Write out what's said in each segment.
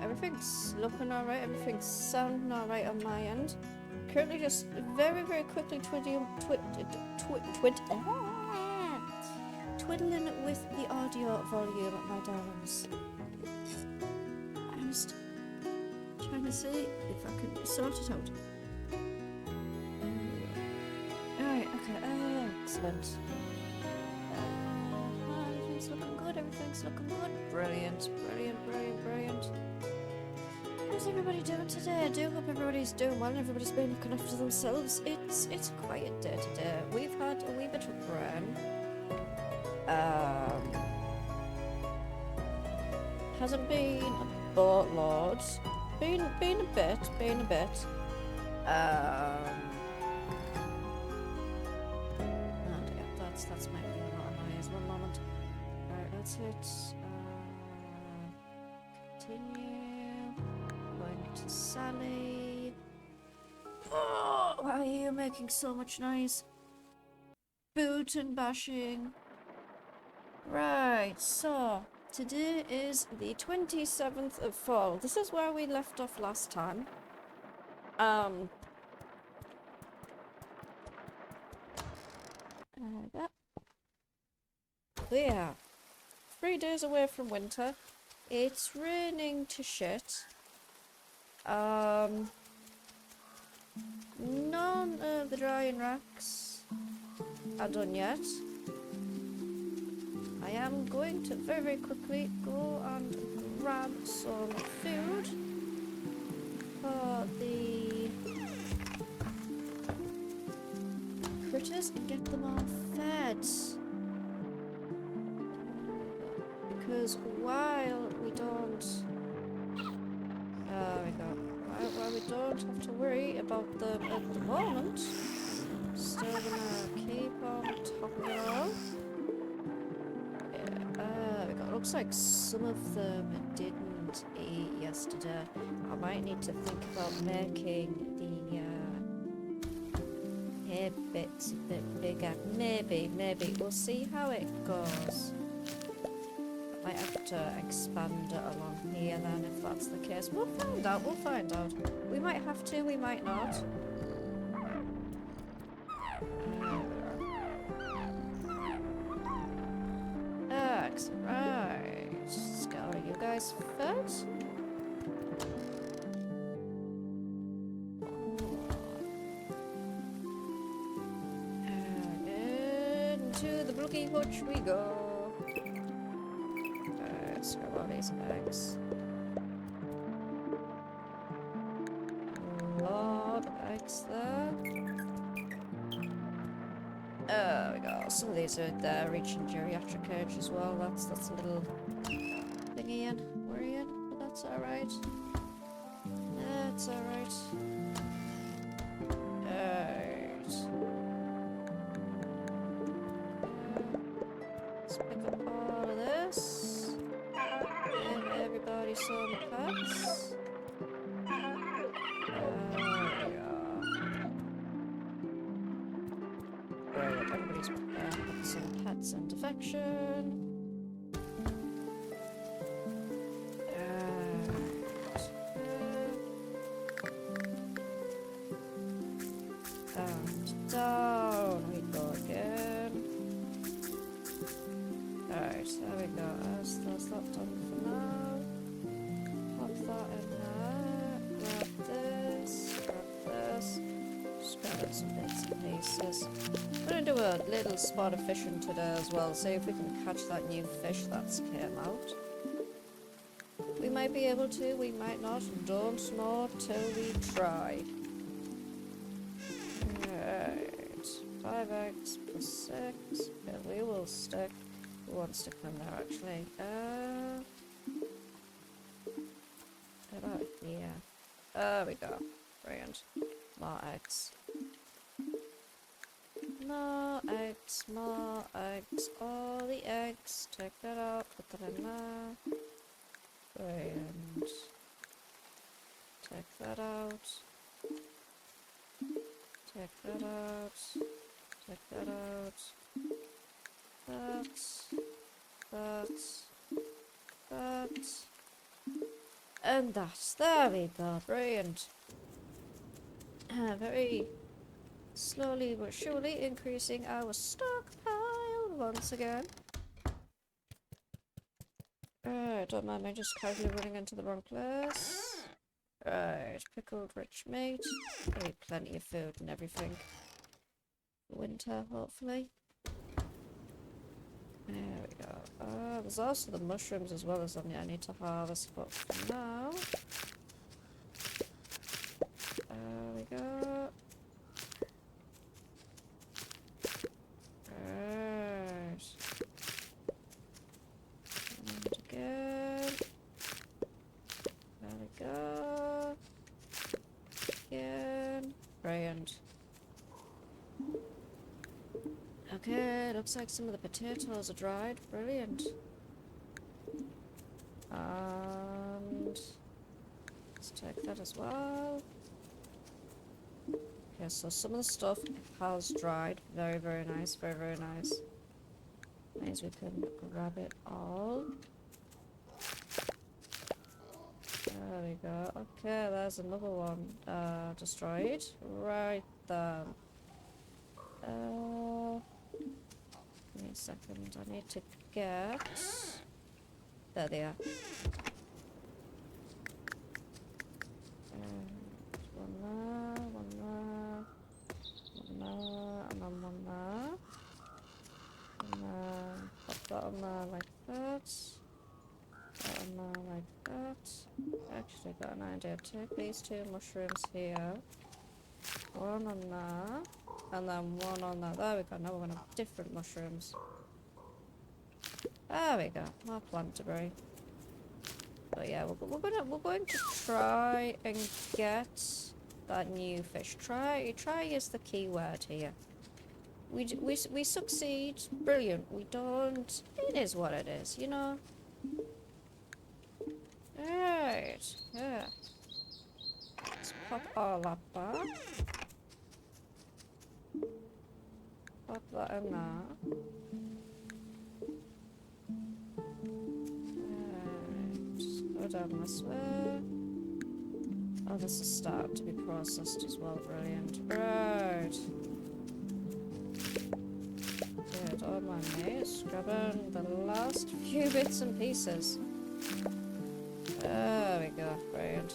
everything's looking alright, everything's sounding alright on my end. Currently just very, very quickly twiddling with the audio volume, my darlings. I'm just trying to see if I can sort it out. Alright, okay, excellent. Everything's looking good, everything's looking good. Brilliant, brilliant, brilliant, brilliant. How's everybody doing today? I do hope everybody's doing well and everybody's been looking after themselves. It's a quiet day today. We've had a wee bit of rain. Hasn't been a boatload. Been a bit. Oh dear, that's making a lot of noise. One moment. Alright, that's it. Continue. Going to Sally. Oh, why are you making so much noise? Boot and bashing. Right, so today is the 27th of fall. This is where we left off last time. Yeah. 3 days away from winter. It's raining to shit. None of the drying racks are done yet. I am going to very, very quickly go and grab some food for the critters and get them all fed. Because while we don't... While we don't have to worry about them at the moment, still gonna keep on topping it all. Looks like some of them didn't eat yesterday. I might need to think about making the hair bits a bit bigger. Maybe. We'll see how it goes. Might have to expand it along here then, if that's the case. We'll find out. We might have to, we might not. Right. Scour you guys first. Into the Brookie Hutch we go. Let's grab all these eggs. A lot of eggs there. There we go. Some of these are there, reaching geriatric age as well. That's a little thingy in, worrying, but that's alright. That's alright. Let's pick up all of this. Give everybody some pets. Everybody's got some pets and affection. And down we go again. Alright, there we go. That's that done for now. Pop that in there. Grab this. Just grab some bits and pieces. I'm going to do a little spot of fishing today as well, see if we can catch that new fish that's came out. We might be able to, we might not, don't know till we try. Right, 5 eggs plus 6, yeah, we will stick. We won't stick them there actually. About here. There we go. Brilliant. More eggs. More eggs, all the eggs. Take that out, put that in there. Brilliant. Take that out. Take that out. Take that out. That. And there we go, brilliant. Very slowly but surely increasing our stockpile once again. Right, don't mind me just casually running into the wrong place. Right, pickled rich meat. There'll be plenty of food and everything. Winter, hopefully. There we go. There's also the mushrooms as well as I need to harvest, but for now... There we go. Right. And again. There we go. Again. Brilliant. Okay, looks like some of the potatoes are dried. Brilliant. And let's take that as well. Okay, so some of the stuff has dried. Very, very nice. Very, very nice. Means we can grab it all. There we go. Okay, there's another one destroyed. Right then. Give me a second. I need to get... There they are. One there, one there, one there, and then one there. And then pop that on there like that. That on there like that. Actually got an idea. Take these two mushrooms here. One on there. And then one on there. There we go. Now we're going to have different mushrooms. There we go. More plant debris. But yeah, we're going to try and get that new fish. Try is the key word here. We succeed. Brilliant. We don't. It is what it is, you know. Right. Yeah. Let's pop all that back. Pop that in there. Go down this way. Oh, this is starting to be processed as well. Brilliant. Right. Good. Oh my mate. Grabbing the last few bits and pieces. There we go. Brilliant.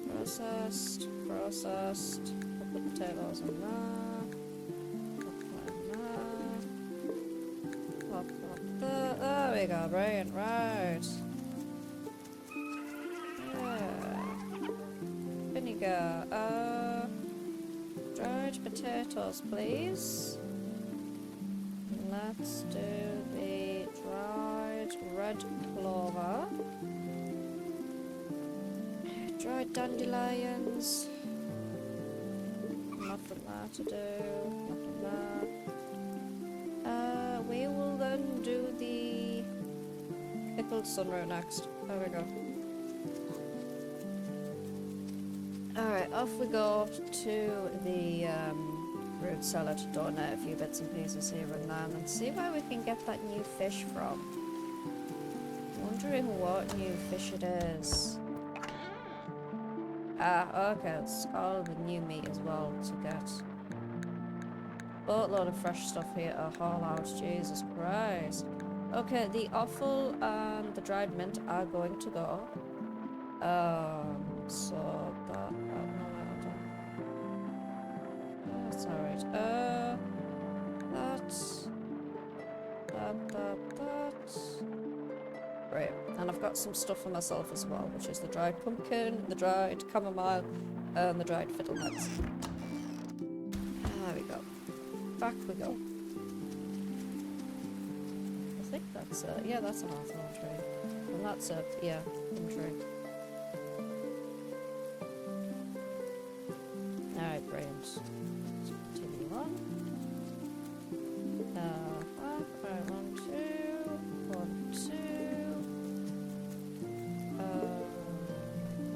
Processed. Processed. Put the potatoes in there. There we go, brilliant, right. Yeah. Vinegar, dried potatoes, please. Let's do the dried red clover. Dried dandelions. Nothing there to do, nothing there. We will then do the pickled sunroot next. There we go. Alright, off we go to the root cellar to donate a few bits and pieces here and there and see where we can get that new fish from. Wondering what new fish it is. Ah, okay, it's all the new meat as well to get. Boatload of fresh stuff here to haul out, Jesus Christ. Okay, the offal and the dried mint are going to go. So that... no, that's alright. That. Great. And I've got some stuff for myself as well, which is the dried pumpkin, the dried chamomile, and the dried fiddleheads. There we go. Back we go. I think that's yeah, that's an hawthorn tree. And that's a, yeah, plum tree. Alright, brilliant. Let's continue on. Alright, 1, 2, 1, 2.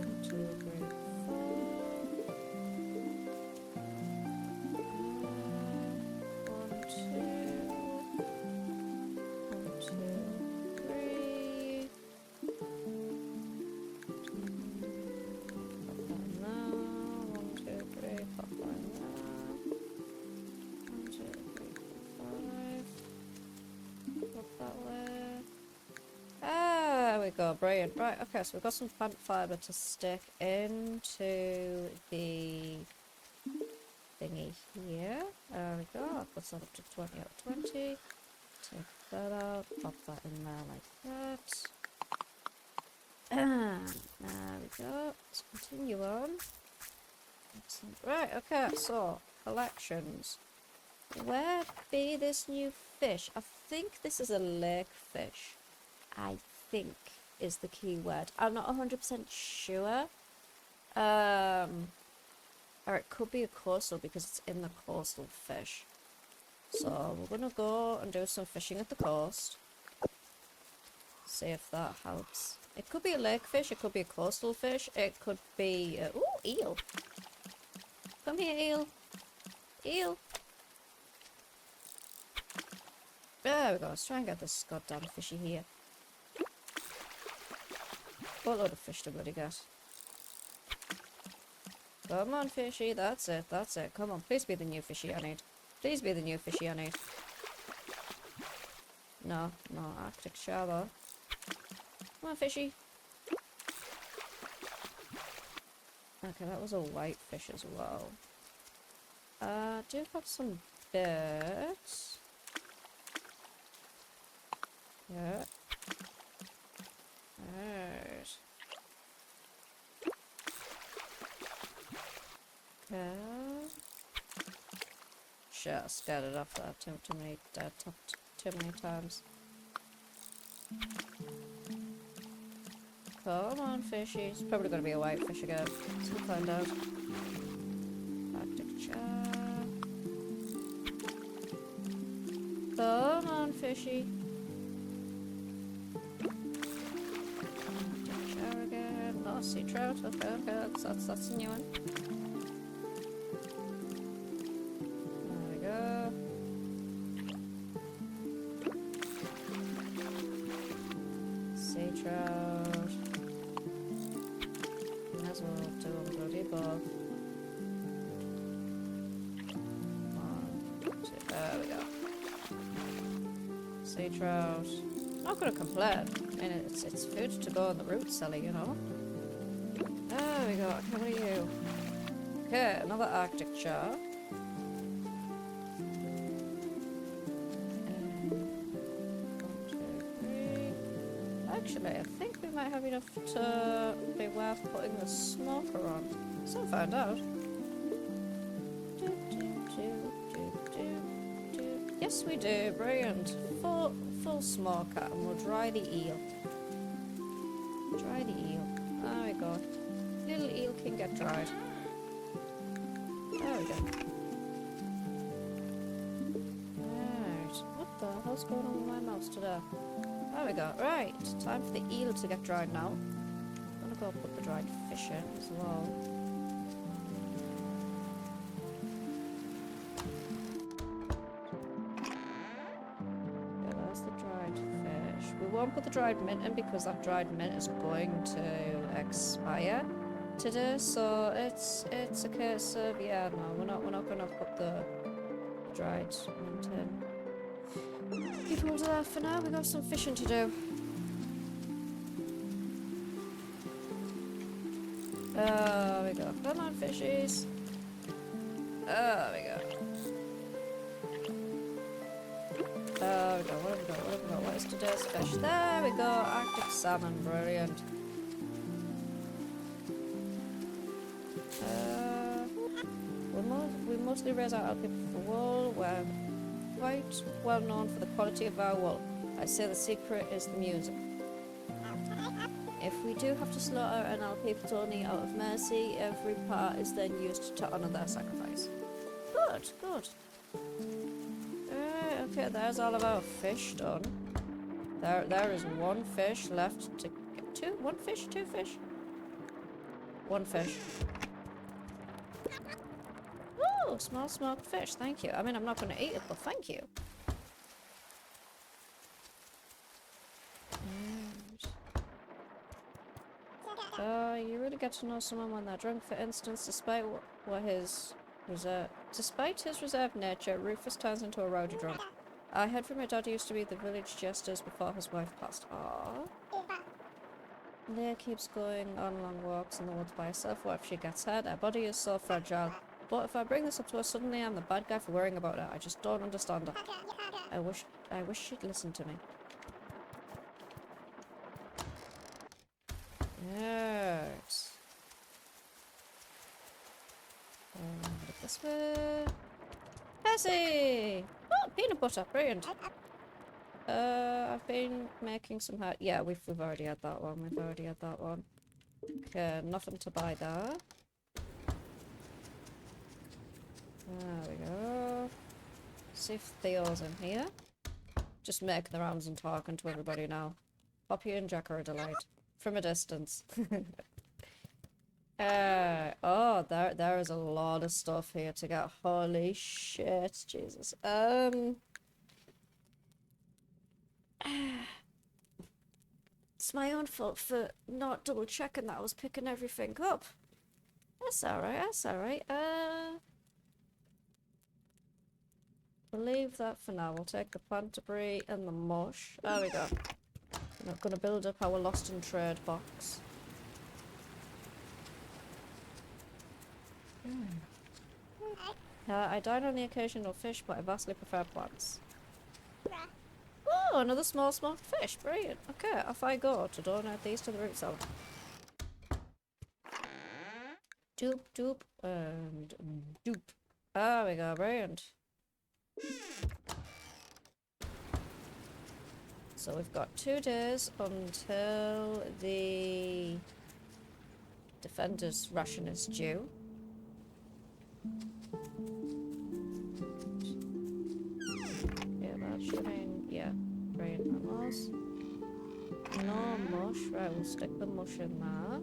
1, 2, 3, 4. 1, 2. 1, 2. go, brilliant. Right, okay, so we've got some plant fibre to stick into the thingy here. There we go, I'll put that up to 20 out of 20. Take that out, pop that in there like that. And there we go, let's continue on. Excellent. Right, okay, so, collections. Where be this new fish? I think this is a lake fish. I think is the key word. I'm not 100% sure. Or it could be a coastal because it's in the coastal fish. So we're gonna go and do some fishing at the coast. See if that helps. It could be a lake fish, it could be a coastal fish, it could be... ooh, eel! Come here, eel! Eel! There we go, let's try and get this goddamn fishy here. What load of fish to bloody get? Come on, fishy, that's it, that's it. Come on, please be the new fishy I need. Please be the new fishy I need. No, no, Arctic Shallow. Come on, fishy. Okay, that was a white fish as well. I do have some birds. Yeah. Right. Okay. Shit, I scared it off there too many times. Come on, fishy. It's probably going to be a white fish again. Let's go find out. Arctic char. Come on, fishy. Arctic char again. Oh, sea trout. Okay, okay. That's a new one. There we go. Sea trout. As well do a bloody above. There we go. Sea trout. Not gonna complain. I mean, it's food to go on the root cellar, you know. There we go. How are you? Okay, another Arctic char. Actually, I think we might have enough to be worth putting the smoker on. So I'll find out. Yes, we do. Brilliant. Full smoker, and we'll dry the eel. Dry the eel. There we go. Little eel can get dried. There we go. Right. What the hell's going on with my mouse today? There we go. Right, time for the eel to get dried now. I'm gonna go put the dried fish in as well. Yeah, there's the dried fish. We won't put the dried mint in because that dried mint is going to expire today. So it's a case of, yeah, no, we're not gonna put the dried mint in. Keep hold of that for now, we've got some fishing to do. There we go. Come on, fishies. There we go. There we go. What have we got? What have we got? What is today's fish? There we go. Arctic salmon. Brilliant. We mostly raise our alpaca for wool. We're quite well known for the quality of our wool. I say the secret is the music. If we do have to slaughter an alpipitoni out of mercy, every part is then used to honour their sacrifice. Good, good. Okay, there's all of our fish done. There is one fish left to get. Two fish? One fish. Oh, small smoked fish, thank you. I mean, I'm not going to eat it, but thank you. You really get to know someone when they're drunk. For instance, despite his reserved nature, Rufus turns into a rowdy drunk. I heard from your dad used to be the village jesters before his wife passed. Aww. Leah keeps going on long walks in the woods by herself. What if she gets hurt? Her body is so fragile. But if I bring this up to her, suddenly I'm the bad guy for worrying about her. I just don't understand her. I wish she'd listen to me. Yes. This way. Percy! Oh, peanut butter, brilliant. I've been making some hurt. Yeah, we've already had that one. We've already had that one. Okay, nothing to buy there. There we go. See if Theo's in here. Just making the rounds and talking to everybody now. Poppy and Jack are a delight. From a distance. Oh, there is a lot of stuff here to get. Holy shit, Jesus. It's my own fault for not double checking that I was picking everything up. That's alright, that's alright. We'll leave that for now. We'll take the plant debris and the mush. There we go. We're not gonna build up our lost in trade box. I dine on the occasional fish, but I vastly prefer plants. Oh, another small smoked fish. Brilliant. Okay, off I go to donate these to the root cellar. Doop, doop, and doop. There we go, brilliant. So we've got 2 days until the Defender's ration is due. Yeah, that should mean, yeah, brilliant. Animals. No mush. Right, we'll stick the mush in there.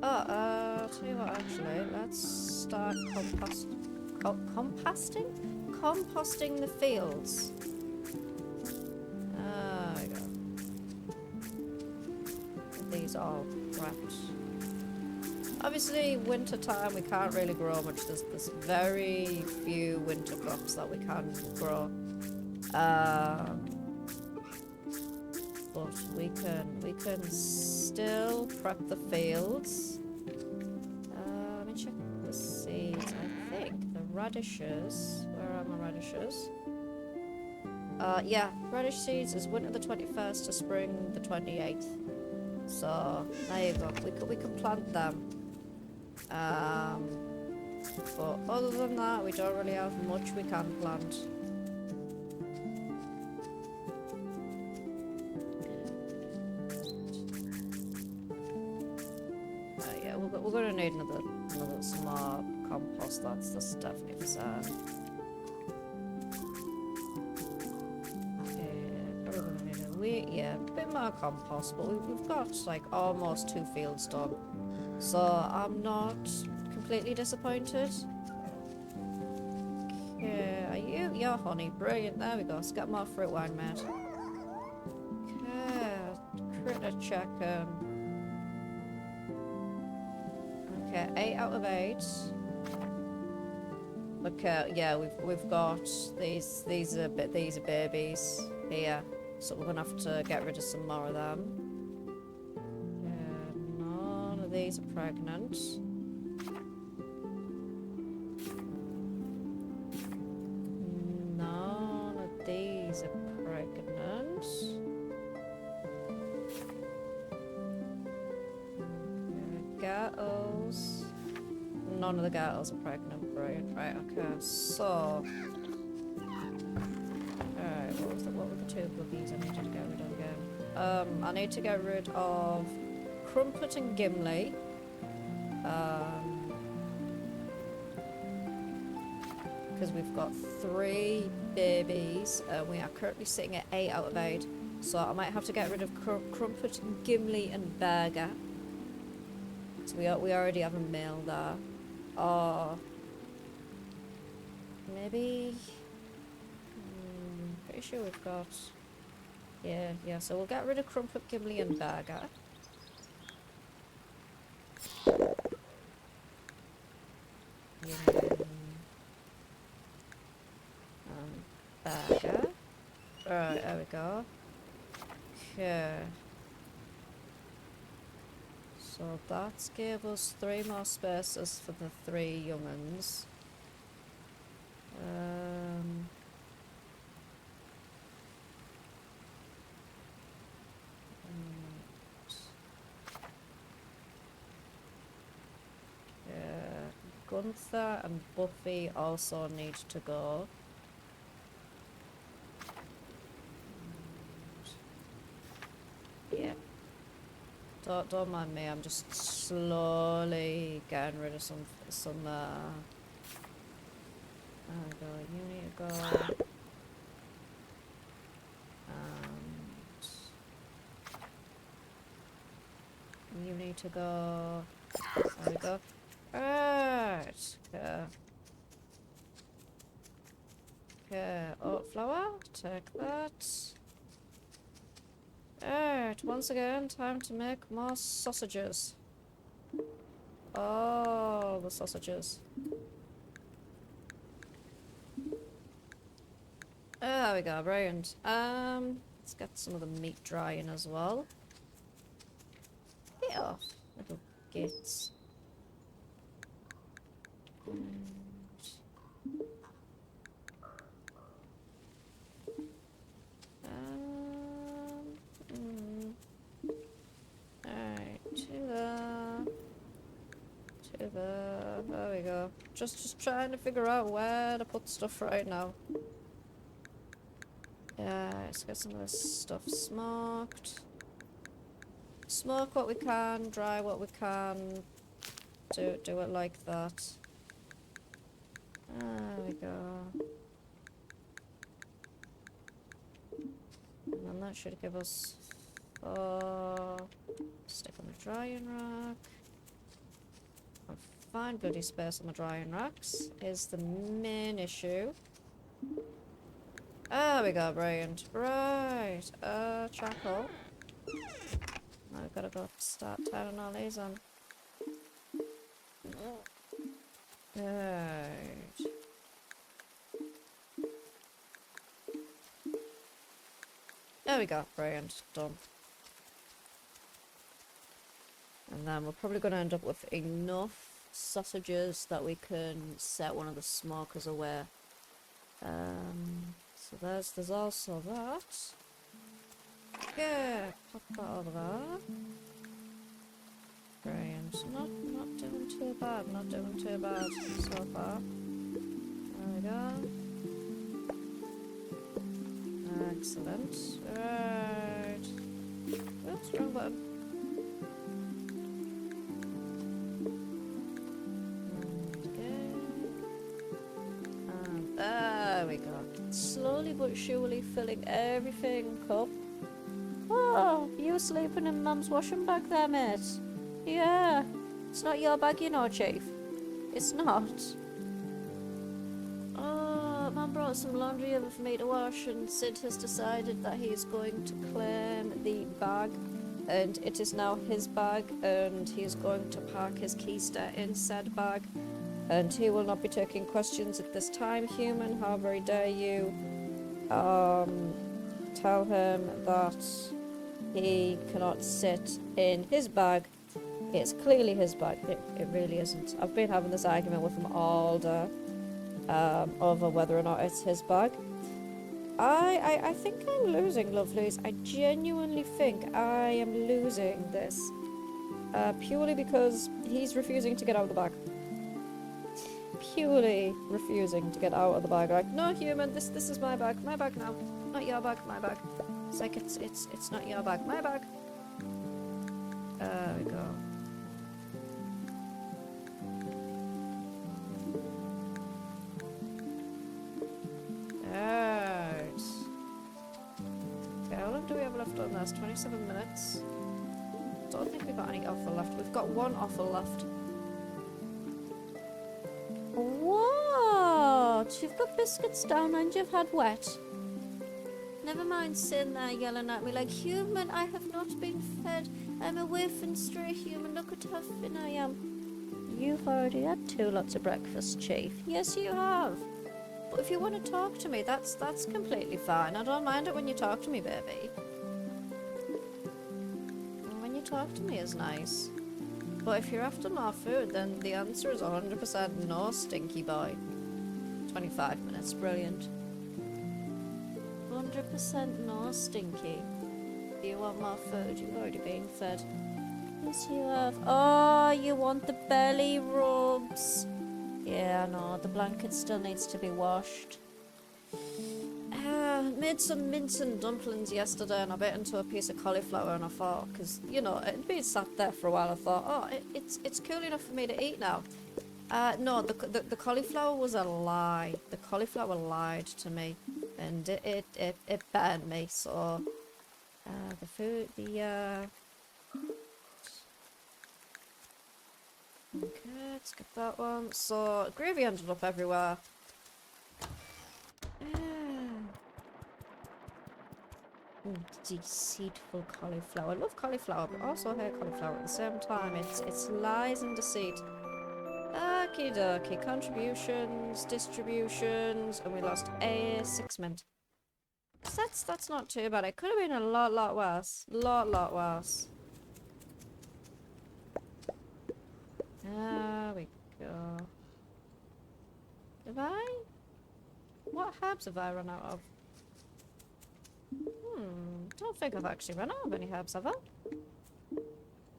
Oh, I'll tell you what, actually, let's start composting? Composting the fields. There we go. These all wrapped. Obviously, winter time we can't really grow much. There's very few winter crops that we can grow. But we can still prep the fields. Let me check the seeds. I think the radishes. Where are my radishes? Yeah, radish seeds is winter the 21st to spring the 28th. So there you go. We can plant them. But other than that, we don't really have much we can plant. Yeah, we're gonna need another some more compost. That's definitely for certain. Probably gonna need a bit more compost, but we've got like almost 2 fields done. So I'm not completely disappointed. Okay, are you? Yeah, honey, brilliant. There we go. Let's get more fruit wine made. Okay, critter check. Okay, 8 out of 8. Okay, yeah, we've got these are babies here, so we're gonna have to get rid of some more of them. These are pregnant. None of these are pregnant. Girls. None of the girls are pregnant. Brilliant. Right, okay. So. Alright, what were the 2 boogies I needed to get rid of again? I need to get rid of Crumpet and Gimli. Because we've got 3 babies. We are currently sitting at 8 out of 8. So I might have to get rid of Crumpet, Gimli and Berger. So we already have a male there. Or maybe... pretty sure we've got... Yeah, so we'll get rid of Crumpet, Gimli and Berger. Berger. Alright, there we go. Okay. So that gave us 3 more spaces for the 3 young'uns. Yeah, Gunther and Buffy also need to go. Yeah. Don't mind me, I'm just slowly getting rid of some there we go, you need to go. And you need to go. There we go. Right. Okay. Okay, oat flour, take that. Alright, once again, time to make more sausages. Oh, the sausages. There we go, brilliant. Let's get some of the meat drying as well. Get off, little gits. Alright, there we go. Just trying to figure out where to put stuff right now. Yeah, let's get some of this stuff smoked. Smoke what we can, dry what we can. Do it like that. There we go. And then that should give us 4. Stick on the drying rack. And find bloody space on the drying racks is the main issue. There we go, brilliant. Right, charcoal. Now we've gotta go start turning all these on. Right. There we go, brilliant, done. And then we're probably going to end up with enough sausages that we can set one of the smokers away. So there's also that. Yeah, pop that over there. Brilliant. Not doing too bad, not doing too bad so far. There we go. Excellent. Right. Oops, wrong button. Okay. And there we go. Slowly but surely filling everything up. Oh, you were sleeping in Mum's washing bag there, mate. Yeah. It's not your bag, you know, Chief. It's not. Mum brought some laundry over for me to wash, and Sid has decided that he is going to claim the bag, and it is now his bag, and he is going to park his keister in said bag, and he will not be taking questions at this time, human. How very dare you tell him that he cannot sit in his bag. It's clearly his bag. It really isn't. I've been having this argument with him all day. Over whether or not it's his bag. I think I'm losing, lovelies. I genuinely think I am losing this. Purely because he's refusing to get out of the bag. Purely refusing to get out of the bag. Like, no, human, this is my bag. My bag now. Not your bag, my bag. It's like it's not your bag, my bag. There we go. Do we have left on this? 27 minutes. Don't think we've got any offal left. We've got 1 offal left. What? You've got biscuits down and you've had wet. Never mind sitting there yelling at me like, human, I have not been fed. I'm a waif and stray human. Look at how thin I am. You've already had 2 lots of breakfast, Chief. Yes, you have. But if you want to talk to me, that's completely fine. I don't mind it when you talk to me, baby. And when you talk to me is nice. But if you're after more food, then the answer is 100% no, stinky boy. 25 minutes, brilliant. 100% no, stinky. Do you want more food? You've already been fed. Yes, you have. Oh, you want the belly rubs. Yeah, no, the blanket still needs to be washed. Made some mince and dumplings yesterday and I bit into a piece of cauliflower and I thought, because, you know, it'd been sat there for a while, I thought, oh, it's cool enough for me to eat now. No, the cauliflower was a lie. The cauliflower lied to me and it burned me, so... the food, Okay, let's get that one. So, gravy ended up everywhere. Deceitful cauliflower. I love cauliflower, but also hate cauliflower at the same time. It's lies and deceit. Okie dokie. Contributions, distributions, and we lost a 6 mint. That's not too bad. It could have been a lot worse. Lot worse. There we go. Have I? What herbs have I run out of? Don't think I've actually run out of any herbs, have I?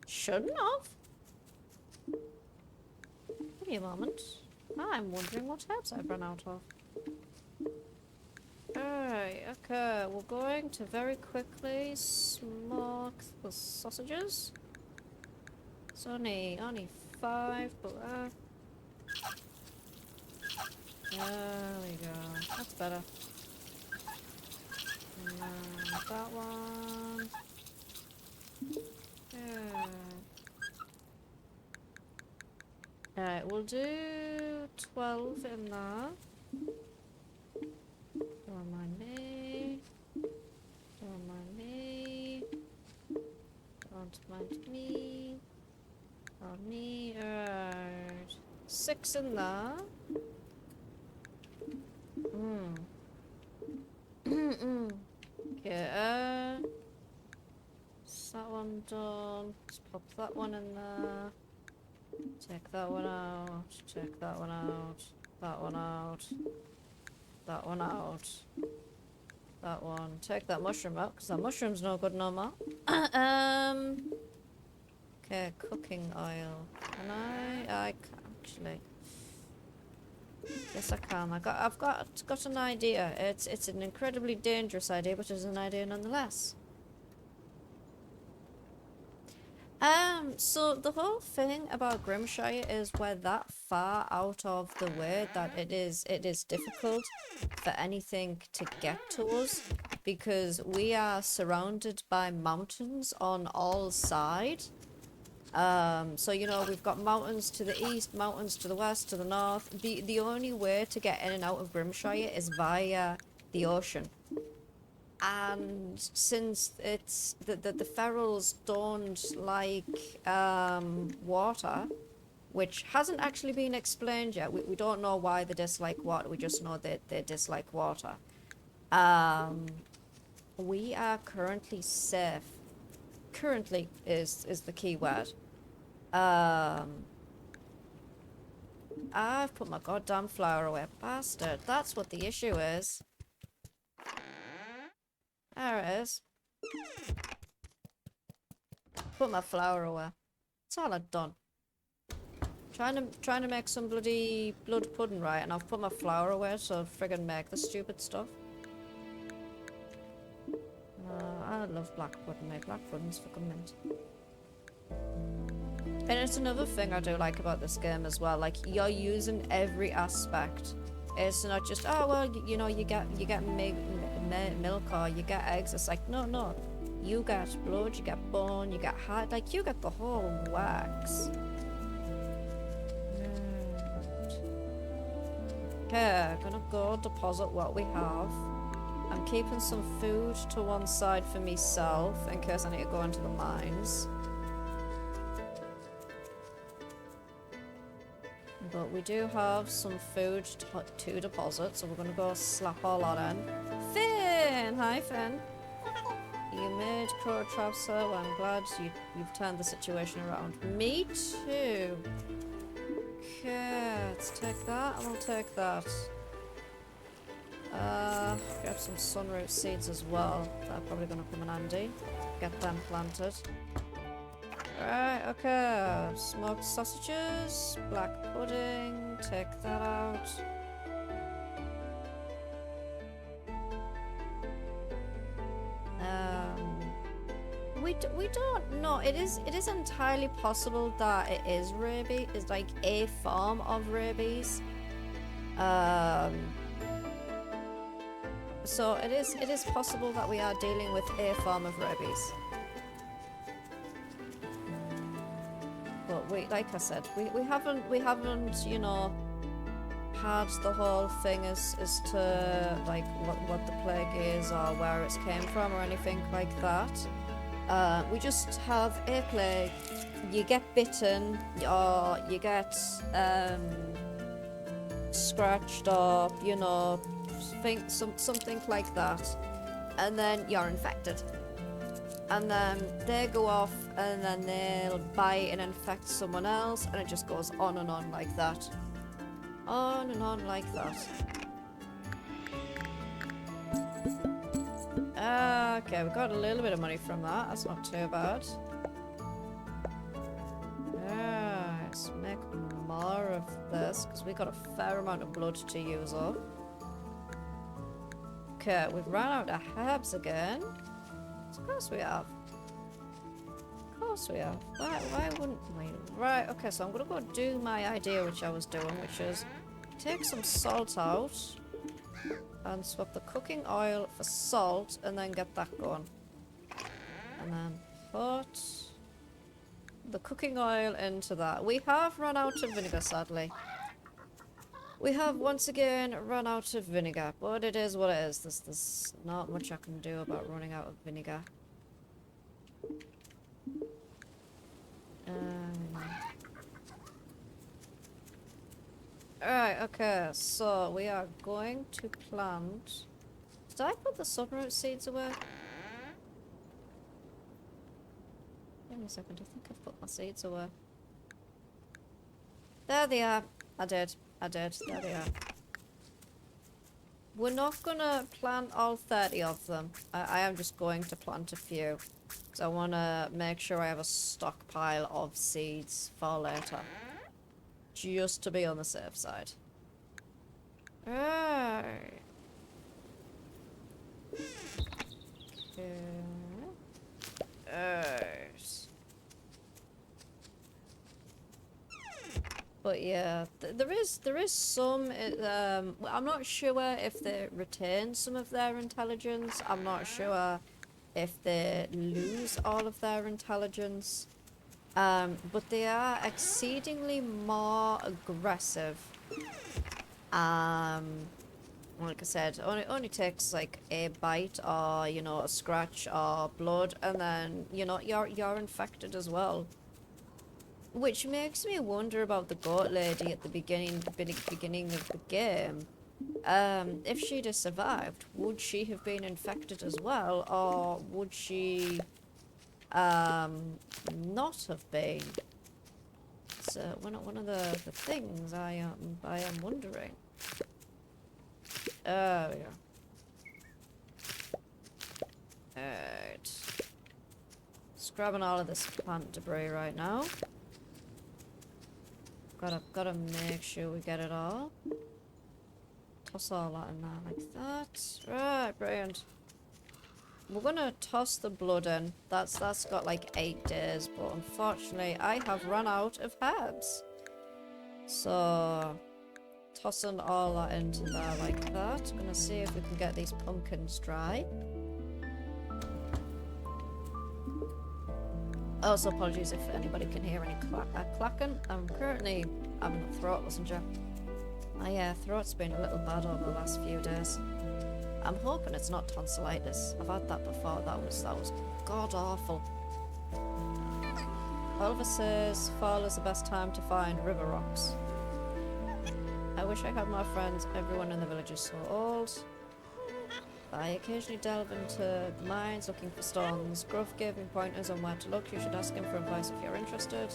Shouldn't have. Give me a moment. I'm wondering what herbs I've run out of. Alright, okay. We're going to very quickly smoke the sausages. It's only 5, but there we go. That's better. And then that one. Yeah. Alright, we'll do 12 in there. Don't mind me. Don't mind me. Don't mind me. On me. Alright. 6 in there. Okay, is that one done? Let's pop that one in there. Take that one out. Take that one out. That one out. That one out. That one. Take that mushroom out, because that mushroom's no good no more. Okay, cooking oil. Can I can actually. Yes, I can. I've got an idea. It's an incredibly dangerous idea, but it's an idea nonetheless. So the whole thing about Grimshire is we're that far out of the way that it is difficult for anything to get to us, because we are surrounded by mountains on all sides. So you know, we've got mountains to the east, mountains to the west, to the north. The only way to get in and out of Grimshire is via the ocean. And since it's the ferals don't like water, which hasn't actually been explained yet. We don't know why they dislike water. We just know that they dislike water. We are currently safe. Currently is the key word. I've put my goddamn flour away, bastard. That's what the issue is. There it is. Put my flour away. That's all I've done. Trying to make some bloody blood pudding, right? And I've put my flour away so friggin' make the stupid stuff. I love black pudding, mate. Black pudding's fucking mint. And it's another thing I do like about this game as well. Like, you're using every aspect. It's not just, oh well, you know, you get milk or you get eggs. It's like, no. You get blood, you get bone, you get heart. Like, you get the whole wax. Okay, gonna go deposit what we have. I'm keeping some food to one side for myself in case I need to go into the mines. But we do have some food to deposit, so we're gonna go slap all that in. Finn! Hi, Finn. You made crow traps, so I'm glad you've turned the situation around. Me too. Okay, let's take that and we'll take that. Grab some sunroot seeds as well. They're probably gonna come in handy. Get them planted. Right, okay. Smoked sausages, black pudding, take that out. We don't know. It is entirely possible that it is rabies. It's like a form of rabies. So it is possible that we are dealing with a form of rabies. But like I said, we haven't, you know, had the whole thing as to like what the plague is or where it came from or anything like that. We just have a plague. You get bitten or you get scratched or, you know, something like that, and then you're infected. And then they go off and then they'll bite and infect someone else, and it just goes on and on like that. On and on like that. Okay, we got a little bit of money from that. That's not too bad. Let's make more of this, because we got a fair amount of blood to use up. Okay, we've run out of herbs again. Of course we have. Of course we have. Why wouldn't we? Right, okay, so I'm gonna go do my idea which I was doing, which is take some salt out and swap the cooking oil for salt and then get that going. And then put the cooking oil into that. We have run out of vinegar, sadly. We have once again run out of vinegar, but it is what it is. There's not much I can do about running out of vinegar. Alright, okay, so we are going to plant... Did I put the sunroot seeds away? Give me a second, I think I've put my seeds away. There they are. I did. There they are. We're not gonna plant all 30 of them. I am just going to plant a few. Because I want to make sure I have a stockpile of seeds for later. Just to be on the safe side. Alright. Okay. Alright. But yeah, there is some. I'm not sure if they retain some of their intelligence. I'm not sure if they lose all of their intelligence. But they are exceedingly more aggressive. Like I said, only takes like a bite or, you know, a scratch or blood, and then, you know, you're infected as well. Which makes me wonder about the goat lady at the beginning of the game. If she'd have survived, would she have been infected as well, or would she not have been? It's one of the things I am wondering. Oh yeah. Alright. Just grabbing all of this plant debris right now. Gotta make sure we get it all. Toss all that in there like that. Right, brilliant. We're gonna toss the blood in. That's got like 8 days, but unfortunately I have run out of herbs. So tossing all that into there like that. Gonna see if we can get these pumpkins dry. Also, apologies if anybody can hear any clacking. I'm currently having a throat messenger. My throat's been a little bad over the last few days. I'm hoping it's not tonsillitis. I've had that before. That was god awful. Oliver says fall is the best time to find river rocks. I wish I had more friends. Everyone in the village is so old. I occasionally delve into the mines looking for stones. Gruff gave me pointers on where to look. You should ask him for advice if you're interested.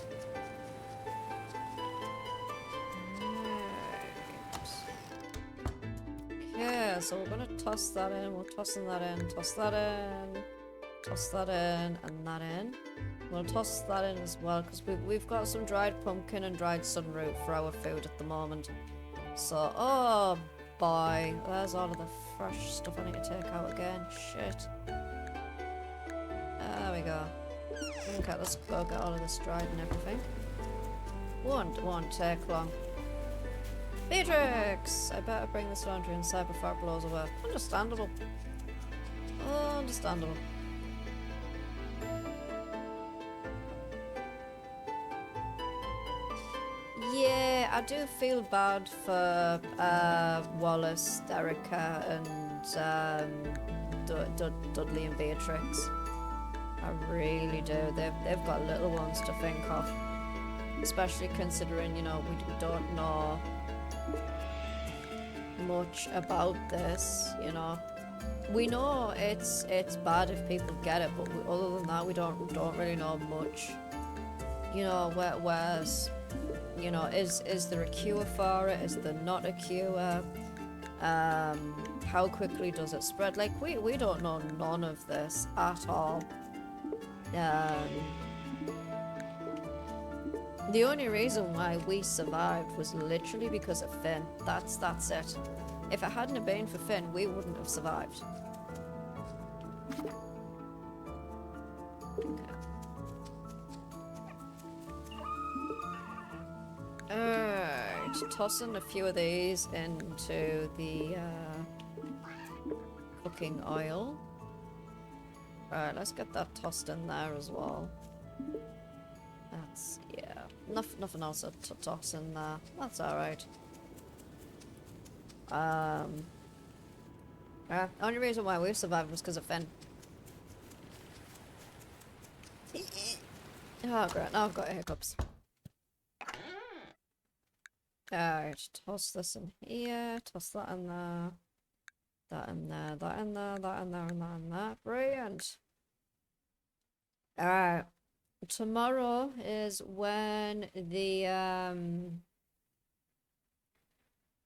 Okay, so we're gonna toss that in. We're tossing that in, toss that in, toss that in, and that in. We'll toss that in as well because we've got some dried pumpkin and dried sunroot for our food at the moment. So, oh boy, there's all of the fresh stuff I need to take out again. Shit. There we go. Okay, let's go get all of this dried and everything. Won't take long. Beatrix! I better bring this laundry inside before it blows away. Understandable. Understandable. Yeah, I do feel bad for Wallace, Derricka, and Dudley and Beatrix. I really do. They've got little ones to think of. Especially considering, you know, we don't know much about this, you know. We know it's bad if people get it, but other than that, we don't really know much. You know, where's, you know, is there a cure for it? Is there not a cure? How quickly does it spread? Like, we don't know none of this at all. The only reason why we survived was literally because of Finn. That's it. If it hadn't have been for Finn, we wouldn't have survived. Alright, tossing a few of these into the cooking oil. Alright, let's get that tossed in there as well. That's, yeah, nothing else to toss in there. That's alright. Only reason why we survived was because of Finn. Oh great, now I've got hiccups. Alright, toss this in here, toss that in there. That in there, that in there, that in there, and that in there. Brilliant. Alright. Tomorrow is when the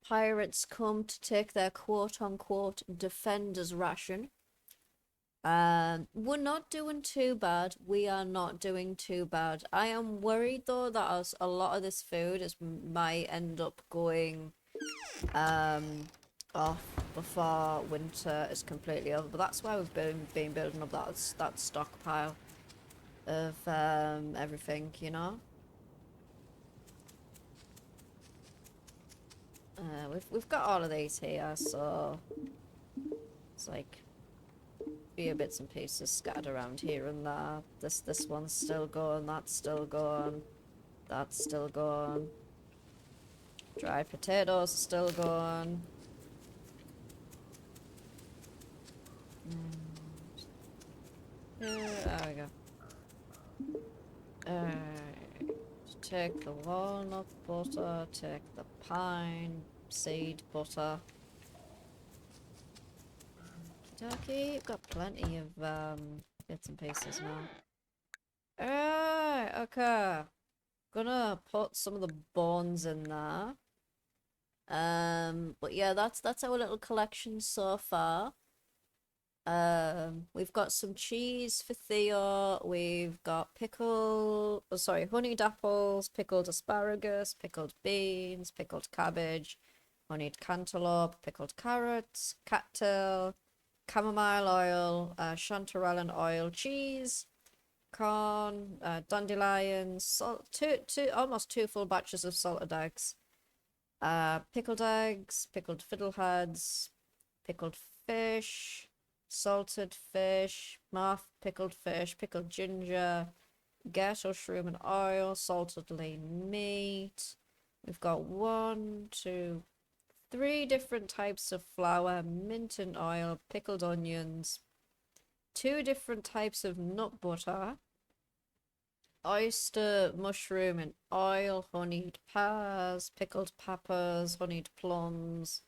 pirates come to take their quote-unquote defender's ration. We're not doing too bad. We are not doing too bad. I am worried though that a lot of this food might end up going off before winter is completely over. But that's why we've been building up that stockpile of everything, you know. We've got all of these here, so it's like few bits and pieces scattered around here and there. This one's still going, that's still going, that's still going. Dried potatoes are still going. There we go. Take the walnut butter, take the pine seed butter. Okay, you've got plenty of bits and pieces now. Alright, okay. Gonna put some of the bones in there. But yeah, that's our little collection so far. We've got some cheese for Theo. We've got honeyed apples, pickled asparagus, pickled beans, pickled cabbage, honeyed cantaloupe, pickled carrots, cattail, chamomile oil, chanterelle oil, cheese, corn, dandelions, salt, almost two full batches of salted eggs, pickled eggs, pickled fiddleheads, pickled fish, salted fish, pickled fish, pickled ginger, ghetto shroom and oil, salted lean meat. We've got 1, 2, 3 different types of flour, mint and oil, pickled onions, 2 different types of nut butter, oyster, mushroom and oil, honeyed pears, pickled peppers, honeyed plums,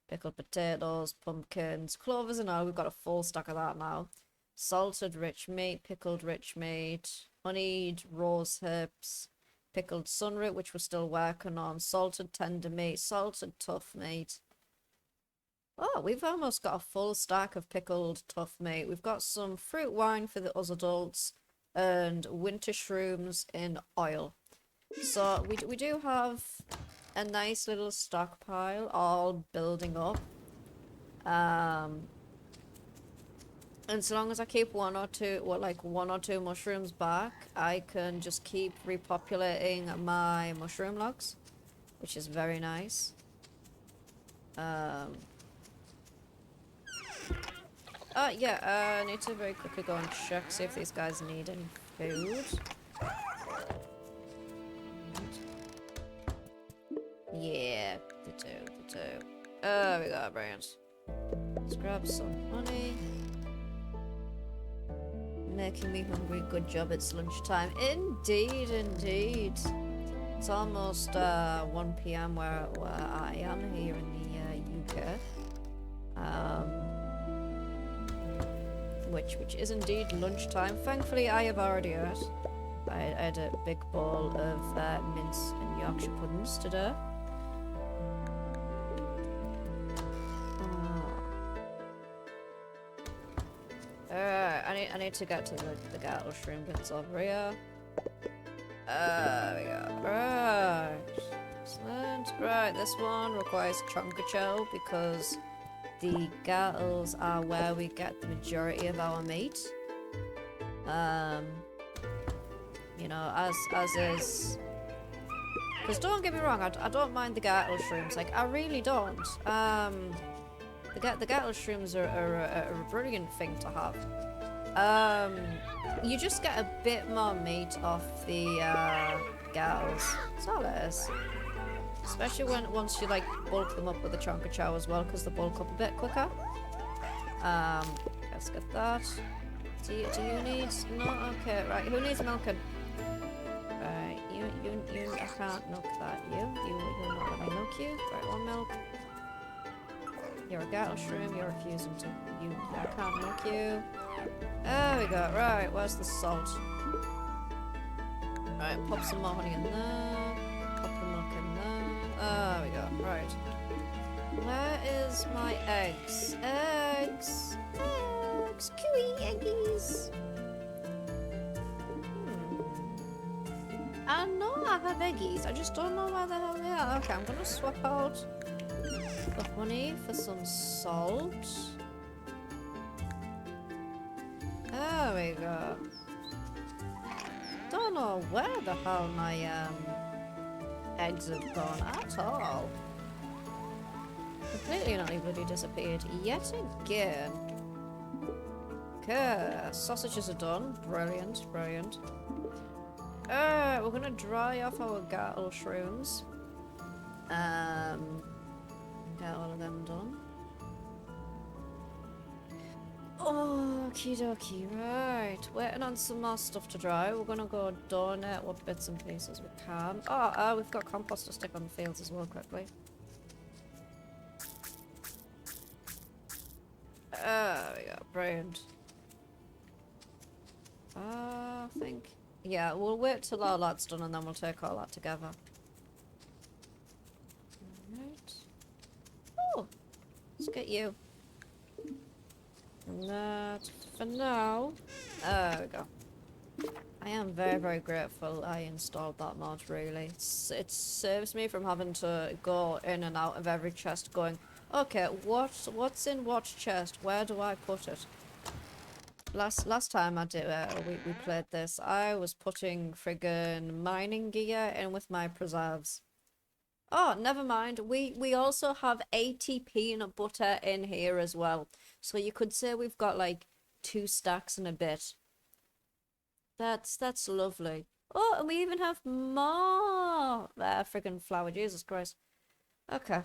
Pickled potatoes, pumpkins, clovers and all. We've got a full stack of that now. Salted rich meat, pickled rich meat, honeyed rose hips, pickled sunroot, which we're still working on, salted tender meat, salted tough meat. Oh, we've almost got a full stack of pickled tough meat. We've got some fruit wine for us adults and winter shrooms in oil. So we do have a nice little stockpile all building up. And so long as I keep one or two mushrooms back, I can just keep repopulating my mushroom logs, which is very nice. I need to very quickly go and check, see if these guys need any food. Yeah, they do. Oh, we got brilliant. Let's grab some honey. Making me hungry. Good job, it's lunchtime. Indeed, indeed. It's almost 1 p.m. where I am here in the UK. Which is indeed lunchtime. Thankfully, I have already ate. I had a big bowl of mince and Yorkshire puddings today. I need to get to the Gartle shroom bits over here. We go. Right. Excellent. Right, this one requires Chonkacho because the Gartles are where we get the majority of our meat. You know, as is. Because don't get me wrong, I don't mind the Gartle shrooms. Like, I really don't. The Gartle shrooms are a brilliant thing to have. You just get a bit more meat off the Gartles. That's all it is. Especially once you like bulk them up with a Chonkacho as well, because they bulk up a bit quicker. Let's get that. Do you need? No, okay, right. Who needs milking? Right, you. I can't milk that. You're not letting me milk you. Right, one milk. You're a Gartle shroom. You're refusing to. I can't milk you. There we go. Right, where's the salt? Right, pop some more honey in there. Pop the milk in there. There we go. Right. Where is my eggs? Eggs! Eggs! Cooey eggies! I know I have eggies. I just don't know where the hell they are. Okay, I'm gonna swap out the honey for some salt. There we go. Don't know where the hell my eggs have gone at all. Completely and utterly bloody disappeared yet again. Okay, sausages are done. Brilliant, brilliant. We're gonna dry off our Gartle shrooms. Get all of them done. Okie dokie, right. Waiting on some more stuff to dry. We're gonna go donate what bits and pieces we can. We've got compost to stick on the fields as well, quickly. There we go, brilliant. I think... Yeah, we'll wait till all that's done and then we'll take all that together. Alright. Oh! Let's get you. And that for now. There we go. I am very, very grateful I installed that mod, really. It saves me from having to go in and out of every chest going, okay, what's in what chest? Where do I put it? Last time I did we played this, I was putting friggin' mining gear in with my preserves. Oh, never mind. We also have 80 peanut butter in here as well. So you could say we've got like 2 stacks and a bit. That's lovely. Oh, and we even have more friggin' flour. Jesus Christ. Okay.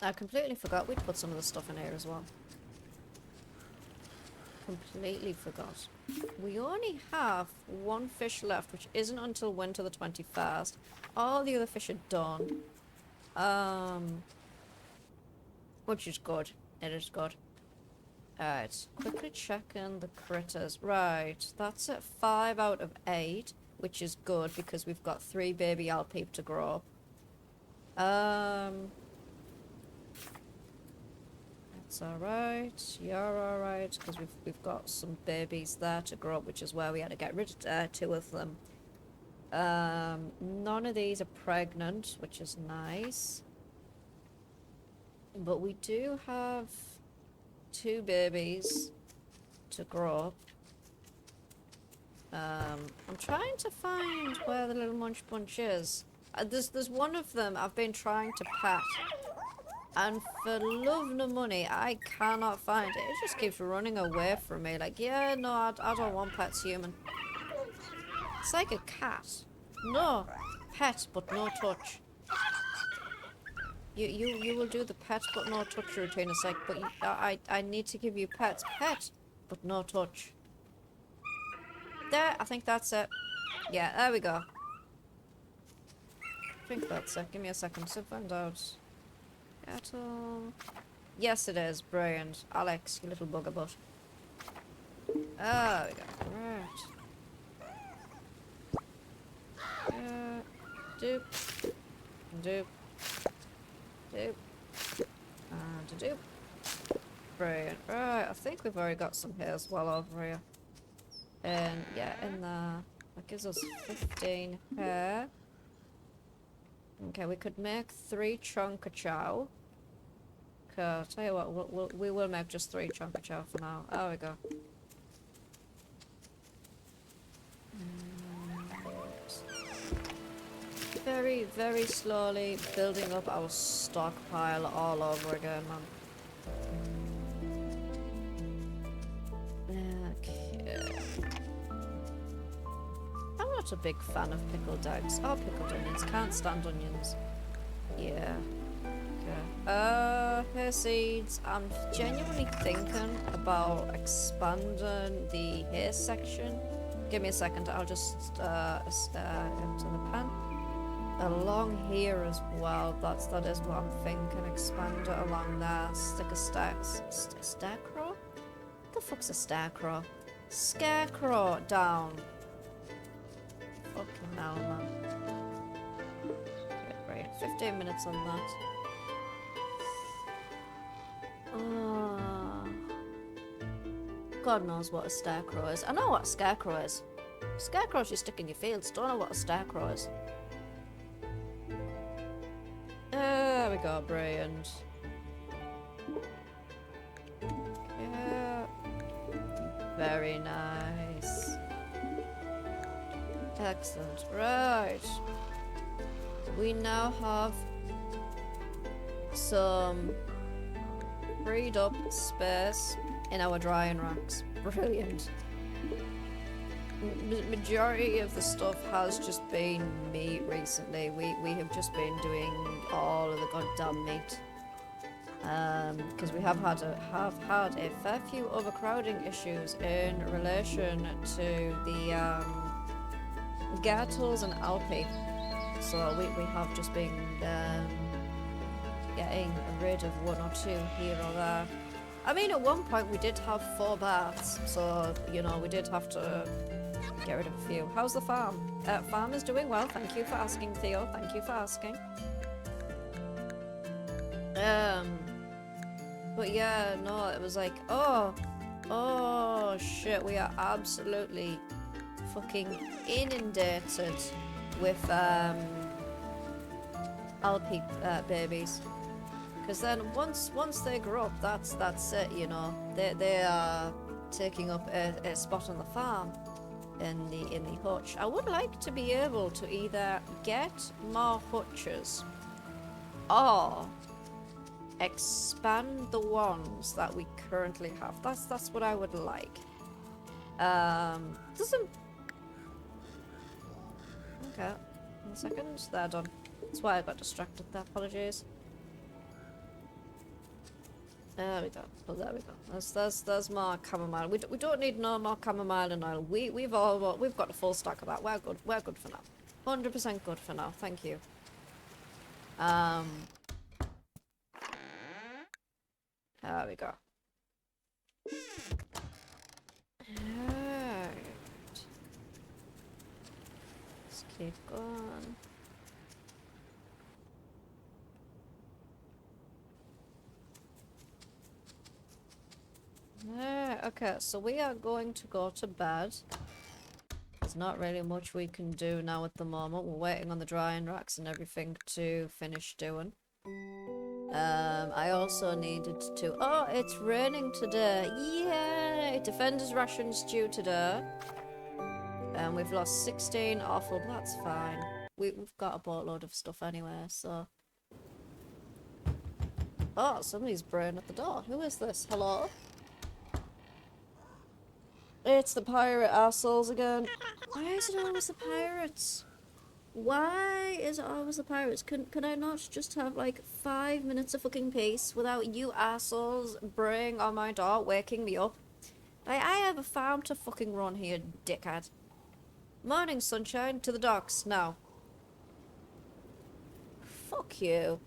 I completely forgot we'd put some of the stuff in here as well. Completely forgot. We only have 1 fish left, which isn't until winter the 21st. All the other fish are done. which is good. It is good. Alright, quickly checking the critters. Right, that's at 5 out of 8, which is good because we've got 3 baby Alpeep to grow up. That's alright. You're alright because we've got some babies there to grow up, which is where we had to get rid of 2 of them. None of these are pregnant, which is nice. But we do have 2 babies to grow up. I'm trying to find where the little Munch Bunch is. There's one of them I've been trying to pet. And for love nor money, I cannot find it. It just keeps running away from me. Like, yeah, no, I don't want pets, human. It's like a cat. No, pet, but no touch. You will do the pet, but no touch routine. It's like, but I need to give you pets. Pet, but no touch. There, I think that's it. Yeah, there we go. I think that's it. Give me a second to find out. Cattle. Yes, it is. Brilliant. Alex, you little bugger butt. Ah, there we go. Right. Doop. Doop. Doop. And doop. Brilliant. Right, I think we've already got some hair as well over here. And yeah, in there. That gives us 15 hair. Okay, we could make 3 chunka chow. Okay, I'll tell you what, we will make just 3 chunka chow for now. There we go. Very, very slowly building up our stockpile all over again, man. Okay. I'm not a big fan of pickled eggs or pickled onions. Can't stand onions. Yeah. Okay. Hair seeds. I'm genuinely thinking about expanding the hair section. Give me a second. I'll just into the pan. Along here as well. That is what I'm thinking. Expand it along there. Stick a scarecrow? What the fuck's a scarecrow? Scarecrow down. Fucking hell, man. Okay, right. 15 minutes on that. God knows what a scarecrow is. I know what a scarecrow is. Scarecrows you stick in your fields. Don't know what a scarecrow is. There we go, brilliant. Yeah. Very nice. Excellent. Right. We now have some freed up space in our drying racks. Brilliant. Majority of the stuff has just been meat recently. We have just been doing all of the goddamn meat. Because we have had a fair few overcrowding issues in relation to the Gattles and Alpi. So we have just been getting rid of 1 or 2 here or there. I mean, at one point we did have 4 baths, so, you know, we did have to get rid of a few. How's the farm? Farm is doing well, thank you for asking, Theo. Thank you for asking. But yeah, no, it was like, oh shit, we are absolutely fucking inundated with Alpi babies. Because then once they grow up, that's it, you know. They are taking up a spot on the farm in the hutch. I would like to be able to either get more hutches or expand the ones that we currently have. That's what I would like. Doesn't. Okay, 1 second. They're done. That's why I got distracted there. Apologies. There we go. Oh, there we go. There's more chamomile. We don't need no more chamomile and oil. We've got a full stack of that. We're good. We're good for now. 100% good for now. Thank you. There we go. Alright. Let's keep going. Okay, so we are going to go to bed. There's not really much we can do now at the moment. We're waiting on the drying racks and everything to finish doing. I also needed to... Oh, it's raining today. Yay! Defender's rations due today. And we've lost 16 offal, but that's fine. We've got a boatload of stuff anyway, so... Oh, somebody's braying at the door. Who is this? Hello? It's the pirate assholes again. Why is it always the pirates? Why is it always the pirates? Can I not just have like 5 minutes of fucking peace without you assholes braying on my door, waking me up? Like, I have a farm to fucking run here, dickhead. Morning, sunshine, to the docks, now. Fuck you.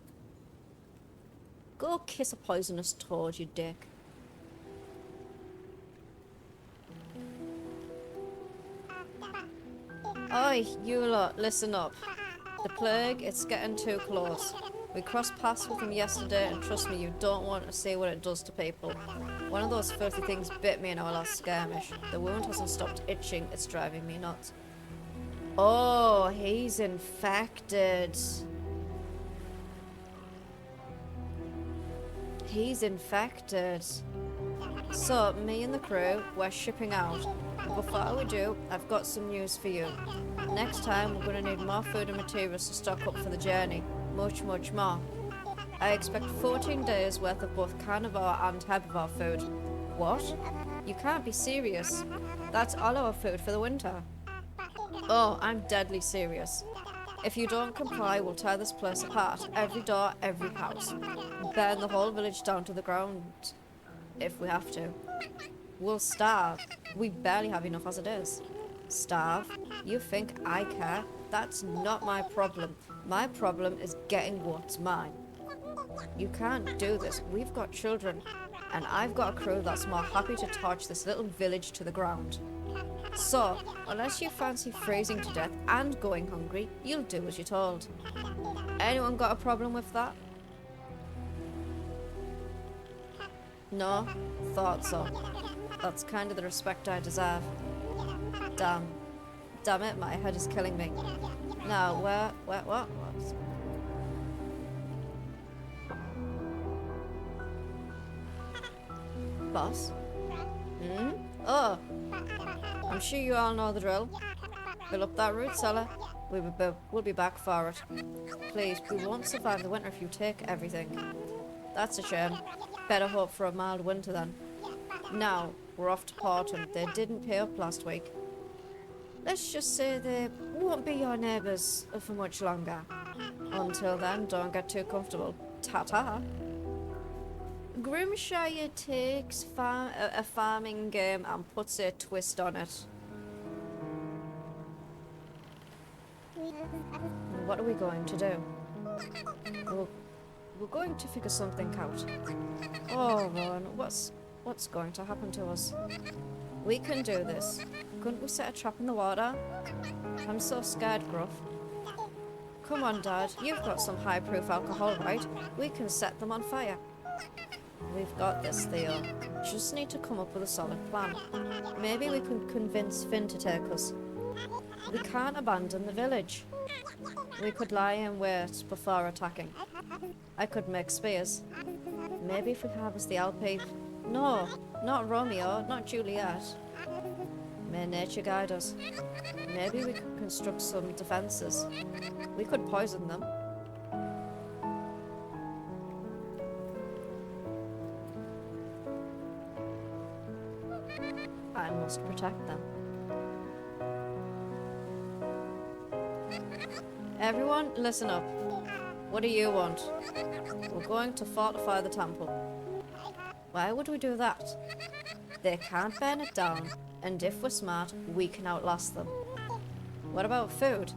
Go kiss a poisonous toad, you dick. Oi, you lot, listen up. The plague, it's getting too close. We crossed paths with him yesterday, and trust me, you don't want to see what it does to people. One of those filthy things bit me in our last skirmish. The wound hasn't stopped itching, it's driving me nuts. Oh, he's infected. He's infected. So, me and the crew, we're shipping out. Before we do, I've got some news for you. Next time, we're going to need more food and materials to stock up for the journey. Much, much more. I expect 14 days worth of both carnivore and herbivore food. What? You can't be serious. That's all our food for the winter. Oh, I'm deadly serious. If you don't comply, we'll tear this place apart. Every door, every house. Burn the whole village down to the ground. If we have to. We'll starve. We barely have enough as it is. Starve? You think I care? That's not my problem. My problem is getting what's mine. You can't do this. We've got children. And I've got a crew that's more happy to torch this little village to the ground. So, unless you fancy freezing to death and going hungry, you'll do as you're told. Anyone got a problem with that? No? Thought so. That's kind of the respect I deserve. Damn. Damn it, my head is killing me. Now, what? Boss? Hmm? Oh! I'm sure you all know the drill. Fill up that root cellar. We'll be back for it. Please, we won't survive the winter if you take everything. That's a shame. Better hope for a mild winter then. Now, we're off to Porton. They didn't pay up last week. Let's just say they won't be your neighbours for much longer. Until then, don't get too comfortable. Ta-ta. Grimshire takes a farming game and puts a twist on it. What are we going to do? We're going to figure something out. Oh, Ron, what's going to happen to us? We can do this. Couldn't we set a trap in the water? I'm so scared, Gruff. Come on, Dad. You've got some high-proof alcohol, right? We can set them on fire. We've got this, Theo. Just need to come up with a solid plan. Maybe we can convince Finn to take us. We can't abandon the village. We could lie in wait before attacking. I could make spears. Maybe if we harvest the LP... No, not Romeo, not Juliet. May nature guide us. Maybe we could construct some defences. We could poison them. I must protect them. Everyone, listen up. What do you want? We're going to fortify the temple. Why would we do that? They can't burn it down, and if we're smart, we can outlast them. What about food?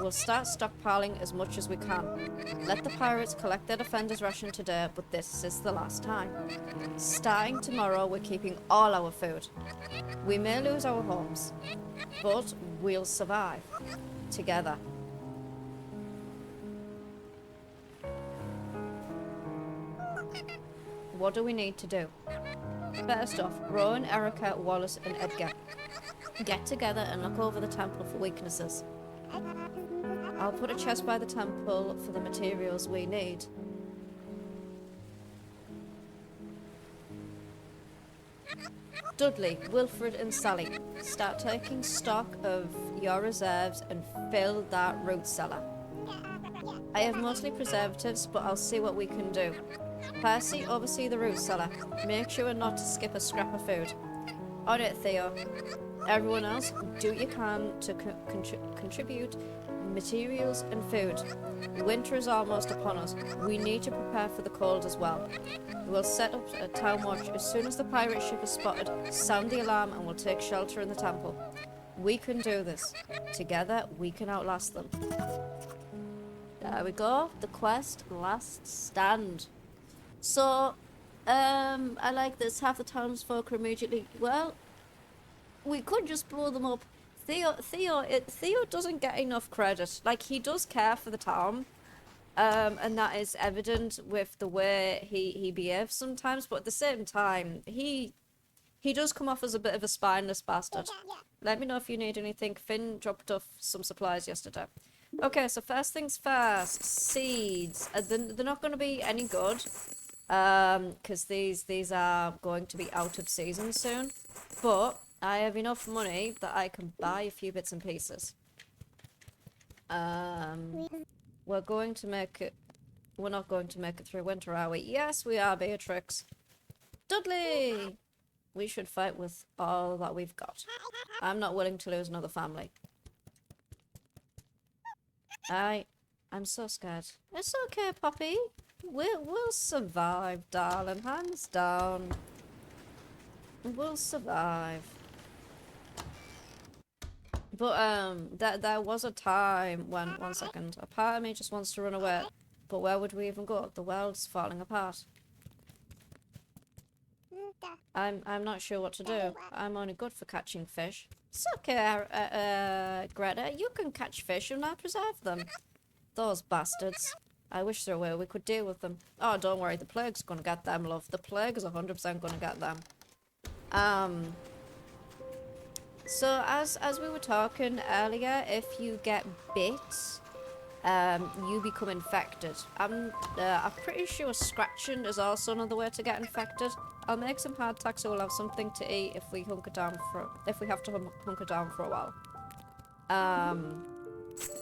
We'll start stockpiling as much as we can. Let the pirates collect their defender's ration today, but this is the last time. Starting tomorrow, we're keeping all our food. We may lose our homes, but we'll survive. Together. What do we need to do? First off, Rowan, Erica, Wallace, and Edgar. Get together and look over the temple for weaknesses. I'll put a chest by the temple for the materials we need. Dudley, Wilfred, and Sally, start taking stock of your reserves and fill that root cellar. I have mostly preservatives, but I'll see what we can do. Percy, oversee the root cellar. Make sure not to skip a scrap of food. On it, Theo. Everyone else, do what you can to contribute materials and food. Winter is almost upon us. We need to prepare for the cold as well. We'll set up a town watch as soon as the pirate ship is spotted. Sound the alarm and we'll take shelter in the temple. We can do this. Together, we can outlast them. There we go. The quest, Last Stand. So, I like this. Half the townsfolk are immediately, well, we could just blow them up. Theo doesn't get enough credit. Like, he does care for the town, and that is evident with the way he behaves sometimes, but at the same time, he does come off as a bit of a spineless bastard. Let me know if you need anything. Finn dropped off some supplies yesterday. Okay, so first things first, seeds. They're not going to be any good, because these are going to be out of season soon, but I have enough money that I can buy a few bits and pieces. We're going to make it... We're not going to make it through winter, are we? Yes, we are, Beatrix. Dudley! We should fight with all that we've got. I'm not willing to lose another family. I'm so scared. It's okay, Poppy. We'll survive, darling. Hands down. We'll survive. But, there was a time when... One second. A part of me just wants to run away. But where would we even go? The world's falling apart. I'm not sure what to do. I'm only good for catching fish. It's okay, Greta. You can catch fish and I'll preserve them. Those bastards. I wish there were a way we could deal with them. Oh, don't worry. The plague's gonna get them, love. The plague is 100% gonna get them. So as we were talking earlier, if you get bit, you become infected. I'm pretty sure scratching is also another way to get infected. I'll make some hardtack so we'll have something to eat if we have to hunker down for a while.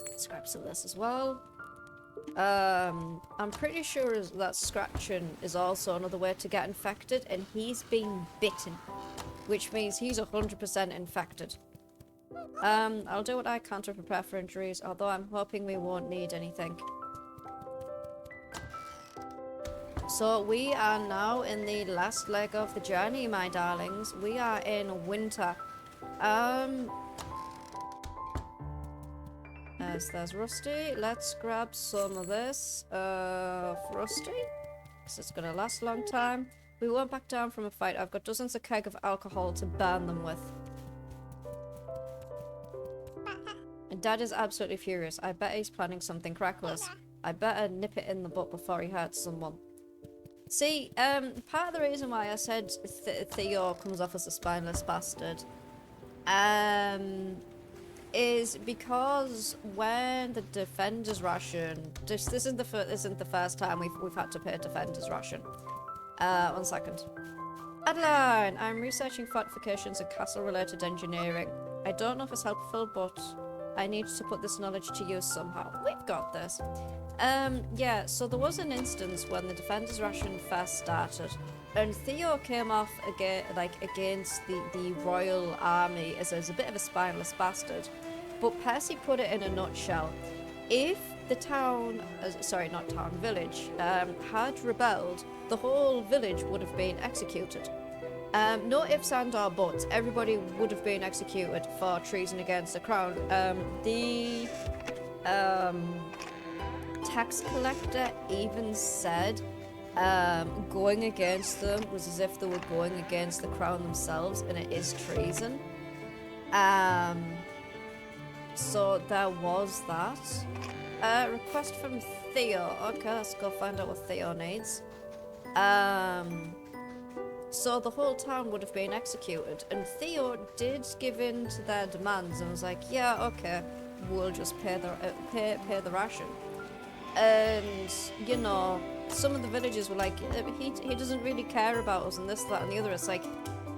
Let's grab some of this as well. I'm pretty sure that scratching is also another way to get infected, and he's been bitten, which means he's 100% infected. I'll do what I can to prepare for injuries, although I'm hoping we won't need anything. So we are now in the last leg of the journey, my darlings. We are in winter. There's Rusty. Let's grab some of this for Rusty, because it's gonna last a long time. We won't back down from a fight. I've got dozens of kegs of alcohol to burn them with. And Dad is absolutely furious. I bet he's planning something reckless. I better nip it in the butt before he hurts someone. See, part of the reason why I said Theo comes off as a spineless bastard, is because when the defender's ration, this isn't the first time we've had to pay a defender's ration. 1 second. Adeline, I'm researching fortifications and castle-related engineering. I don't know if it's helpful, but I need to put this knowledge to use somehow. We've got this. Yeah, so there was an instance when the defender's ration first started, and Theo came off against the royal army as a bit of a spineless bastard. But Percy put it in a nutshell. If the town, village, had rebelled, the whole village would have been executed. No ifs and or buts, everybody would have been executed for treason against the crown. tax collector even said going against them was as if they were going against the crown themselves, and it is treason. So there was that. Request from Theo. Okay, let's go find out what Theo needs. So the whole town would have been executed, and Theo did give in to their demands and was like, yeah, okay, we'll just pay the ration. And, you know, some of the villagers were like, he doesn't really care about us and this, that, and the other. It's like,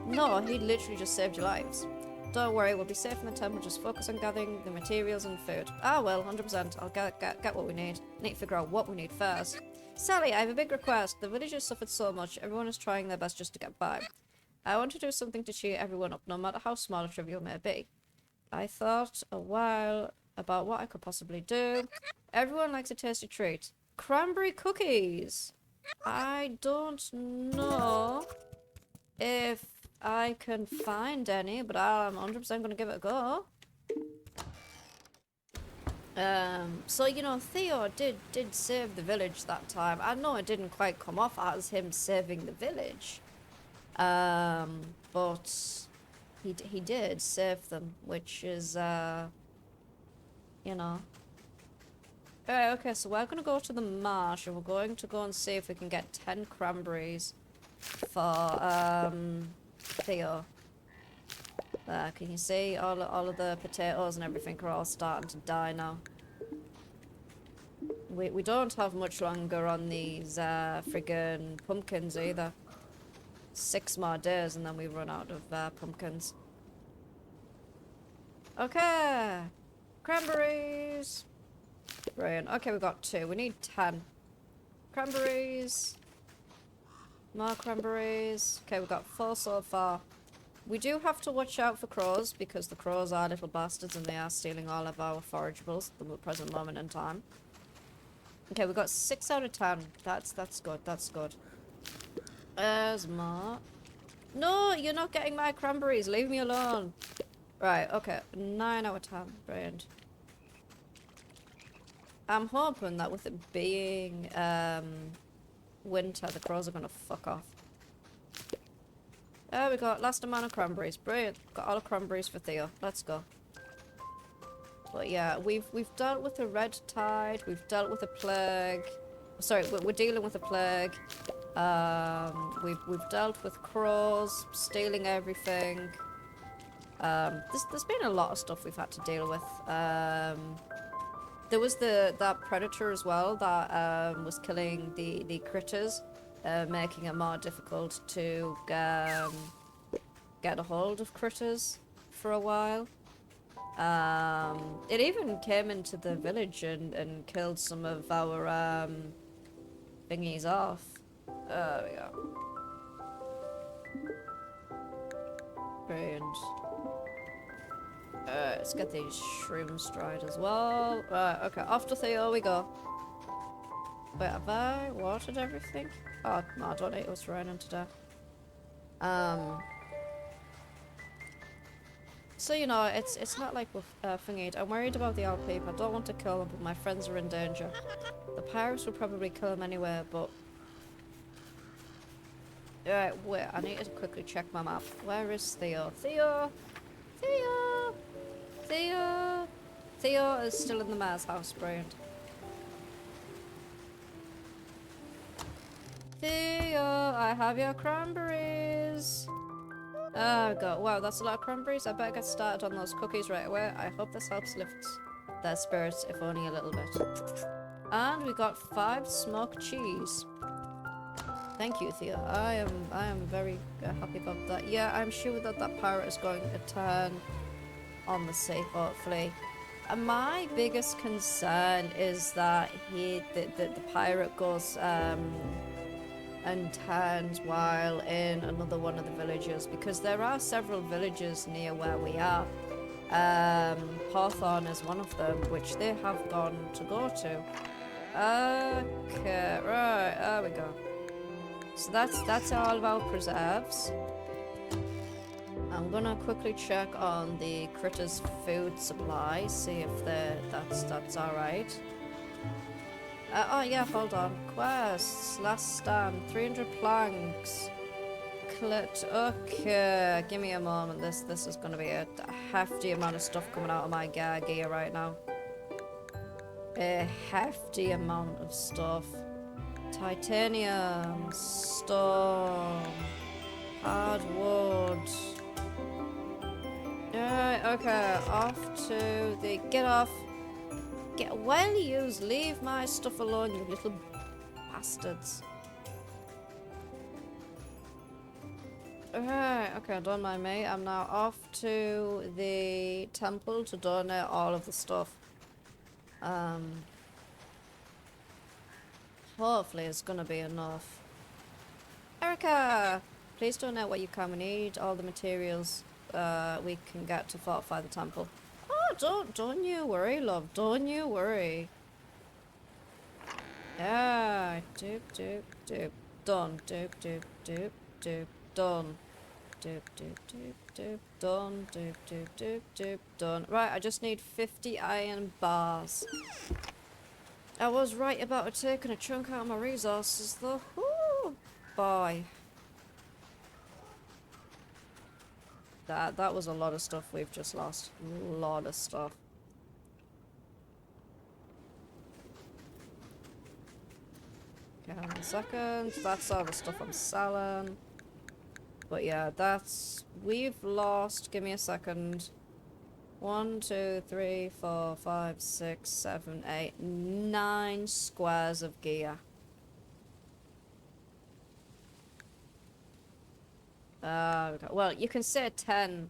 no, he literally just saved your lives. Don't worry, we'll be safe in the temple, just focus on gathering the materials and food. Ah, well, 100%, I'll get what we need. Need to figure out what we need first. Sally, I have a big request. The villagers suffered so much, everyone is trying their best just to get by. I want to do something to cheer everyone up, no matter how small or trivial it may be. I thought a while about what I could possibly do. Everyone likes a tasty treat. Cranberry cookies! I don't know if I can find any, but I'm 100% going to give it a go. So, you know, Theo did save the village that time. I know it didn't quite come off as him saving the village. But he did save them, which is, you know. Alright, okay, so we're gonna go to the marsh, and we're going to go and see if we can get 10 cranberries for, Theo. There, can you see? All of the potatoes and everything are all starting to die now. We don't have much longer on these, friggin' pumpkins either. 6 more days and then we run out of, pumpkins. Okay! Cranberries! Brilliant. Okay, we got 2. We need 10. Cranberries. More cranberries. Okay, we've got 4 so far. We do have to watch out for crows, because the crows are little bastards and they are stealing all of our forageables at the present moment in time. Okay, we got 6 out of 10. That's good, that's good. There's more. No, you're not getting my cranberries. Leave me alone. Right, okay. 9 out of 10. Brilliant. I'm hoping that with it being winter, the crows are gonna fuck off. There we go. Last amount of cranberries. Brilliant. Got all the cranberries for Theo. Let's go. But yeah, we've dealt with the red tide. We've dealt with a plague. Sorry, we're dealing with a plague. We've dealt with crows stealing everything. There's been a lot of stuff we've had to deal with. There was that predator as well that was killing the critters. Making it more difficult to get a hold of critters for a while. It even came into the village and killed some of our thingies off. There we go. Brilliant. Let's get these shrooms dried as well. Okay, off to Theo we go. Wait, have I watered everything? Oh, no, I don't need it was raining today. So, you know, it's not like with thingy. I'm worried about the old people. I don't want to kill them, but my friends are in danger. The pirates will probably kill them anyway, but... Alright, wait, I need to quickly check my map. Where is Theo? Theo! Theo! Theo! Theo is still in the mayor's house, brilliant. Theo, I have your cranberries. Oh god, wow, that's a lot of cranberries. I better get started on those cookies right away. I hope this helps lift their spirits, if only a little bit. And we got 5 smoked cheese. Thank you, Theo. I am very happy about that. Yeah, I'm sure that pirate is going to turn on the sea, hopefully. And my biggest concern is that the pirate goes and turns while in another one of the villages, because there are several villages near where we are. Hawthorne is one of them, which they have gone to go to. Okay, right, there we go. So that's all of our preserves. I'm gonna quickly check on the critters' food supply, see if that's alright. Oh yeah, hold on. Quests, last stand, 300 planks. Okay, give me a moment. This is gonna be a hefty amount of stuff coming out of my gear right now. A hefty amount of stuff. Titanium, stone, hardwood. Alright, okay, off to the... Get off! Get well used, leave my stuff alone, you little bastards. Alright, okay, don't mind me. I'm now off to the temple to donate all of the stuff. Hopefully it's gonna be enough. Erica! Please donate what you can. We need all the materials we can get to fortify the temple. Oh, don't you worry, love. Don't you worry. Yeah, doop, doop, doop. Done. Doop, doop, doop, doop. Done. Doop, doop, doop, doop. Done. Doop, doop, doop, doop. Done. Right, I just need 50 iron bars. I was right about taking a chunk out of my resources, though. Woo! Boy. That was a lot of stuff we've just lost. A lot of stuff. Okay, hold on a second. That's all the stuff I'm selling. But yeah, we've lost, give me a second. 1, 2, 3, 4, 5, 6, 7, 8, 9 squares of gear. Well, you can say 10,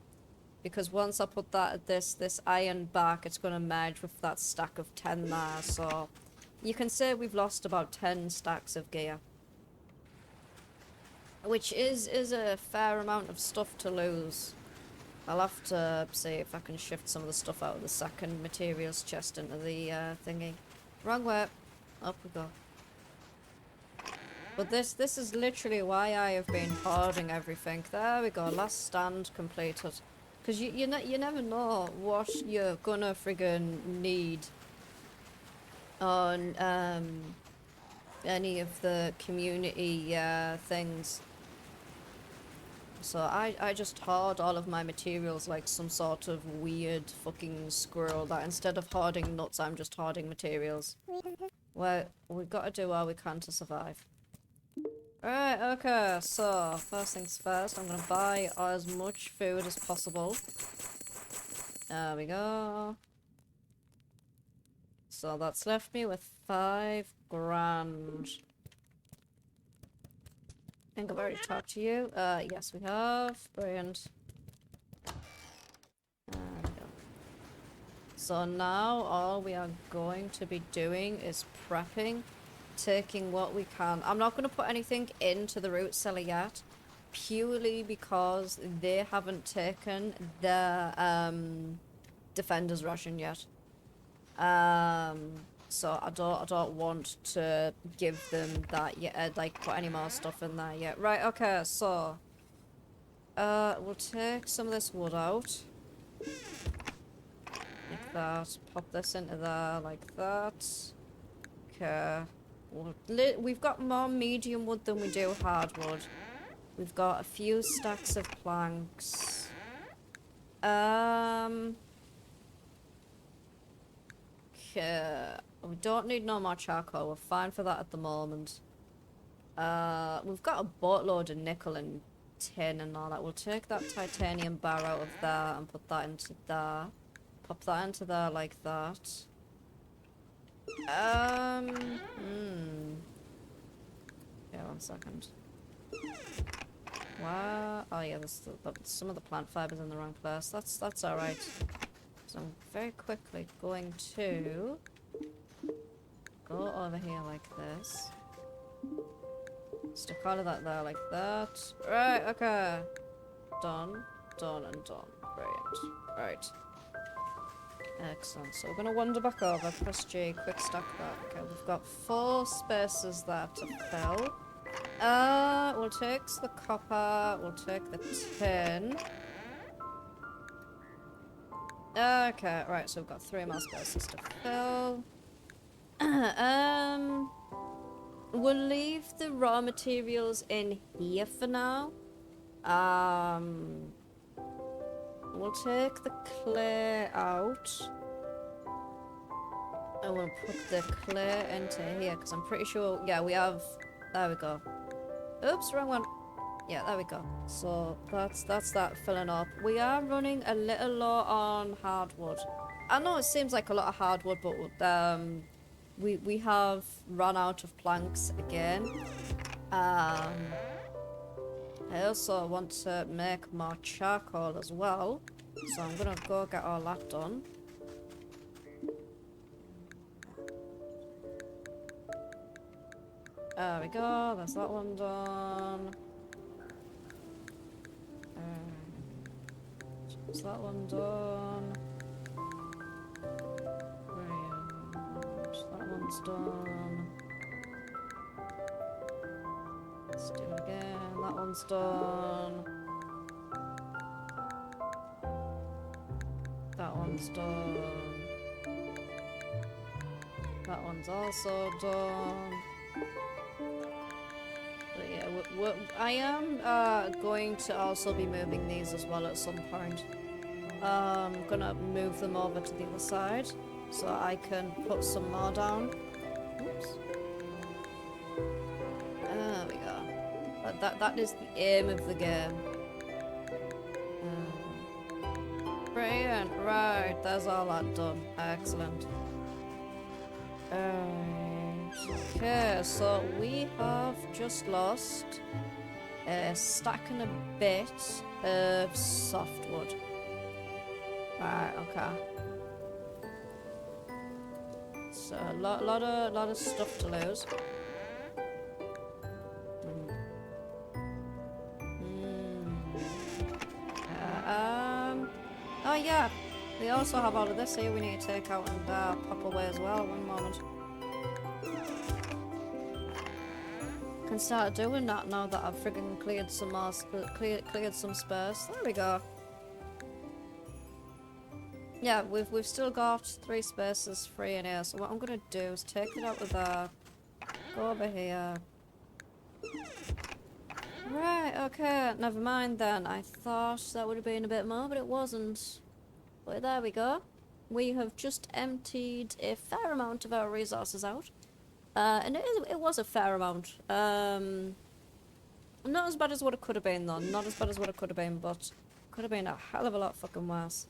because once I put this iron back, it's going to merge with that stack of 10 there, so you can say we've lost about 10 stacks of gear. Which is a fair amount of stuff to lose. I'll have to see if I can shift some of the stuff out of the second materials chest into the thingy. Wrong way. Up we go. But this is literally why I have been hoarding everything. There we go, last stand completed. Because you never know what you're gonna friggin' need on any of the community things. So I just hoard all of my materials like some sort of weird fucking squirrel that instead of hoarding nuts, I'm just hoarding materials. Well, we've got to do all we can to survive. Alright, okay, so first things first, I'm gonna buy as much food as possible. There we go. So that's left me with 5 grand. I think I've already talked to you. Yes, we have. Brilliant. There we go. So now all we are going to be doing is prepping, taking what we can. I'm not going to put anything into the root cellar yet, purely because they haven't taken the defender's ration yet. So I don't want to give them that yet, like put any more stuff in there yet. Right, okay, so we'll take some of this wood out. Like that. Pop this into there like that. Okay. We've got more medium wood than we do hardwood. We've got a few stacks of planks. Okay. We don't need no more charcoal. We're fine for that at the moment. We've got a boatload of nickel and tin and all that. We'll take that titanium bar out of there and put that into there. Pop that into there like that. Yeah, 1 second. Wow. Oh yeah, some of the plant fibers in the wrong place. That's alright. So I'm very quickly going to go over here like this. Stick all of that there like that. Right, okay. Done, done, and done. Brilliant. Right. Excellent. So we're going to wander back over, press G, quick stack that. Okay, we've got 4 spaces there to fill. We'll take the copper, we'll take the tin. Okay, right, so we've got 3 more spaces to fill. We'll leave the raw materials in here for now. We'll take the clay out. And we'll put the clay into here, because I'm pretty sure, yeah, we have, there we go. Oops, wrong one. Yeah, there we go. So that's that filling up. We are running a little low on hardwood. I know it seems like a lot of hardwood, but we have run out of planks again. I also want to make more charcoal as well, so I'm gonna go get all that done. There we go, that's that one done. Is that one done? Brilliant. That one's done. Let's do it again. That one's done. That one's done. That one's also done. But yeah, I am going to also be moving these as well at some point. I'm gonna move them over to the other side so I can put some more down. Oops. There we go. That is the aim of the game. Brilliant. Right, there's all that done. Excellent. Okay, so we have just lost a stack and a bit of softwood. Right, okay. So a lot of stuff to lose. Oh yeah, we also have all of this here we need to take out and pop away as well. One moment. Can start doing that now that I've friggin' cleared some more, cleared some space. There we go. Yeah, we've still got 3 spaces free in here. So what I'm gonna do is take it out of there. Go over here. Right, okay, never mind then. I thought that would have been a bit more, but it wasn't. But there we go. We have just emptied a fair amount of our resources out. And it was a fair amount. Not as bad as what it could have been though. Not as bad as what it could have been, but could have been a hell of a lot fucking worse.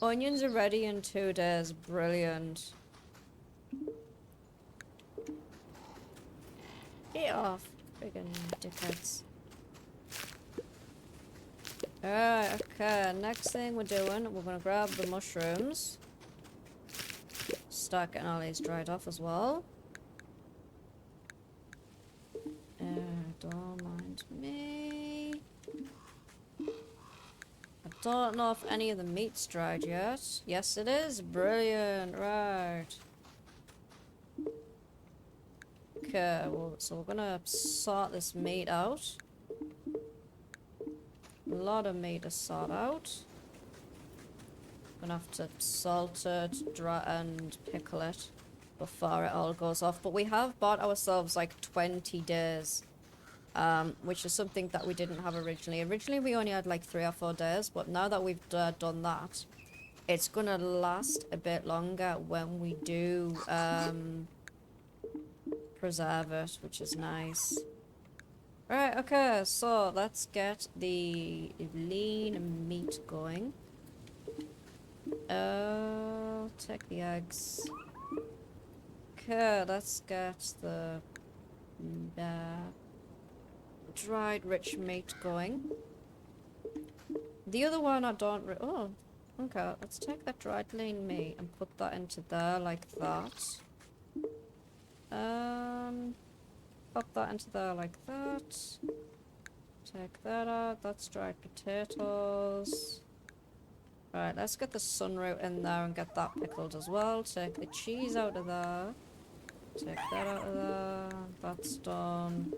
Onions are ready in 2 days. Brilliant. Get off. Friggin' dickheads. Alright, okay. Next thing we're doing, we're gonna grab the mushrooms. Start getting all these dried off as well. Don't mind me. I don't know if any of the meat's dried yet. Yes, it is. Brilliant. Right. Okay, well, so we're gonna sort this meat out. A lot of meat to sort out. Gonna have to salt it, dry and pickle it before it all goes off. But we have bought ourselves like 20 days, which is something that we didn't have originally. Originally we only had like 3 or 4 days, but now that we've done that, it's gonna last a bit longer when we do preserve it, which is nice. Right, okay, so let's get the lean meat going. Take the eggs. Okay, let's get the dried rich meat going. The other one I don't oh, okay, let's take that dried lean meat and put that into there like that. Pop that into there like that. Take that out, that's dried potatoes. Right, let's get the sunroot in there and get that pickled as well. Take the cheese out of there. Take that out of there. That's done.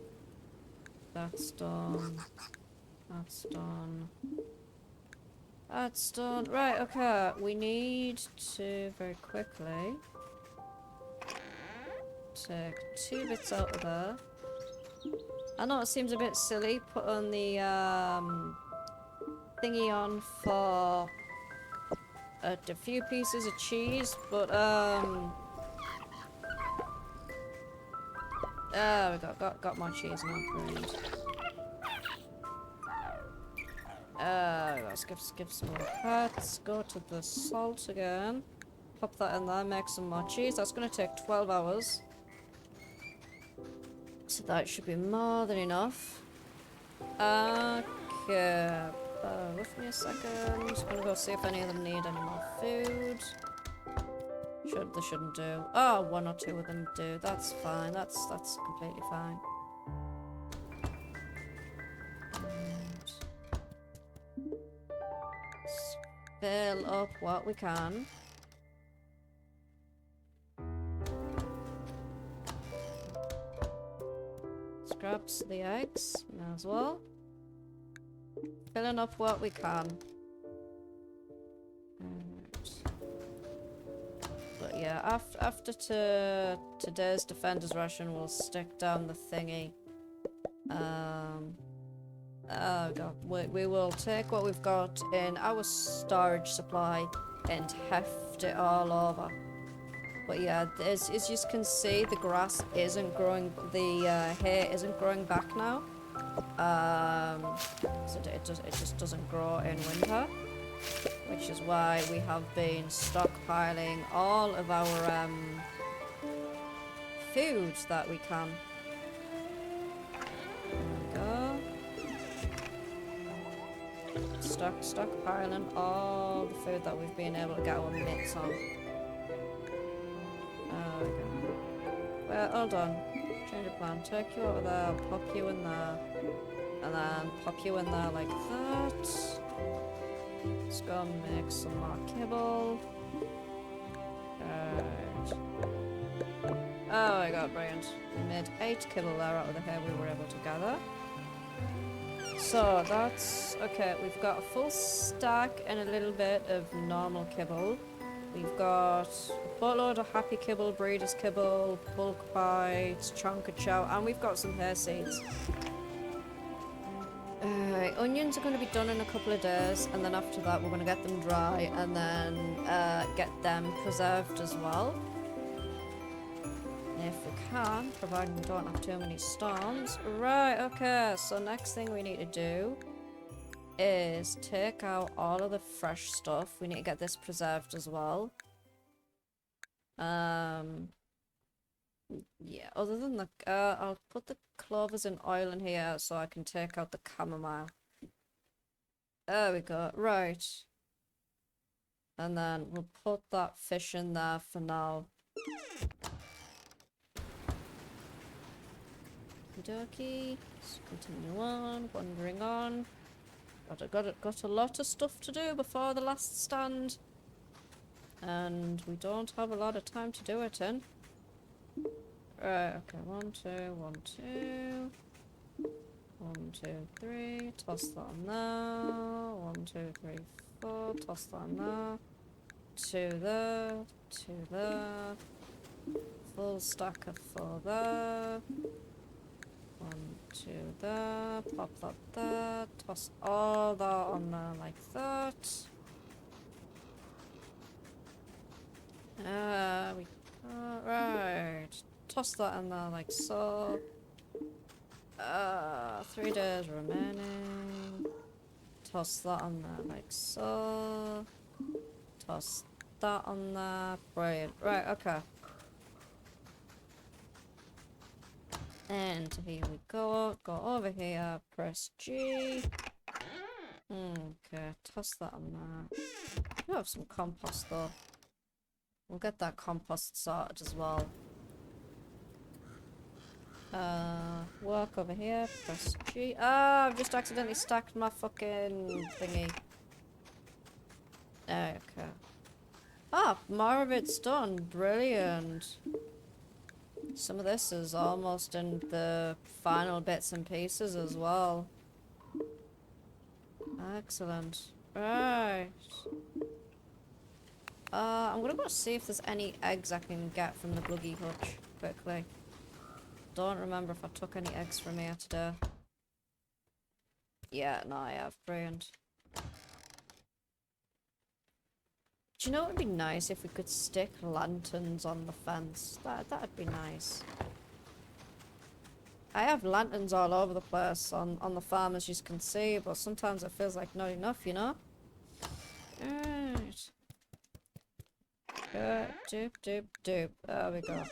That's done. That's done. That's done. Right, okay. We need to very quickly take 2 bits out of there. I know it seems a bit silly putting the thingy on for a few pieces of cheese, but we got more cheese now. Brilliant. Let's give some more cuts. Go to the salt again. Pop that in there, make some more cheese. That's gonna take 12 hours. So that should be more than enough. Okay. With me a second. Just gonna go see if any of them need any more food. They shouldn't do. Oh, 1 or 2 of them do. That's fine. That's completely fine. Fill up what we can. Scraps the eggs, may as well. Filling up what we can. But yeah, after today's defender's ration, we'll stick down the thingy. Oh god, we will take what we've got in our storage supply and heft it all over. But yeah, as you can see, the grass isn't growing, the hay isn't growing back now. So it just doesn't grow in winter, which is why we have been stockpiling all of our food that we can. There we go. Stockpiling all the food that we've been able to get our mitts on. There we go. Well, hold on. Change of plan. Take you over there, I'll pop you in there. And then pop you in there like that. Let's go and make some more kibble. Right. Oh my god, brilliant. We made 8 kibble there out of the hay we were able to gather. So that's... okay, we've got a full stack and a little bit of normal kibble. We've got a boatload of happy kibble, breeder's kibble, bulk bites, chonka chow, and we've got some hair seeds. Onions are going to be done in a couple of days, and then after that we're going to get them dry and then get them preserved as well. If we can, providing we don't have too many storms. Right, okay, so next thing we need to do is take out all of the fresh stuff. We need to get this preserved as well. Yeah, other than the... I'll put the clovers in oil in here so I can take out the chamomile. There we go. Right. And then we'll put that fish in there for now. Okey-dokey. Let's continue on, wandering on. Got a lot of stuff to do before the last stand. And we don't have a lot of time to do it in. Right, okay, 1, 2, 1, 2. 1, 2, 3. Toss that on there. 1, 2, 3, 4. Toss that on there. 2 there. 2 there. Full stack of 4 there. 1, 2 there. Pop that there. Toss all that on there like that. We got, right. Toss that in there like so. 3 days remaining. Toss that on there like so. Toss that on there. Brilliant. Right, okay. And here we go. Go over here. Press G. Okay, toss that on there. We have some compost though. We'll get that compost sorted as well. Work over here, press G. Ah, I've just accidentally stacked my fucking thingy. Okay. Ah, more of it's done. Brilliant. Some of this is almost in the final bits and pieces as well. Excellent. Right. I'm gonna go see if there's any eggs I can get from the buggy hutch quickly. Don't remember if I took any eggs from here today. Yeah, no, I have. Brilliant. Do you know what would be nice if we could stick lanterns on the fence? That'd be nice. I have lanterns all over the place on the farm, as you can see, but sometimes it feels like not enough, you know? Right. Doop, doop, doop. There we go.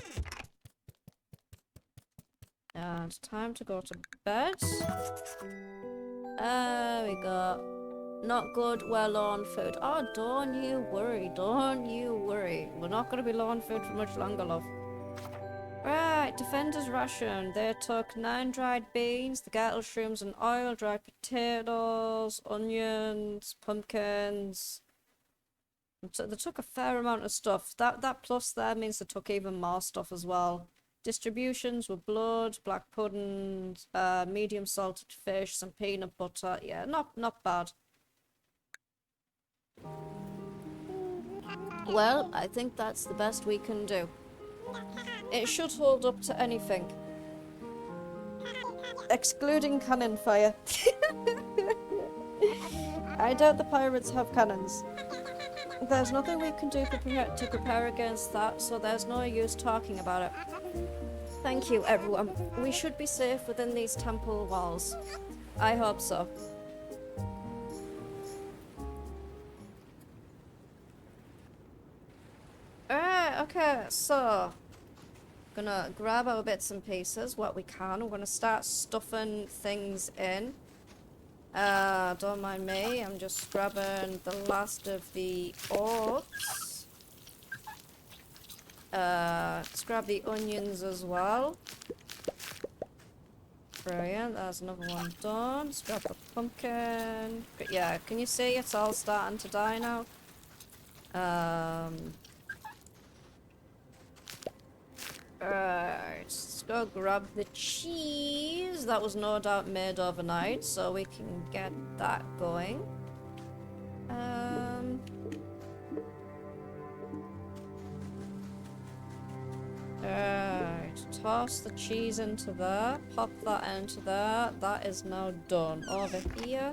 And time to go to bed. There we go. Not good, we're low on food. Oh, don't you worry, don't you worry. We're not going to be low on food for much longer, love. Right, Defender's ration. They took 9 dried beans, the Gertle shrooms and oil, dried potatoes, onions, pumpkins. So they took a fair amount of stuff. That plus there means they took even more stuff as well. Distributions were blood, black pudding, medium salted fish, some peanut butter. Yeah, not bad. Well, I think that's the best we can do. It should hold up to anything. Excluding cannon fire. I doubt the pirates have cannons. There's nothing we can do to prepare against that, so there's no use talking about it. Thank you, everyone. We should be safe within these temple walls. I hope so. Alright, okay, so gonna grab our bits and pieces, what we can. We're gonna start stuffing things in. Don't mind me, I'm just grabbing the last of the oats. Let's grab the onions as well. Brilliant, there's another one done. Let's grab the pumpkin. But yeah, can you see it's all starting to die now? Alright, let's go grab the cheese. That was no doubt made overnight, so we can get that going. Alright, toss the cheese into there, pop that into there. That is now done. Over here.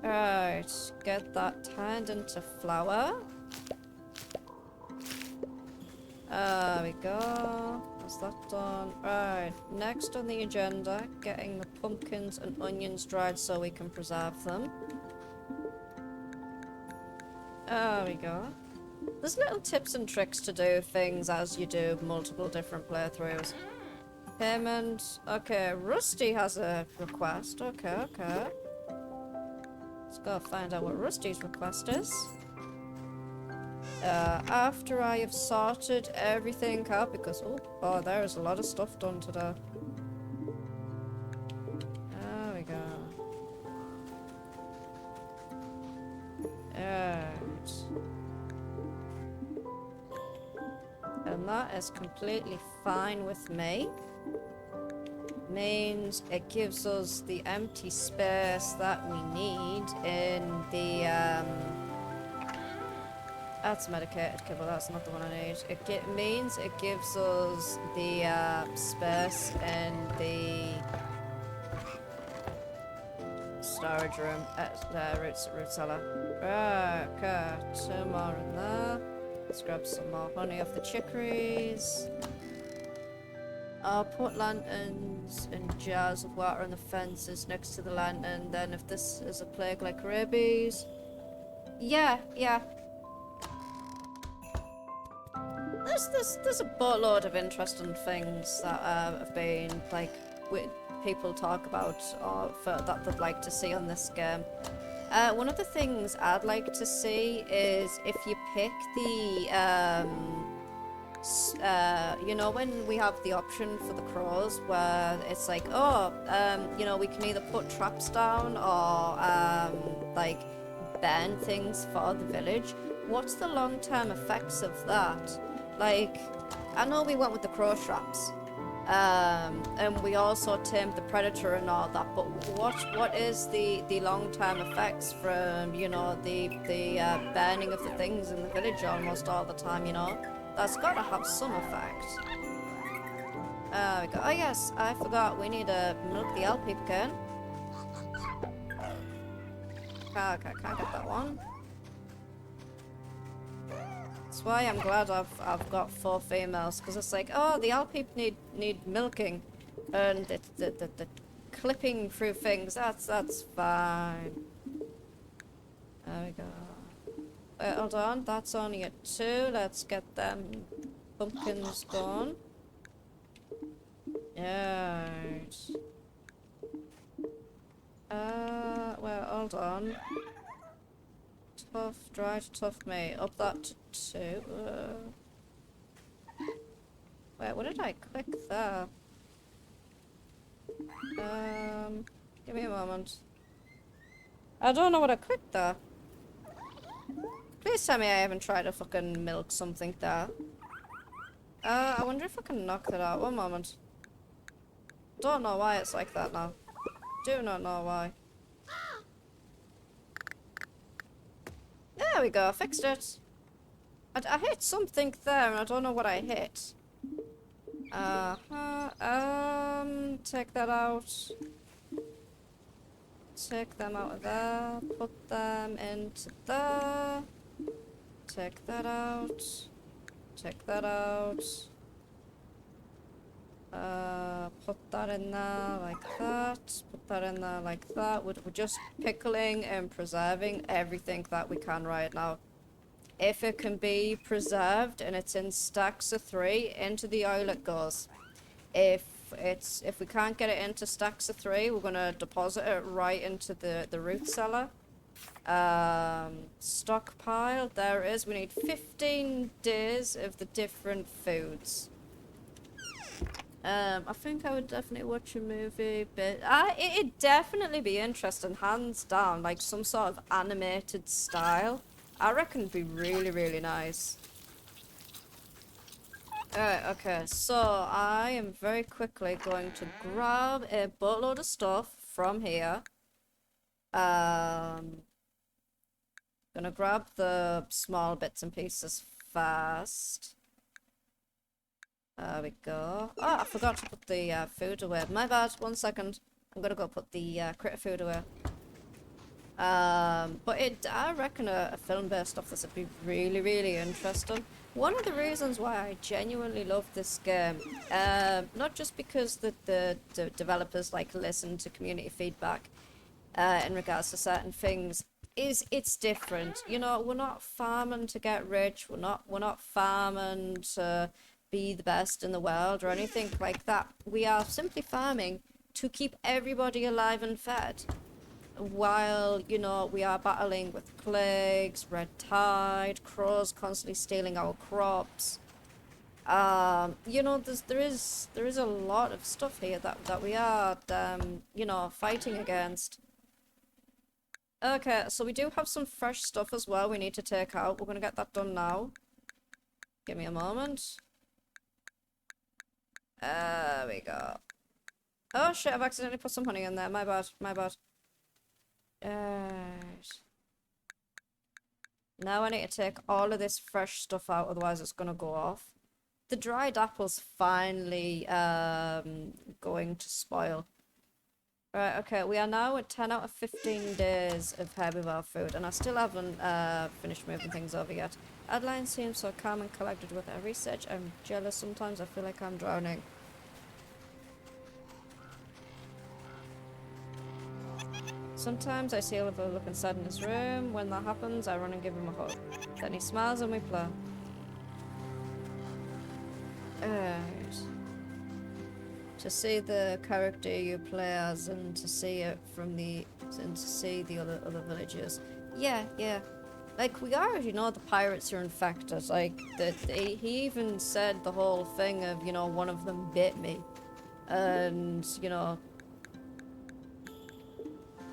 Alright, get that turned into flour. There we go. That's that done. Right, next on the agenda, getting the pumpkins and onions dried so we can preserve them. There we go. There's little tips and tricks to do things as you do multiple different playthroughs. Payment. Okay, Rusty has a request. Okay. Let's go find out what Rusty's request is. After I have sorted everything out, because oh, there's a lot of stuff done today. There we go. Right. And that is completely fine with me. Means it gives us the empty space that we need in the that's medicated kibble, that's not the one I need. It means it gives us the space in the storage room at the root cellar. Right, okay, 2 more in there. Let's grab some more honey off the chicories. I'll put lanterns and jars of water on the fences next to the lantern. Then if this is a plague like rabies... Yeah. There's a boatload of interesting things that have been, like, people talk about or that they'd like to see on this game. One of the things I'd like to see is if you pick the, you know, when we have the option for the crows where it's like, you know, we can either put traps down or, like, ban things for the village. What's the long-term effects of that? Like, I know we went with the crow traps, And we also tamed the predator and all that. But what is the long-term effects from, you know, the burning of the things in the village almost all the time, you know? That's got to have some effect. We go. Oh yes, I forgot. We need to milk the elk peep again. Okay, can't get that one. That's why I'm glad I've got 4 females, because it's like, oh, the elk peep need milking, and the clipping through things. That's fine. There we go. Wait, hold on. That's only a 2. Let's get them pumpkins gone. Yes. Well, hold on. Tough, dry to tough meat. Up that to 2. Wait, what did I click there? Give me a moment. I don't know what I clicked there. Please tell me I haven't tried to fucking milk something there. I wonder if I can knock that out. One moment. Don't know why it's like that now. Do not know why. There we go, fixed it. I hit something there and I don't know what I hit. Take that out. Take them out of there. Put them into there. Take that out. Take that out. Put that in there like that. Put that in there like that. We're just pickling and preserving everything that we can right now. If it can be preserved and it's in stacks of 3, into the oil it goes. If we can't get it into stacks of 3, we're gonna deposit it right into the root cellar. Stockpile, there it is. We need 15 days of the different foods. I think I would definitely watch a movie, but it'd definitely be interesting, hands down, like some sort of animated style. I reckon it'd be really, really nice. Alright, okay, so I am very quickly going to grab a boatload of stuff from here. Gonna grab the small bits and pieces first. There we go. Oh, I forgot to put the food away. My bad, 1 second. I'm gonna go put the critter food away. But I reckon a film based off this would be really, really interesting. One of the reasons why I genuinely love this game, not just because the developers like listen to community feedback in regards to certain things, is it's different. You know, we're not farming to get rich. We're not farming to be the best in the world or anything like that. We are simply farming to keep everybody alive and fed. While, you know, we are battling with plagues, red tide, crows constantly stealing our crops. You know, there is a lot of stuff here that we are, you know, fighting against. Okay, so we do have some fresh stuff as well we need to take out. We're gonna get that done now. Give me a moment. There we go. Oh shit, I've accidentally put some honey in there. My bad, my bad. Now I need to take all of this fresh stuff out, otherwise it's gonna go off. The dried apple's finally going to spoil. Right, okay, we are now at 10 out of 15 days of herbivore food, and I still haven't finished moving things over yet. Adeline seems so calm and collected with every stitch. I'm jealous sometimes, I feel like I'm drowning. Sometimes I see Oliver looking sad in his room. When that happens, I run and give him a hug. Then he smiles and we play. To see the character you play as and to see it from the other villagers. Yeah. Like, we already know the pirates are infected. Like, he even said the whole thing of, you know, one of them bit me. And, you know,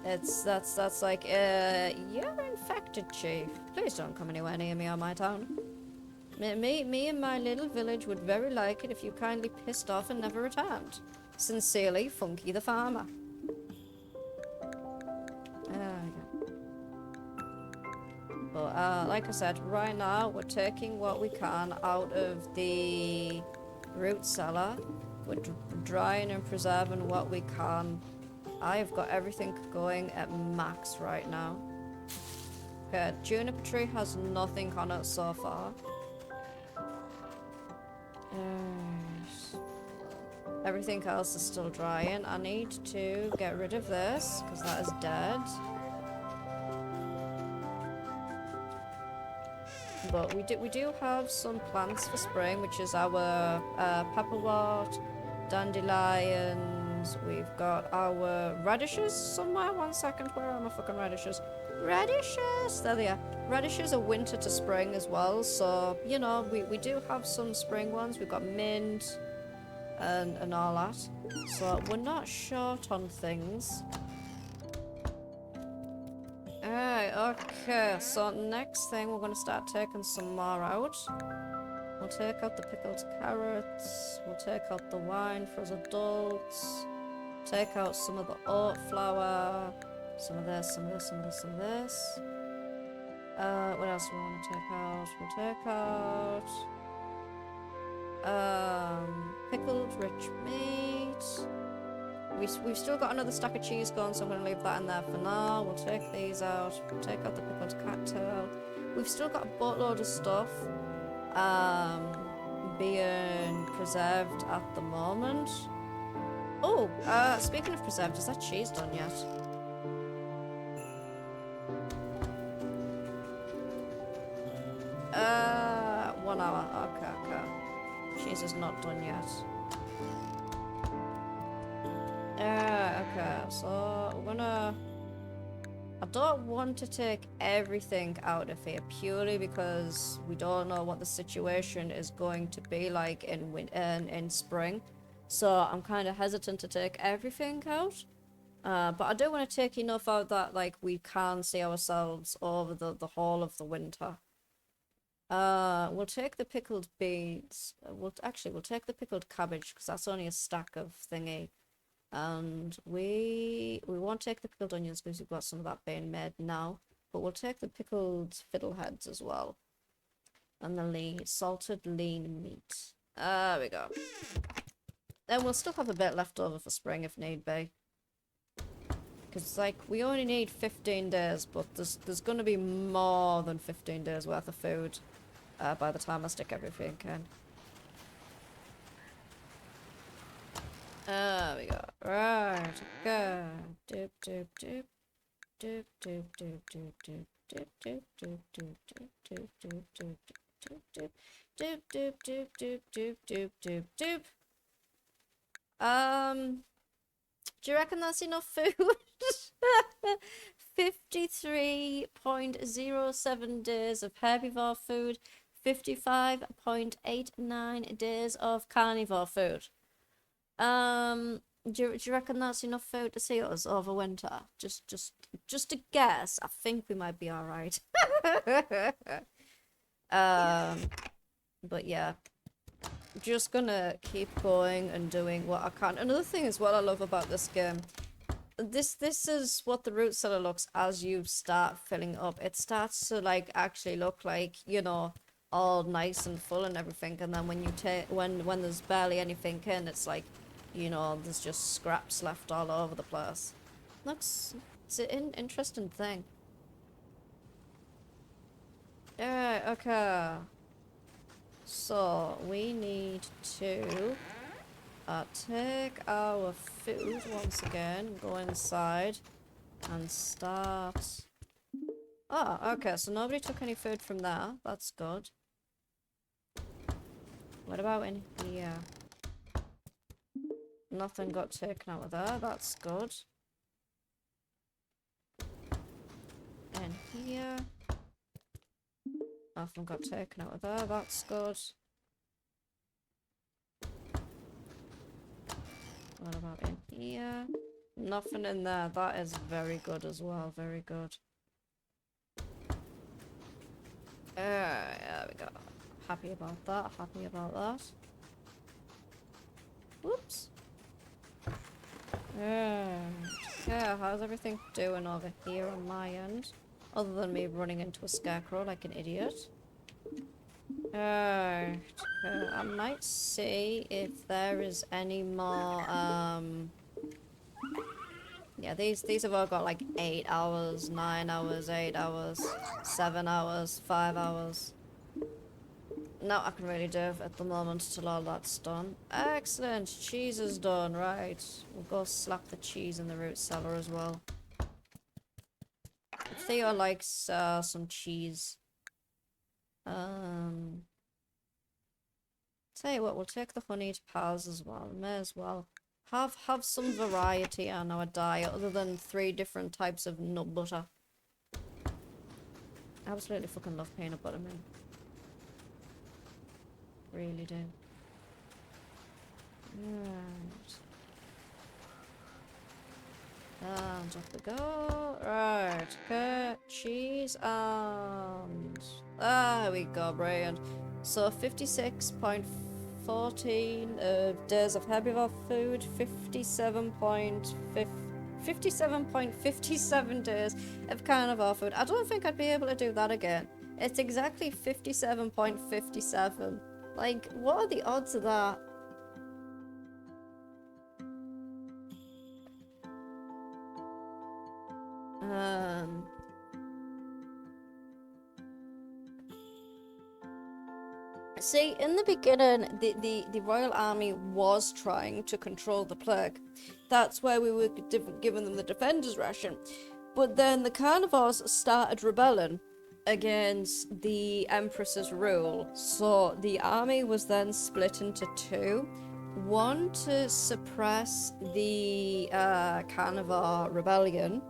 that's like, you're infected, chief. Please don't come anywhere near me or my town. Me and my little village would very like it if you kindly pissed off and never returned. Sincerely, Funky the Farmer. But like I said, right now we're taking what we can out of the root cellar. We're drying and preserving what we can. I've got everything going at max right now. Okay, juniper tree has nothing on it so far. Everything else is still drying. I need to get rid of this because that is dead. But we do have some plants for spring, which is our pepperwort, dandelions. We've got our radishes somewhere. 1 second, where are my fucking radishes? Radishes! There they are. Radishes are winter to spring as well, so, you know, we do have some spring ones. We've got mint and all that. So we're not short on things. Alright, okay, so next thing we're going to start taking some more out. We'll take out the pickled carrots, we'll take out the wine for us adults, take out some of the oat flour, some of this, some of this, some of this, some of this. What else do we want to take out? We'll take out pickled rich meat. We've still got another stack of cheese going, so I'm going to leave that in there for now. We'll take these out. We'll take out the pickled cattail. We've still got a boatload of stuff being preserved at the moment. Oh, speaking of preserved, is that cheese done yet? Uh, 1 hour. Okay. Cheese is not done yet. Okay, so we're gonna... I don't want to take everything out of here purely because we don't know what the situation is going to be like in spring. So I'm kind of hesitant to take everything out. But I do want to take enough out that like we can see ourselves over the whole of the winter. We'll take the pickled beans. We'll take the pickled cabbage because that's only a stack of thingy. And we won't take the pickled onions because we've got some of that being made now. But we'll take the pickled fiddleheads as well. And the salted lean meat. There we go. Then we'll still have a bit left over for spring if need be. Because, like, we only need 15 days, but there's going to be more than 15 days worth of food by the time I stick everything in. There we go. Right, go. Dip, dip, dip. Dip, dip, dip, dip, dip. Dip, dip, dip, dip, dip, dip, dip, dip, dip, dip, dip, dip, dip, dip, dip, dip, dip. Do you reckon that's enough food? 53.07 days of herbivore food, 55.89 days of carnivore food. Do you reckon that's enough food to see us over winter? Just a guess. I think we might be all right. But yeah, just gonna keep going and doing what I can. Another thing is what I love about this game. This is what the root cellar looks as you start filling up. It starts to like actually look like, you know, all nice and full and everything. And then when you when there's barely anything in, it's like, you know, there's just scraps left all over the place. It's an interesting thing. Alright, okay. So, we need to take our food once again, go inside, and start... Oh, okay, so nobody took any food from there. That's good. What about in here? Nothing got taken out of there. That's good. In here. Nothing got taken out of there. That's good. What about in here? Nothing in there. That is very good as well. Very good. There we go. Happy about that, happy about that. Whoops. Yeah, how's everything doing over here on my end? Other than me running into a scarecrow like an idiot. I might see if there is any more, yeah, these have all got like 8 hours, 9 hours, 8 hours, 7 hours, 5 hours. Not I can really do at the moment till all that's done. Excellent, cheese is done, right. We'll go slap the cheese in the root cellar as well. Theo likes some cheese. Tell you what, we'll take the honeyed pals as well. May as well have some variety on our diet other than 3 different types of nut butter. Absolutely fucking love peanut butter, man. Really do. Right. And off we go. Right, okay. Cheese and... There we go, brilliant. So 56.14 days of herbivore food, 57.57 days of carnivore food. I don't think I'd be able to do that again. It's exactly 57.57. Like, what are the odds of that? See, in the beginning, the Royal Army was trying to control the plague. That's why we were giving them the Defender's Ration. But then the carnivores started rebelling against the Empress's rule. So the army was then split into 2. One to suppress the carnivore rebellion,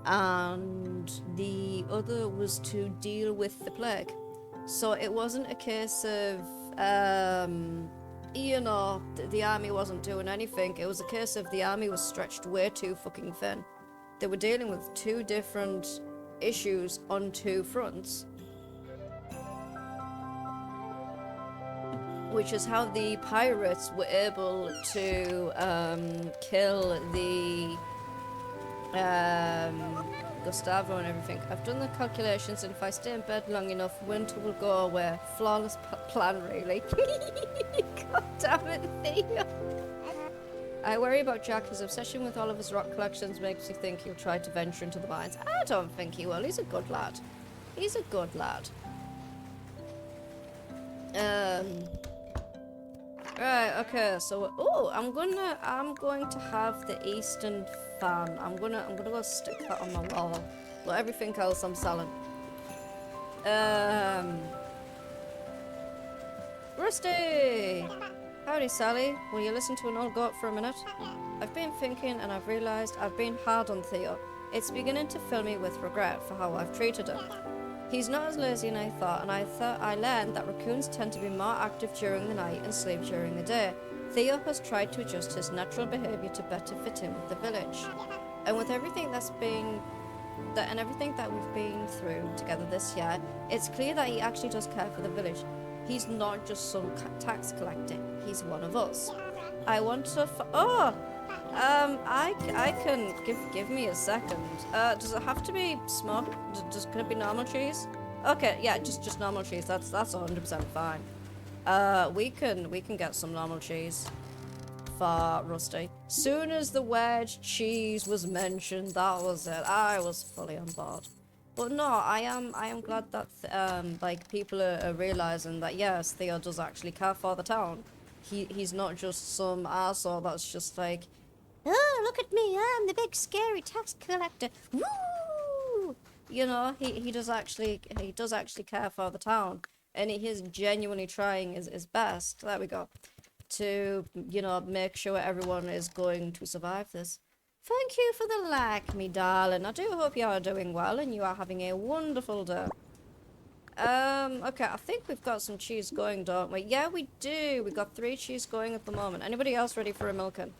and the other was to deal with the plague. So it wasn't a case of, you know, the army wasn't doing anything. It was a case of the army was stretched way too fucking thin. They were dealing with 2 different issues on 2 fronts. Which is how the pirates were able to kill the Gustavo and everything. I've done the calculations, and if I stay in bed long enough, winter will go away. Flawless plan, really. God damn it, Theo. I worry about Jack. His obsession with all of his rock collections makes me think he'll try to venture into the mines. I don't think he will. He's a good lad. He's a good lad. Right, okay, so I'm going to have the Eastern fan. I'm gonna go stick that on my wall. But everything else I'm selling. Rusty! Howdy, Sally. Will you listen to an old goat for a minute? I've been thinking, and I've realised I've been hard on Theo. It's beginning to fill me with regret for how I've treated him. He's not as lazy as I thought, and I learned that raccoons tend to be more active during the night and sleep during the day. Theo has tried to adjust his natural behaviour to better fit in with the village. And with everything everything that we've been through together this year, it's clear that he actually does care for the village. He's not just some tax collector, he's one of us. I want to I can give me a second. Does it have to be smoked? Can it be normal cheese? Okay, yeah, just normal cheese. That's 100% fine. We can get some normal cheese for Rusty. Soon as the wedge cheese was mentioned, that was it. I was fully on board. But no, I am glad that like people are realizing that yes, Theo does actually care for the town. He's not just some arsehole that's just like, oh, look at me, I'm the big scary tax collector. Woo! You know, he does actually care for the town, and he is genuinely trying his best. There we go. To, you know, make sure everyone is going to survive this. Thank you for the like, me darling. I do hope you are doing well and you are having a wonderful day. Okay, I think we've got some cheese going, don't we? Yeah, we do. We've got 3 cheese going at the moment. Anybody else ready for a milking?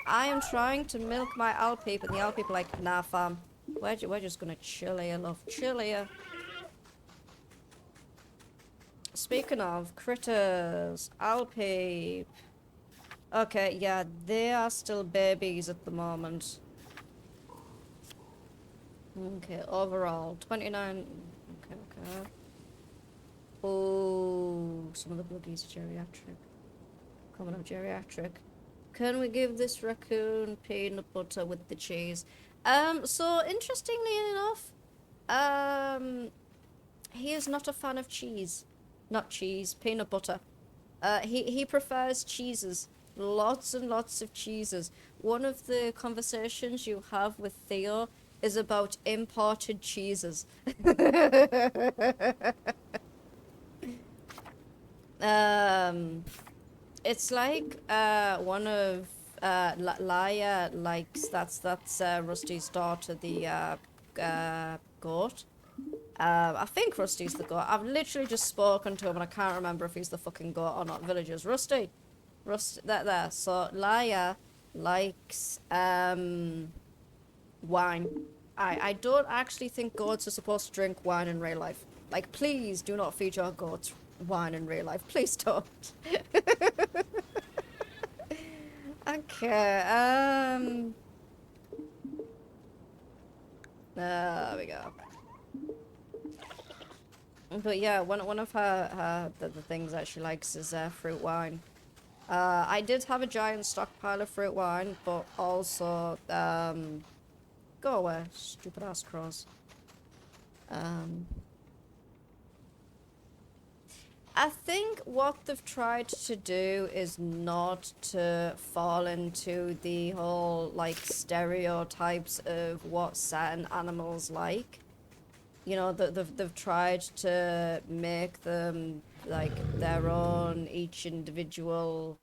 I am trying to milk my owl peep, and the owl peep are like, nah, fam. We're just gonna chill here, love. Chill here. speaking of critters, Alpeep. Okay, yeah, they are still babies at the moment. Okay, overall, 29. Okay. Oh, some of the buggies are geriatric. Coming up geriatric. Can we give this raccoon peanut butter with the cheese? So interestingly enough, he is not a fan of cheese. Not cheese, peanut butter. He prefers cheeses. Lots and lots of cheeses. One of the conversations you have with Theo is about imported cheeses. It's like one of Laia likes that's Rusty's daughter, the goat. I think Rusty's the goat. I've literally just spoken to him and I can't remember if he's the fucking goat or not. Villagers, Rusty, there. So Laia likes wine. I don't actually think goats are supposed to drink wine in real life. Like, please do not feed your goats wine in real life. Please don't. Okay, there we go. But yeah, one of the things that she likes is fruit wine. I did have a giant stockpile of fruit wine, but also, go away, stupid ass crows. I think what they've tried to do is not to fall into the whole, like, stereotypes of what certain animals like. You know, they've tried to make them, like, their own, each individual,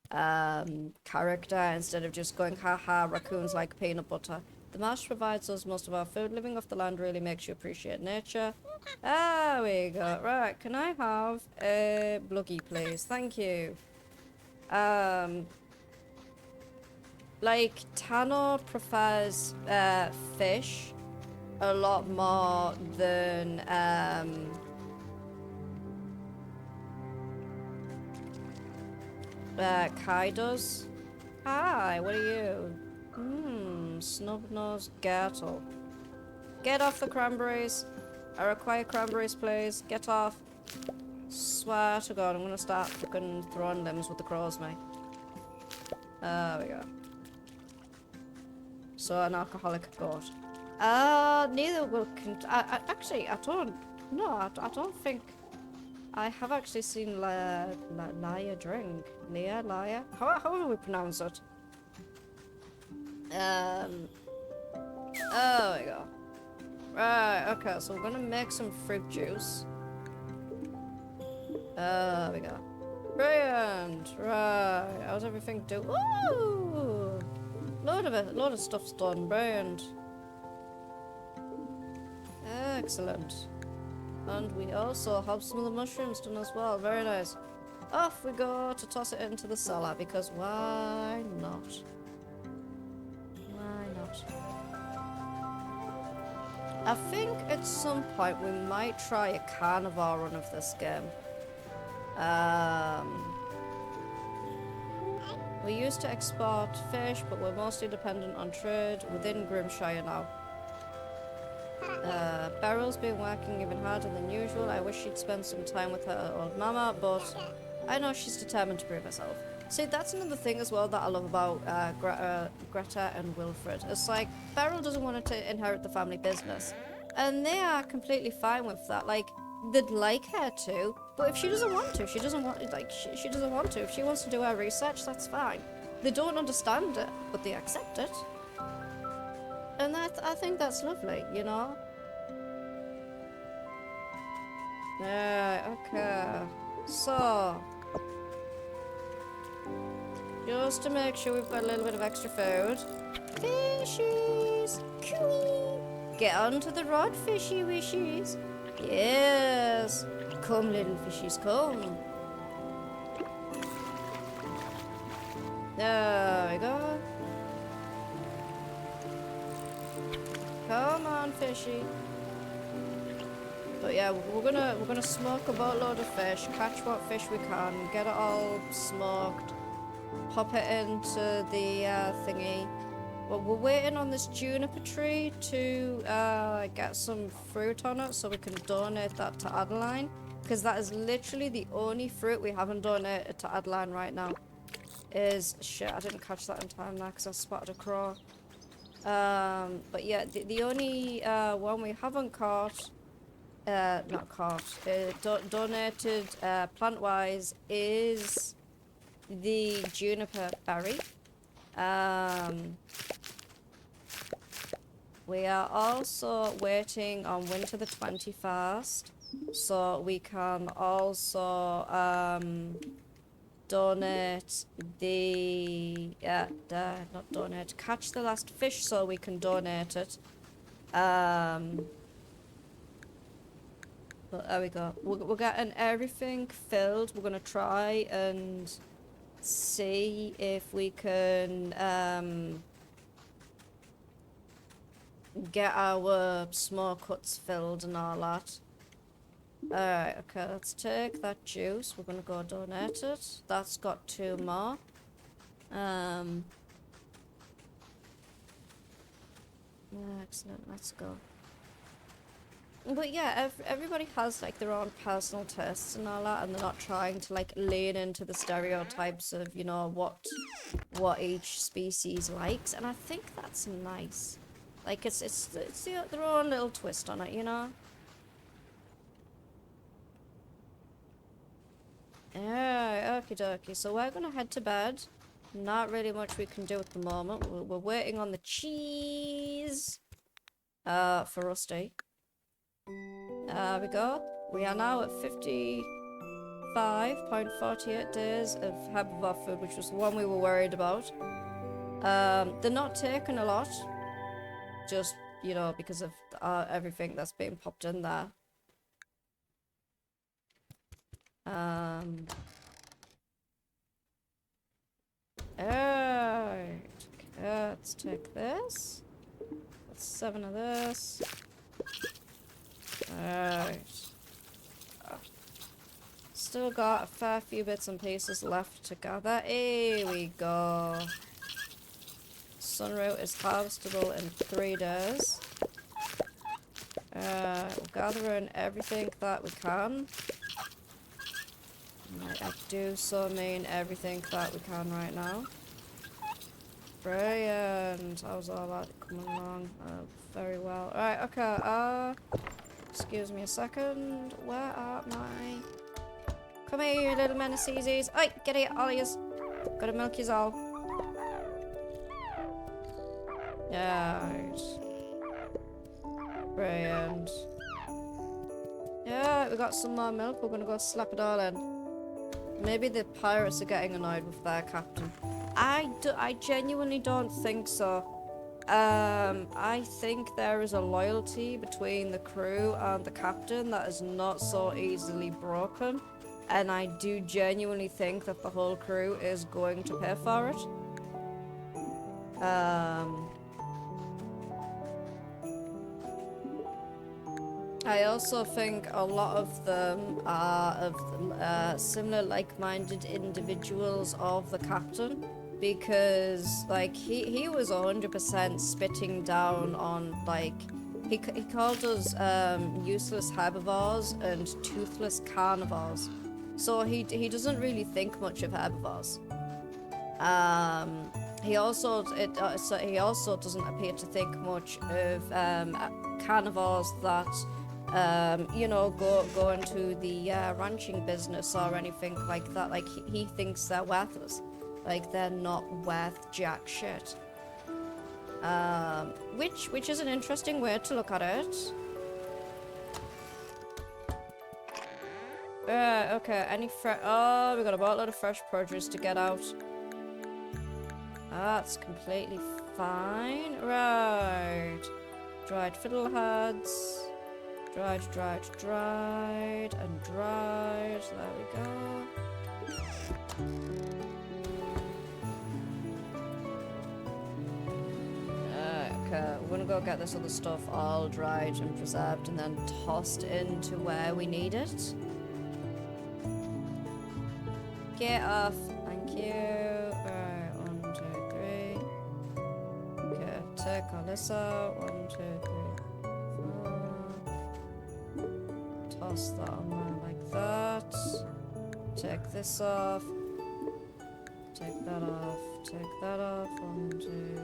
character, instead of just going, haha, raccoons like peanut butter. The marsh provides us most of our food. Living off the land really makes you appreciate nature. There we go. Right, can I have a bluggy, please? Thank you. Like, Tano prefers fish a lot more than Kai does. Hi, what are you? Snub-nosed Gertle. Get off the cranberries. I require cranberries, please. Get off. Swear to God, I'm gonna start fucking throwing limbs with the crows, mate. There we go. So, an alcoholic goat. Neither will actually, I don't... No, I don't think... I have actually seen Laia drink. Laia? However we pronounce it. There we go. Right, okay, so we're gonna make some fruit juice. There we go. Brilliant! Right, how's everything doing? Woo! Load of stuff's done. Brilliant. Excellent. And we also have some of the mushrooms done as well. Very nice. Off we go to toss it into the cellar, because why not? Why not? I think at some point we might try a carnivore run of this game. We used to export fish, but we're mostly dependent on trade within Grimshire now. Beryl's been working even harder than usual. I wish she'd spend some time with her old mama, but I know she's determined to prove herself. See, that's another thing as well that I love about Greta and Wilfred. It's like, Beryl doesn't want to inherit the family business, and they are completely fine with that. Like, they'd like her to, but if she doesn't want to, she doesn't want, like, she doesn't want to. If she wants to do her research, that's fine. They don't understand it, but they accept it. And I think that's lovely, you know? Okay. So, just to make sure we've got a little bit of extra food. Fishies! Coo! Get onto the rod, fishy wishies. Yes! Come, little fishies, come. There we go. Come on, fishy. But yeah, we're gonna smoke a boatload of fish, catch what fish we can, get it all smoked, pop it into the thingy. But we're waiting on this juniper tree to get some fruit on it so we can donate that to Adeline. Because that is literally the only fruit we haven't donated to Adeline right now. Shit, I didn't catch that in time there because I spotted a crow. But yeah, the only one we haven't caught, donated plant-wise is the juniper berry. We are also waiting on winter the 21st, so we can also donate the not donate, catch the last fish so we can donate it. But there we go. We're getting everything filled. We're gonna try and see if we can get our small cuts filled and all that. Alright, okay, let's take that juice. We're gonna go donate it. That's got 2 more. Excellent, let's go. But yeah, everybody has like their own personal tastes and all that, and they're not trying to like lean into the stereotypes of, you know, what each species likes, and I think that's nice. Like it's their own little twist on it, you know. Yeah, okie dokie. So we're gonna head to bed. Not really much we can do at the moment. We're waiting on the cheese. For Rusty. There we go. We are now at 55.48 days of herbivore food, which was the one we were worried about. They're not taking a lot, just, you know, because of everything that's being popped in there. Alright. Okay, let's take this. That's 7 of this. Alright. Still got a fair few bits and pieces left to gather. Here we go. Sunroot is harvestable in 3 days. We're gathering everything that we can. I do so mean everything that we can right now. Brilliant. How's all that coming along? Very well. Alright, okay, excuse me a second. Where are my... Come here, you little menaceses. Oi, get here, all of yous. Gotta milk yous all. Right. Brilliant. Yeah, we got some more milk. We're gonna go slap it all in. Maybe the pirates are getting annoyed with their captain. I genuinely don't think so. I think there is a loyalty between the crew and the captain that is not so easily broken. And I do genuinely think that the whole crew is going to pay for it. I also think a lot of them are of similar like-minded individuals of the captain, because like he was 100% spitting down on, like, he called us useless herbivores and toothless carnivores, so he doesn't really think much of herbivores. He also doesn't appear to think much of carnivores that you know, go into the ranching business or anything like that. Like he thinks they're worthless, like they're not worth jack shit. Which is an interesting way to look at it. Okay, any fresh... Oh, we got a boatload of fresh produce to get out. That's completely fine. Right. Dried fiddleheads. Dried, and dried. There we go. Okay, We're gonna go get this other stuff all dried and preserved and then tossed into where we need it. Get off. Thank you. Alright, 1, 2, 3. Okay, take all this out. 1, 2, 3, 4. Toss that on there like that. Take this off. Take that off. Take that off. 1, 2.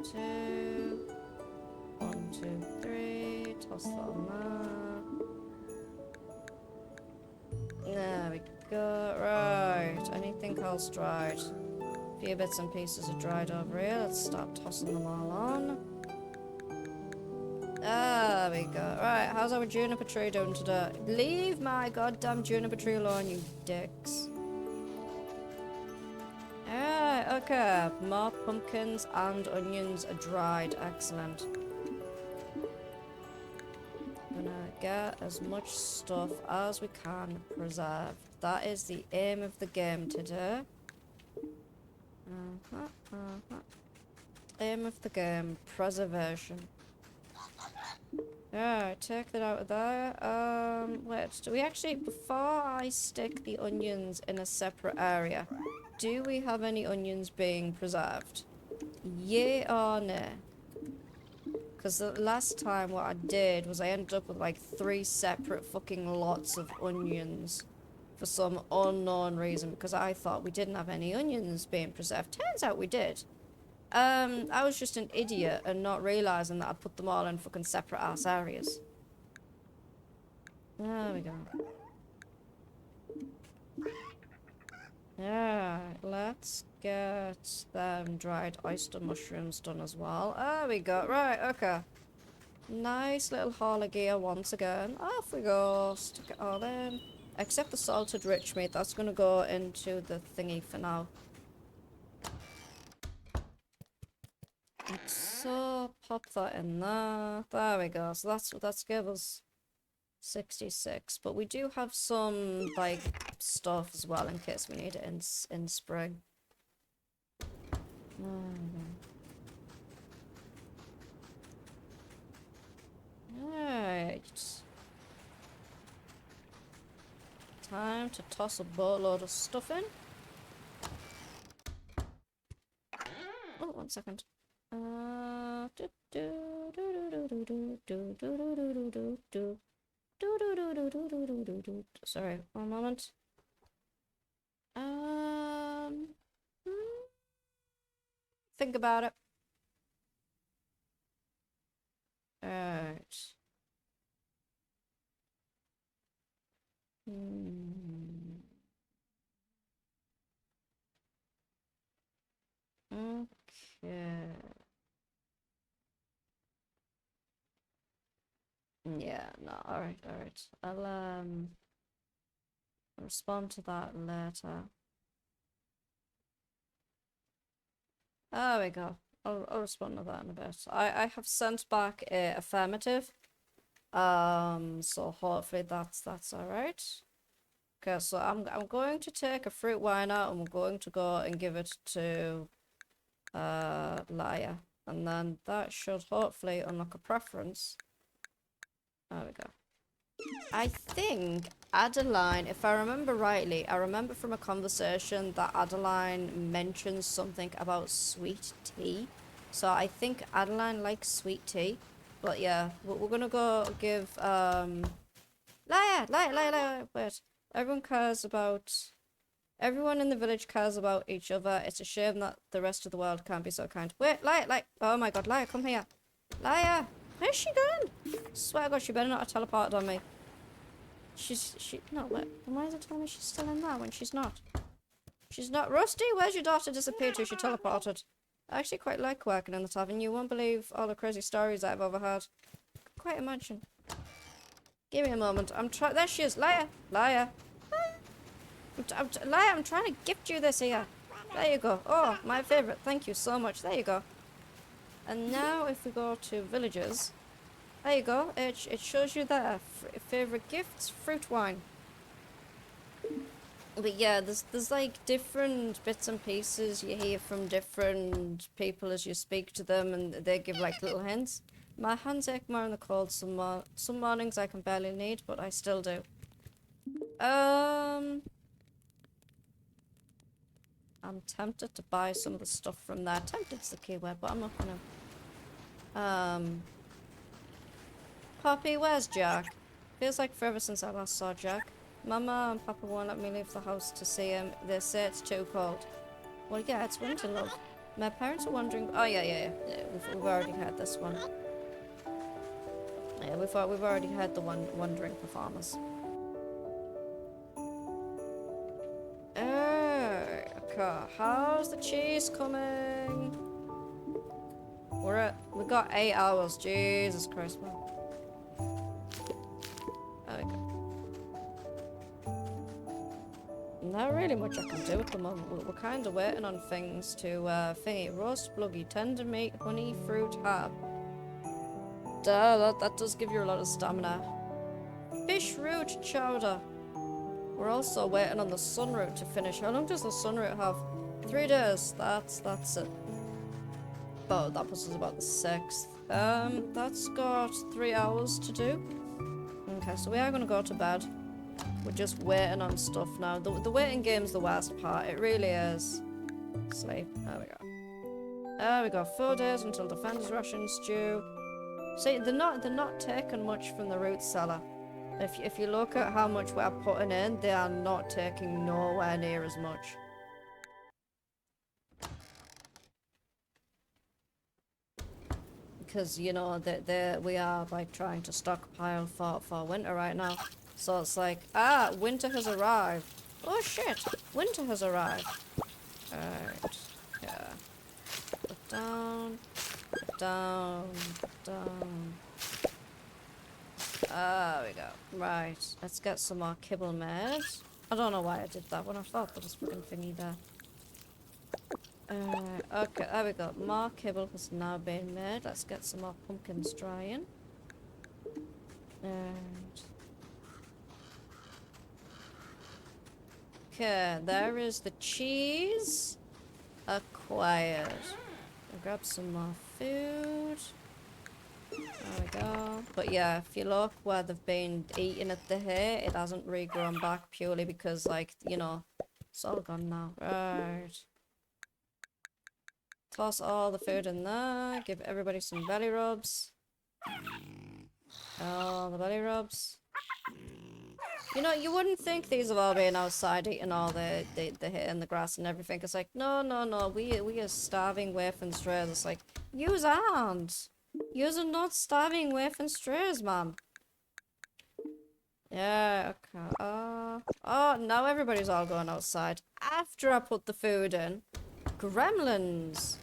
2. 1, 2, 3. Toss that on there. There we go. Right. Anything else dried? A few bits and pieces are dried over here. Let's start tossing them all on. There we go. Right. How's our juniper tree doing today? Leave my goddamn juniper tree alone, you dicks. Alright, okay. More pumpkins and onions are dried. Excellent. Gonna get as much stuff as we can preserved. That is the aim of the game today. Aim of the game, preservation. Alright, take that out of there. Wait, do we actually, before I stick the onions in a separate area, do we have any onions being preserved? Yay or nay? Because the last time what I did was I ended up with like 3 separate fucking lots of onions for some unknown reason because I thought we didn't have any onions being preserved. Turns out we did. I was just an idiot and not realizing that I'd put them all in fucking separate ass areas. There we go. Yeah, let's get them dried oyster mushrooms done as well. There we go. Right, okay. Nice little haul of gear once again. Off we go. Stick it all in. Except the salted rich meat. That's going to go into the thingy for now. So, pop that in there. There we go. So that's give us 66. But we do have some, like, stuff as well in case we need it in spring. Alright. Time to toss a boatload of stuff in. Oh, 1 second. Sorry, 1 moment. Think about it. Alright. Okay. Yeah, no, alright. I'll respond to that later. There we go. I'll respond to that in a bit. I have sent back a affirmative. So hopefully that's alright. Okay, so I'm going to take a fruit wine out and we're going to go and give it to Laia. And then that should hopefully unlock a preference. There we go. I think Adeline, if I remember rightly, I remember from a conversation that Adeline mentioned something about sweet tea. So I think Adeline likes sweet tea. But yeah, we're gonna go give, Laia, wait. Everyone in the village cares about each other. It's a shame that the rest of the world can't be so kind. Wait, Laia, oh my god, Laia, come here. Laia, where's she gone? Swear to god, she better not have teleported on me. No, why is it telling me she's still in there when she's not? She's not. Rusty, where's your daughter disappeared to? She teleported. I actually quite like working in the tavern. You won't believe all the crazy stories I've overheard. Quite imagine. Give me a moment. There she is. Laia. Laia, I'm trying to gift you this here. There you go. Oh, my favorite. Thank you so much. There you go. And now if we go to villages, there you go. It shows you there. Favorite gifts, fruit wine. But yeah, there's like different bits and pieces you hear from different people as you speak to them, and they give like little hints. My hands ache more in the cold. Some mornings I can barely knead, but I still do. I'm tempted to buy some of the stuff from there. Tempted's the key word, but I'm not gonna. Poppy, where's Jack? Feels like forever since I last saw Jack. Mama and Papa won't let me leave the house to see him. They say it's too cold. Well, yeah, it's winter, love. My parents are wondering. Oh yeah. We've already had this one. Yeah, we've already had the one wandering performers. Okay, how's the cheese coming? We got 8 hours. Jesus Christ, man. There we go. Not really much I can do at the moment. We're kind of waiting on things to thingy. Roast, bluggy, tender meat, honey, fruit, herb. Duh, that does give you a lot of stamina. Fish root chowder. We're also waiting on the sunroot to finish. How long does the sunroot have? 3 days. That's it. Oh, that puts us about the 6th. That's got 3 hours to do. Okay, so we are gonna go to bed. We're just waiting on stuff now. The waiting game's the worst part. It really is. Sleep. There we go. There we go. 4 days until defender's rations due. See, they're not taking much from the root cellar. If you look at how much we're putting in, they are not taking nowhere near as much. Because, you know, we are like trying to stockpile for winter right now. So it's like, winter has arrived. Oh shit, winter has arrived. Alright, yeah. Put down, put down, put down. There we go. Right, let's get some more kibble made. I don't know why I did that when I thought there was fucking thingy there. Okay, there we go. More kibble has now been made. Let's get some more pumpkins drying. And okay, there is the cheese acquired. I'll grab some more food. There we go. But yeah, if you look where they've been eating at the hay, it hasn't regrown back purely because, like, you know, it's all gone now. Right. Toss all the food in there. Give everybody some belly rubs. All the belly rubs. You know, you wouldn't think these have all been outside eating all the hay and the grass and everything. It's like, no. We are starving waif strays. It's like, yous aren't. Yous are not starving waif strays, man. Yeah, okay. Oh, now everybody's all going outside. After I put the food in. Gremlins.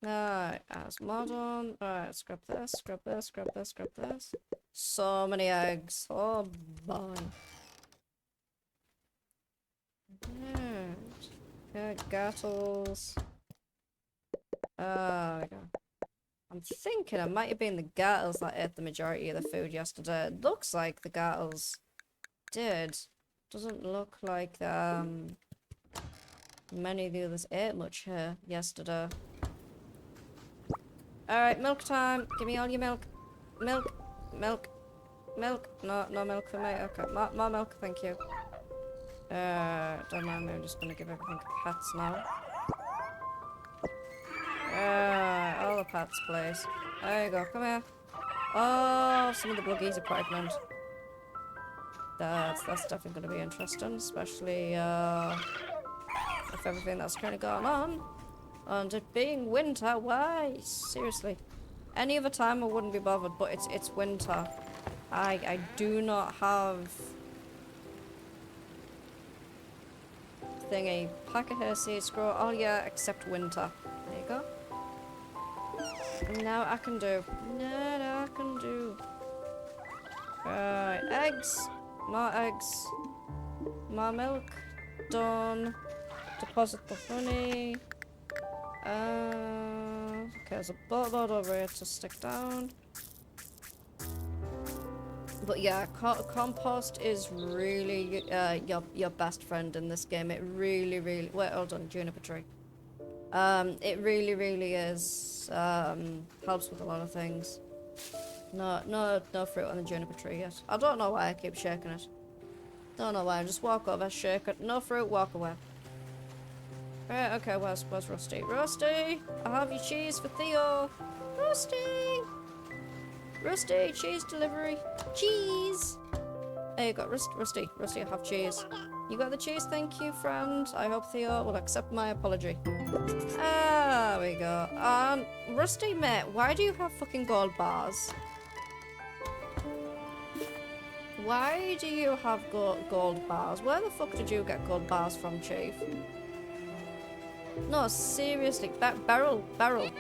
Alright, as modern. Alright, scrap this, scrap this, scrap this, scrap this. So many eggs. Oh boy. Okay, gattles. There we go. I'm thinking it might have been the gattles that ate the majority of the food yesterday. It looks like the gattles did. Doesn't look like many of the others ate much here yesterday. Alright, milk time. Give me all your milk. Milk. Milk. Milk. No milk for me. Okay, more milk, thank you. Don't mind me, I'm just gonna give everything to pets now. All the pets, please. There you go, come here. Oh, some of the bluggies are pregnant. That's definitely gonna be interesting, especially, with everything that's kind of going on. And it being winter, why? Seriously. Any other time I wouldn't be bothered, but it's winter. I do not have thingy. Pack of hair seeds grow all year except winter. There you go. Now I can do. Now I can do. Right, eggs. More eggs. More milk. Done. Deposit the honey. Okay, there's a boatload over here to stick down. But yeah, compost is really your best friend in this game. It really, really... Wait, hold on, juniper tree. It really, really is. Helps with a lot of things. No fruit on the juniper tree yet. I don't know why I keep shaking it. Don't know why. Just walk over, shake it. No fruit, walk away. Right, okay, where's Rusty? Rusty! I have your cheese for Theo! Rusty! Rusty, cheese delivery. Cheese! There you go, Rusty, I have cheese. You got the cheese, thank you, friend. I hope Theo will accept my apology. Ah, there we go. Rusty, mate, why do you have fucking gold bars? Why do you have gold bars? Where the fuck did you get gold bars from, Chief? No, seriously, Beryl,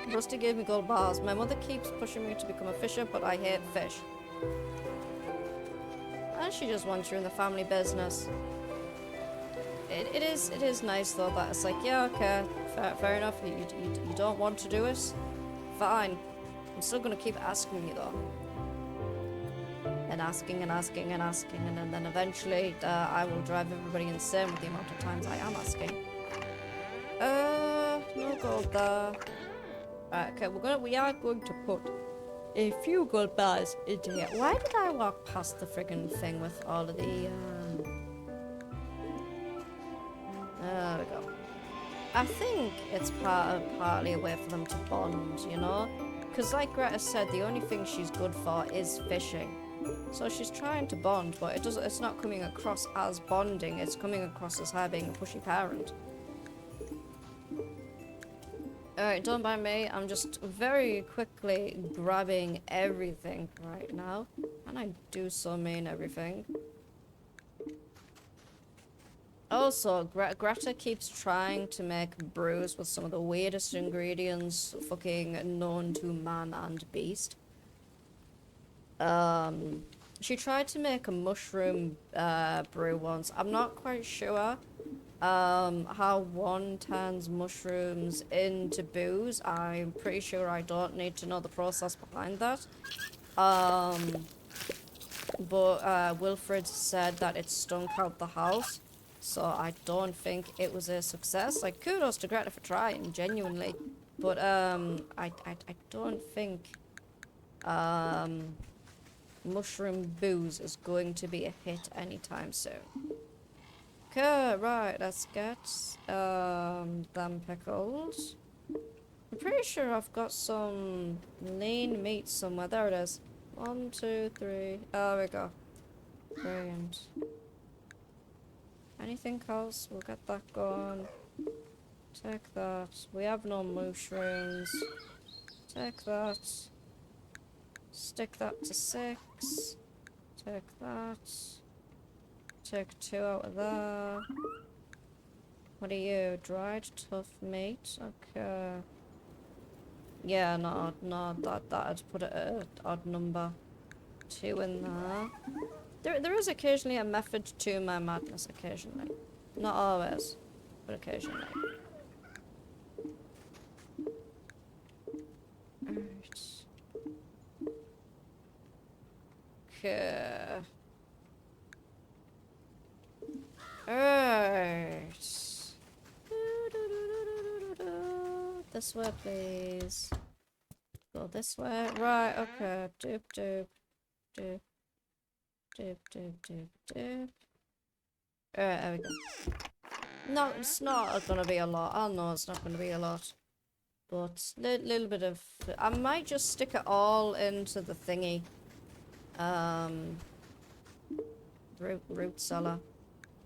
Rusty gave me gold bars. My mother keeps pushing me to become a fisher, but I hate fish. And she just wants you in the family business. It is nice though that it's like, yeah, okay, fair enough, you don't want to do it? Fine. I'm still gonna keep asking you though. And asking, and then eventually I will drive everybody insane with the amount of times I am asking. No gold there. Right, okay, we are going to put a few gold bars into here. Why did I walk past the friggin' thing with all of the, There we go. I think it's partly a way for them to bond, you know? Because like Greta said, the only thing she's good for is fishing. So she's trying to bond, but it's not coming across as bonding, it's coming across as her being a pushy parent. Alright, don't mind me. I'm just very quickly grabbing everything right now. And I do so mean everything. Also, Greta keeps trying to make brews with some of the weirdest ingredients fucking known to man and beast. She tried to make a mushroom brew once. I'm not quite sure how one turns mushrooms into booze. I'm pretty sure I don't need to know the process behind that. But Wilfred said that it stunk out the house, so I don't think it was a success. Like, kudos to Greta for trying, genuinely. But I don't think mushroom booze is going to be a hit anytime soon. Okay, right, let's get them pickles. I'm pretty sure I've got some lean meat somewhere. There it is. 1, 2, 3. There we go. Brilliant. Anything else? We'll get that going. Take that. We have no mushrooms. Take that. Stick that to 6. Take that. Take 2 out of there. What are you? Dried tough meat? Okay. Yeah, no, that'd put it at an odd number. 2 in there. There is occasionally a method to my madness, occasionally. Not always, but occasionally. Alright. Okay. Alright. This way, please. Go this way. Right, okay. Doop, doop, doop. Doop, doop, doop, doop. Alright, there we go. No, it's not gonna be a lot. I know it's not gonna be a lot. But little bit of... I might just stick it all into the thingy. Root cellar.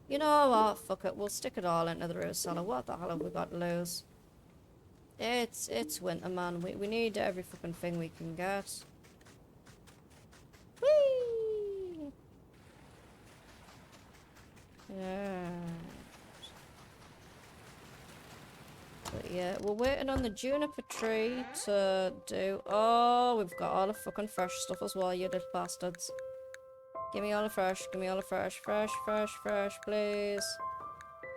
You know what? Fuck it. We'll stick it all into the root cellar. What the hell have we got to lose? It's winter, man. We need every fucking thing we can get. Whee! Yeah. But yeah, we're waiting on the juniper tree to do... Oh, we've got all the fucking fresh stuff as well, you little bastards. Give me all the fresh, give me all the fresh. Fresh, fresh, fresh, please.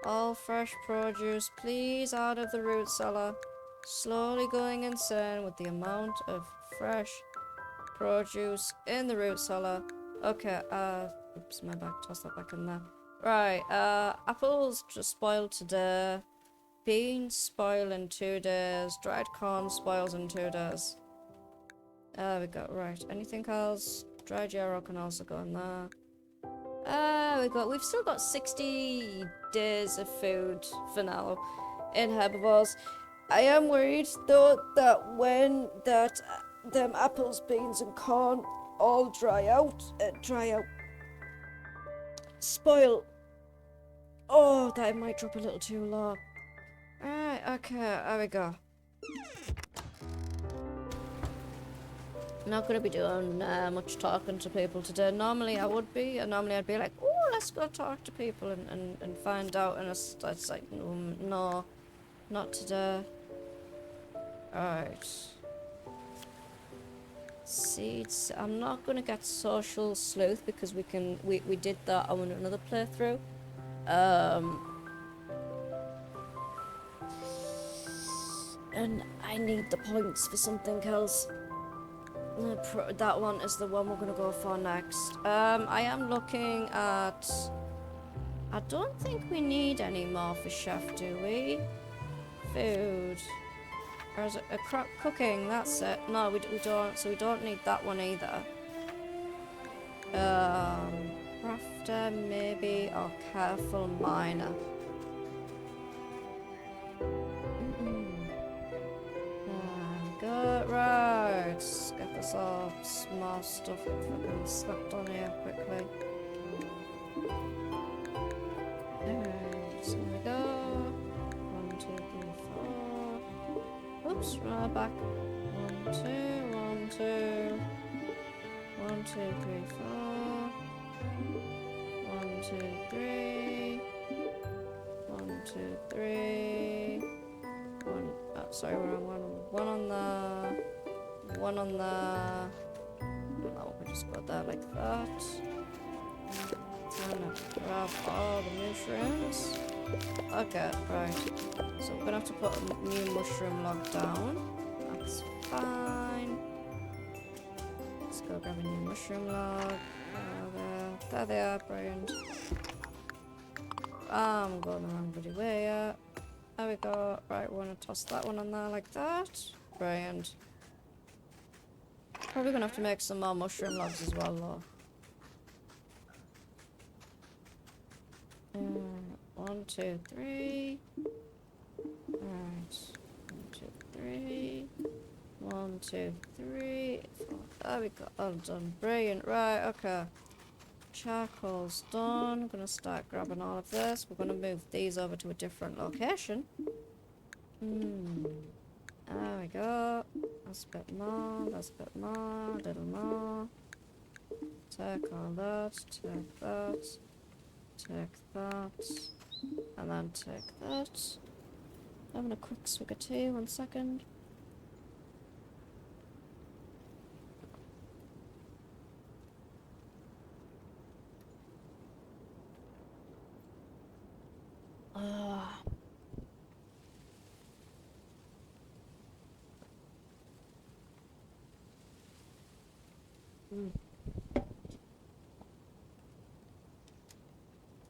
All fresh produce, please, out of the root cellar. Slowly going insane with the amount of fresh produce in the root cellar. Okay, oops, my back, toss that back in there. Right, apples just spoiled today. Beans spoil in 2 days. Dried corn spoils in 2 days. There we go, right. Anything else? Dried yarrow can also go in there. We've still got 60 days of food for now in herbivores. I am worried though that when them apples, beans and corn all dry out, spoil. Oh, that might drop a little too low. Alright, okay, there we go. Not gonna be doing much talking to people today. Normally I would be, and normally I'd be like, oh, let's go talk to people and find out, and it's like, no, not today. Alright. Seeds. I'm not gonna get social sleuth because we did that on another playthrough. And I need the points for something else. That one is the one we're gonna go for next. I am looking at... I don't think we need any more for chef, do we? Food. Or is it cooking? That's it. No, we don't. So we don't need that one either. Crafter maybe, or careful miner. Good, right. Let's get this all small stuff fucking slapped on here quickly. Alright, so we go. 1, 2, 3, 4. Oops, right back. 1, 2, 1, 2. 1, 2, 3, 4. 1, 2, 3. 1, 2, 3. Sorry, we're on one on the... One on the... No, we'll just go there like that. Gonna grab all the mushrooms. Okay, right. So we're gonna have to put a new mushroom log down. That's fine. Let's go grab a new mushroom log. There they are, brilliant. I'm going the wrong bloody way, yeah. There we go. Right, we want to toss that one on there like that. Brilliant. Probably gonna have to make some more mushroom logs as well, though. 1, 2, 3. Right. 1, 2, 3. 1, 2, 3. 4. There we go. All done. Brilliant. Right, okay. Charcoal's done. Gonna start grabbing all of this. We're gonna move these over to a different location. There we go. That's a bit more. That's a bit more. A little more. Take all that. Take that. Take that. And then take that. Having a quick swig of tea. 1 second.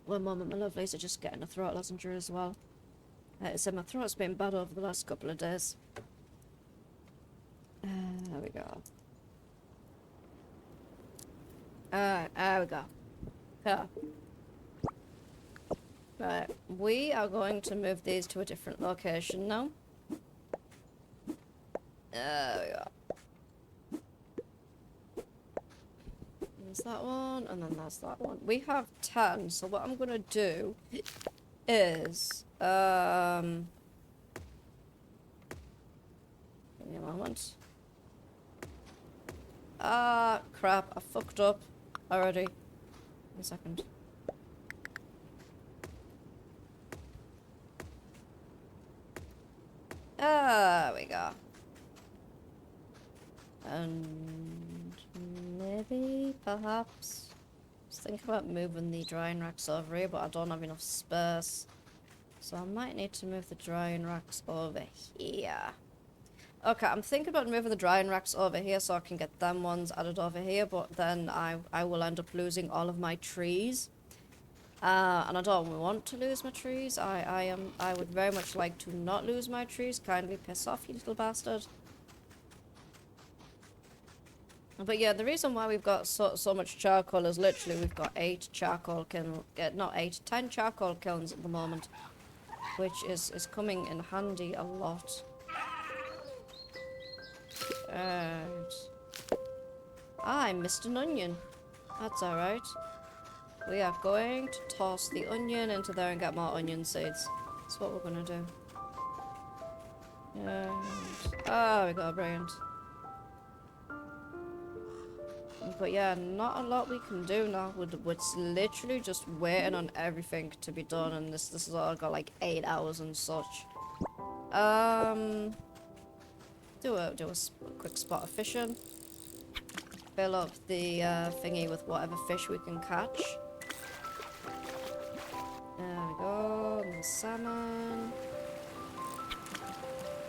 One moment, my lovelies are just getting a throat lozenge as well. So my throat's been bad over the last couple of days. There we go. There we go. Yeah. Right, we are going to move these to a different location now. There we go. There's that one, and then there's that one. We have 10, so what I'm gonna do is, give me a moment. Crap, I fucked up already. 1 second. There we go. And maybe, perhaps, just think about moving the drying racks over here, but I don't have enough space. So I might need to move the drying racks over here. Okay, I'm thinking about moving the drying racks over here so I can get them ones added over here, but then I will end up losing all of my trees. And I don't want to lose my trees. I would very much like to not lose my trees. Kindly piss off, you little bastard. But yeah, the reason why we've got so much charcoal is literally we've got 8 charcoal kiln, not 8, 10 charcoal kilns at the moment, which is coming in handy a lot. And I missed an onion. That's alright. We are going to toss the onion into there and get more onion seeds. That's what we're gonna do. And oh, we got a brilliant. But yeah, not a lot we can do now. We're literally just waiting on everything to be done, and this has all got like 8 hours and such. Do a quick spot of fishing. Fill up the thingy with whatever fish we can catch. There we go. And the salmon.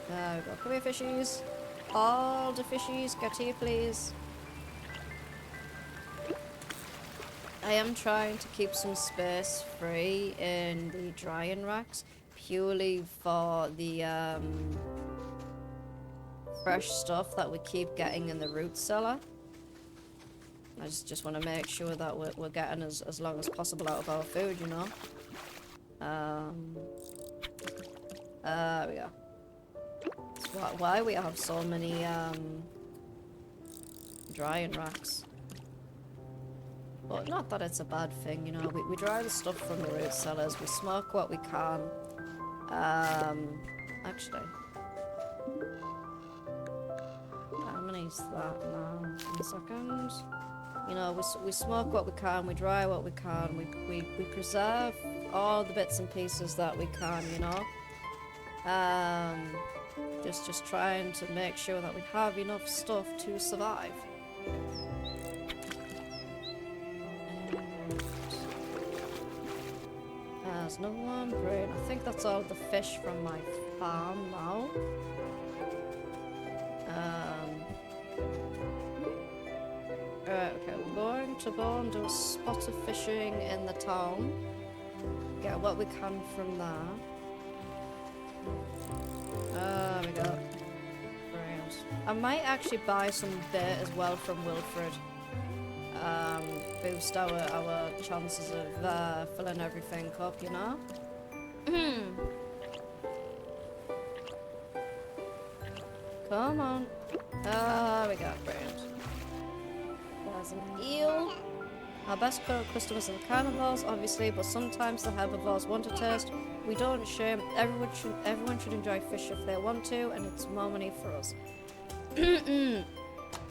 There we go. Come here, fishies. All the fishies, get here, please. I am trying to keep some space free in the drying racks, purely for the fresh stuff that we keep getting in the root cellar. I just want to make sure that we're getting as long as possible out of our food, you know. There we go. That's why we have so many drying racks. But not that it's a bad thing, you know. We dry the stuff from the root cellars. We smoke what we can. Actually, how many is that now? 1 second. You know, we smoke what we can. We dry what we can. We preserve all the bits and pieces that we can, you know. Just trying to make sure that we have enough stuff to survive. There's another one. Great. I think that's all the fish from my farm now. Alright, okay, we're going to go and do a spot of fishing in the town. Get what we can from there. There we go. Brilliant. I might actually buy some bait as well from Wilfred. Boost our chances of filling everything up, you know? Come on. We got brilliant. There's an eel. Our best customers are the carnivores, obviously, but sometimes the herbivores want a taste. We don't shame. Everyone should enjoy fish if they want to, and it's more money for us.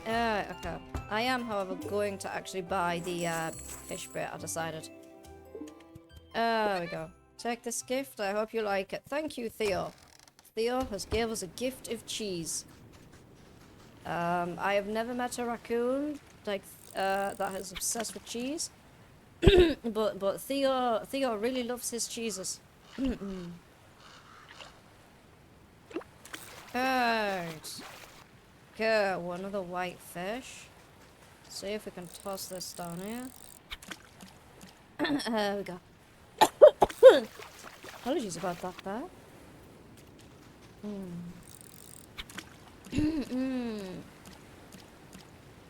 Okay. I am, however, going to actually buy the fish bait, I decided. There we go. Take this gift. I hope you like it. Thank you, Theo. Theo has gave us a gift of cheese. I have never met a raccoon like that is obsessed with cheese. but Theo really loves his cheeses. Right. Okay, one of the white fish. See if we can toss this down here. There we go. Apologies about that there.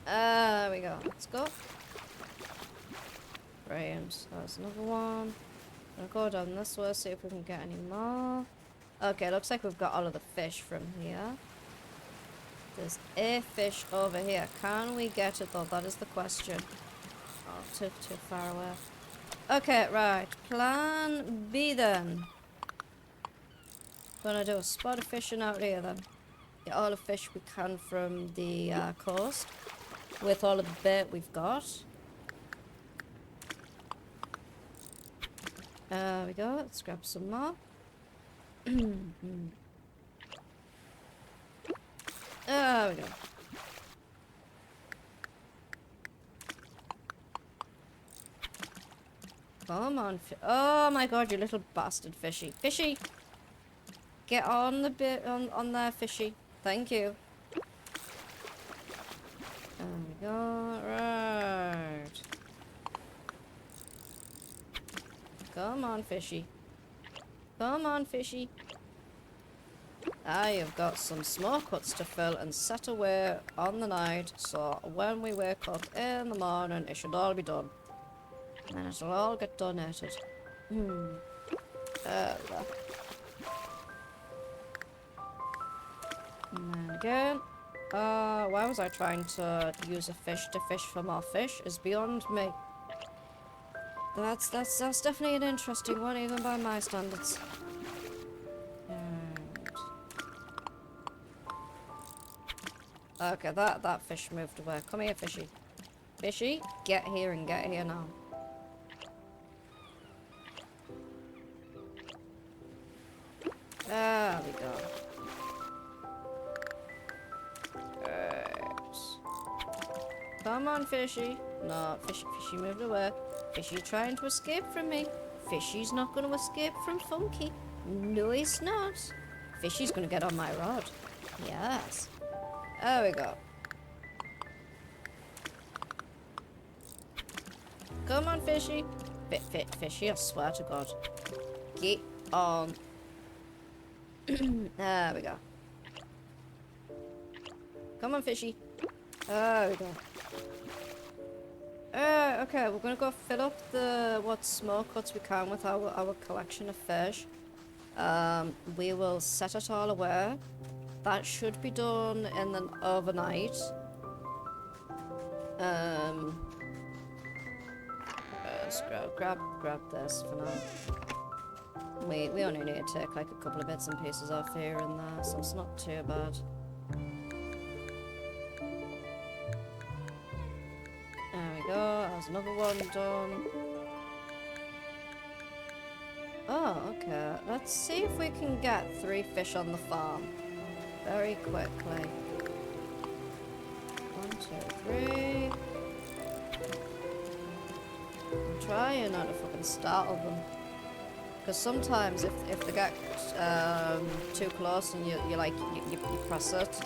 There we go. Let's go. Brilliant. There's another one. I'll go down this way, see if we can get any more. Okay, looks like we've got all of the fish from here. There's a fish over here. Can we get it though? That is the question. Oh, too far away. Okay, right. Plan B then. Gonna do a spot of fishing out here then. Get all the fish we can from the coast with all of the bait we've got. There we go. Let's grab some more. There we go. Come on. Oh my god, you little bastard fishy. Fishy! Get on the bit on there, fishy. Thank you. There we go. Right. Come on, fishy. Come on, fishy. You've got some smoke huts to fill and set away on the night, so when we wake up in the morning, it should all be done. And it'll all get donated. There we go. And then again. Why was I trying to use a fish to fish for more fish is beyond me. That's definitely an interesting one, even by my standards. Okay, that fish moved away. Come here, fishy. Fishy, get here and get here now. There we go. Right. Come on, fishy. No, fishy moved away. Fishy trying to escape from me. Fishy's not going to escape from Funky. No, he's not. Fishy's going to get on my rod. Yes. There we go. Come on, fishy. Fishy, I swear to God. Get on. There we go. Come on, fishy. There we go. Okay, we're gonna go fill up what smoke huts we can with our collection of fish. We will set it all away. That should be done in the overnight. Let's grab this for now. We only need to take like a couple of bits and pieces off here and there, so it's not too bad. There we go. There's another one done. Oh, okay. Let's see if we can get 3 fish on the farm. Very quickly. 1, 2, 3. I'm trying not to fucking startle them. Because sometimes if they get too close and you press it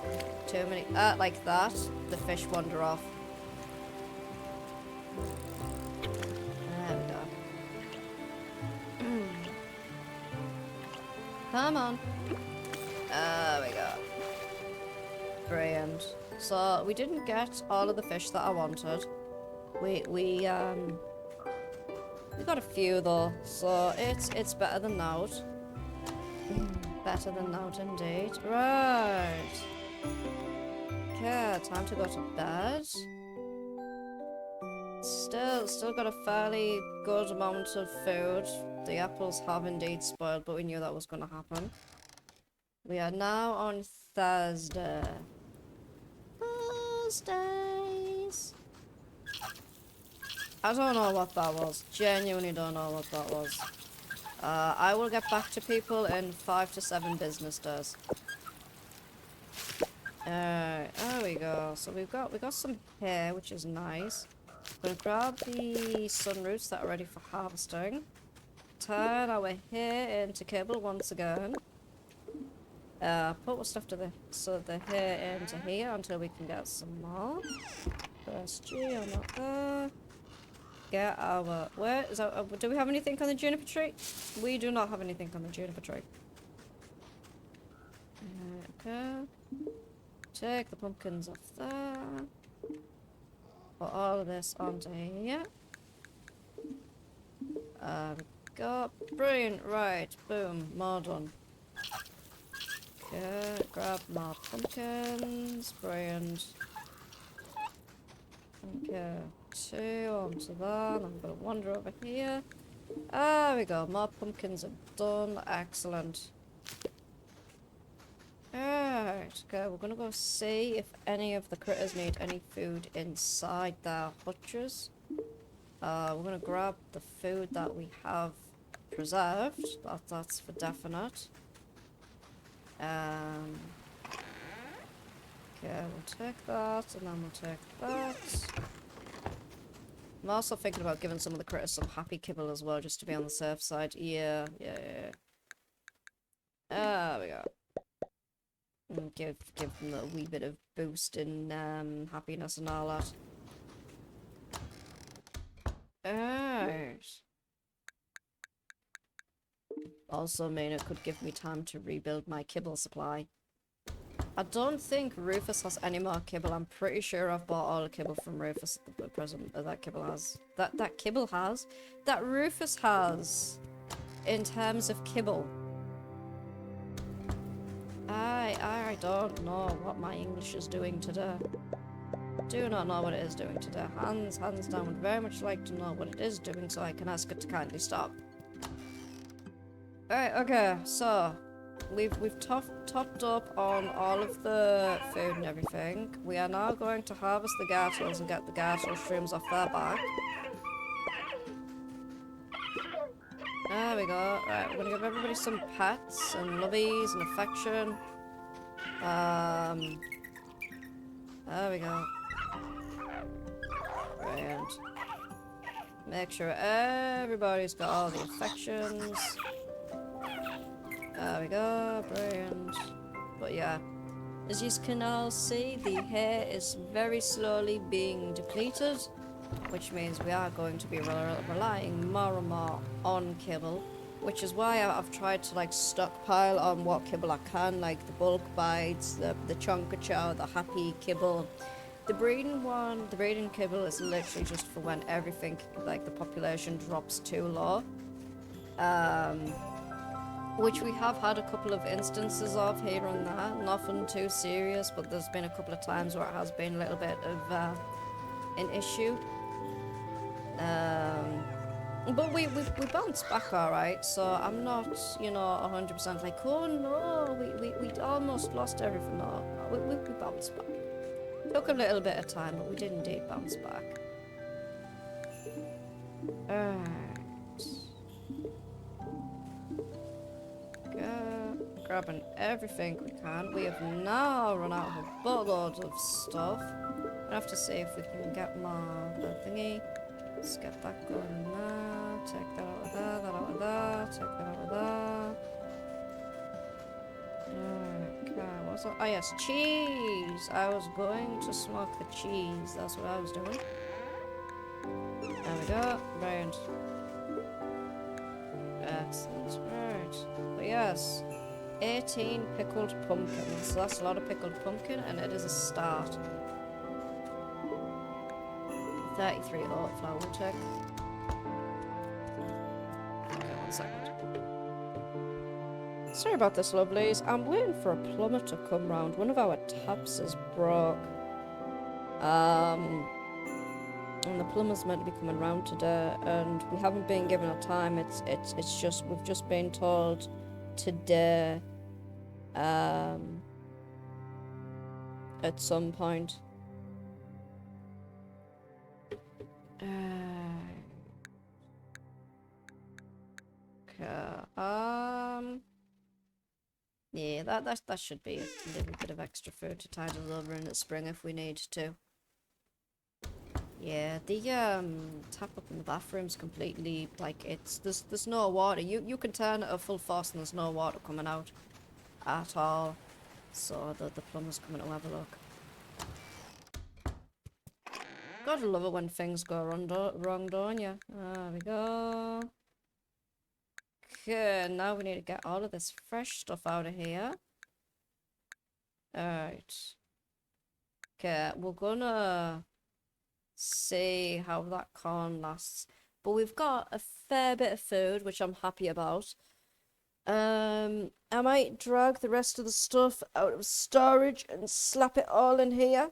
too many like that, the fish wander off. There we go. Come on. There we go. Brilliant. So we didn't get all of the fish that I wanted. We got a few though, so it's better than out. Better than out indeed. Right. Okay, time to go to bed. Still got a fairly good amount of food. The apples have indeed spoiled, but we knew that was going to happen. We are now on Thursday. Thursdays. I don't know what that was. Genuinely don't know what that was. I will get back to people in 5 to 7 business days. There we go. So we got some hay, which is nice. I'm gonna grab the sun roots that are ready for harvesting. Turn our hay into cable once again. Put what stuff to the hay into here until we can get some more. Press G on that there. Get our... Where is our... do we have anything on the juniper tree? We do not have anything on the juniper tree. Okay. Take the pumpkins off there. Put all of this onto here. We got... Brilliant. Right. Boom. More done. Okay. Grab more pumpkins. Brilliant. Okay. 2 onto that. I'm gonna wander over here. There we go. More pumpkins are done. Excellent. Alright, okay, we're gonna go see if any of the critters need any food inside their hutches. We're gonna grab the food that we have preserved. That's for definite. Okay, we'll take that, and then we'll take that. I'm also thinking about giving some of the critters some happy kibble as well, just to be on the safe side. Yeah. There we go. give them a wee bit of boost in happiness and all that. Also mean it could give me time to rebuild my kibble supply. I don't think Rufus has any more kibble. I'm pretty sure I've bought all the kibble from Rufus at the present. That kibble has. That kibble has. That Rufus has. In terms of kibble. I don't know what my English is doing today. Do not know what it is doing today. Hands down. Would very much like to know what it is doing so I can ask it to kindly stop. Alright, okay, so we've topped up on all of the food and everything. We are now going to harvest the gartles and get the gartle shrooms off their back. There we go. Right, we're gonna give everybody some pets and lovies and affection. There we go. Brilliant. Make sure everybody's got all the affections. There we go, brilliant. But yeah, as you can all see, the hair is very slowly being depleted, which means we are going to be relying more and more on kibble, which is why I've tried to like stockpile on what kibble I can, like the bulk bites, the chonka chow, the happy kibble. The breeding kibble is literally just for when everything, like the population drops too low. Which we have had a couple of instances of here and there. Nothing too serious, but there's been a couple of times where it has been a little bit of an issue. But we bounced back alright, so I'm not, 100% like, oh no, we almost lost everything. No, we bounced back. Took a little bit of time, but we did indeed bounce back. Grabbing everything we can. We have now run out of a boatload of stuff. We'll have to see if we can get more thingy. Let's get that going there. Take that out of there, that out of there, take that out of there. Okay, what's that? Oh yes, cheese! I was going to smoke the cheese. That's what I was doing. There we go. Brilliant. Excellent. Right. But yes. 18 pickled pumpkins. So that's a lot of pickled pumpkin, and it is a start. 33 oat flour will take. Okay, 1 second. Sorry about this, lovelies. I'm waiting for a plumber to come round. One of our taps is broke. And the plumber's meant to be coming round today, and we haven't been given a time. It's just we've just been told today at some point. Yeah, that should be a little bit of extra food to tide us over in the spring if we need to. Yeah, the tap up in the bathroom's completely like there's no water. You can turn it at full force and there's no water coming out at all. So the plumber's coming to have a look. Gotta love it when things go wrong, don't you? There we go. Okay, now we need to get all of this fresh stuff out of here. Alright. Okay, we're gonna see how that corn lasts. But we've got a fair bit of food, which I'm happy about. I might drag the rest of the stuff out of storage and slap it all in here.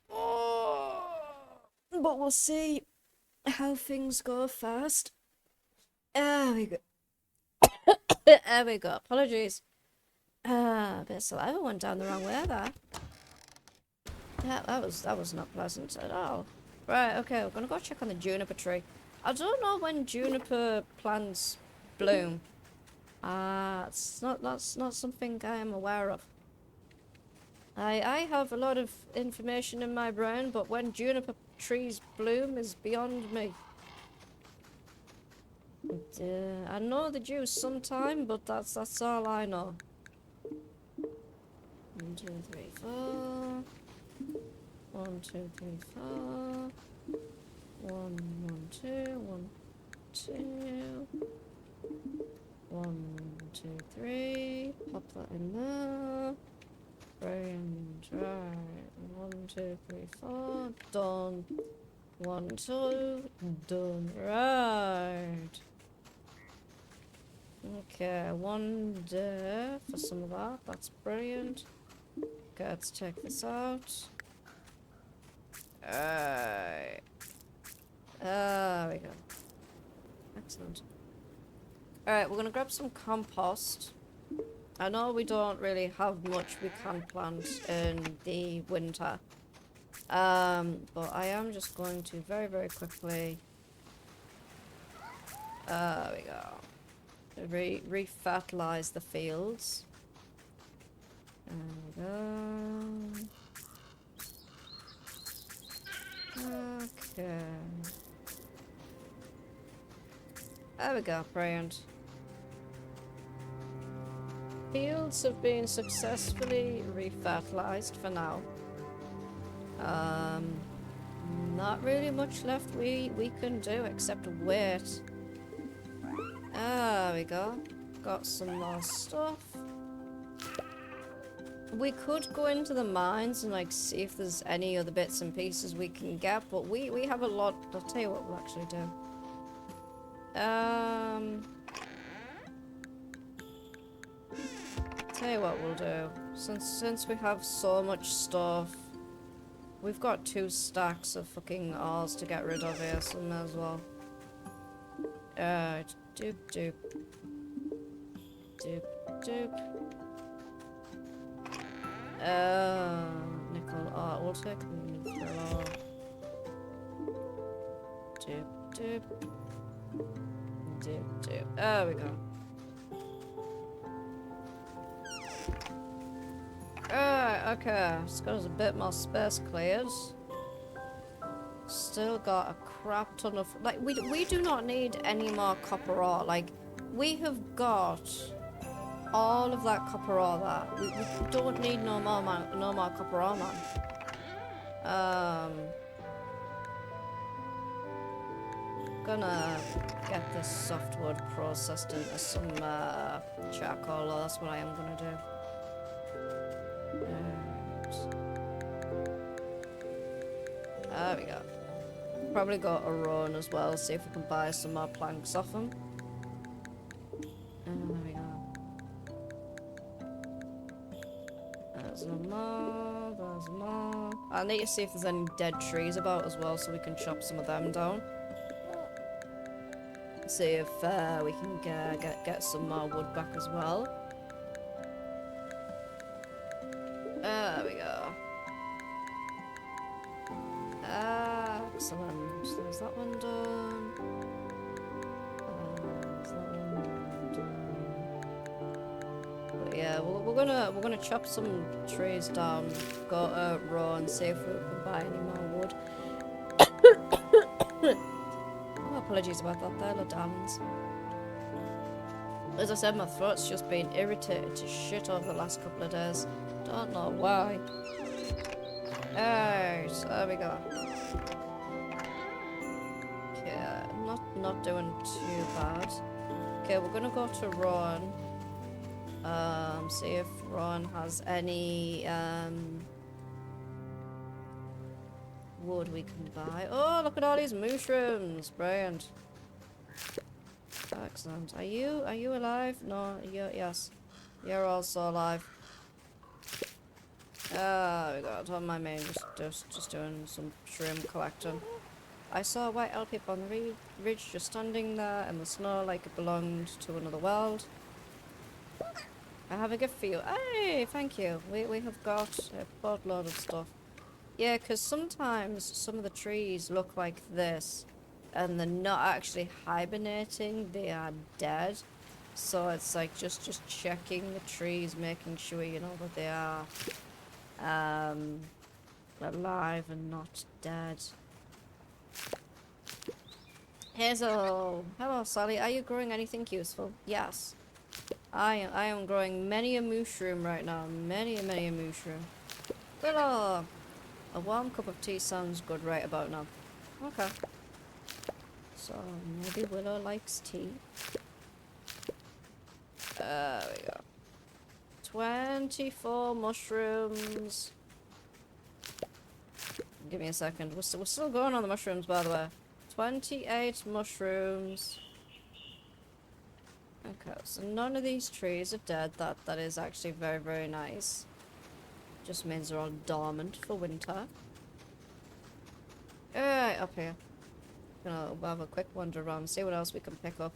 But we'll see how things go first. There we go. There we go. Apologies. A bit of saliva went down the wrong way there. Yeah, that was not pleasant at all. Right, okay, we're gonna go check on the juniper tree. I don't know when juniper plants bloom. That's not something I am aware of. I have a lot of information in my brain, but when juniper trees bloom is beyond me. And, I know the due sometime, but that's all I know. 1, 2, 3, 4. 1, 2, 3, 4. 1, 1, 2, 1, 2. 1, 2, 3. Pop that in there. Brilliant. Right. 1, 2, 3, 4. Done. 1, 2. Done. Right. Okay, 1 there for some of that. That's brilliant. Okay, let's check this out. Alright. There we go. Excellent. Alright, we're gonna grab some compost. I know we don't really have much we can plant in the winter. But I am just going to very, very quickly... There we go. Re-fertilize the fields. There we go. Okay. There we go, brilliant. Fields have been successfully re-fertilized for now. Not really much left we can do except wait. There we go. Got some more stuff. We could go into the mines and like see if there's any other bits and pieces we can get, but we have a lot. I'll tell you what we'll actually do. Tell you what we'll do. Since we have so much stuff, we've got 2 stacks of fucking ores to get rid of here, so may as well. Doop doop. Doop doop. Nickel ore. We'll take nickel ore. Doop doop. Doop doop. There we go. Alright, okay. Just got us a bit more space cleared. Still got a crap ton of... Like, we do not need any more copper ore. Like, we have got all of that copper ore there. We don't need no more copper ore, man. Gonna get this softwood processed into some charcoal. That's what I am gonna do. There we go. Probably got a run as well, see if we can buy some more planks off them. And there we go. There's more, there's more. I need to see if there's any dead trees about as well, so we can chop some of them down. See if we can get some more wood back as well. There we go. Excellent. So there's that one done. There's that one done. But yeah, we're gonna chop some trees down, go to raw and see if we can buy any more wood. Oh, apologies about that there, little darlings. As I said, my throat's just been irritated to shit over the last couple of days. Don't know why. Alright, there we go. Okay, not doing too bad. Okay, we're gonna go to Ron. See if Ron has any wood we can buy. Oh, look at all these mushrooms! Brilliant. Excellent. Are you alive? No, yes. You're also alive. We got on my main just doing some shroom collecting. I saw a white elk pip on the ridge just standing there in the snow like it belonged to another world. I have a gift for you. Hey, thank you. We have got a boatload of stuff. Yeah, because sometimes some of the trees look like this and they're not actually hibernating, they are dead. So it's like just checking the trees, making sure you know that they are alive and not dead. Hazel. Hello, Sally. Are you growing anything useful? Yes. I am growing many a mushroom right now. Many a mushroom. Willow! A warm cup of tea sounds good right about now. Okay. So, maybe Willow likes tea. There we go. 24 mushrooms. Give me a second. We're still going on the mushrooms, by the way. 28 mushrooms. Okay, so none of these trees are dead. That is actually very, very nice. Just means they're all dormant for winter. Alright, up here. Gonna have a quick wander around, see what else we can pick up.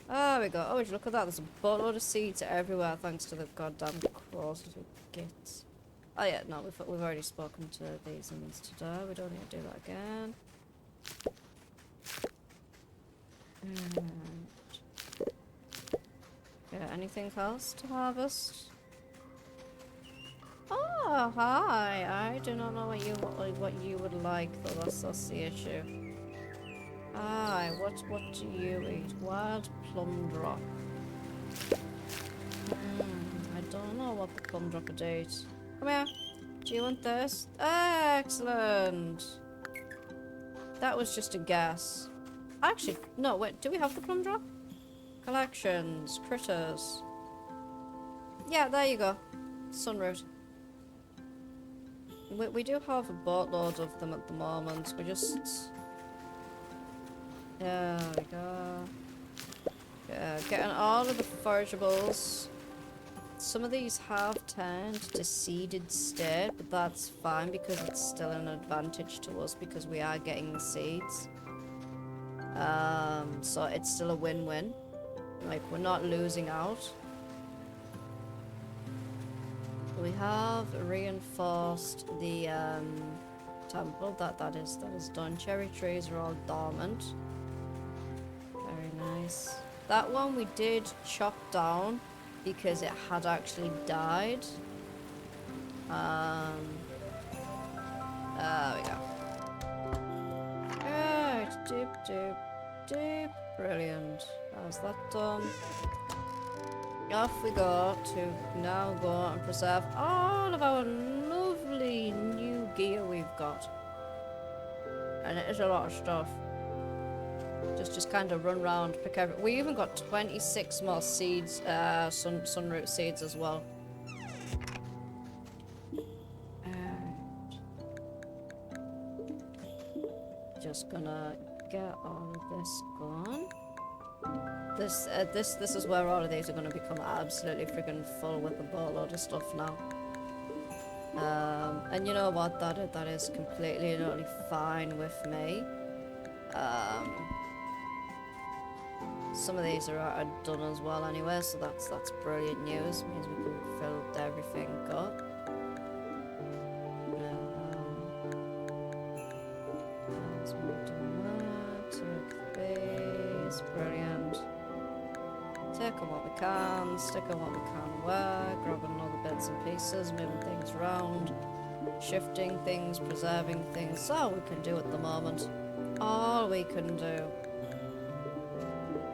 There we go. Oh, would you look at that? There's a boatload of seeds everywhere thanks to the goddamn crows little gits. Oh yeah, no, we've already spoken to these ones today. We don't need to do that again. Yeah, anything else to harvest? Oh, hi. I do not know what you would like, though. That's the issue. Hi, what do you eat? Wild plum drop. I don't know what the plum drop would eat. Come here. Do you want this? Excellent. That was just a guess. Actually, no, wait. Do we have the plum drop? Collections. Critters. Yeah, there you go. Sunroot. We do have a boatload of them at the moment. We just... There we go. Yeah, getting all of the forageables. Some of these have turned to seeded state, but that's fine because it's still an advantage to us because we are getting the seeds. So it's still a win-win. Like, we're not losing out. We have reinforced the temple. That is done. Cherry trees are all dormant. Very nice. That one we did chop down because it had actually died. There we go. Right, deep. Brilliant. How's that done? Off we go to now go and preserve all of our lovely new gear we've got. And it is a lot of stuff. Just kind of run around, pick every... We even got 26 more seeds, sunroot seeds as well. Just gonna get all of this gone. This is where all of these are gonna become absolutely freaking full with a boatload of stuff now. And you know what? That is completely and utterly fine with me. Some of these are done as well anyway, so that's brilliant news. It means we can fill everything up. As we do that, take these, brilliant. Take on what we can, stick on what we can wear, grabbing all the bits and pieces, moving things around, shifting things, preserving things. That's all we can do at the moment. All we can do.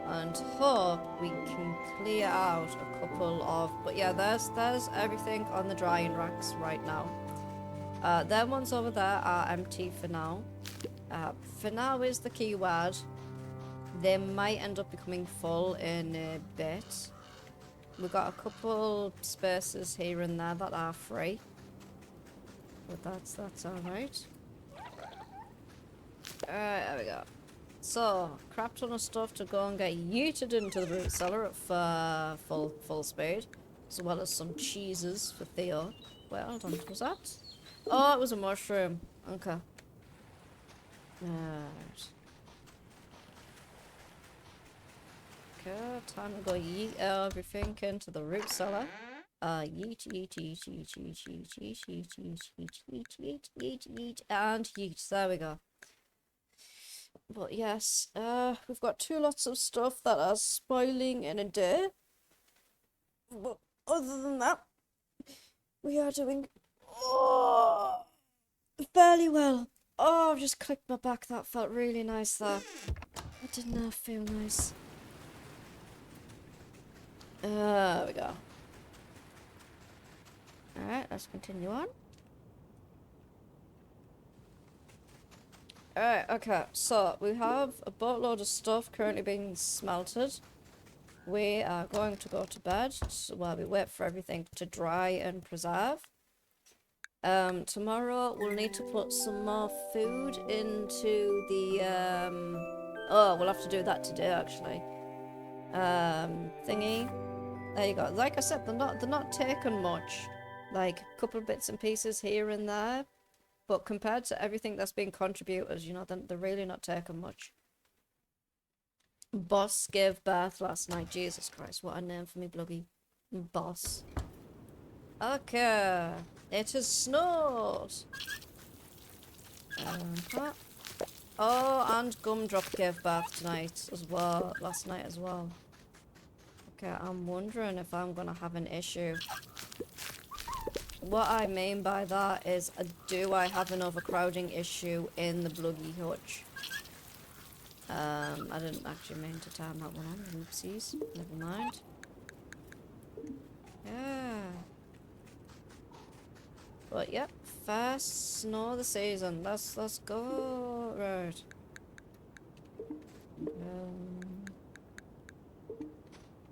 And hope we can clear out a couple of... But yeah, there's everything on the drying racks right now. Them ones over there are empty for now. For now is the key word. They might end up becoming full in a bit. We've got a couple spaces here and there that are free. But that's alright. Alright, there we go. So, crap ton of stuff to go and get yeeted into the root cellar at full speed. As well as some cheeses for Theo. Wait, hold on, was that? Oh, it was a mushroom. Okay. Alright. Okay, time to go yeet everything into the root cellar. Yeet, and yeet. There we go. But yes, we've got 2 lots of stuff that are spoiling in a day. But other than that, we are doing fairly well. Oh, I've just clicked my back. That felt really nice there. That did not feel nice. There we go. Alright, let's continue on. Alright, okay, so we have a boatload of stuff currently being smelted. We are going to go to bed while we wait for everything to dry and preserve. Tomorrow we'll need to put some more food into the, oh, we'll have to do that today, actually. Thingy. There you go. Like I said, they're not taking much. Like, a couple of bits and pieces here and there. But compared to everything that's being contributed, you know, they're really not taking much. Boss gave birth last night. Jesus Christ, what a name for me, Bluggy. Boss. Okay. It has snowed. Oh, and Gumdrop gave birth tonight as well. Last night as well. Okay, I'm wondering if I'm gonna have an issue. What I mean by that is, do I have an overcrowding issue in the Bluggy hutch? I didn't actually mean to turn that one on. Oopsies. Never mind. Yeah. But yep, first snow of the season. Let's go. Right.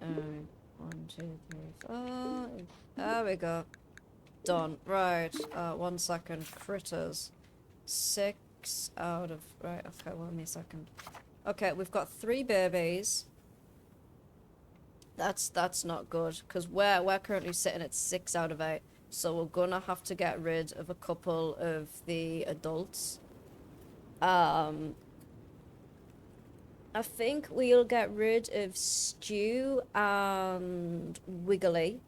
Alright. 1, 2, 3, 4. There we go. Done. Right. 1 second. Critters. 6 out of... Right, okay, wait me a second. Okay, we've got 3 babies. That's not good, because we're currently sitting at 6 out of 8. So we're gonna have to get rid of a couple of the adults. I think we'll get rid of Stew and Wiggly.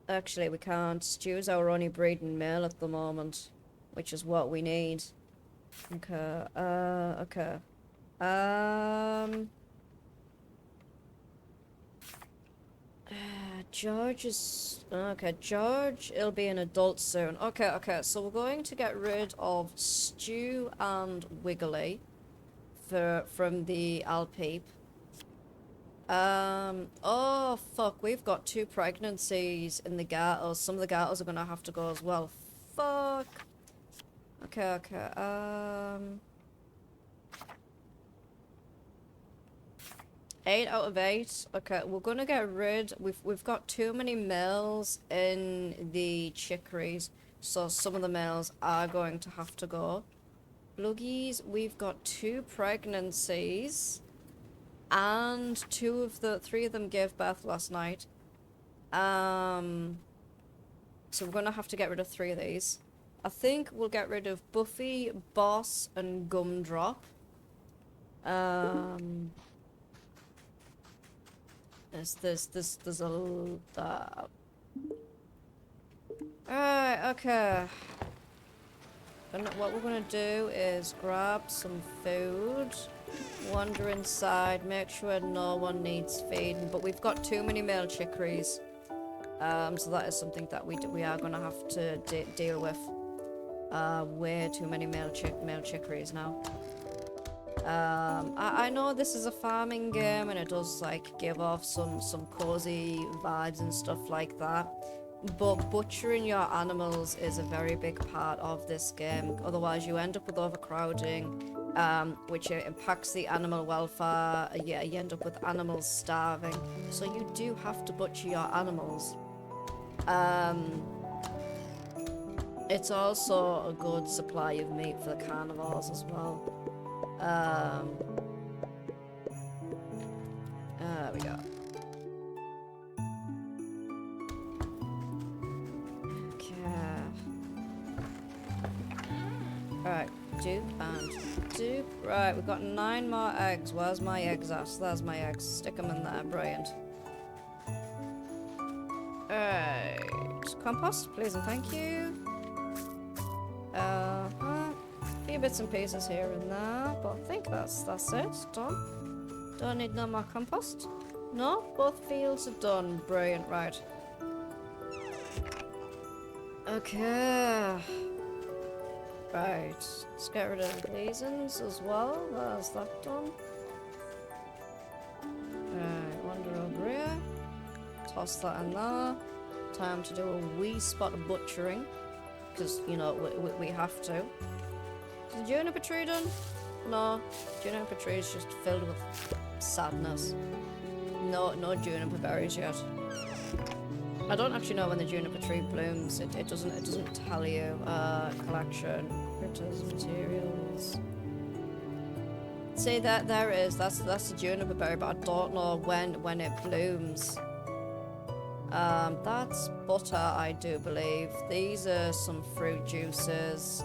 Actually, we can't. Stew's our only breeding male at the moment, which is what we need. Okay, okay. George is... Okay, George, he'll be an adult soon. Okay, okay, so we're going to get rid of Stew and Wiggly from the Alpeep. Oh, fuck, we've got 2 pregnancies in the Gartles. Some of the Gartles are gonna have to go as well. Fuck. Okay, okay, 8 out of 8. Okay, we're gonna get rid... We've got too many males in the chicories, so some of the males are going to have to go. Bluggies, we've got 2 pregnancies, and 3 of them gave birth last night. So we're gonna have to get rid of 3 of these. I think we'll get rid of Buffy, Boss, and Gumdrop. There's a... Alright, okay. And what we're gonna do is grab some food, wander inside, make sure no one needs feeding, but we've got too many male chicories. So that is something that we are gonna have to deal with. Way too many male chicories now. I know this is a farming game and it does like give off some cozy vibes and stuff like that, but butchering your animals is a very big part of this game. Otherwise you end up with overcrowding, which impacts the animal welfare. Yeah, you end up with animals starving, so you do have to butcher your animals. It's also a good supply of meat for the carnivores as well. There we go. Okay. Alright, dupe and dupe. Right, we've got 9 more eggs. Where's my eggs at? There's my eggs. Stick them in there. Brilliant. Alright. Compost, please and thank you. Few bits and pieces here and there, but I think that's it. Done. Don't need no more compost. No, both fields are done. Brilliant, right. Okay. Right. Let's get rid of the reasons as well. There's that done. toss that in there. Time to do a wee spot of butchering. Because, you know, we have to. Is the juniper tree done? No. Juniper tree is just filled with sadness. No juniper berries yet. I don't actually know when the juniper tree blooms. It doesn't tell you. Collection, critters, materials. See that there it is. That's the juniper berry, but I don't know when it blooms. That's butter, I do believe. These are some fruit juices,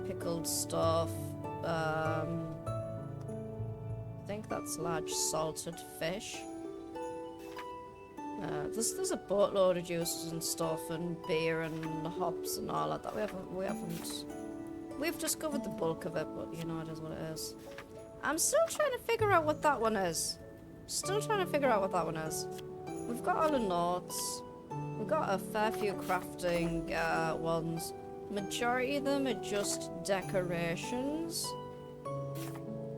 pickled stuff. I think that's large salted fish. There's a boatload of juices and stuff, and beer and hops and all that. We've discovered the bulk of it, but you know, it is what it is. I'm still trying to figure out what that one is. We've got all the notes. We've got a fair few crafting ones. Majority of them are just decorations.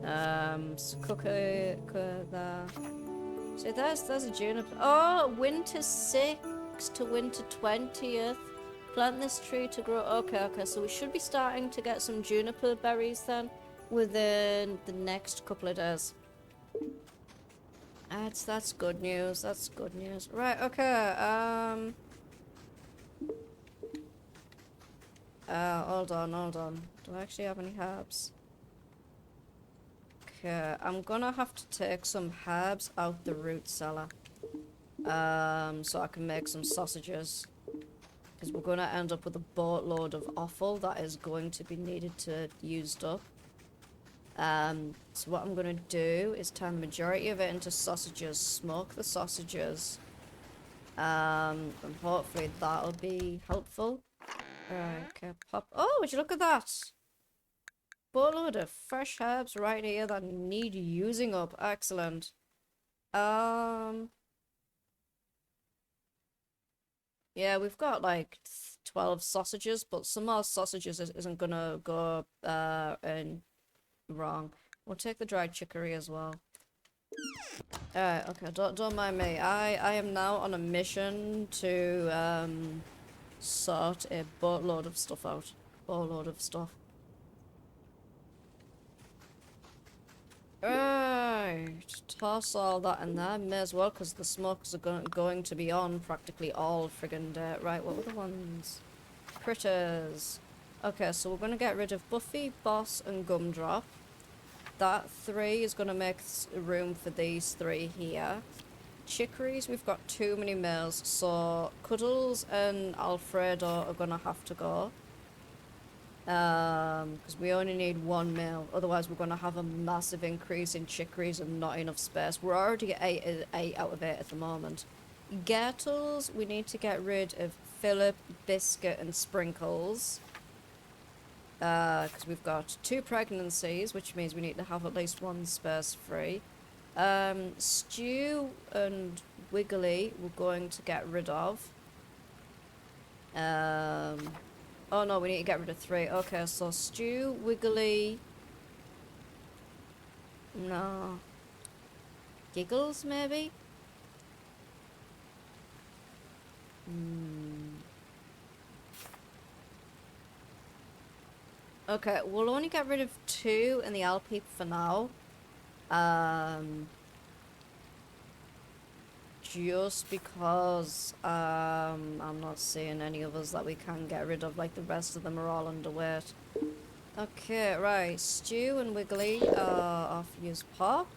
So cooker there. So there's a juniper. Oh, winter 6th to winter 20th. Plant this tree to grow. Okay, so we should be starting to get some juniper berries then within the next couple of days. That's good news. That's good news. Right, okay. Hold on. Do I actually have any herbs? Okay, I'm gonna have to take some herbs out the root cellar. So I can make some sausages. Because we're gonna end up with a boatload of offal that is going to be needed to used up. So what I'm gonna do is turn the majority of it into sausages, smoke the sausages, and hopefully that'll be helpful. Right, okay, pop. Oh, would you look at that? Boatload of fresh herbs right here that need using up. Excellent. Yeah, we've got like 12 sausages, but some more sausages isn't gonna go in wrong. We'll take the dried chicory as well. Alright, okay, don't mind me. I am now on a mission to sort a boatload of stuff out. Boatload of stuff. Right, toss all that in there. May as well, because the smokes are going to be on practically all friggin' day. Right, what were the ones? Critters. Okay, so we're going to get rid of Buffy, Boss, and Gumdrop. That 3 is going to make room for these 3 here. Chicories, we've got too many males, so Cuddles and Alfredo are going to have to go. Because we only need 1 male, otherwise we're going to have a massive increase in chicories and not enough space. We're already at 8 out of 8 at the moment. Gertles, we need to get rid of Philip, Biscuit, and Sprinkles. Because we've got 2 pregnancies, which means we need to have at least 1 space free. Stew and Wiggly we're going to get rid of. Oh no, we need to get rid of 3. Okay, so Stew, Wiggly... No. Giggles, maybe? Okay, we'll only get rid of 2 in the Alpeep for now. Just because I'm not seeing any others that we can get rid of, like the rest of them are all underweight. Okay, right, Stew and Wiggly are off use pop.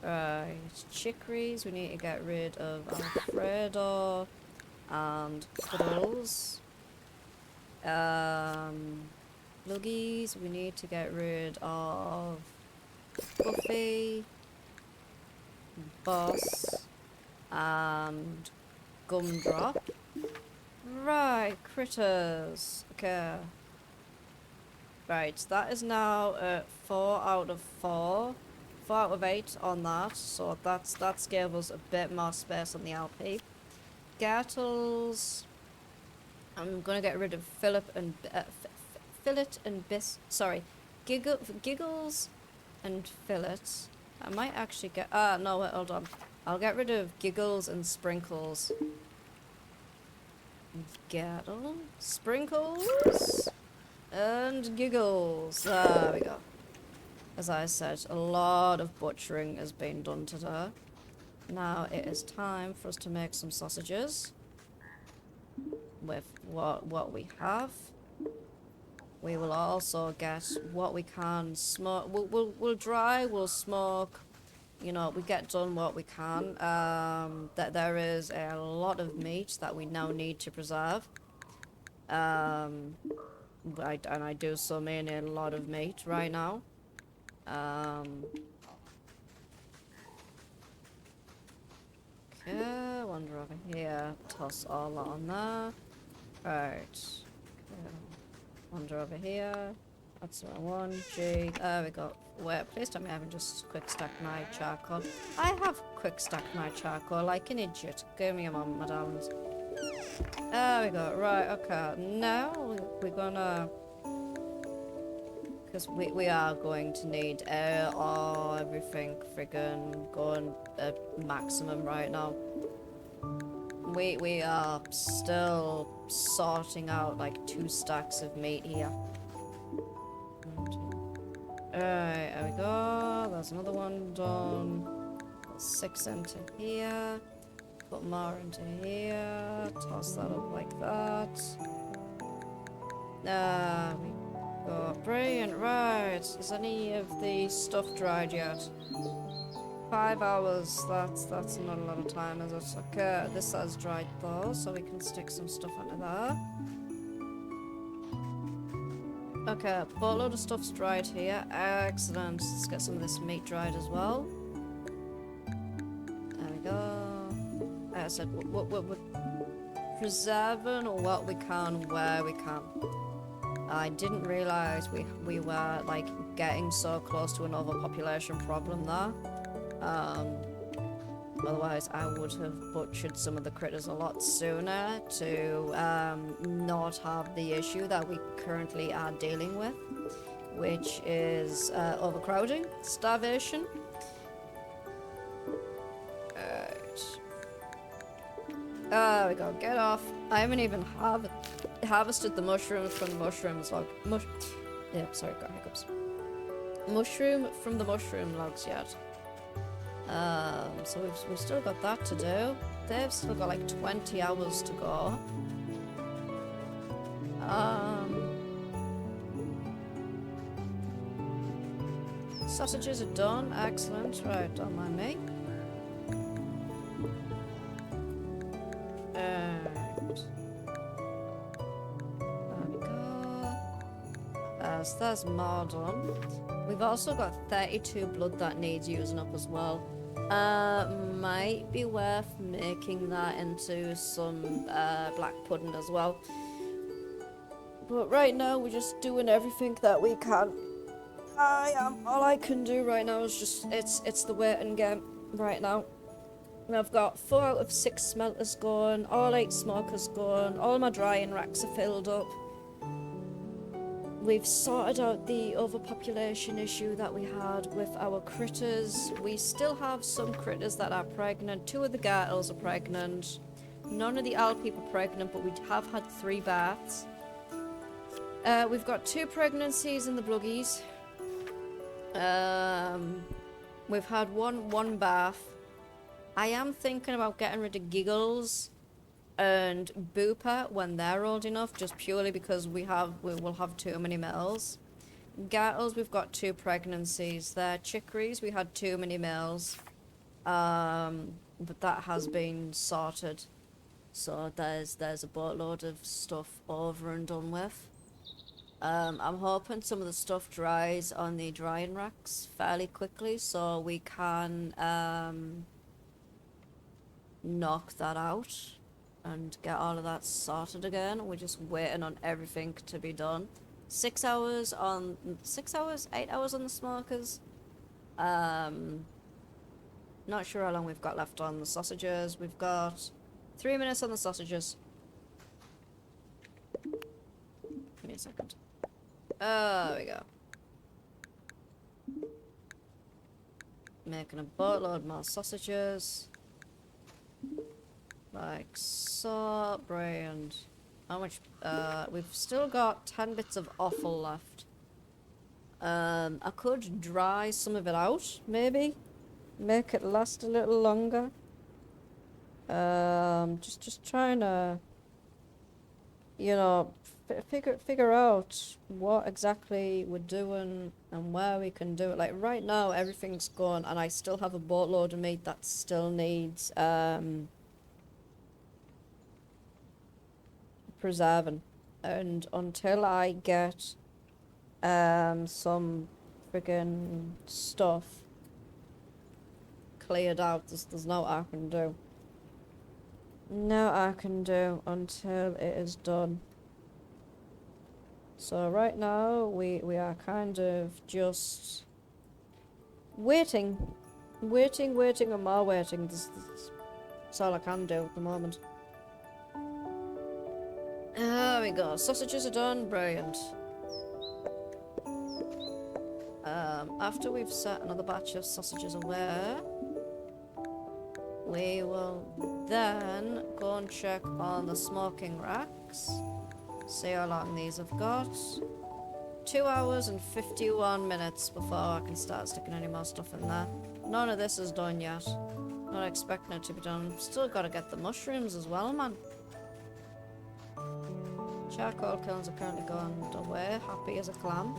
Right, chicories, we need to get rid of Alfredo and Cuddles. Luggies, we need to get rid of Buffy, Boss, and Gumdrop. Right, Critters. Okay. Right, that is now 4 out of 4. 4 out of 8 on that, so that's gave us a bit more space on the LP. Gertles. I'm gonna get rid of Philip and Fillet and Giggles and Fillet. I might actually get no wait, hold on. I'll get rid of giggles and sprinkles. Gettle, sprinkles, and giggles. There we go. As I said, a lot of butchering has been done today. Now it is time for us to make some sausages with what we have. We will also get what we can smoke. We'll dry. We'll smoke. You know, we get done what we can. That there is a lot of meat that we now need to preserve. And I do so mean a lot of meat right now. Okay, wander over here. Toss all that on there. Right. Okay. Wander over here. That's the wrong one. G. There we go. Wait, please tell me I haven't just quick stacked my charcoal. I have quick stacked my charcoal like an idiot. Give me a moment, my darlings. There we go. Right, okay. Now we're gonna... Because we are going to need everything friggin' going at maximum right now. We are still sorting out like 2 stacks of meat here. Alright, there we go. There's another one done. Put 6 into here. Put more into here. Toss that up like that. We go. Brilliant, right. Is any of the stuff dried yet? 5 hours. That's not a lot of time, is it? Okay, this has dried though, so we can stick some stuff under there. Okay, boatload of stuff's dried here. Excellent. Let's get some of this meat dried as well. There we go. Like I said, we're preserving what we can where we can. I didn't realise we were like getting so close to an overpopulation problem there. Otherwise I would have butchered some of the critters a lot sooner to not have the issue that we currently are dealing with, which is overcrowding, starvation. There we go, get off. I haven't even harvested the mushrooms from the mushrooms log. Yeah, sorry, got hiccups. Mushroom from the mushroom logs yet. So we've still got that to do. They've still got like 20 hours to go. Sausages are done. Excellent. Right, don't mind me. And there we go. There's more done. We've also got 32 blood that needs using up as well. Might be worth making that into some black pudding as well. But right now we're just doing everything that we can. All I can do right now is just it's the waiting game right now. And I've got 4 out of 6 smelters going, all 8 smokers going, all my drying racks are filled up. We've sorted out the overpopulation issue that we had with our critters. We still have some critters that are pregnant. 2 of the gartles are pregnant. None of the owl people are pregnant, but we have had 3 baths. We've got 2 pregnancies in the bluggies. We've had one bath. I am thinking about getting rid of Giggles and Booper when they're old enough, just purely because we will have too many males. Gartles, we've got 2 pregnancies. They're chicories, we had too many males. But that has been sorted. So there's a boatload of stuff over and done with. I'm hoping some of the stuff dries on the drying racks fairly quickly so we can knock that out and get all of that sorted again. We're just waiting on everything to be done. 8 hours on the smokers. Not sure how long we've got left on the sausages. We've got 3 minutes on the sausages. Give me a second. There we go. Making a boatload more sausages. Like, so brilliant. How much, we've still got 10 bits of offal left. I could dry some of it out, maybe. Make it last a little longer. Just trying to, you know, figure out what exactly we're doing and where we can do it. Like, right now, everything's gone, and I still have a boatload of meat that still needs, preserving. And until I get, some friggin' stuff cleared out, there's no I can do. No I can do until it is done. So right now we are kind of just waiting and more waiting. That's all I can do at the moment. There we go. Sausages are done. Brilliant. After we've set another batch of sausages away, we will then go and check on the smoking racks. See how long these have got. 2 hours and 51 minutes before I can start sticking any more stuff in there. None of this is done yet. Not expecting it to be done. Still gotta get the mushrooms as well, man. Charcoal kilns are currently going away, happy as a clam.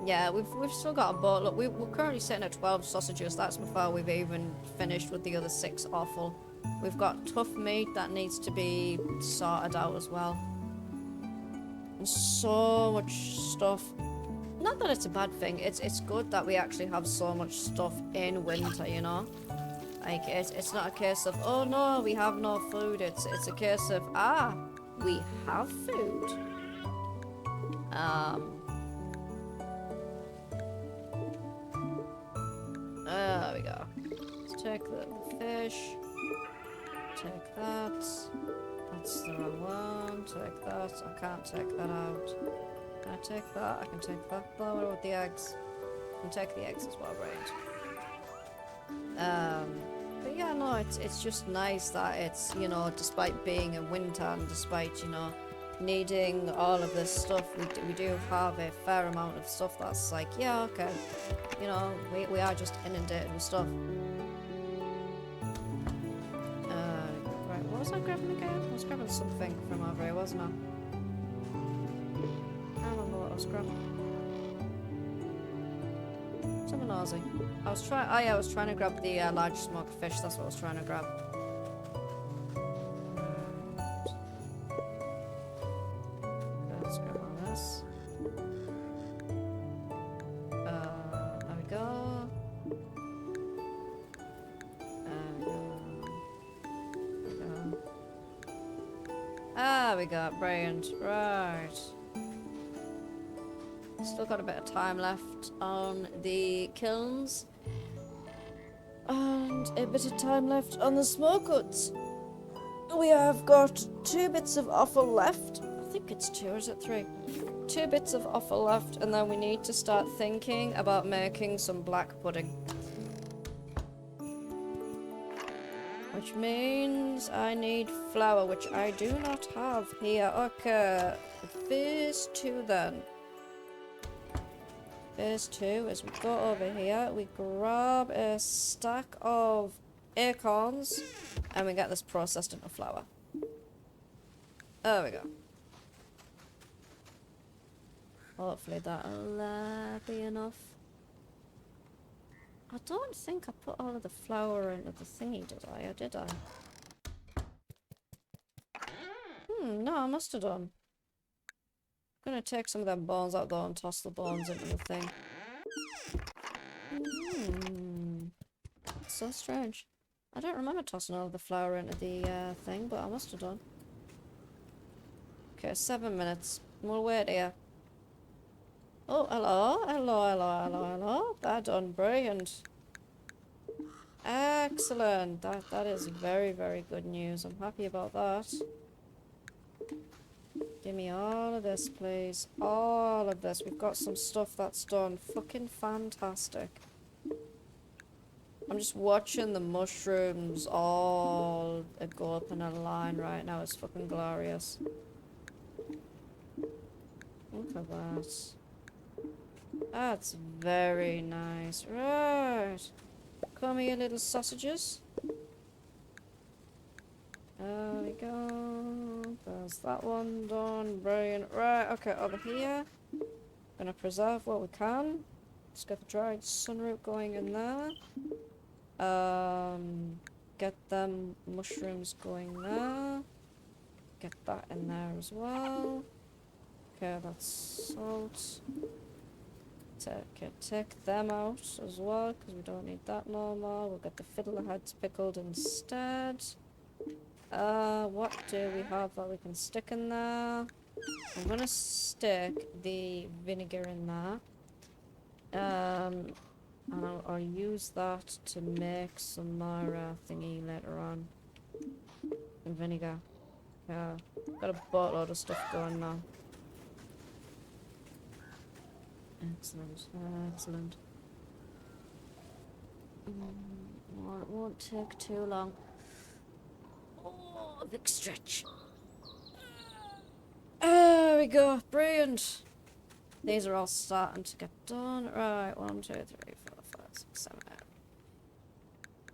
Yeah, we've still got a boat. Look, we're currently sitting at 12 sausages. That's before we've even finished with the other 6 offal. We've got tough meat that needs to be sorted out as well. And so much stuff. Not that it's a bad thing. It's good that we actually have so much stuff in winter, you know? Like, it's not a case of, oh no, we have no food. It's a case of, we have food. There we go. Let's take the fish. Take that. That's the wrong one. Take that. I can't take that out. Can I take that? I can take that. Though, what about the eggs? I can take the eggs as well, right? But yeah, no, it's just nice that it's, you know, despite being in winter and despite, you know, needing all of this stuff, we do have a fair amount of stuff that's like, yeah, okay, you know, we are just inundated with stuff. Right, what was I grabbing again? I was grabbing something from over here, wasn't I? I don't remember what I was grabbing. Something Aussie. I was trying to grab the large smoked fish, that's what I was trying to grab. Let's grab all this. There we go. We got brilliant. Right. Still got a bit of time left on the kilns. And a bit of time left on the smoke huts. We have got 2 bits of offal left. I think it's 2, or is it 3? 2 bits of offal left, and then we need to start thinking about making some black pudding. Which means I need flour, which I do not have here. Okay, phase 2 then. Phase 2 is we go over here, we grab a stack of acorns, and we get this processed into flour. There we go. Hopefully that'll be enough. I don't think I put all of the flour into the thingy, did I? Or did I? No, I must have done. I'm gonna take some of them bones out though and toss the bones into the thing. That's so strange. I don't remember tossing all of the flour into the thing, but I must have done. Okay, 7 minutes. We'll wait here. Oh, hello. That done. Brilliant. Excellent. That is very, very good news. I'm happy about that. Give me all of this, please. All of this. We've got some stuff that's done. Fucking fantastic. I'm just watching the mushrooms all go up in a line right now. It's fucking glorious. Look at that. That's very nice. Right. Come here, little sausages. There we go. There's that one done. Brilliant. Right, okay, over here. Gonna preserve what we can. Let's get the dried sunroot going in there. Get them mushrooms going there. Get that in there as well. Okay, that's salt. Take them out as well, because we don't need that no more. We'll get the fiddleheads pickled instead. What do we have that we can stick in there? I'm gonna stick the vinegar in there. And I'll use that to make some more thingy later on. Some vinegar. Yeah, got a boatload of stuff going now. Excellent, excellent. Well, it won't take too long. Oh, big stretch. There we go, brilliant. These are all starting to get done. Right, 1, 2, 3, 4, 5, 6, 7, 8.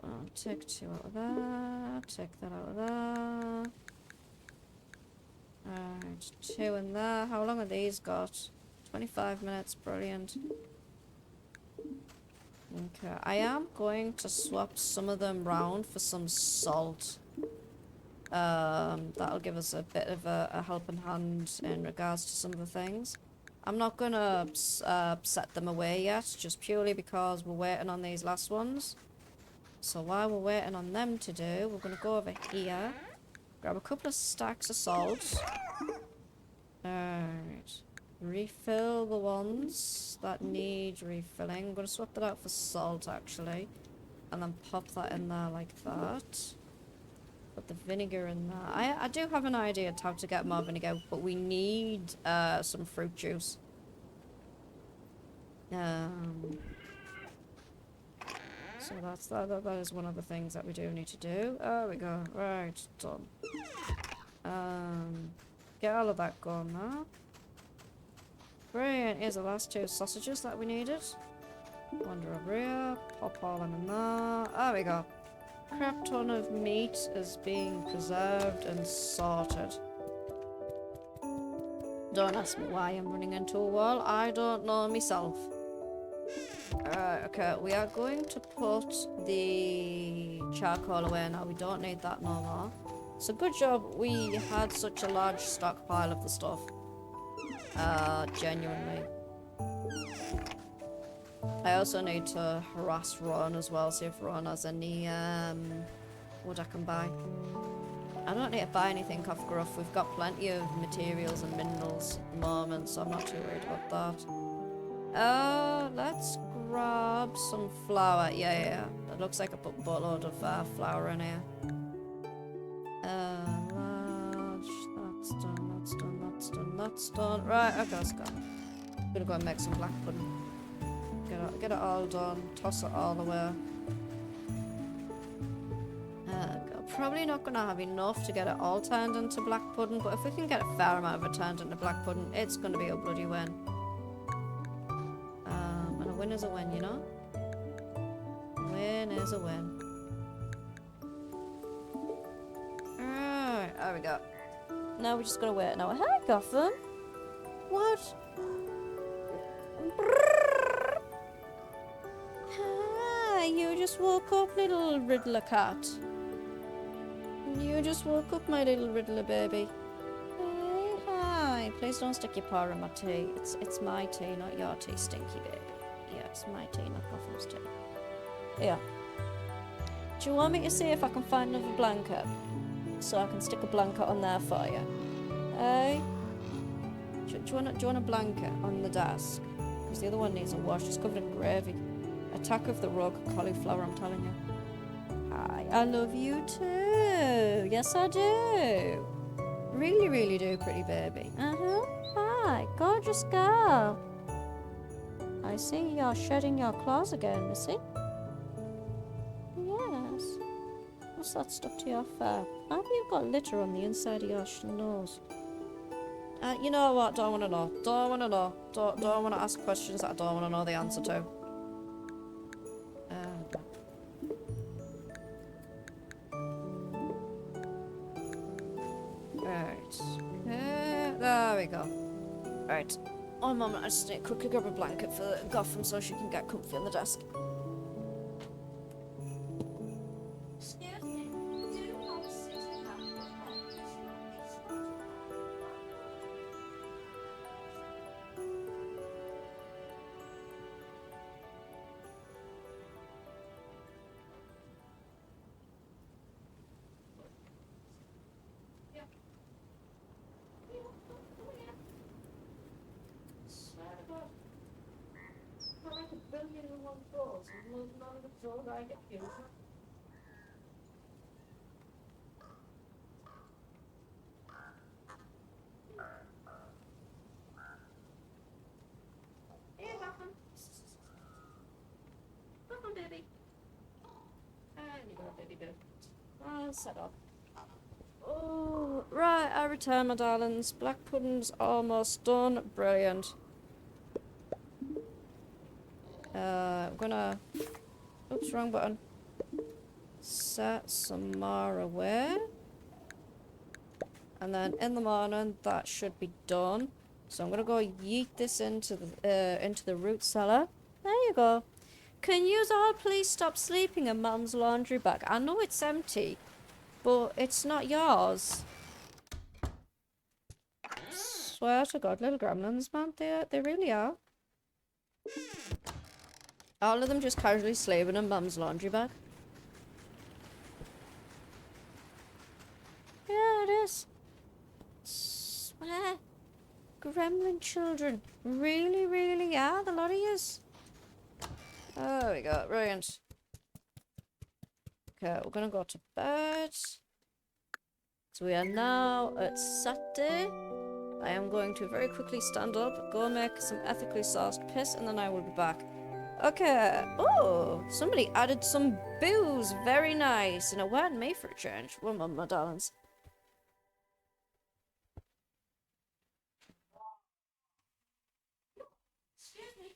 I'll take 2 out of there. Take that out of there. Right, 2 in there. How long have these got? 25 minutes, brilliant. Okay, I am going to swap some of them round for some salt. That'll give us a bit of a helping hand in regards to some of the things. I'm not gonna set them away yet, just purely because we're waiting on these last ones. So while we're waiting on them to do, we're gonna go over here, grab a couple of stacks of salt. Alright. Refill the ones that need refilling. I'm going to swap that out for salt, actually. And then pop that in there like that. Put the vinegar in there. I do have an idea of how to get more vinegar, but we need some fruit juice. So that is one of the things that we do need to do. There we go. Right, done. Get all of that going now. Brilliant, here's the last 2 sausages that we needed. Wander over here, pop all them in there. There we go. Crap ton of meat is being preserved and sorted. Don't ask me why I'm running into a wall, I don't know myself. Alright, okay, we are going to put the charcoal away now, we don't need that no more. So good job we had such a large stockpile of the stuff. Genuinely. I also need to harass Ron as well, see if Ron has any wood I can buy. I don't need to buy anything off Gruff, we've got plenty of materials and minerals at the moment, so I'm not too worried about that. Let's grab some flour. Yeah. It looks like I put a boatload of flour in here. That's done. Right, okay, let's go. I'm gonna go and make some black pudding. Get it all done. Toss it all away. Probably not gonna have enough to get it all turned into black pudding, but if we can get a fair amount of it turned into black pudding, it's gonna be a bloody win. And a win is a win, you know? Win is a win. Alright, there we go. Now we're just gonna wait now. Hi, Gotham. What? Hi, you just woke up, little Riddler cat. You just woke up, my little Riddler baby. Hi. Please don't stick your paw in my tea. It's my tea, not your tea, stinky baby. Yeah, it's my tea, not Gotham's tea. Yeah. Do you want me to see if I can find another blanket? So I can stick a blanket on there for you. Hey? Do you want a blanket on the desk? Because the other one needs a wash. It's covered in gravy. Attack of the Rogue Cauliflower, I'm telling you. Hi, I love you too. Yes, I do. Really, really do, pretty baby. Hi, gorgeous girl. I see you're shedding your claws again, Missy. What's that stuck to your fur? Have you got litter on the inside of your nose? You know what? Don't want to know. Don't want to know. Don't want to ask questions that I don't want to know the answer to. Right. There we go. Right. Oh, Mum, I just need to quickly grab a blanket for Gotham so she can get comfy on the desk. Excuse me, do you have a swear to God. It's not like a billion and one thoughts. None of the thought I get you. Hey, Gotham. Gotham, baby. And you got a baby boo. I'll set up. Oh, right, I return, my darlings. Black pudding's almost done. Brilliant. I'm gonna... Oops, wrong button. Set some more away. And then in the morning, that should be done. So I'm gonna go yeet this into the root cellar. There you go. Can you all please stop sleeping in Mum's laundry bag? I know it's empty, but it's not yours. Swear to God, little gremlins, man, they really are. All of them just casually sleeping in Mum's laundry bag. Yeah, it is. Swear. Gremlin children. Really, really are, the lot of yous. There we go, brilliant. Okay, we're gonna go to bed. So we are now at Saturday. I am going to very quickly stand up, go make some ethically sourced piss, and then I will be back. Okay. Oh, somebody added some booze. Very nice. And it weren't me for a change. One moment, my darlings. Excuse me.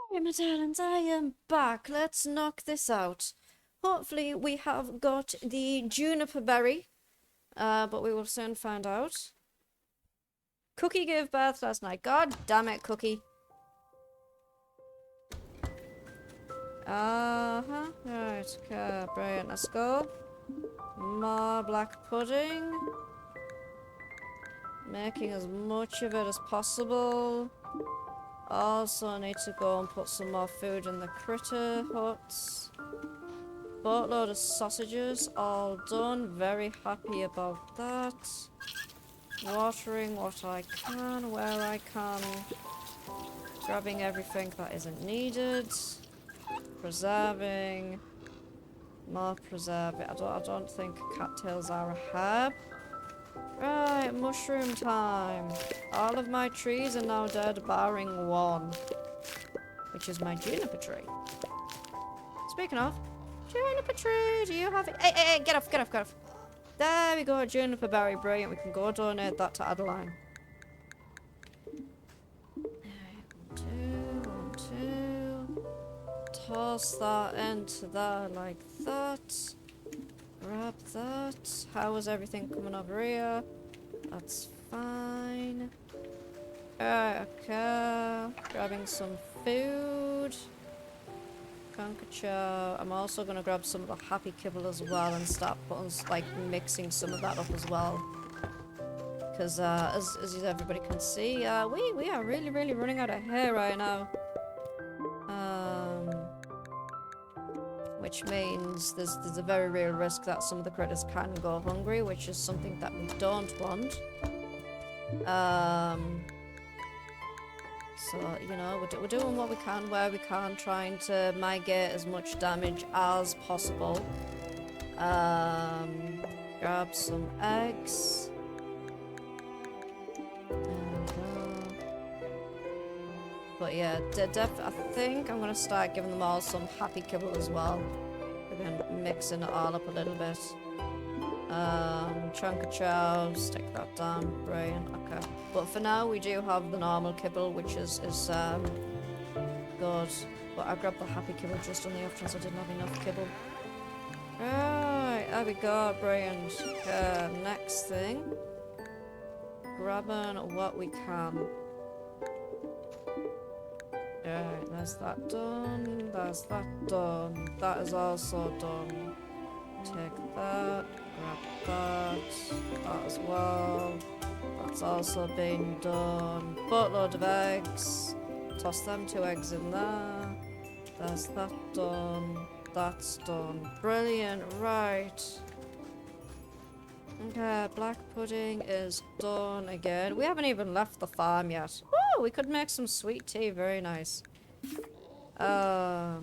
Hey, my darlings, I am back. Let's knock this out. Hopefully we have got the juniper berry, but we will soon find out. Cookie gave birth last night. God damn it, Cookie. Uh-huh. Right, okay, brilliant. Let's go. More black pudding. Making as much of it as possible. Also need to go and put some more food in the critter huts. Boatload of sausages, all done. Very happy about that. Watering what I can, where I can. Grabbing everything that isn't needed. Preserving. More preserving. I don't think cattails are a herb. Right, mushroom time. All of my trees are now dead, barring one. Which is my juniper tree. Speaking of, juniper tree, do you have it? Hey, hey, hey, get off, get off, get off. There we go, juniper berry, brilliant. We can go donate that to Adeline. One, two. Toss that into there like that. Grab that. How is everything coming over here? That's fine. Alright, okay. Grabbing some food. Concachow. I'm also gonna grab some of the happy kibble as well and start putting, like, mixing some of that up as well. Because, as everybody can see, we are really, really running out of hair right now. Which means there's a very real risk that some of the critters can go hungry, which is something that we don't want. So, you know, we're doing what we can where we can, trying to mitigate as much damage as possible. Grab some eggs. There we go. But yeah, I think I'm gonna start giving them all some happy kibble as well. Again, mixing it all up a little bit. Chunk of chow, stick that down, brilliant, okay. But for now, we do have the normal kibble, which is good. But I grabbed the happy kibble just on the off chance I didn't have enough kibble. Right, there we go, brilliant. Okay, next thing. Grabbing what we can. Alright, there's that done, there's that done. That is also done. Take that, grab that as well. That's also been done. Boatload of eggs. Toss them 2 eggs in there. There's that done. That's done. Brilliant, right. Okay, black pudding is done again. We haven't even left the farm yet. Oh, we could make some sweet tea. Very nice. Toss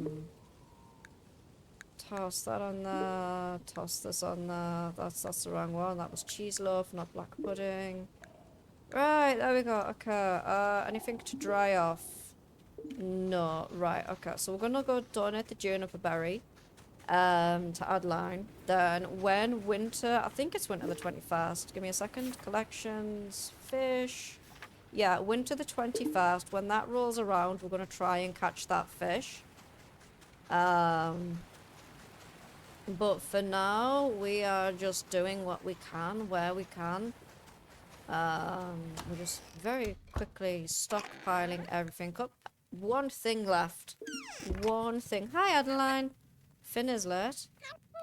that on there. Toss this on there. That's the wrong one. That was cheese loaf, not black pudding. Right, there we go. Okay, anything to dry off? No. Right, okay. So we're gonna go donate the juniper berry. To Adeline. Then when winter, I think it's winter the 21st. Give me a second. Collections, fish. Yeah, winter the 21st. When that rolls around, we're going to try and catch that fish. But for now, we are just doing what we can, where we can. We're just very quickly stockpiling everything up. One thing left. One thing. Hi, Adeline. Finn is late.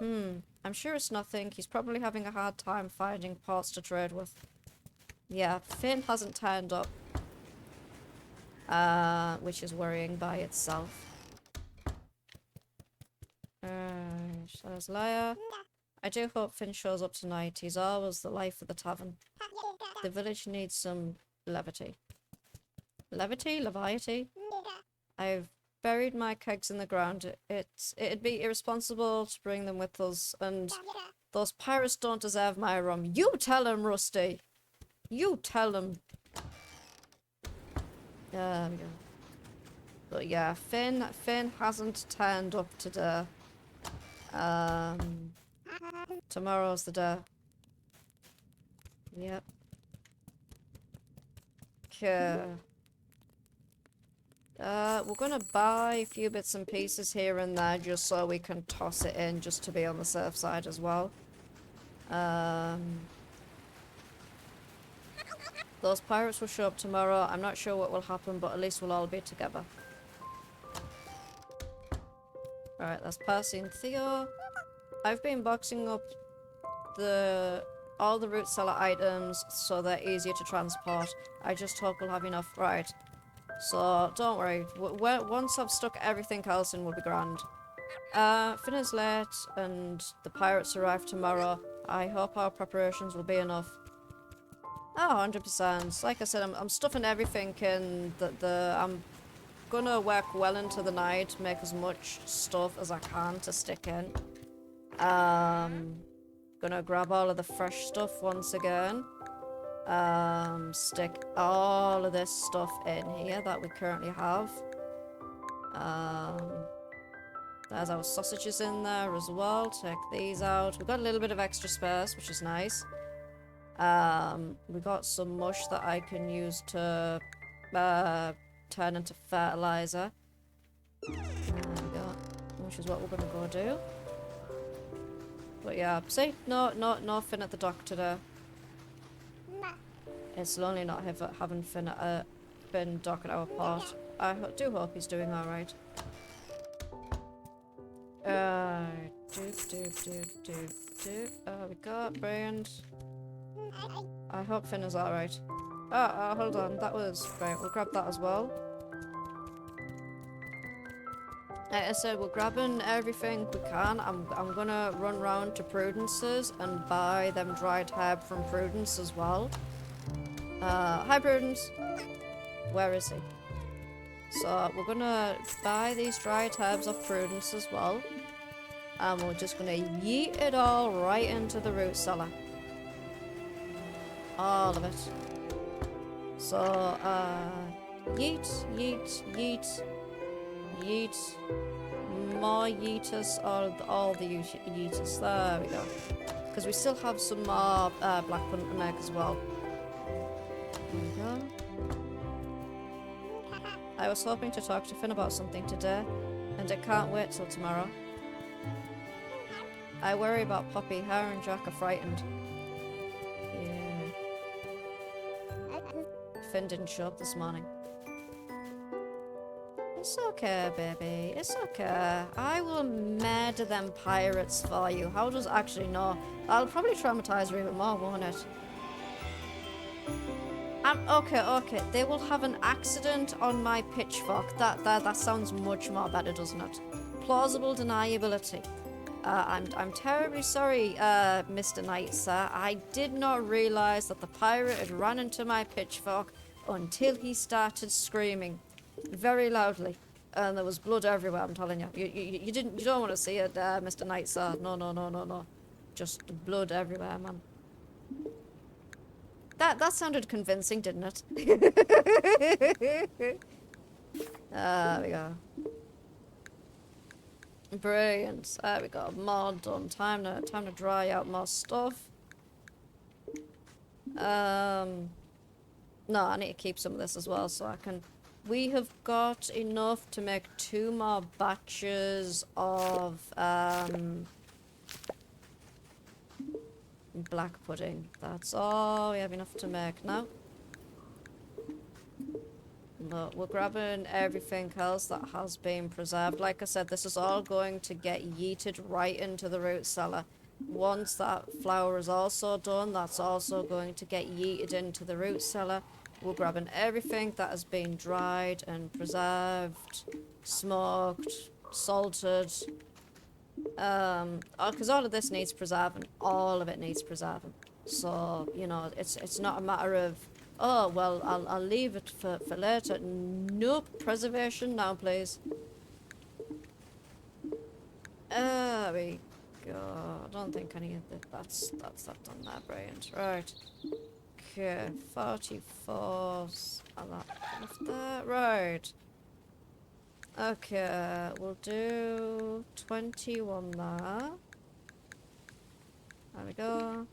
I'm sure it's nothing. He's probably having a hard time finding ports to trade with. Yeah, Finn hasn't turned up. Which is worrying by itself. So there's Leia. I do hope Finn shows up tonight. He's always the life of the tavern. The village needs some levity. Levity? Leviety? I've buried my kegs in the ground. It'd be irresponsible to bring them with us, and those pirates don't deserve my rum. You tell him, Rusty! You tell him! There we go. But yeah, Finn hasn't turned up today. Tomorrow's the day. Yep. Okay. We're gonna buy a few bits and pieces here and there just so we can toss it in just to be on the safe side as well. Those pirates will show up tomorrow. I'm not sure what will happen, but at least we'll all be together. Alright, that's passing Theo. I've been boxing up all the root cellar items so they're easier to transport. I just hope we'll have enough. Right. So, don't worry. Once I've stuck everything else in, we'll be grand. Finn is late, and the pirates arrive tomorrow. I hope our preparations will be enough. Oh, 100%. Like I said, I'm stuffing everything in. I'm gonna work well into the night, make as much stuff as I can to stick in. Gonna grab all of the fresh stuff once again. Stick all of this stuff in here that we currently have. There's our sausages in there as well. Take these out. We've got a little bit of extra space, which is nice. We got some mush that I can use to turn into fertilizer. There we go. Which is what we're gonna go do. But yeah, see? No Finn at the dock today. It's lonely not having Finn dock at our port. I do hope he's doing alright. We got brilliant. I hope Finn is alright. Hold on, that was right. We'll grab that as well. Like I said, we're grabbing everything we can. I'm gonna run round to Prudence's and buy them dried herb from Prudence as well. Hi Prudence. Where is he? So we're gonna buy these dried herbs off Prudence as well. And we're just gonna yeet it all right into the root cellar. All of it. So, yeet, yeet, yeet, yeet, more yeetus, all the yeetus. There we go. Because we still have some more black punt to make as well. There we go. I was hoping to talk to Finn about something today, and I can't wait till tomorrow. I worry about Poppy. Her and Jack are frightened. Yeah. Finn didn't show up this morning. It's okay, baby. It's okay. I will murder them pirates for you. How does actually no? I'll probably traumatize her even more, won't it? Okay. They will have an accident on my pitchfork. That sounds much more better, doesn't it? Plausible deniability. I'm terribly sorry, Mr. Knight, sir. I did not realize that the pirate had run into my pitchfork until he started screaming very loudly, and there was blood everywhere. I'm telling you, you don't want to see it, Mr. Knight, sir. No. Just blood everywhere, man. That sounded convincing, didn't it? There we go. Brilliant. There we go. More done. Time to dry out more stuff. No, I need to keep some of this as well so I can. We have got enough to make 2 more batches of black pudding. That's all we have enough to make now. But we're grabbing everything else that has been preserved. Like I said, this is all going to get yeeted right into the root cellar. Once that flour is also done, that's also going to get yeeted into the root cellar. We're grabbing everything that has been dried and preserved, smoked, salted. Because all of this needs preserving. All of it needs preserving. So, you know, it's not a matter of, oh, well, I'll leave it for later. Nope, preservation now, please. There we go. I don't think any of that's that done there. Brilliant. Right. Okay, 44's a lot of that. Right. Okay, we'll do 21 there. There we go.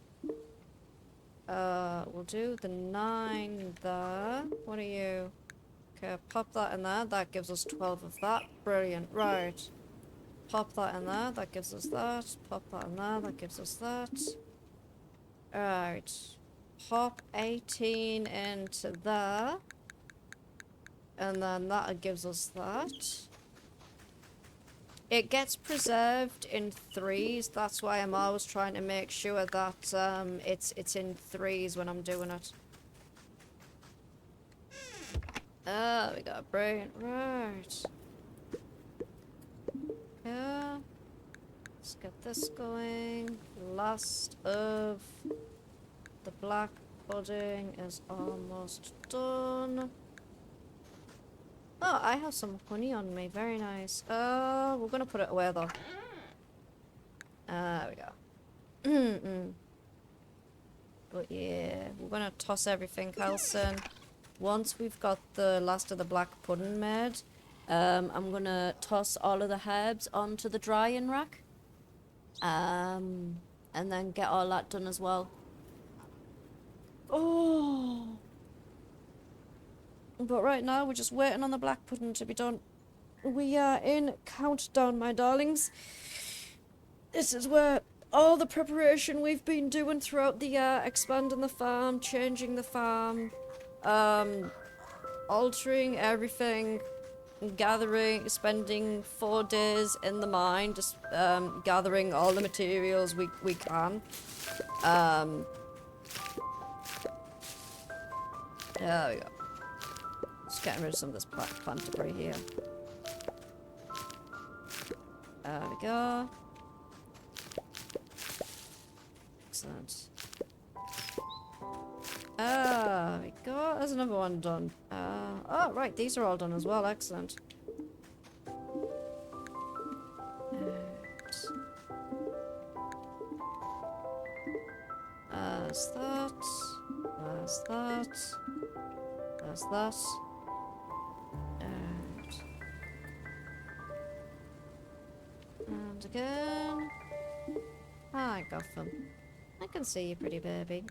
We'll do the 9 there. What are you? Okay, pop that in there. That gives us 12 of that. Brilliant. Right. Pop that in there. That gives us that. Pop that in there. That gives us that. Alright. pop 18 into there. And then that gives us that. It gets preserved in threes. That's why I'm always trying to make sure that it's in threes when I'm doing it. Oh, we got a brilliant. Right. Yeah. Let's get this going. Last of the black pudding is almost done. Oh, I have some honey on me. Very nice. We're gonna put it away though. There we go. But yeah, we're gonna toss everything else in. Once we've got the last of the black pudding made, I'm gonna toss all of the herbs onto the drying rack. And then get all that done as well. Oh. But right now, we're just waiting on the black pudding to be done. We are in countdown, my darlings. This is where all the preparation we've been doing throughout the year, expanding the farm, changing the farm, altering everything, gathering, spending 4 days in the mine, just gathering all the materials we can. There we go. Just getting rid of some of this plant debris here. There we go. Excellent. There we go. There's another one done. Oh, right. These are all done as well. Excellent. There's that. There's that. There's that. And again. Hi, Gotham. I can see you, pretty baby.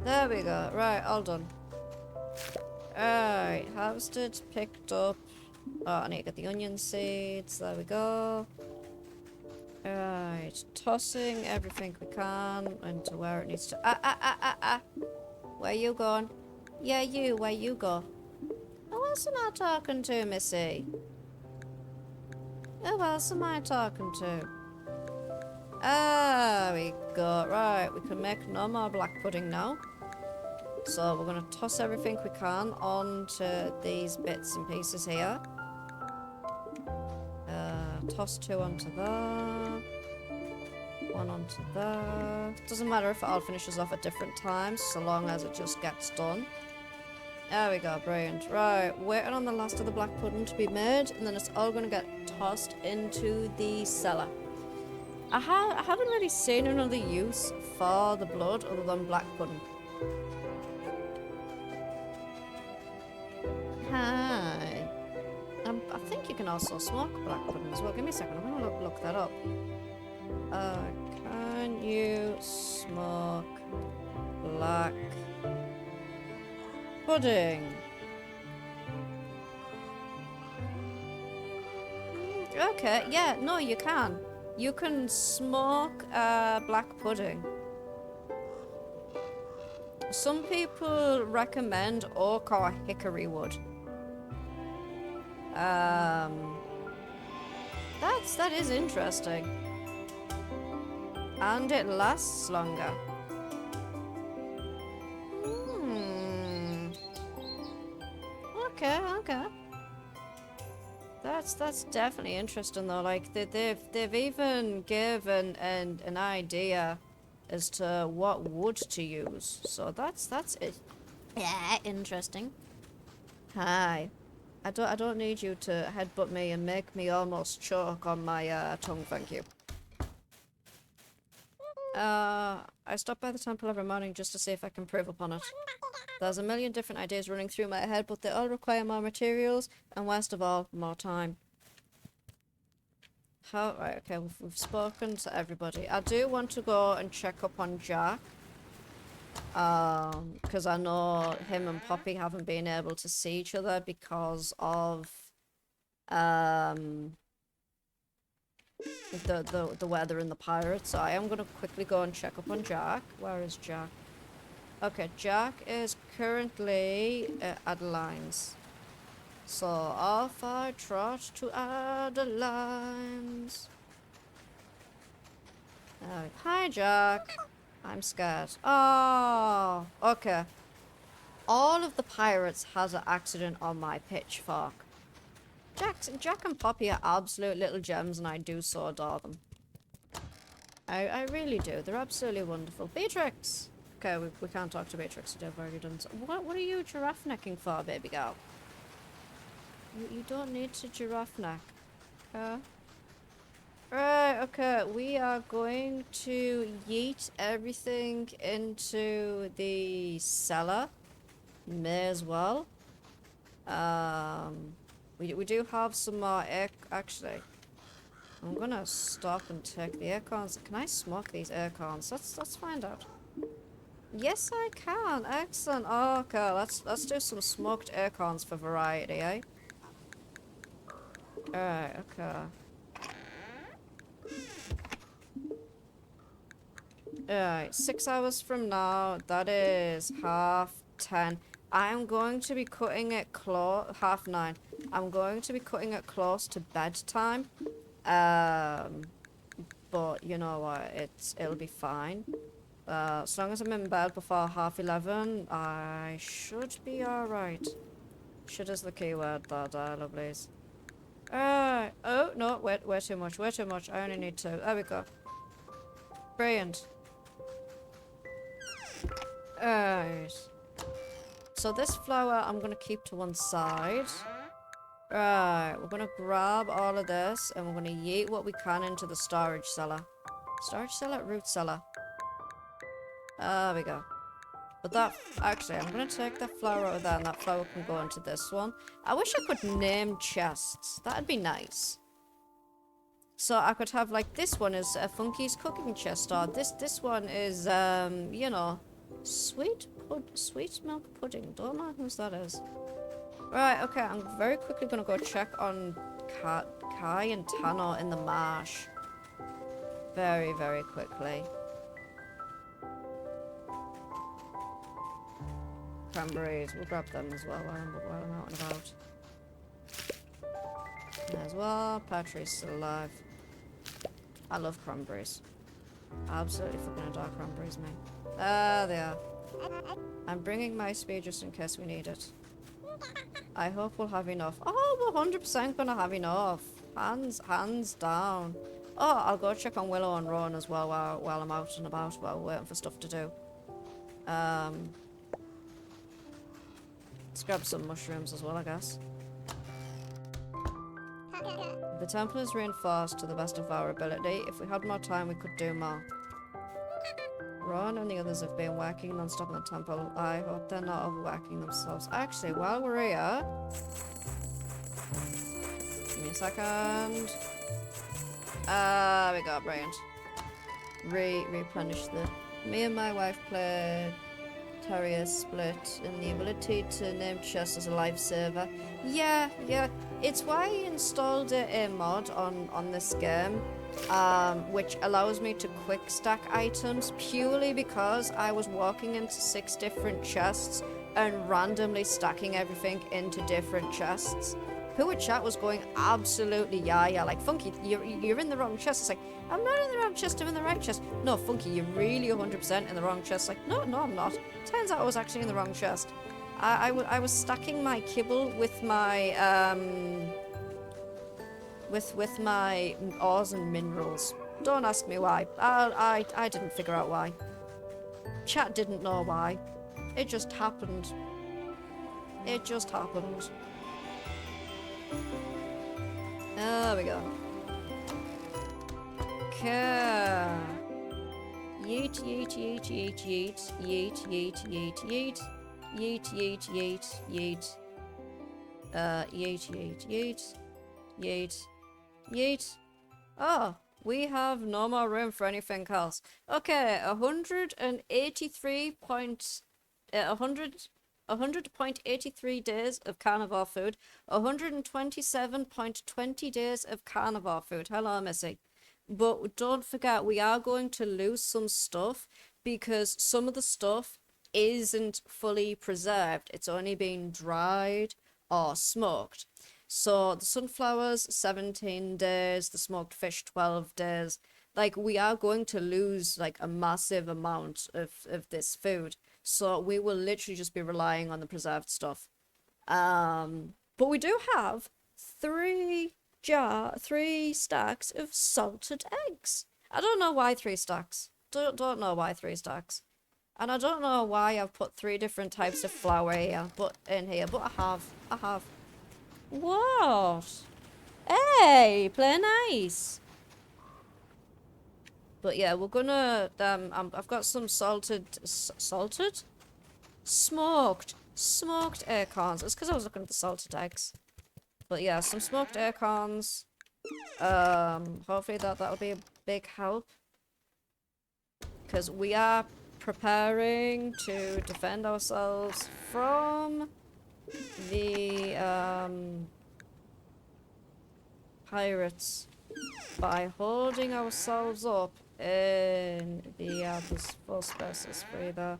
There we go. Right, all done. Alright, harvested, picked up. Oh, I need to get the onion seeds. There we go. Alright, tossing everything we can into where it needs to. Where you going? Yeah, you, where you go? Who else am I talking to, Missy? Who else am I talking to? We go. Right, we can make no more black pudding now. So we're going to toss everything we can onto these bits and pieces here. Toss 2 onto there. 1 onto there. Doesn't matter if it all finishes off at different times, so long as it just gets done. There we go, brilliant. Right, waiting on the last of the black pudding to be made, and then it's all going to get tossed into the cellar. I haven't really seen another use for the blood other than black pudding. Hi. I think you can also smoke black pudding as well. Give me a second, I'm going to look that up. Can you smoke black pudding? Okay, yeah, no, you can. You can smoke black pudding. Some people recommend oak or hickory wood. That is interesting. And it lasts longer. Okay. That's definitely interesting though. Like they've even given an idea as to what wood to use. So that's it. Yeah, interesting. Hi. I don't need you to headbutt me and make me almost choke on my tongue, thank you. I stop by the temple every morning just to see if I can improve upon it. There's a million different ideas running through my head, but they all require more materials, and worst of all, more time. Right, okay, we've spoken to everybody. I do want to go and check up on Jack. Because I know him and Poppy haven't been able to see each other because of the weather and the pirates. So I am gonna quickly go and check up on Jack. Where is Jack? Okay, Jack is currently at lines. So off I trot to Adelines. Hi, Jack. I'm scared. Oh, okay. All of the pirates has an accident on my pitchfork. Jack and Poppy are absolute little gems, and I do so adore them. I really do. They're absolutely wonderful. Beatrix! Okay, we can't talk to Beatrix today. I've already done so. What are you giraffe necking for, baby girl? You don't need to giraffe neck. Okay. Right, okay. We are going to yeet everything into the cellar. May as well. We do have some more air. Actually, I'm gonna stop and take the acorns. Can I smoke these acorns? Let's find out. Yes, I can. Excellent. Oh, okay, let's do some smoked acorns for variety, eh? Alright, okay. Alright, 6 hours from now, that is 10:30. I'm going to be cutting it close, 9:30. I'm going to be cutting it close to bedtime. But you know what, it'll be fine. As long as I'm in bed before 11:30, I should be alright. Should is the key word there, lovelies. Oh, no, way too much, way too much. I only need 2. There we go. Brilliant. Alright. So this flour I'm gonna keep to one side. Right, we're gonna grab all of this and we're gonna yeet what we can into the storage cellar. Storage cellar? Root cellar. There we go. But that, actually, I'm gonna take that flour out of there and that flour can go into this one. I wish I could name chests. That'd be nice. So I could have, like, this one is a Funky's cooking chest, or this one is, you know, sweet milk pudding. Don't know whose that is. Right, okay, I'm very quickly gonna go check on Kai and Tano in the marsh. Very, very quickly. Cranberries, we'll grab them as well while I'm out and about. There as well, Patrick's still alive. I love cranberries. Absolutely fucking adore cranberries, mate. Ah, they are. I'm bringing my speed just in case we need it. I hope we'll have enough. Oh, we're 100% gonna have enough. Hands down. Oh, I'll go check on Willow and Rowan as well while I'm out and about while we're waiting for stuff to do. Let's grab some mushrooms as well, I guess. The temple is reinforced to the best of our ability. If we had more time, we could do more. Ron and the others have been working non-stop in the temple. I hope they're not overworking themselves. Actually, while we're here... Give me a second. We got brilliant. Replenish the... Me and my wife played Terrier Split, and the ability to name chests as a lifesaver. Yeah. It's why I installed a mod on this game, which allows me to quick stack items purely because I was walking into 6 different chests and randomly stacking everything into different chests. Who chat was going absolutely yeah, like, Funky, you're in the wrong chest. It's like, I'm not in the wrong chest, I'm in the right chest. No, Funky, you're really 100% in the wrong chest. Like, no, I'm not. Turns out I was actually in the wrong chest. I was stacking my kibble with my, with my ores and minerals. Don't ask me why. I didn't figure out why. Chat didn't know why. It just happened. It just happened. There we go. Okay. Yeet, yeet, yeet, yeet, yeet, yeet, yeet, yeet, yeet, yeet, yeet, yeet, yeet. Yeet, yeet, yeet, yeet, yeet. Oh, we have no more room for anything else. Okay, 100.83 days of carnivore food, 127.20 days of carnivore food. Hello, Missy. But don't forget, we are going to lose some stuff because some of the stuff isn't fully preserved. It's only been dried or smoked. So the sunflowers, 17 days, the smoked fish, 12 days. Like, we are going to lose like a massive amount of this food. So we will literally just be relying on the preserved stuff. But we do have three stacks of salted eggs. I don't know why 3 stacks. Don't know why 3 stacks. And I don't know why I've put 3 different types of flour here, but I have. What? Hey, play nice. But yeah, we're gonna, I've got some smoked acorns. It's because I was looking at the salted eggs. But yeah, some smoked acorns. Hopefully that'll be a big help. Because we are preparing to defend ourselves from the, pirates by holding ourselves up in the, there's 4 spaces free there.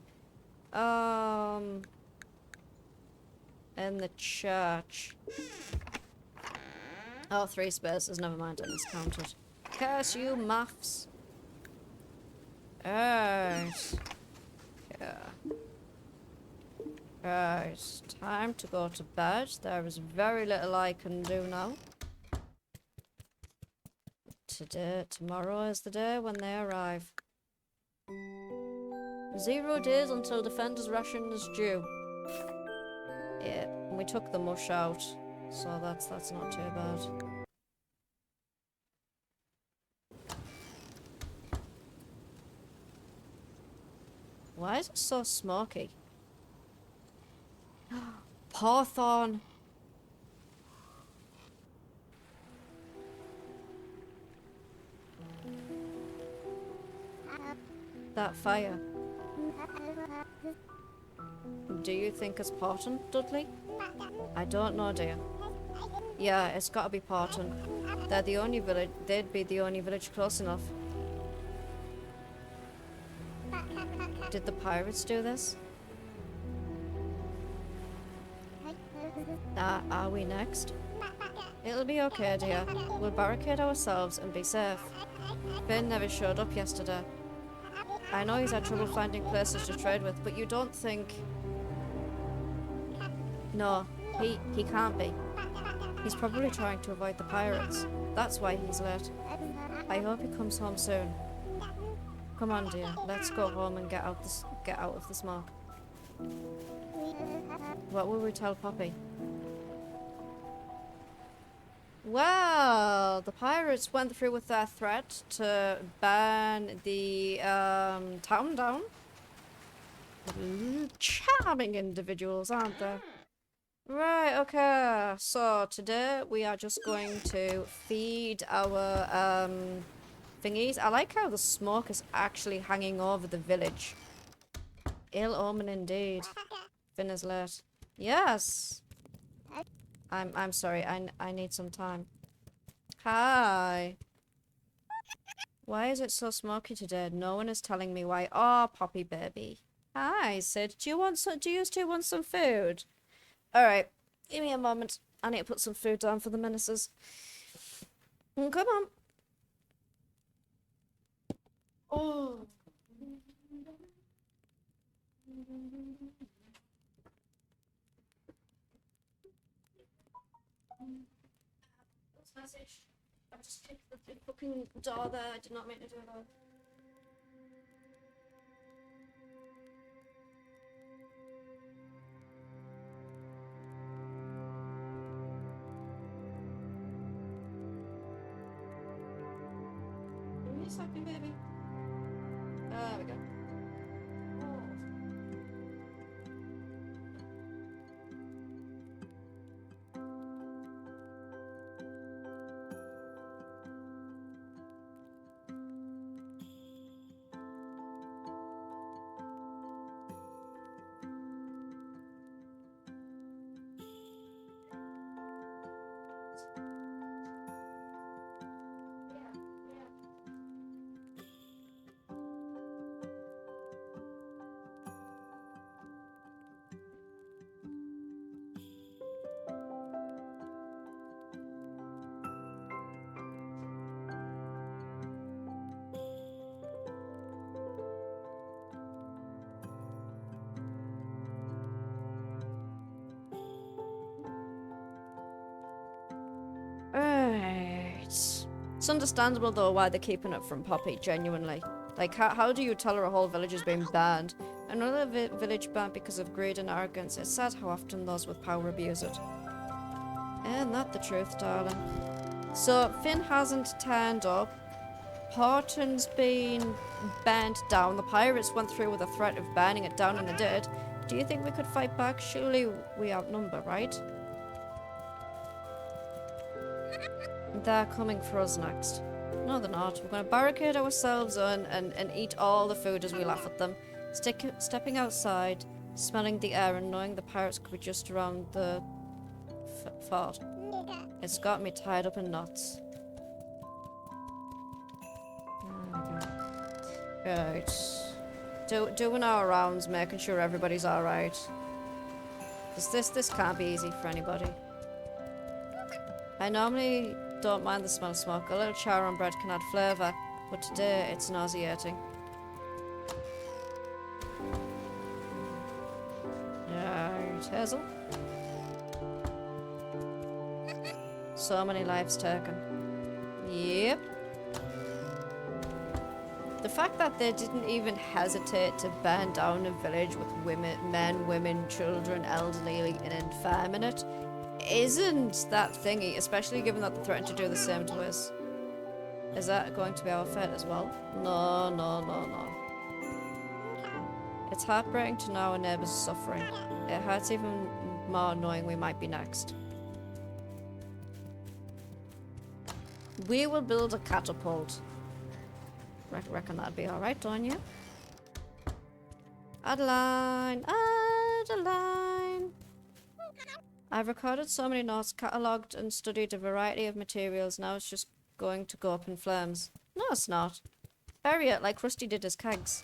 In the church. Oh, 3 spaces, never mind, I miscounted. Curse you, maths. Right. Yeah. Right, time to go to bed. There is very little I can do now. Tomorrow is the day when they arrive. 0 days until Defender's ration is due. Yeah, and we took the mush out, so that's not too bad. Why is it so smoky? Hawthorn! That fire. Do you think it's Porton, Dudley? I don't know, dear. Yeah, it's gotta be Porton. They're the only village. They'd be the only village close enough. Did the pirates do this? Are we next? It'll be okay, dear. We'll barricade ourselves and be safe. Ben never showed up yesterday. I know he's had trouble finding places to trade with, but you don't think... No, he can't be. He's probably trying to avoid the pirates. That's why he's late. I hope he comes home soon. Come on, dear. Let's go home and get out of the smoke. What will we tell Poppy? Well, the pirates went through with their threat to burn the town down. Charming individuals, aren't they? Right, okay. So today we are just going to feed our thingies. I like how the smoke is actually hanging over the village. Ill omen indeed. Finn is late. Yes. I'm sorry. I need some time. Hi. Why is it so smoky today? No one is telling me why. Oh, Poppy baby. Hi, Sid. Do you two want some food? Alright. Give me a moment. I need to put some food down for the menaces. Come on. Oh. Message. I just kicked the fucking door there. I did not mean to do that. Give me a second, baby. There we go. Oh. It's understandable though why they're keeping it from Poppy, genuinely. Like, how do you tell her a whole village is being banned? Another village banned because of greed and arrogance. It's sad how often those with power abuse it. Isn't that the truth, darling? So, Finn hasn't turned up. Porton's been burned down. The pirates went through with a threat of burning it down and they did. Do you think we could fight back? Surely we outnumber, right? They're coming for us next. No, they're not. We're going to barricade ourselves in and eat all the food as we laugh at them. Stepping outside, smelling the air and knowing the pirates could be just around the fort. It's got me tied up in knots. Right. Doing our rounds, making sure everybody's alright. This can't be easy for anybody. I normally don't mind the smell of smoke. A little char on bread can add flavour, but today it's nauseating. Right, Hazel. So many lives taken. Yep. The fact that they didn't even hesitate to burn down a village with men, women, children, elderly, and infirm in it isn't that thingy, especially given that they threatened to do the same to us. Is that going to be our fate as well? No, no, no, no. It's heartbreaking to know our neighbours are suffering. It hurts even more knowing we might be next. We will build a catapult. Reckon that'd be alright, don't you? Adeline! Adeline! I've recorded so many notes, catalogued and studied a variety of materials. Now it's just going to go up in flames. No, it's not. Bury it like Rusty did his kegs.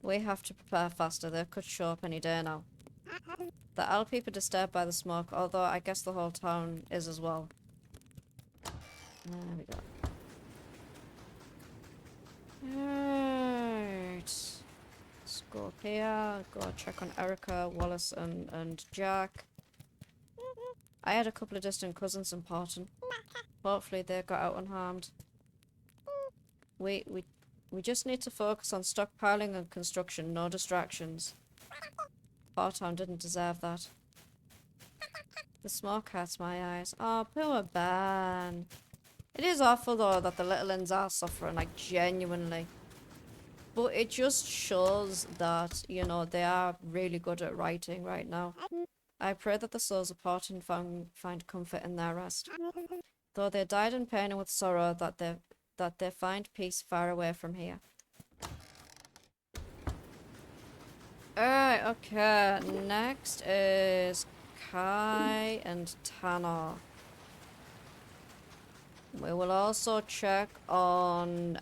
We have to prepare faster. They could show up any day now. The owl people are disturbed by the smoke, although I guess the whole town is as well. There we go. Right. Let's go up here, go check on Erica, Wallace, and Jack. I had a couple of distant cousins in Porton. Hopefully they got out unharmed. We just need to focus on stockpiling and construction, no distractions. Porton didn't deserve that. The smoke hurts my eyes. Oh, poor Ben. It is awful though that the little uns are suffering, like genuinely. But it just shows that, you know, they are really good at writing right now. I pray that the souls of Porton find comfort in their rest. Though they died in pain and with sorrow, that they find peace far away from here. Alright, okay. Next is Kai and Tanner. We will also check on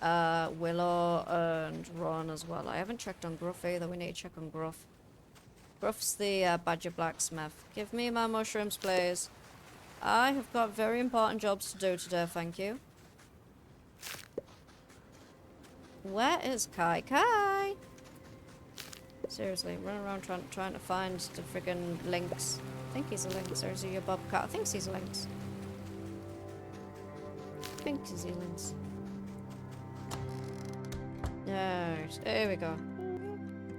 Willow and Ron as well. I haven't checked on Gruff either. We need to check on Gruff. Gruff's the Badger Blacksmith. Give me my mushrooms, please. I have got very important jobs to do today, thank you. Where is Kai? Kai! Seriously, running around trying to find the friggin' lynx. I think he's a lynx, or is he a bobcat? I think he's a lynx. I think he's a lynx. Alright, here we go.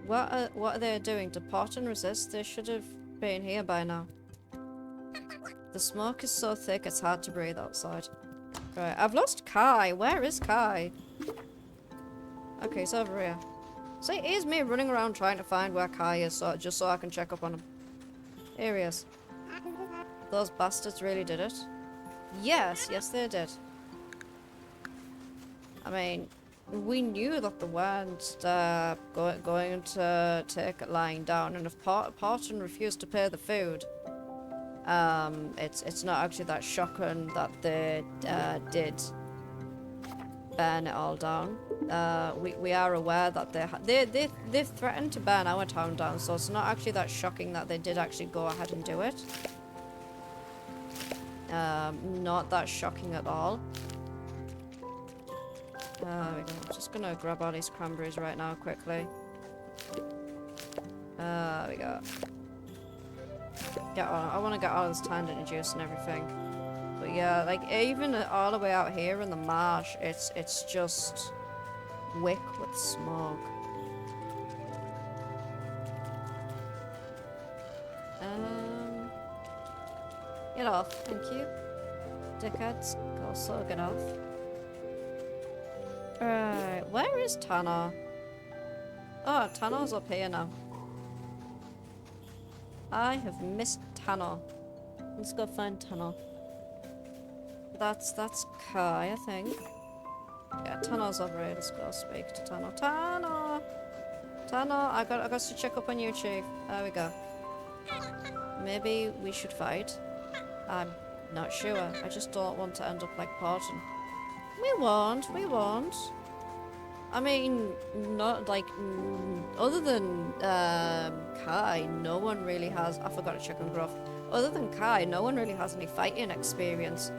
What are they doing? To Porton resist? They should have been here by now. The smoke is so thick it's hard to breathe outside. Right, I've lost Kai. Where is Kai? Okay, he's over here. See, here's me running around trying to find where Kai is, just so I can check up on him. Here he is. Those bastards really did it. Yes, yes they did. I mean, we knew that they weren't going to take it lying down, and if Porton refused to pay the food, it's not actually that shocking that they did burn it all down. We are aware that they've threatened to burn our town down, so it's not actually that shocking that they did actually go ahead and do it. Not that shocking at all. There we go. I'm just gonna grab all these cranberries right now quickly. We go. Get on. I want to get all this tannin juice and everything. But yeah, like even all the way out here in the marsh, it's just wick with smoke. Get off, thank you. Dickheads, also get off. Alright, where is Tanner? Oh, Tanner's up here now. I have missed Tanner. Let's go find Tanner. That's Kai, I think. Yeah, Tanner's over here. Let's go speak to Tanner. Tanner! Tanner, I got to check up on you, Chief. There we go. Maybe we should fight. I'm not sure. I just don't want to end up like Porton. We won't. I mean, not like, other than Kai, no one really has, I forgot to check on Gruff. Other than Kai, no one really has any fighting experience.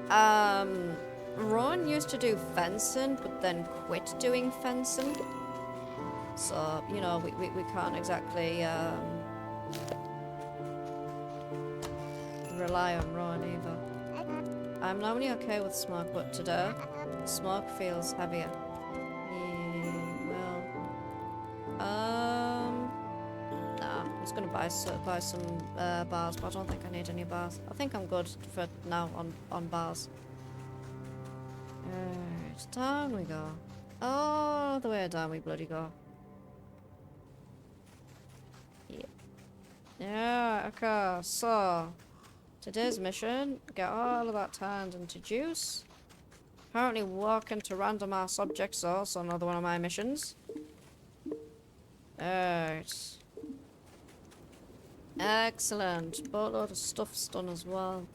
Ron used to do fencing, but then quit doing fencing. So, you know, we can't exactly rely on Ron either. I'm normally okay with smoke, but today, smoke feels heavier. Nah, I was gonna buy some bars, but I don't think I need any bars. I think I'm good for now on bars. Alright, down we go. All the way down we bloody go. Yeah, okay, so today's mission, get all of that turned into juice. Apparently walk into random ass objects, also another one of my missions. Alright. Excellent. Boatload of stuff's done as well.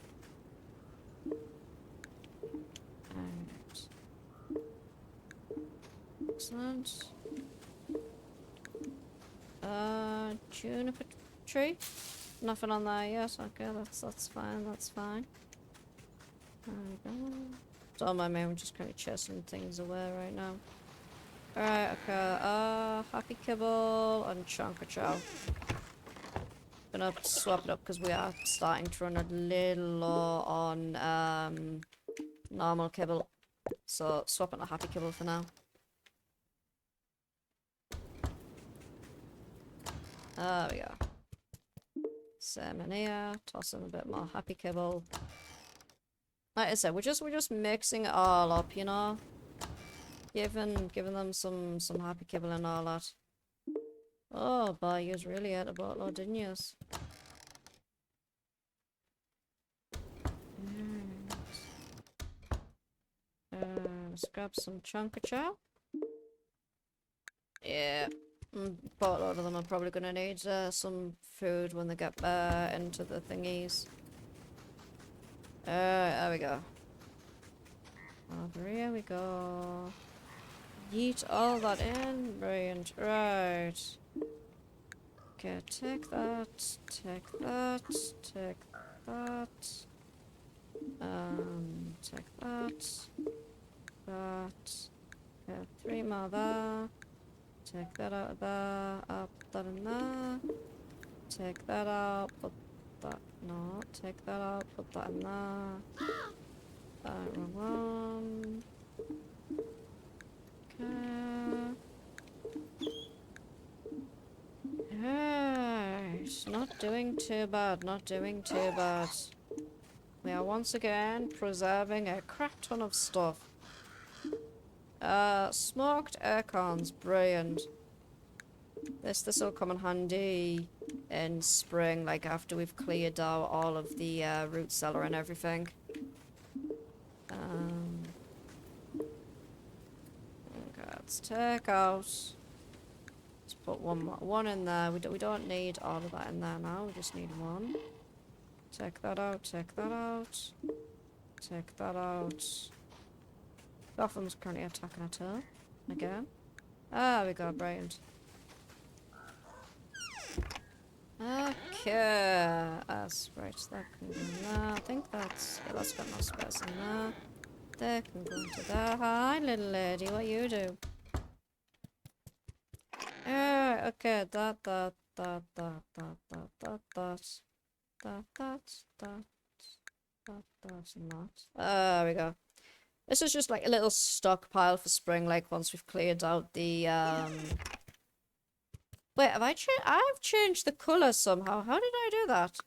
Alright. Excellent. Juniper tree? Nothing on there yet. Okay, that's fine, that's fine. There we go. Don't mind me, I'm just kind of chasing things away right now. Alright, okay, Happy Kibble and Chonka Chow. Gonna swap it up because we are starting to run a little low on normal kibble. So swap it to Happy Kibble for now. There we go. Same in here, toss in a bit more Happy Kibble. Like I said, we're just mixing it all up, you know? Giving them some Happy Kibble and all that. Oh boy, you really had a boatload, didn't you? Let's grab some Chonka Chow. Yeah, boatload of them are probably gonna need some food when they get into the thingies. There we go. Over here we go. Yeet all that in. Brilliant. Right. Okay, take that. Take that. Take that. Take that. That. Okay, 3 more there. Take that out of there. I'll put that in there. Take that out. Put that. No. Take that out. Put that in there. Wrong one. Right, not doing too bad, not doing too bad. We are once again preserving a crap ton of stuff. Smoked acorns, brilliant. This'll come in handy in spring, like after we've cleared out all of the root cellar and everything. Okay, let's take out. Let's put one in there. We don't need all of that in there now. We just need one. Take that out. Take that out. Take that out. Gotham's currently attacking our tail again. Ah, we got brilliant. Okay, that's right. That can go in there. I think that's got no space in there. That can go into there. Hi, little lady. What you do? Okay, that that, that, that, that, that, that, that, that, and that. There we go. This is just like a little stockpile for spring, like once we've cleared out the, Wait, have I've changed the colour somehow. How did I do that?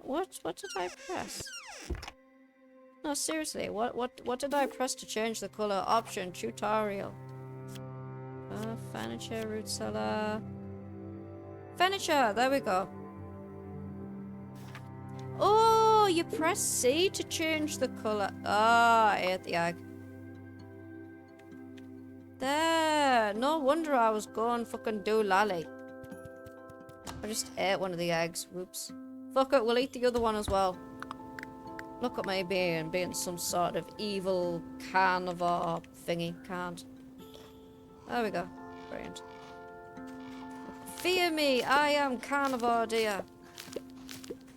What did I press? No, seriously, what did I press to change the colour? Option, tutorial. Furniture, root cellar. Furniture, there we go. Oh, you press C to change the colour. Ah, I ate the egg. There, no wonder I was going fucking doolally. I just ate one of the eggs, whoops. Fuck it, we'll eat the other one as well. Look at me being some sort of evil carnivore thingy. Can't. There we go. Brilliant. Fear me, I am carnivore, dear.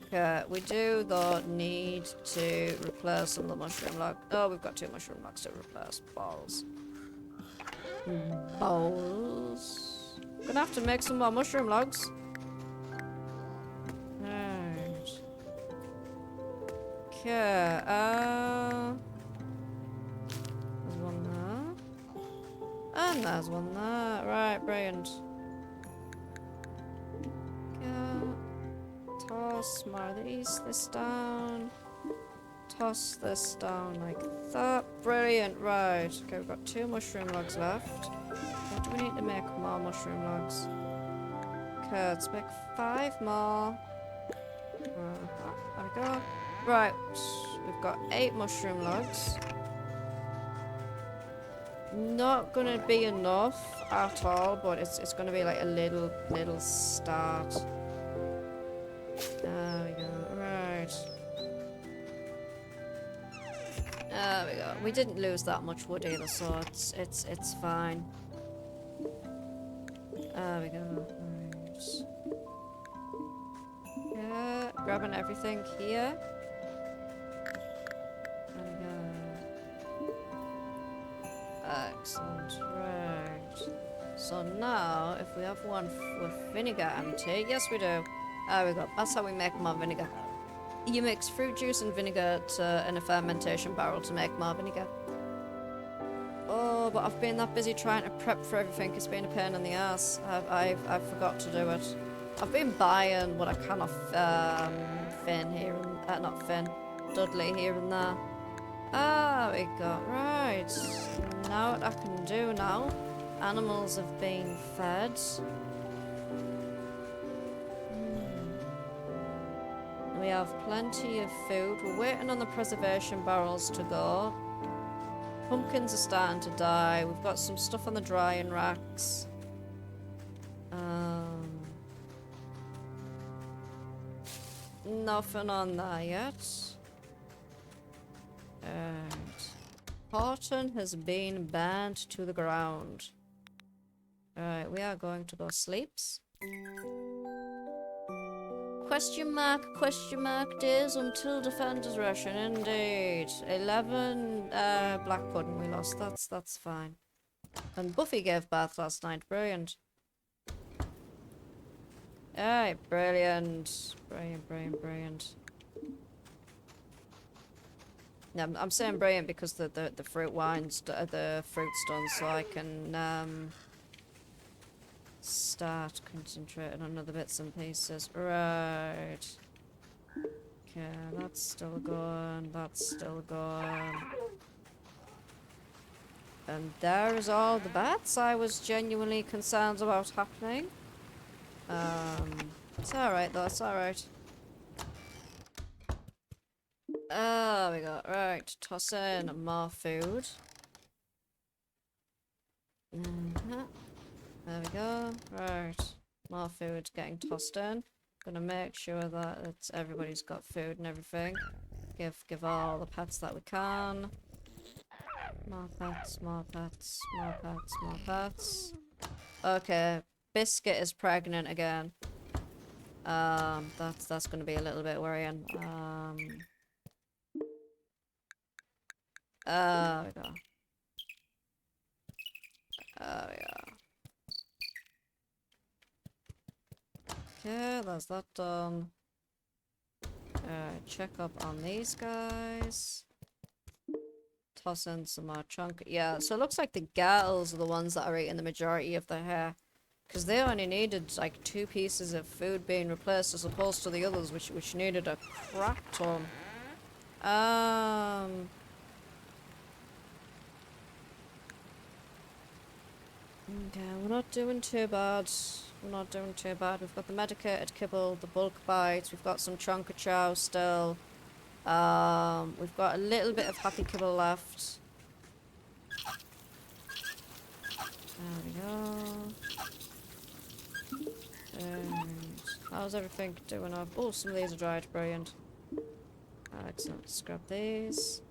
Okay, we do though need to replace some of the mushroom logs. Oh, we've got 2 mushroom logs to replace. Balls. Balls. Gonna have to make some more mushroom logs. Right. Okay, there's one there. And there's one there. Right, brilliant. Okay. Toss more of this down. Toss this down like that. Brilliant, right. Okay, we've got 2 mushroom logs left. What do we need to make more mushroom logs? Okay, let's make 5 more. There we go. Right, we've got 8 mushroom logs. Not gonna be enough at all, but it's gonna be like a little start. There we go. Right. There we go. We didn't lose that much wood either, so it's fine. There we go. Right. Yeah, grabbing everything here. There we go. Excellent. Right. So now, if we have one with vinegar empty, yes we do. There we go. That's how we make more vinegar. You mix fruit juice and vinegar in a fermentation barrel to make more vinegar. Oh, but I've been that busy trying to prep for everything. It's been a pain in the ass. I've forgot to do it. I've been buying what I can off Finn here and not Finn, Dudley here and there. Ah, we got right. Now what I can do now? Animals have been fed. We have plenty of food. We're waiting on the preservation barrels to go. Pumpkins are starting to die. We've got some stuff on the drying racks. Nothing on there yet. And Horton has been burned to the ground. Alright, we are going to go sleeps. Question mark days until defender's ration, indeed. 11 black pudding we lost, that's fine. And Buffy gave birth last night, brilliant. Alright, brilliant. Brilliant. Yeah, I'm saying brilliant because the fruit wine's, the fruit's done, so I can start concentrating on other bits and pieces. Right. Okay, that's still going, that's still going. And there is all the bats I was genuinely concerned about happening. It's alright though, it's alright. There we go. Right, toss in more food. There we go. Right, more food getting tossed in. Gonna make sure that everybody's got food and everything. Give all the pets that we can. More pets. Okay, Biscuit is pregnant again. That's gonna be a little bit worrying. There we go. There we go. Okay, that's that done. Check up on these guys. Toss in some more chunk. Yeah, so it looks like the girls are the ones that are eating the majority of the hair. Because they only needed like 2 pieces of food being replaced as opposed to the others, which needed a crap ton. Okay, we're not doing too bad. We're not doing too bad. We've got the medicated kibble, the bulk bites, we've got some chonka chow still. We've got a little bit of happy kibble left. There we go. And how's everything doing up? Oh, some of these are dried. Brilliant. Excellent. Let's grab these.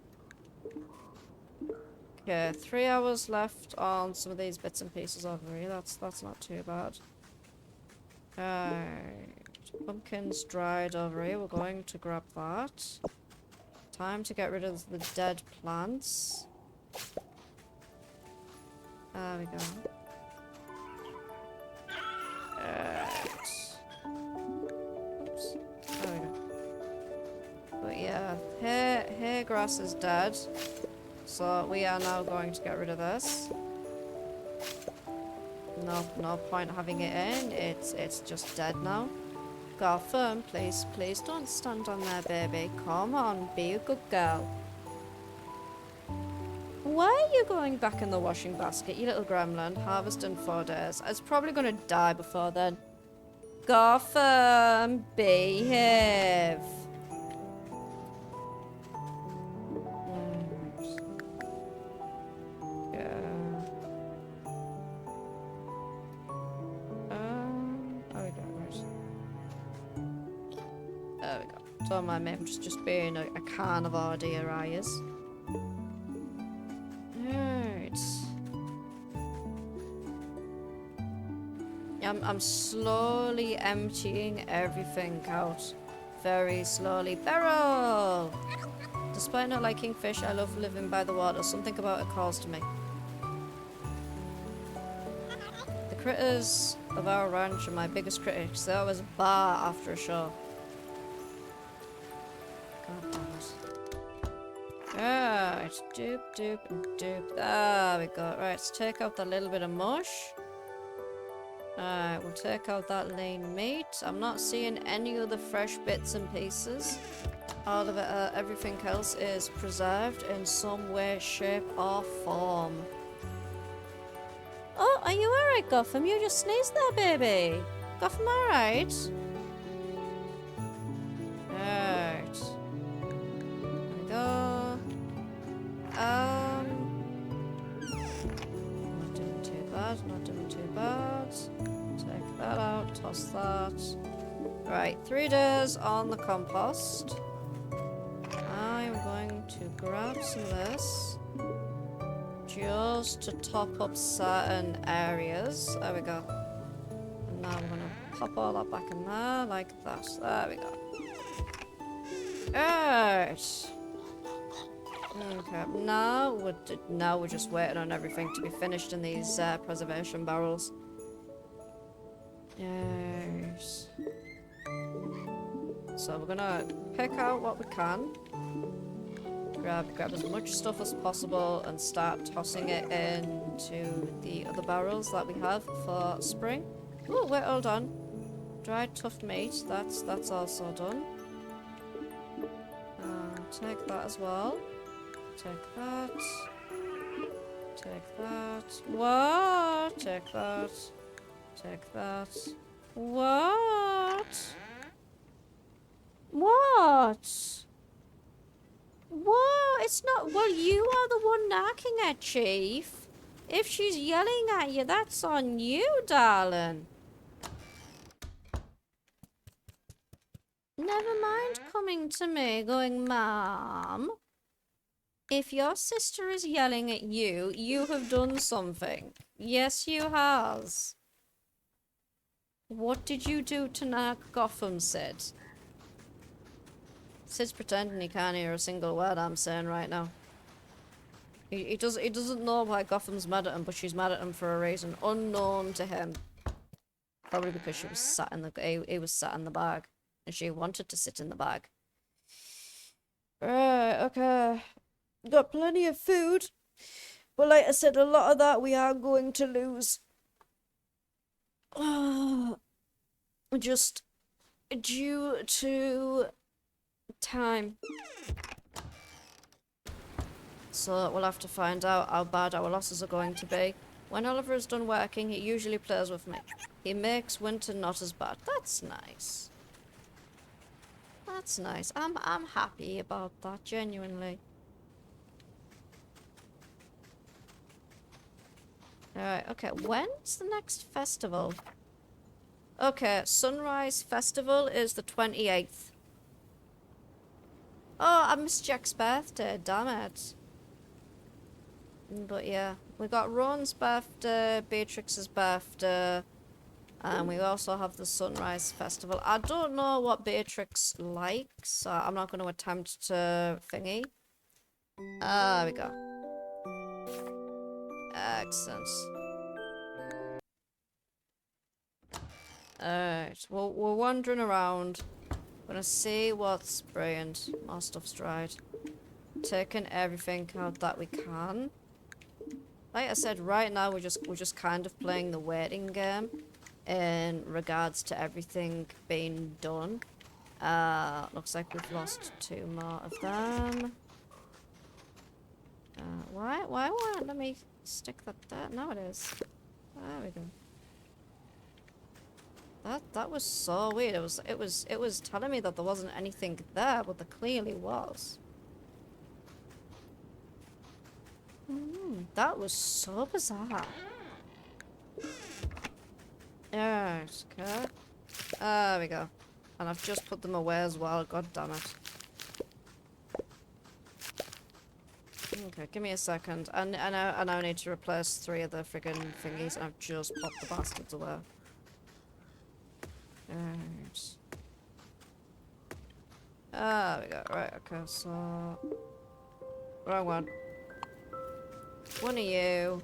Okay, 3 hours left on some of these bits and pieces over here. That's not too bad. Pumpkins dried over here. We're going to grab that. Time to get rid of the dead plants. There we go. Oops. There we go. But yeah, hair grass is dead. So we are now going to get rid of this. No point having it in. It's just dead now. Gotham, please don't stand on there, baby. Come on, be a good girl. Why are you going back in the washing basket, you little gremlin? Harvest in 4 days. It's probably gonna die before then. Gotham, behave. There we go. Don't mind me, I'm just being a carnivore, dear eyes. Alright. I'm slowly emptying everything out. Very slowly. Beryl! Despite not liking fish, I love living by the water. Something about it calls to me. The critters of our ranch are my biggest critics. They always bar after a show. God damn it. Alright, doop, and doop. There we go. Right, let's take out that little bit of mush. Alright, we'll take out that lean meat. I'm not seeing any other fresh bits and pieces. All of it, everything else is preserved in some way, shape, or form. Oh, are you alright, Gotham? You just sneezed there, baby. Gotham, alright? Alright. There we go. Not doing too bad, not doing too bad. Take that out, toss that. Right, 3 days on the compost. I'm going to grab some of this. Just to top up certain areas. There we go. And now I'm going to pop all that back in there like that. There we go. Alright. Okay, now we're just waiting on everything to be finished in these preservation barrels. Yes. So we're gonna pick out what we can. Grab as much stuff as possible and start tossing it into the other barrels that we have for spring. Oh, wait, hold on. Dried tough meat, that's also done. Take that as well. Take that. Take that. What? Take that. Take that. What? What? What? It's not. Well, you are the one knocking at Chief. If she's yelling at you, that's on you, darling. Never mind coming to me going, Mom. If your sister is yelling at you, you have done something. Yes, you has. What did you do to knock Gotham, Sid? Sid's pretending he can't hear a single word I'm saying right now. He doesn't know why Gotham's mad at him, but she's mad at him for a reason unknown to him. Probably because she was sat in the he was sat in the bag, and she wanted to sit in the bag. Right, okay. Got plenty of food, but like I said, a lot of that we are going to lose. Just due to time. So we'll have to find out how bad our losses are going to be. When Oliver is done working, he usually plays with me. He makes winter not as bad. That's nice. That's nice. I'm happy about that, genuinely. Alright, okay. When's the next festival? Okay, Sunrise Festival is the 28th. Oh, I missed Jack's birthday, damn it. But yeah, we got Ron's birthday, Beatrix's birthday, and we also have the Sunrise Festival. I don't know what Beatrix likes, so I'm not going to attempt to thingy. There we go. Excellent. Alright, well, we're wandering around. Gonna see what's brilliant. More stuff's dried. Taking everything out that we can. Like I said, right now we're just kind of playing the waiting game in regards to everything being done. Looks like we've lost 2 more of them. Why won't it let me stick that there? No, it is. There we go. That was so weird. It was telling me that there wasn't anything there, but there clearly was. That was so bizarre. Yes, okay. There we go. And I've just put them away as well. God damn it. Okay, give me a second. I now need to replace 3 of the friggin' thingies, and I've just popped the bastards away. Right. There we go. Right, okay, so... Wrong one. One of you.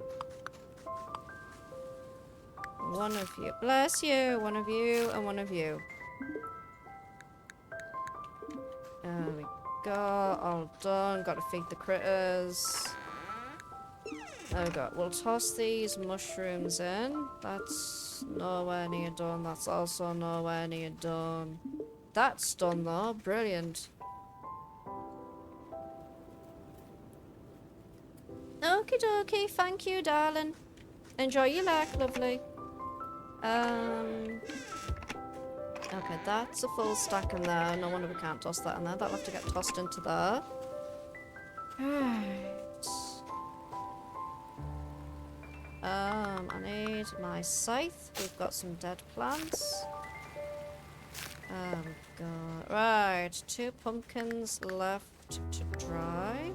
One of you. Bless you. One of you and one of you. There we go. All done. Got to feed the critters. There we go. We'll toss these mushrooms in. That's nowhere near done. That's also nowhere near done. That's done though. Brilliant. Okie dokie. Thank you, darling. Enjoy your leg, lovely. Okay, that's a full stack in there. No wonder we can't toss that in there. That'll have to get tossed into there. Right. I need my scythe. We've got some dead plants. There we go. Right, 2 pumpkins left to dry.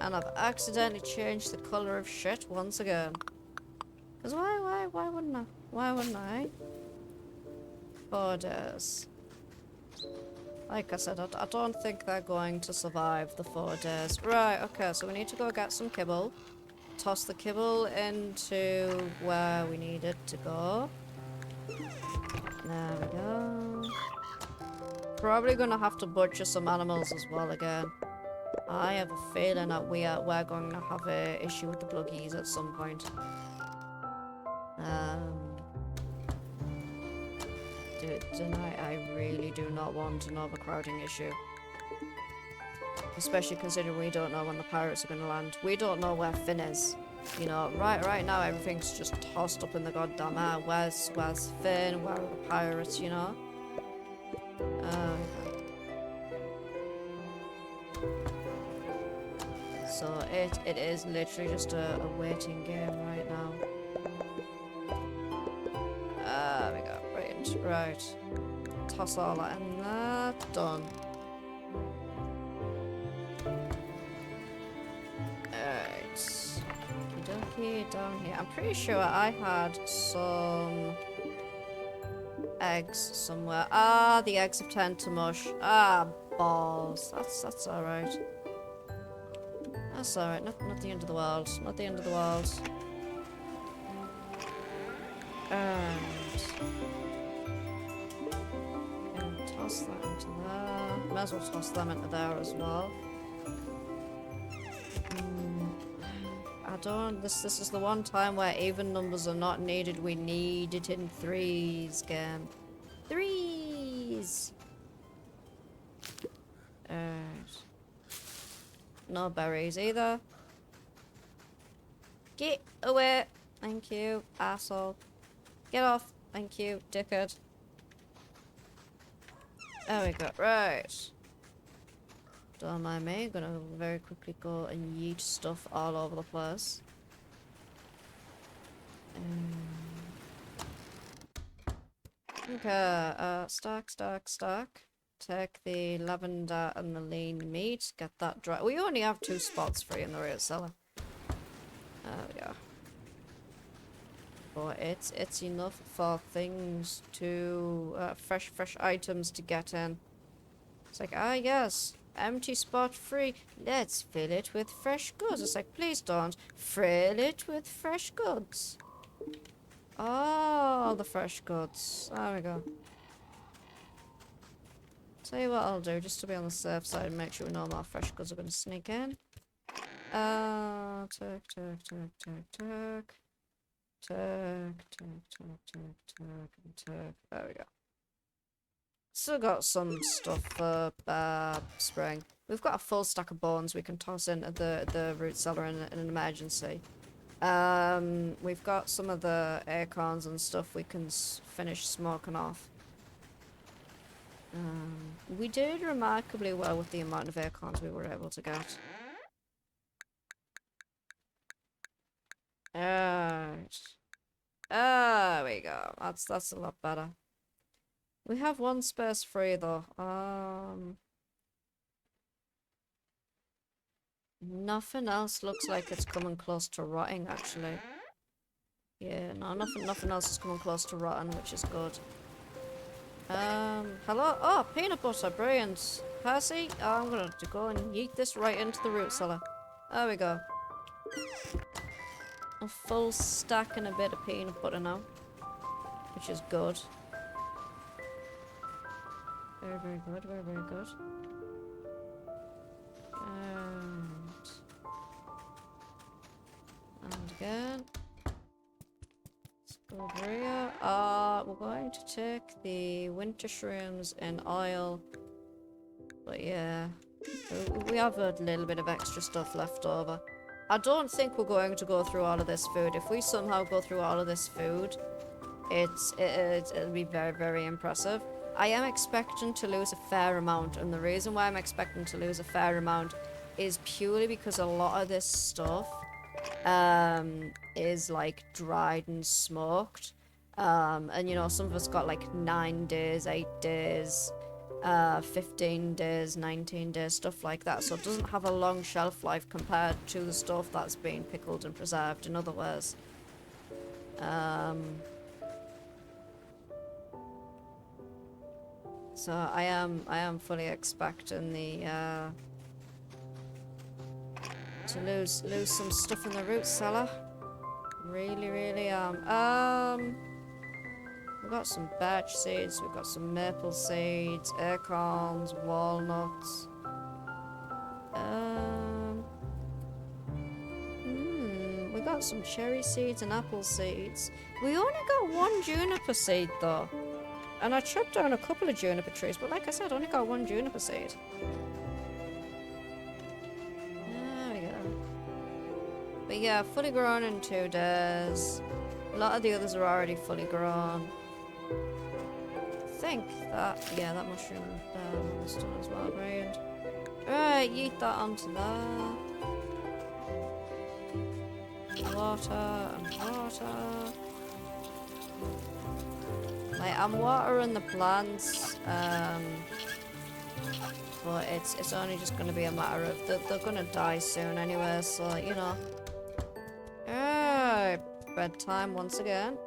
And I've accidentally changed the colour of shit once again. Because why wouldn't I? Why wouldn't I? 4 days. Like I said, I don't think they're going to survive the 4 days. Right, okay, so we need to go get some kibble. Toss the kibble into where we need it to go. There we go. Probably gonna have to butcher some animals as well again. I have a feeling that we're going to have an issue with the bluggies at some point. I really do not want an overcrowding issue. Especially considering we don't know when the pirates are going to land. We don't know where Finn is. You know, right now everything's just tossed up in the goddamn air. Where's Finn? Where are the pirates, you know? So it is literally just a waiting game right now. There we go. Brilliant. Right. Toss all that in there. Done. Alright. Okie down here. I'm pretty sure I had some eggs somewhere. Ah, the eggs have turned to mush. Ah, balls. That's alright. That's alright. Not the end of the world. Not the end of the world. And toss that into there. Might as well toss them into there as well. I don't. This is the one time where even numbers are not needed. We need it in threes, game. Threes. No berries either. Get away. Thank you, asshole. Get off. Thank you, dickhead. There we go. Right. Don't mind me. Gonna very quickly go and yeet stuff all over the place. Okay. Stack. Take the lavender and the lean meat. Get that dry. We only have 2 spots free in the root cellar. There we go. But it's enough for things to fresh items to get in. It's like, ah yes, empty spot free. Let's fill it with fresh goods. It's like, please don't fill it with fresh goods. Oh, the fresh goods. There we go. Tell you what I'll do, just to be on the safe side and make sure no more fresh goods are going to sneak in. Tuck. There we go. Still got some stuff for spraying. We've got a full stack of bones we can toss into the root cellar in an emergency. We've got some of the acorns and stuff we can finish smoking off. We did remarkably well with the amount of acorns we were able to get. Alright. There we go. That's a lot better. We have 1 space free though. Nothing else looks like it's coming close to rotting actually. Yeah, no, nothing else is coming close to rotting, which is good. Hello? Oh, peanut butter, brilliant. Percy, I'm gonna have to go and yeet this right into the root cellar. There we go. A full stack and a bit of peanut butter now, which is good. Very good, very good. And again. Let's go over here. We're going to take the winter shrooms in oil. But yeah, we have a little bit of extra stuff left over. I don't think we're going to go through all of this food. If we somehow go through all of this food, it'll be very, very impressive. I am expecting to lose a fair amount, and the reason why I'm expecting to lose a fair amount is purely because a lot of this stuff is like dried and smoked. And you know, some of us got like 9 days, 8 days, 15 days, 19 days, stuff like that. So it doesn't have a long shelf life compared to the stuff that's been pickled and preserved in other ways. So I am fully expecting the to lose some stuff in the root cellar. Really am. We've got some birch seeds, we've got some maple seeds, acorns, walnuts. We got some cherry seeds and apple seeds. We only got 1 juniper seed though. And I chopped down a couple of juniper trees, but like I said, I only got 1 juniper seed. There we go. But yeah, fully grown in 2 days. A lot of the others are already fully grown. I think that, yeah, that mushroom is done as well, brilliant. Right, yeet that onto there. Water and water. Like, I'm watering the plants, but it's only just going to be a matter of they're going to die soon anyway, so you know. Bedtime once again.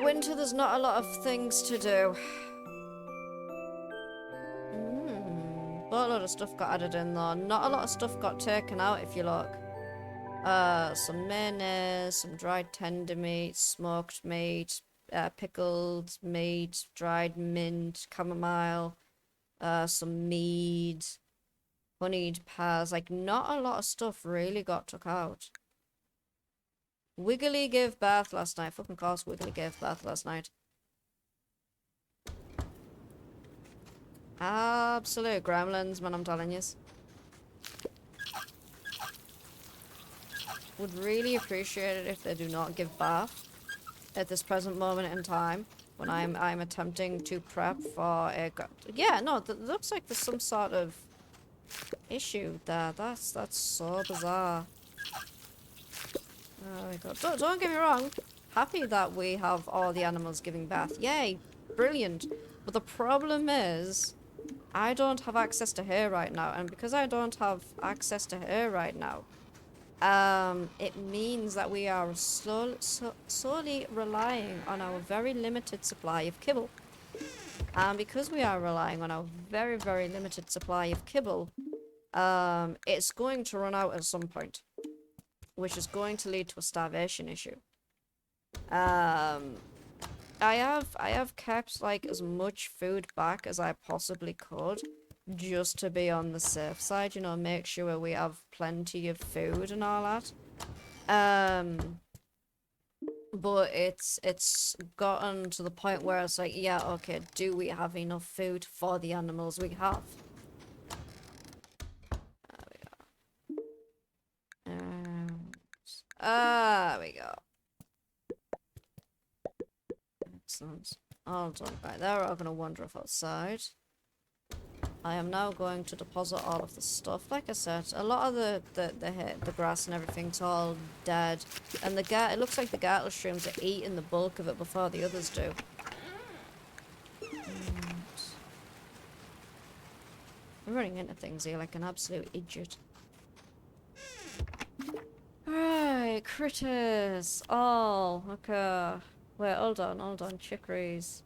Winter, there's not a lot of things to do. But a lot of stuff got added in though. Not a lot of stuff got taken out if you look. Some mayonnaise, some dried tender meat, smoked meat, pickled meat, dried mint, chamomile, some mead, honeyed pears. Like, not a lot of stuff really got took out. Wiggly gave birth last night. Fucking course Wiggly gave birth last night. Absolute gremlins, man, I'm telling you. Would really appreciate it if they do not give birth at this present moment in time when I'm attempting to prep for a yeah, no, looks like there's some sort of issue there. That's so bizarre. There we go. Don't get me wrong. Happy that we have all the animals giving birth. Yay, brilliant. But the problem is, I don't have access to her right now, and because I don't have access to her right now, it means that we are solely relying on our very limited supply of kibble. And because we are relying on our very, very limited supply of kibble, it's going to run out at some point, which is going to lead to a starvation issue. I have kept like as much food back as I possibly could, just to be on the safe side, you know, make sure we have plenty of food and all that. But it's gotten to the point where it's like, yeah, okay, do we have enough food for the animals we have? There we go. Excellent. All done. Right, they're all gonna wander off outside. I am now going to deposit all of the stuff. Like I said, a lot of the grass and everything's all dead, and it looks like the gartle shrooms are eating the bulk of it before the others do. And I'm running into things here like an absolute idiot. Right, critters. All okay. Wait, hold on, chicories.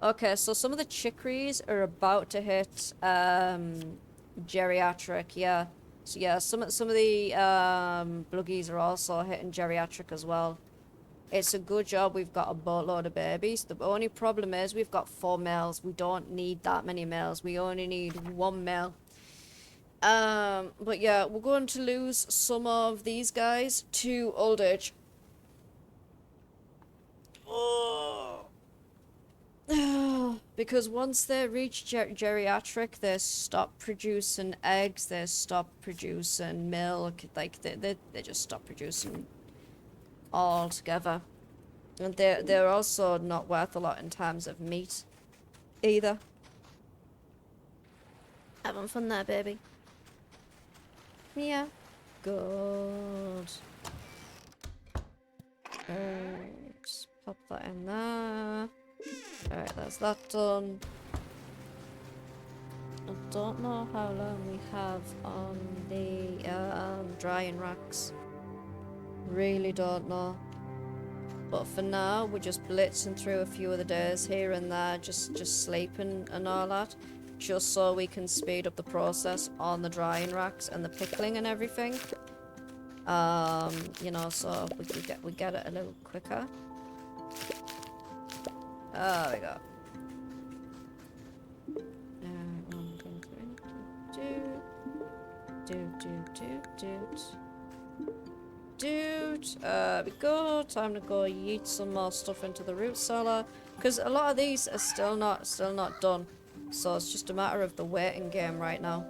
Okay, so some of the chicories are about to hit geriatric, yeah. So yeah, some of the bluggies are also hitting geriatric as well. It's a good job we've got a boatload of babies. The only problem is we've got 4 males. We don't need that many males. We only need 1 male. But yeah, we're going to lose some of these guys to old age. Oh. Because once they reach geriatric, they stop producing eggs, they stop producing milk, like they just stop producing altogether. And they're also not worth a lot in terms of meat either. Having fun there, baby. Yeah. Good. Just pop that in there. Alright, that's that done. I don't know how long we have on the drying racks. Really don't know. But for now, we're just blitzing through a few of the days here and there, just sleeping and all that, just so we can speed up the process on the drying racks and the pickling and everything. You know, so we get it a little quicker. There we go. We go. Time to go yeet some more stuff into the root cellar, because a lot of these are still not done. So it's just a matter of the waiting game right now.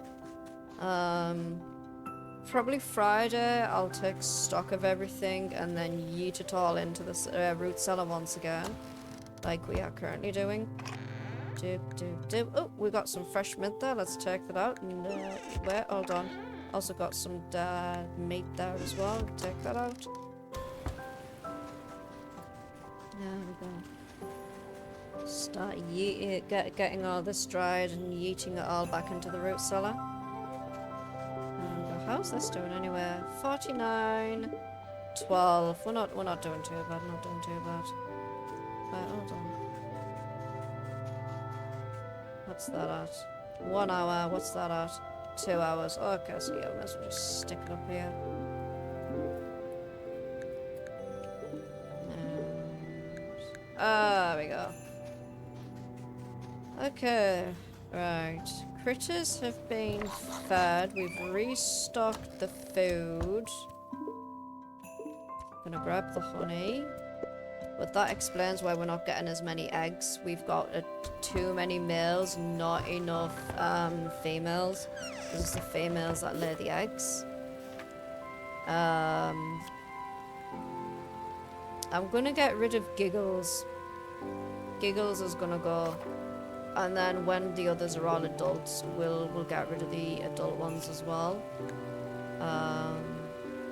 Probably Friday I'll take stock of everything and then yeet it all into the root cellar once again, like we are currently doing. Oh, we got some fresh mint there. Let's take that out. And wait, hold on. Also got some meat there as well. Take that out. There we go. Start getting all this dried and yeeting it all back into the root cellar. And how's this doing anyway? 49, 12. We're not doing too bad. Not doing too bad. Right, hold on. What's that at? 1 hour. What's that at? 2 hours. Okay, so yeah, might as well just stick it up here. go. Okay, right. Critters have been fed. We've restocked the food. Gonna grab the honey. But that explains why we're not getting as many eggs. We've got too many males, not enough females. Because it's the females that lay the eggs. I'm gonna get rid of Giggles. Giggles is gonna go. And then when the others are all adults, we'll get rid of the adult ones as well.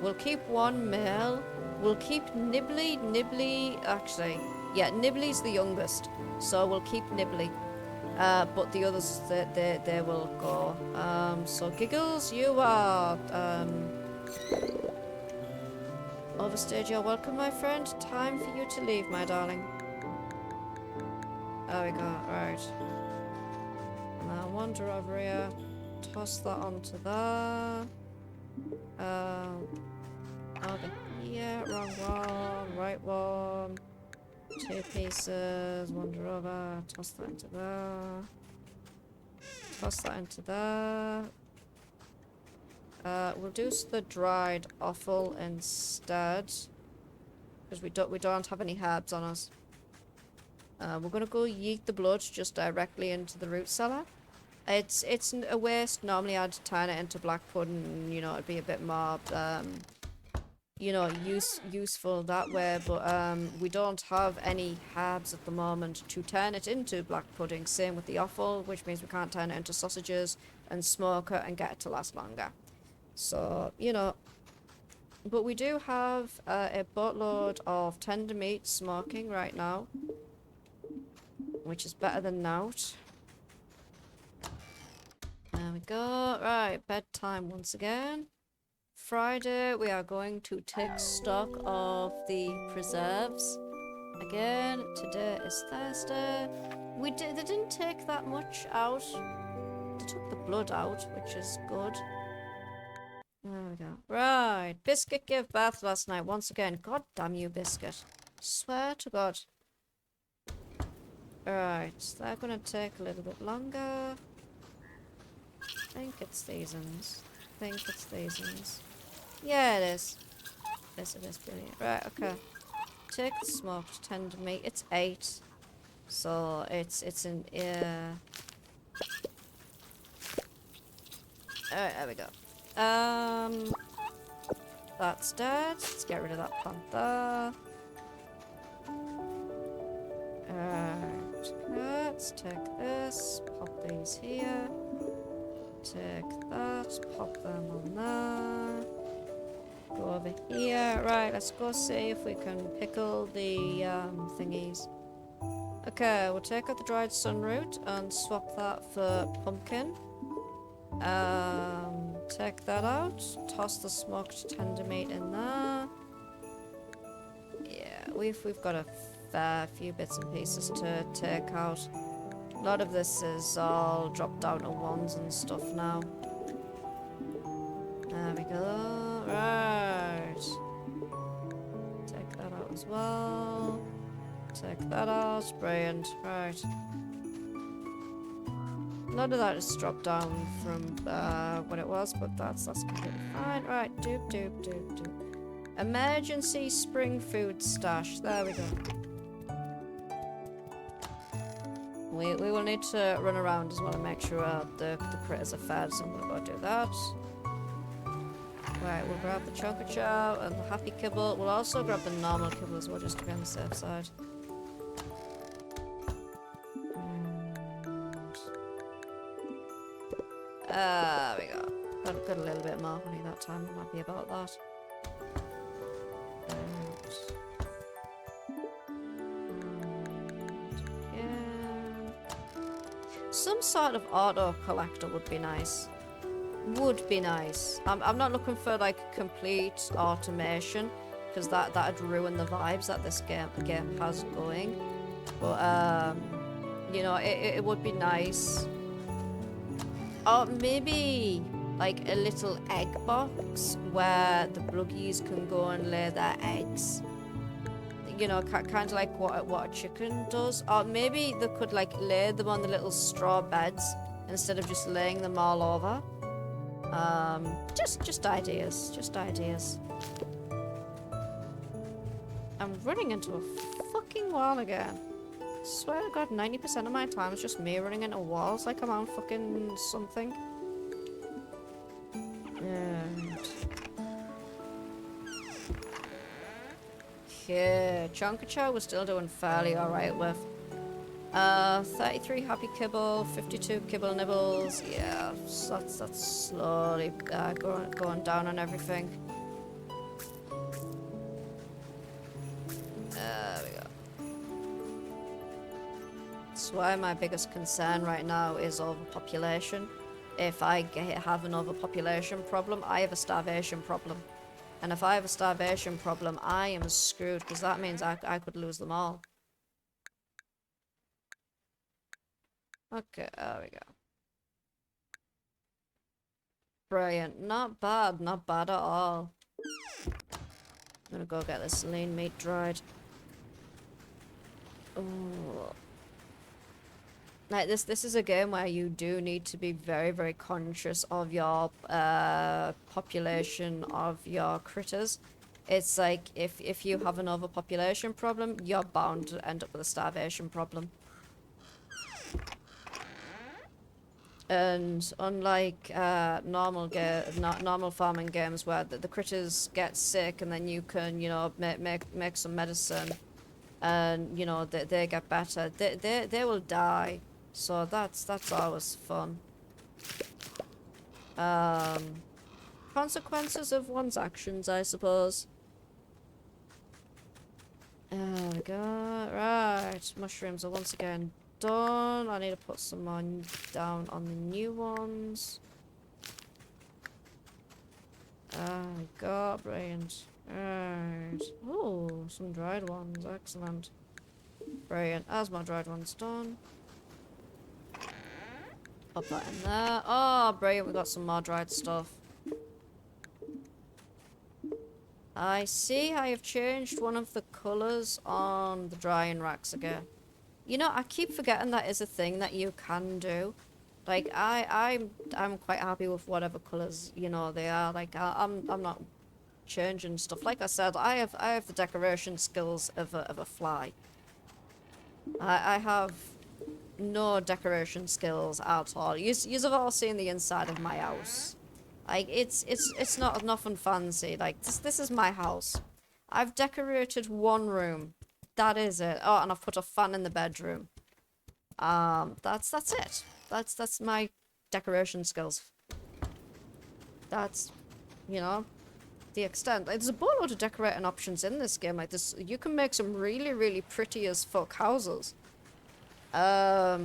We'll keep one male. We'll keep Nibbly. Nibbly, actually, yeah, Nibbly's the youngest, so we'll keep Nibbly. But the others, they will go. So Giggles, you are overstayed your welcome, my friend. Time for you to leave, my darling. There we go. Right. Now wander over here. Toss that onto there. Over here. Wrong one. Right one. 2 pieces. Wander over. Toss that into there. Toss that into there. We'll do the dried offal instead, because we don't have any herbs on us. We're gonna go yeet the blood just directly into the root cellar. It's a waste. Normally I'd turn it into black pudding, you know, it'd be a bit more you know, useful that way, but we don't have any herbs at the moment to turn it into black pudding. Same with the offal, which means we can't turn it into sausages and smoke it and get it to last longer. So, you know, but we do have a boatload of tender meat smoking right now, which is better than nought. There we go. Right, bedtime once again. Friday, we are going to take stock of the preserves. Again, today is Thursday. They didn't take that much out. They took the blood out, which is good. There we go. Right, Biscuit gave birth last night once again. God damn you, Biscuit. Swear to God. Alright, they're gonna take a little bit longer. I think it's these ones. Yeah, it is. Yes, it is. Brilliant. Right, okay. Take the smoked tender meat. It's 8. So, it's in... Alright, there we go. That's dead. Let's get rid of that plant there. Let's take this, pop these here. Take that, pop them on there. Go over here. Right, let's go see if we can pickle the thingies. Okay, we'll take out the dried sunroot and swap that for pumpkin. Take that out. Toss the smoked tender meat in there. Yeah, we've got a fair few bits and pieces to take out. A lot of this is all dropped down to 1s and stuff now. There we go. Right. Take that out as well. Take that out. Brilliant. Right. A lot of that is dropped down from what it was, but that's completely fine. Right. Doop. Emergency spring food stash. There we go. We will need to run around as well and make sure the critters are fed, so I'm going to go do that. Right, we'll grab the chocolate chow and the happy kibble. We'll also grab the normal kibble as well, just to be on the safe side. There we go. Got a little bit more honey that time. I'm happy about that. Some sort of auto collector would be nice. I'm not looking for like complete automation, because that'd ruin the vibes that this game has going. But you know, it would be nice. Or maybe like a little egg box where the bluggies can go and lay their eggs. you know, kind of like what a chicken does. Or maybe they could like lay them on the little straw beds instead of just laying them all over. Just ideas, just ideas. I'm running into a fucking wall again. Swear to God, 90% of my time is just me running into walls like I'm on fucking something. And... yeah, Chonkacho we're still doing fairly alright with. 33 happy kibble, 52 kibble nibbles. Yeah, so that's slowly going down on everything. There we go. That's why my biggest concern right now is overpopulation. If I have an overpopulation problem, I have a starvation problem. And if I have a starvation problem, I am screwed, because that means I could lose them all. Okay, there we go. Brilliant. Not bad at all. I'm gonna go get this lean meat dried. Oh. Like this is a game where you do need to be very, very conscious of your population of your critters. It's like if you have an overpopulation problem, you're bound to end up with a starvation problem. And unlike normal farming games where the critters get sick and then you can, you know, make some medicine and, you know, they get better, they will die. So that's always fun. Consequences of one's actions, I suppose. There we go. Right, mushrooms are once again done. I need to put some more down on the new ones. There we go. Brilliant. Right. Oh, some dried ones. Excellent. Brilliant. As my dried ones done. Pop that in there. Oh, brilliant. We got some more dried stuff. I see I have changed one of the colours on the drying racks again. You know, I keep forgetting that is a thing that you can do. Like, I'm quite happy with whatever colours, you know, they are. Like, I'm not changing stuff. Like I said, I have the decoration skills of a fly. I have no decoration skills at all. You've all seen the inside of my house. Like, it's not nothing fancy. Like, this is my house. I've decorated one room. That is it. Oh, and I've put a fan in the bedroom. That's it. That's my decoration skills. That's, you know, the extent. Like, there's a boatload of decorating options in this game. Like this, you can make some really, really pretty as fuck houses. I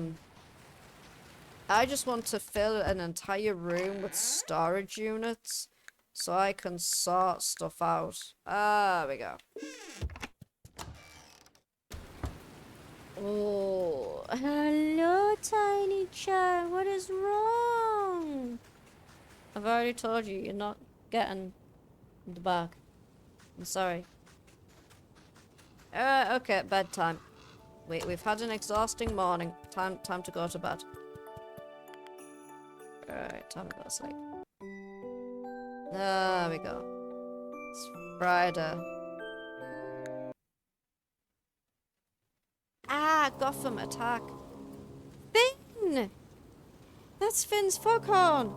just want to fill an entire room with storage units so I can sort stuff out. There we go. Oh, hello, Tiny Chat. What is wrong? I've already told you, you're not getting the bag. I'm sorry. Okay, bedtime. We've had an exhausting morning. Time to go to bed. Alright, time to go to sleep. There we go. It's Friday. Ah, Gotham attack. Finn! That's Finn's foghorn!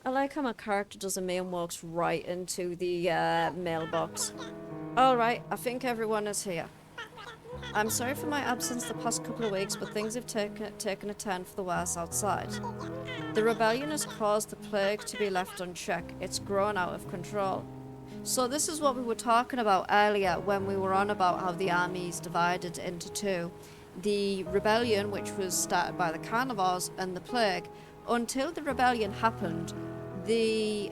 I like how my character does a mail and walks right into the mailbox. Alright, I think everyone is here. I'm sorry for my absence the past couple of weeks, but things have taken a turn for the worse outside. The rebellion has caused the plague to be left unchecked. It's grown out of control. So this is what we were talking about earlier when we were on about how the army is divided into two. The rebellion, which was started by the carnivores, and the plague. Until the rebellion happened, the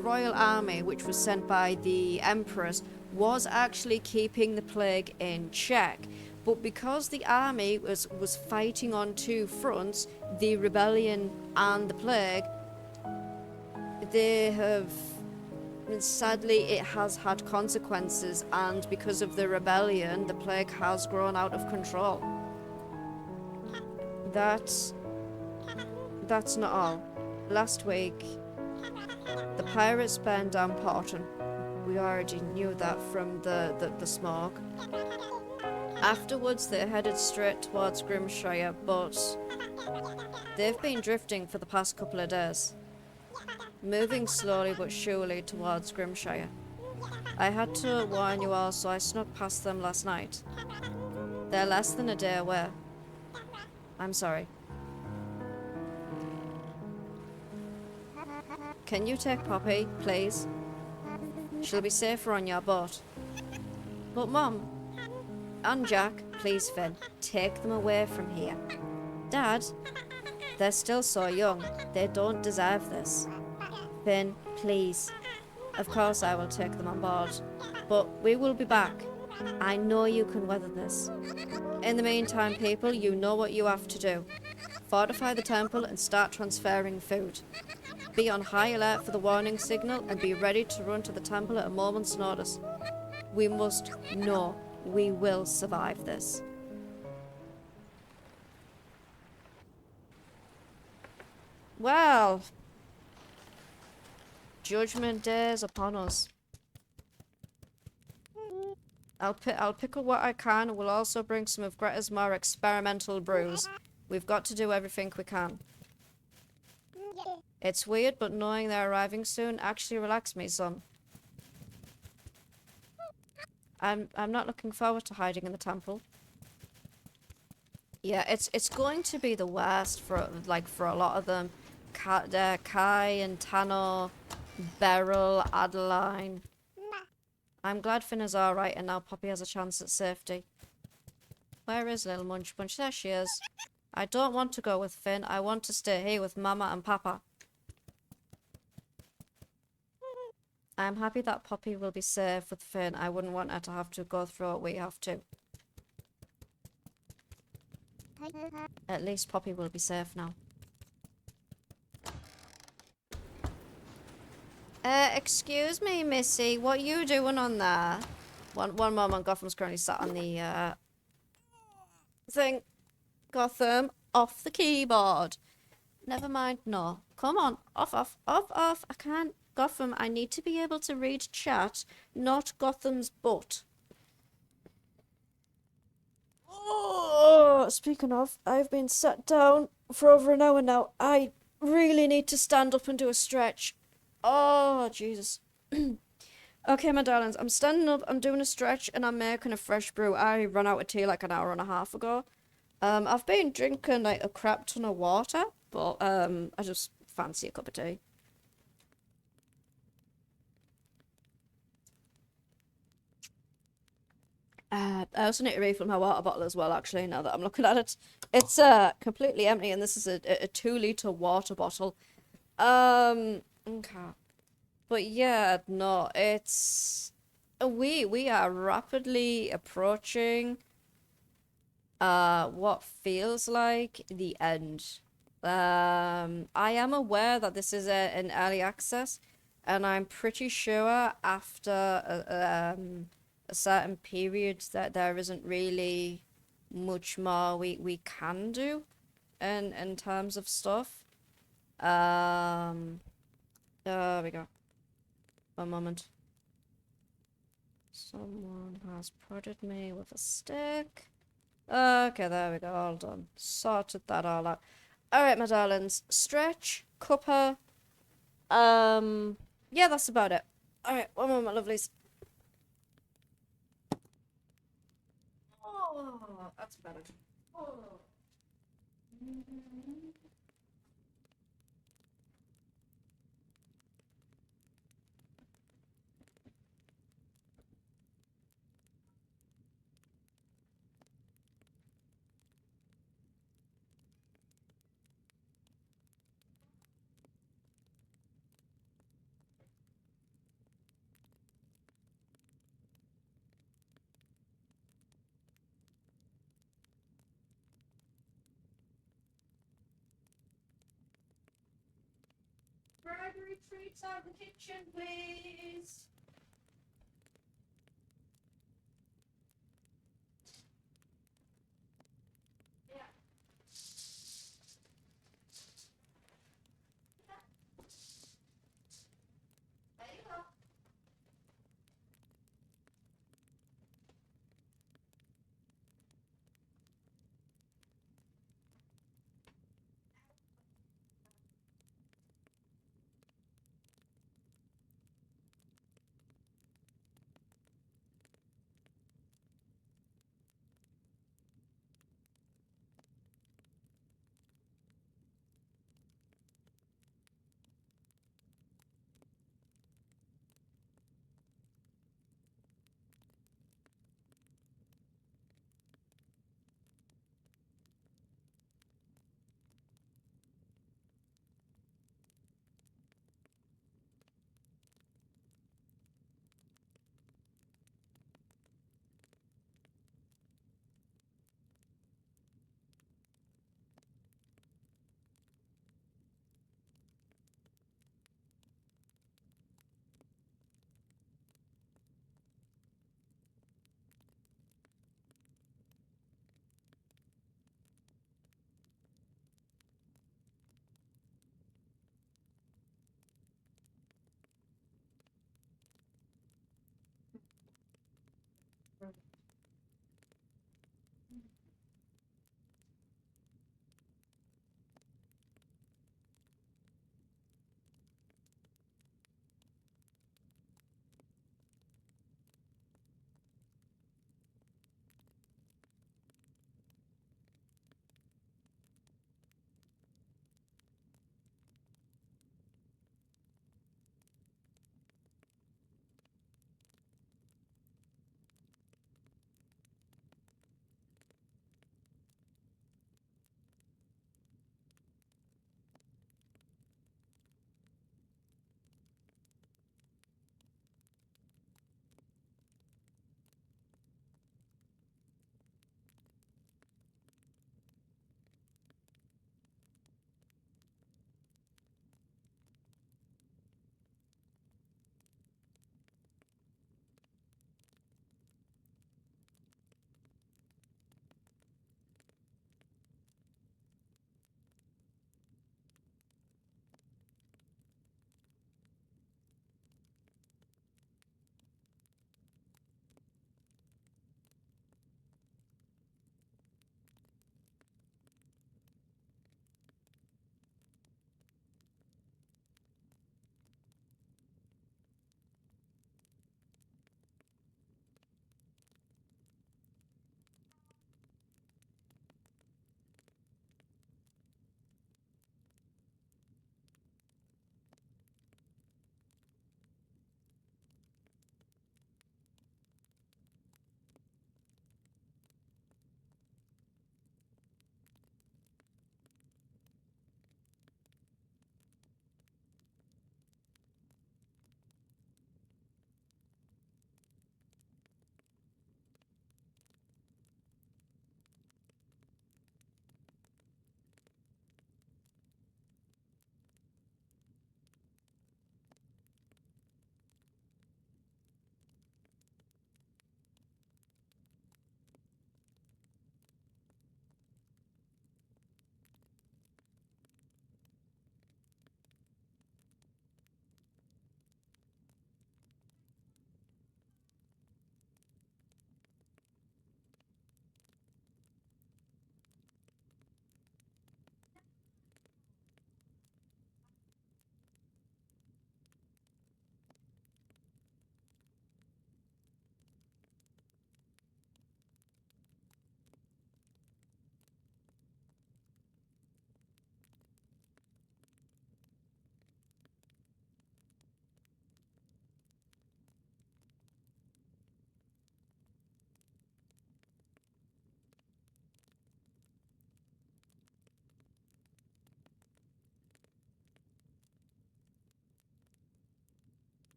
royal army, which was sent by the emperors, was actually keeping the plague in check. But because the army was fighting on two fronts, the rebellion and the plague, they have... Sadly, it has had consequences, and because of the rebellion, the plague has grown out of control. That's not all. Last week, the pirates burned down Porton. We already knew that from the smoke. Afterwards, they headed straight towards Grimshire, but they've been drifting for the past couple of days, moving slowly but surely towards Grimshire. I had to warn you all, so I snuck past them last night. They're less than a day away. I'm sorry. Can you take Poppy, please? She'll be safer on your boat. But Mom and Jack, please Finn, take them away from here. Dad, they're still so young. They don't deserve this. Finn, please. Of course I will take them on board. But we will be back. I know you can weather this. In the meantime, people, you know what you have to do. Fortify the temple and start transferring food. Be on high alert for the warning signal and be ready to run to the temple at a moment's notice. We must know we will survive this. Well, Judgment Day is upon us. I'll pick up what I can. We'll also bring some of Greta's more experimental brews. We've got to do everything we can. It's weird, but knowing they're arriving soon actually relaxed me some. I'm not looking forward to hiding in the temple. Yeah, it's going to be the worst for a lot of them. Kai and Tano, Beryl, Adeline. I'm glad Finn is alright and now Poppy has a chance at safety. Where is little Munch Bunch? There she is. I don't want to go with Finn. I want to stay here with Mama and Papa. I'm happy that Poppy will be safe with Finn. I wouldn't want her to have to go through what we have to. At least Poppy will be safe now. Excuse me, Missy. What you doing on there? One moment. Gotham's currently sat on the, thing. Gotham, off the keyboard. Never mind, no. Come on. Off. I can't. Gotham, I need to be able to read chat, not Gotham's butt. Oh, speaking of, I've been sat down for over an hour now. I really need to stand up and do a stretch. Oh, Jesus. Okay, my darlings, I'm standing up, I'm doing a stretch, and I'm making a fresh brew. I ran out of tea like an hour and a half ago. I've been drinking like a crap ton of water, but I just fancy a cup of tea. I also need to refill my water bottle as well, actually, now that I'm looking at it. It's completely empty, and this is a 2-litre water bottle. Okay. But yeah, no, it's... We are rapidly approaching what feels like the end. I am aware that this is an early access, and I'm pretty sure after a certain period that there isn't really much more we can do in terms of stuff. There we go. One moment. Someone has prodded me with a stick. Okay, there we go, all done. Sorted that all out. Alright, my darlings. Stretch, cuppa. Yeah, that's about it. Alright, one moment, lovelies. Oh, that's better. Oh. treats out of the kitchen, please. Yeah. There you go.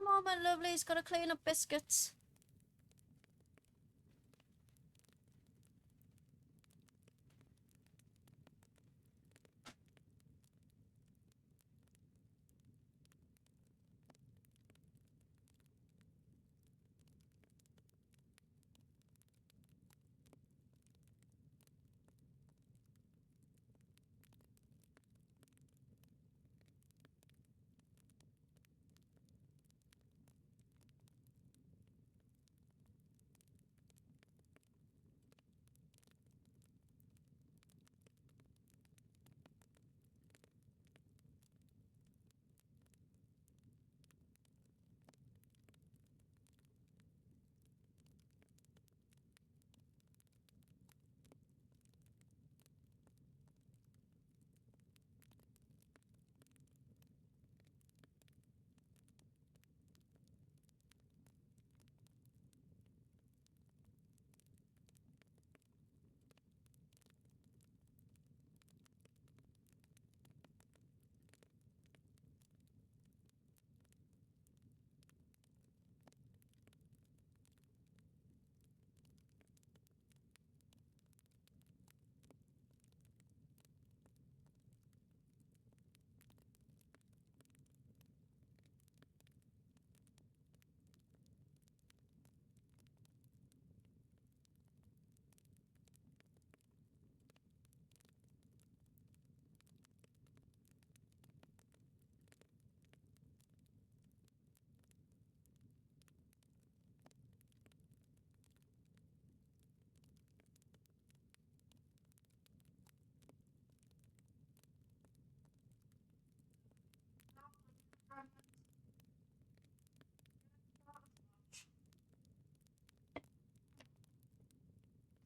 Come on, my lovelies, gotta clean up biscuits.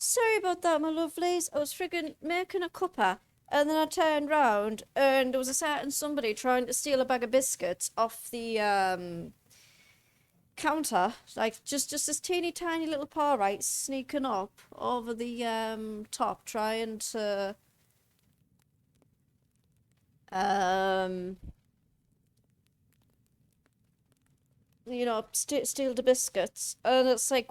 Sorry about that, my lovelies. I was friggin' making a cuppa, and then I turned round, and there was a certain somebody trying to steal a bag of biscuits off the counter. Like, just this teeny tiny little paw, right, sneaking up over the top, trying to you know, steal the biscuits, and it's like,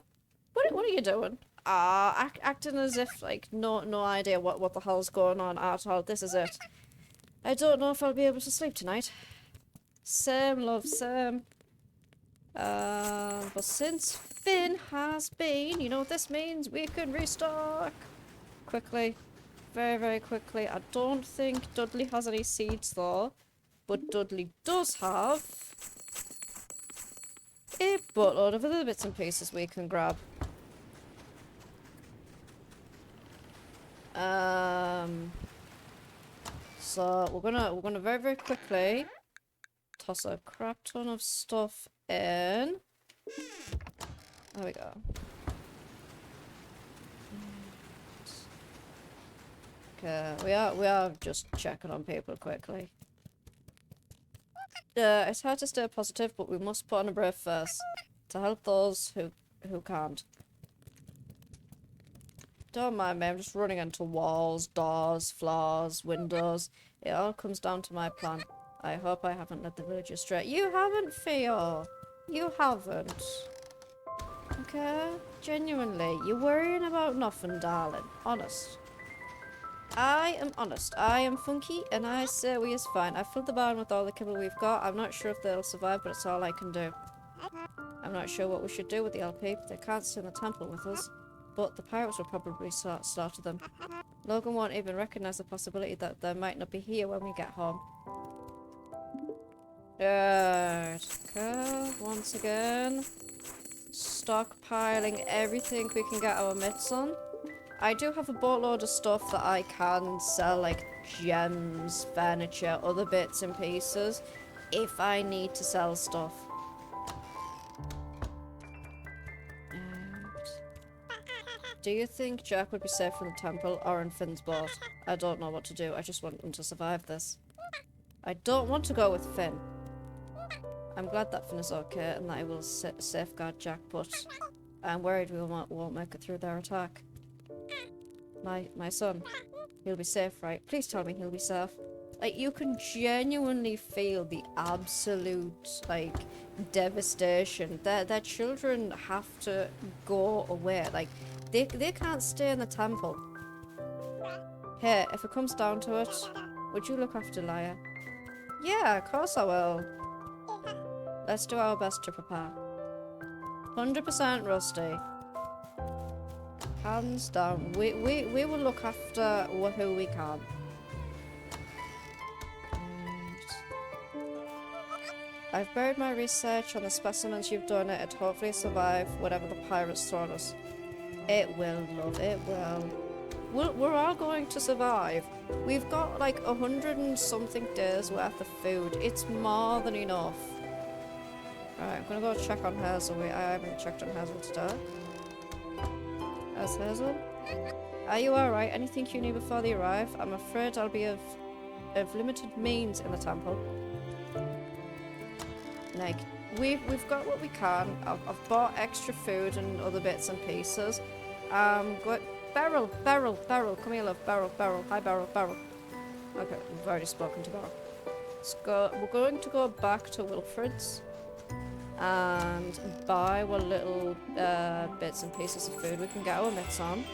what are you doing? Acting as if like no idea what the hell's going on at all. This is it. I don't know if I'll be able to sleep tonight. Same, love, same. But since Finn has been, you know what this means? We can restock quickly, very quickly. I don't think Dudley has any seeds though, but Dudley does have a buttload of other bits and pieces we can grab. So we're gonna very quickly toss a crap ton of stuff in. There we go. Okay, we are just checking on people quickly. It's hard to stay positive, but we must put on a brave face to help those who can't. Don't mind me, I'm just running into walls, doors, floors, windows. It all comes down to my plan. I hope I haven't led the village astray. You haven't, Theo. You haven't. Okay? Genuinely, you're worrying about nothing, darling. Honest. I am honest. I am funky, and I say we is fine. I filled the barn with all the kibble we've got. I'm not sure if they'll survive, but it's all I can do. I'm not sure what we should do with the LP. They can't stay in the temple with us. But the pirates will probably slaughter them. Logan won't even recognize the possibility that they might not be here when we get home. Right. Okay, once again. Stockpiling everything we can get our mitts on. I do have a boatload of stuff that I can sell, like gems, furniture, other bits and pieces, if I need to sell stuff. Do you think Jack would be safe in the temple or in Finn's boat? I don't know what to do. I just want them to survive this. I don't want to go with Finn. I'm glad that Finn is okay and that he will safeguard Jack, but I'm worried we won't make it through their attack. My son, he'll be safe, right? Please tell me he'll be safe. Like, you can genuinely feel the absolute, like, devastation. Their children have to go away. Like, they can't stay in the temple. Here, if it comes down to it, would you look after Laya? Yeah, of course I will. Let's do our best to prepare. 100% Rusty. Hands down. We will look after who we can. I've buried my research on the specimens you've done. It'd hopefully survive whatever the pirates throw at us. It will, love, it will. We're all going to survive. We've got like 100 and something days worth of food. It's more than enough. Alright, I'm gonna go check on Hazel. I haven't checked on Hazel today. How's Hazel? Are you alright? Anything you need before they arrive? I'm afraid I'll be of limited means in the temple. Like, we've got what we can. I've bought extra food and other bits and pieces. Beryl, come here, love. Beryl. Hi, Beryl. Okay, we've already spoken to Beryl. Let's go. We're going to go back to Wilfred's and buy what little bits and pieces of food we can get our mitts on.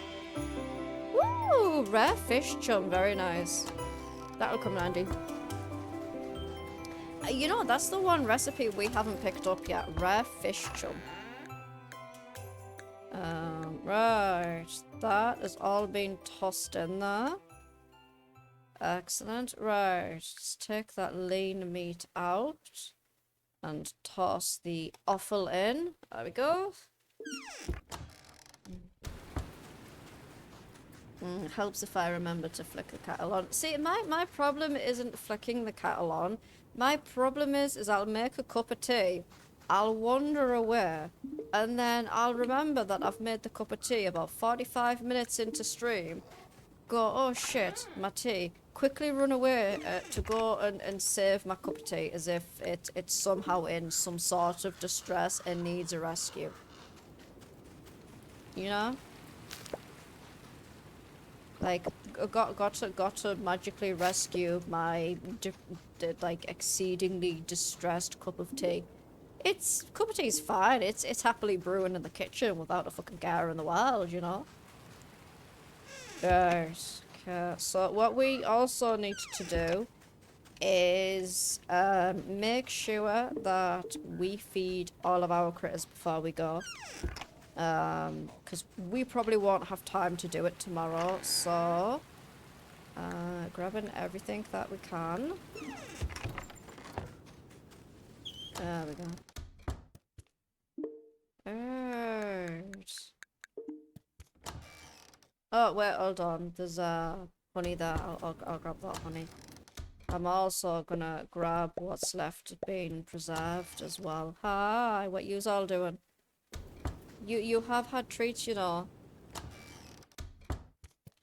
Woo! Rare fish chum, very nice. That'll come handy. You know, that's the one recipe we haven't picked up yet. Rare fish chum. Right. That has all been tossed in there. Excellent. Right. Let's take that lean meat out. And toss the offal in. There we go. Helps if I remember to flick the kettle on. See, my problem isn't flicking the kettle on. My problem is I'll make a cup of tea, I'll wander away, and then I'll remember that I've made the cup of tea about 45 minutes into stream, go, oh shit, my tea, quickly run away to go and save my cup of tea as if it's somehow in some sort of distress and needs a rescue. You know? Like, got to magically rescue my like exceedingly distressed cup of tea. Cup of tea's fine. It's happily brewing in the kitchen without a fucking care in the world, you know. Right. Okay. So what we also need to do is make sure that we feed all of our critters before we go. Because we probably won't have time to do it tomorrow, so grabbing everything that we can. There we go. Right. Oh wait, hold on. There's honey there. I'll grab that honey. I'm also gonna grab what's left being preserved as well. Hi, what yous all doing? You have had treats, you know.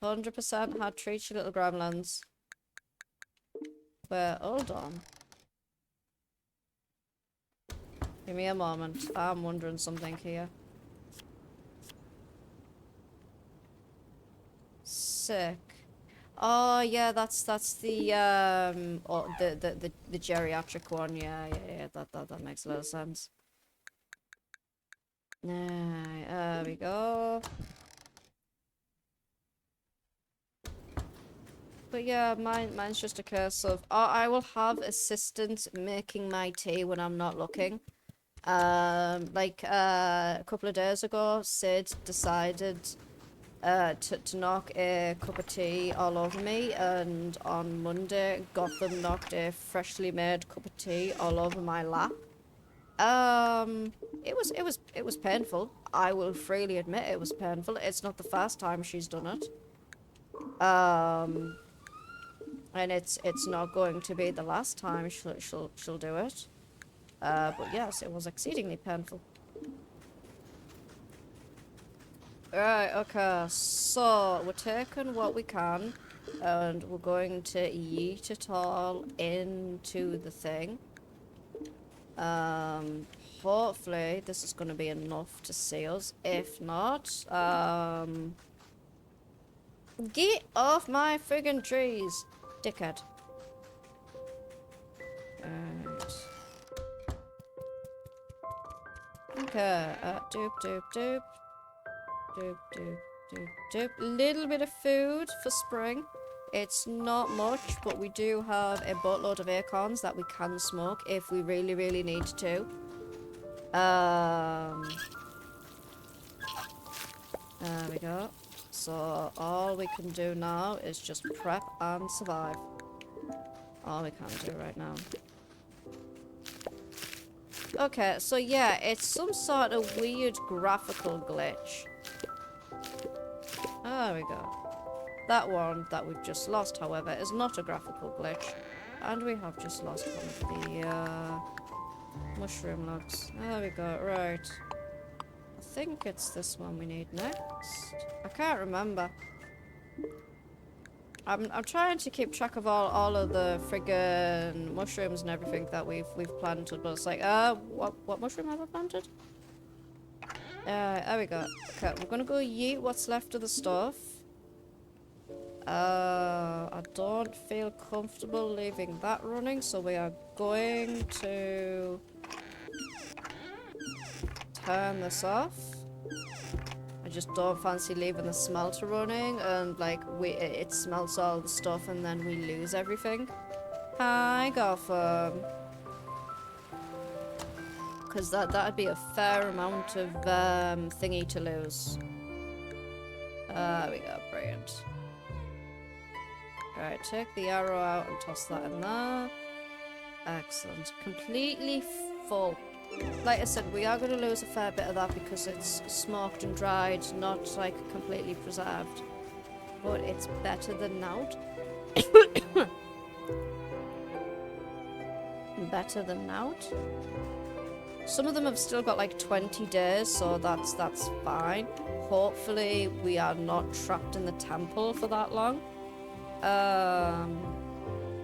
100% had treats, you little gremlins. Wait, hold on. Give me a moment. I'm wondering something here. Sick. Oh yeah, that's the the geriatric one. Yeah. That makes a lot of sense. There we go. But yeah, mine's just a case of I will have assistants making my tea when I'm not looking. Like a couple of days ago, Sid decided to knock a cup of tea all over me, and on Monday Gotham knocked a freshly made cup of tea all over my lap. It was painful. I will freely admit it was painful. It's not the first time she's done it. And it's not going to be the last time she'll do it. But yes, it was exceedingly painful. Right, okay, so we're taking what we can and we're going to yeet it all into the thing. Hopefully this is going to be enough to see us. If not, get off my friggin' trees, dickhead. Okay, doop, doop, doop. Doop, doop, doop, doop. Little bit of food for spring. It's not much, but we do have a boatload of acorns that we can smoke if we really, really need to. There we go. So all we can do now is just prep and survive. All we can do right now. Okay, so yeah, it's some sort of weird graphical glitch. There we go. That one that we've just lost, however, is not a graphical glitch. And we have just lost one of the mushroom logs. There we go, right. I think it's this one we need next. I can't remember. I'm trying to keep track of all of the friggin' mushrooms and everything that we've planted, but it's like, what mushroom have I planted? There we go. Okay, we're gonna go yeet what's left of the stuff. I don't feel comfortable leaving that running, so we are going to turn this off. I just don't fancy leaving the smelter running and like it smelts all the stuff and then we lose everything. Hi, Gotham. Because that'd be a fair amount of thingy to lose. There we go, brilliant. Alright, take the arrow out and toss that in there. Excellent. Completely full. Like I said, we are going to lose a fair bit of that because it's smoked and dried, not like completely preserved. But it's better than not. Better than not. Some of them have still got like 20 days, so that's fine. Hopefully we are not trapped in the temple for that long.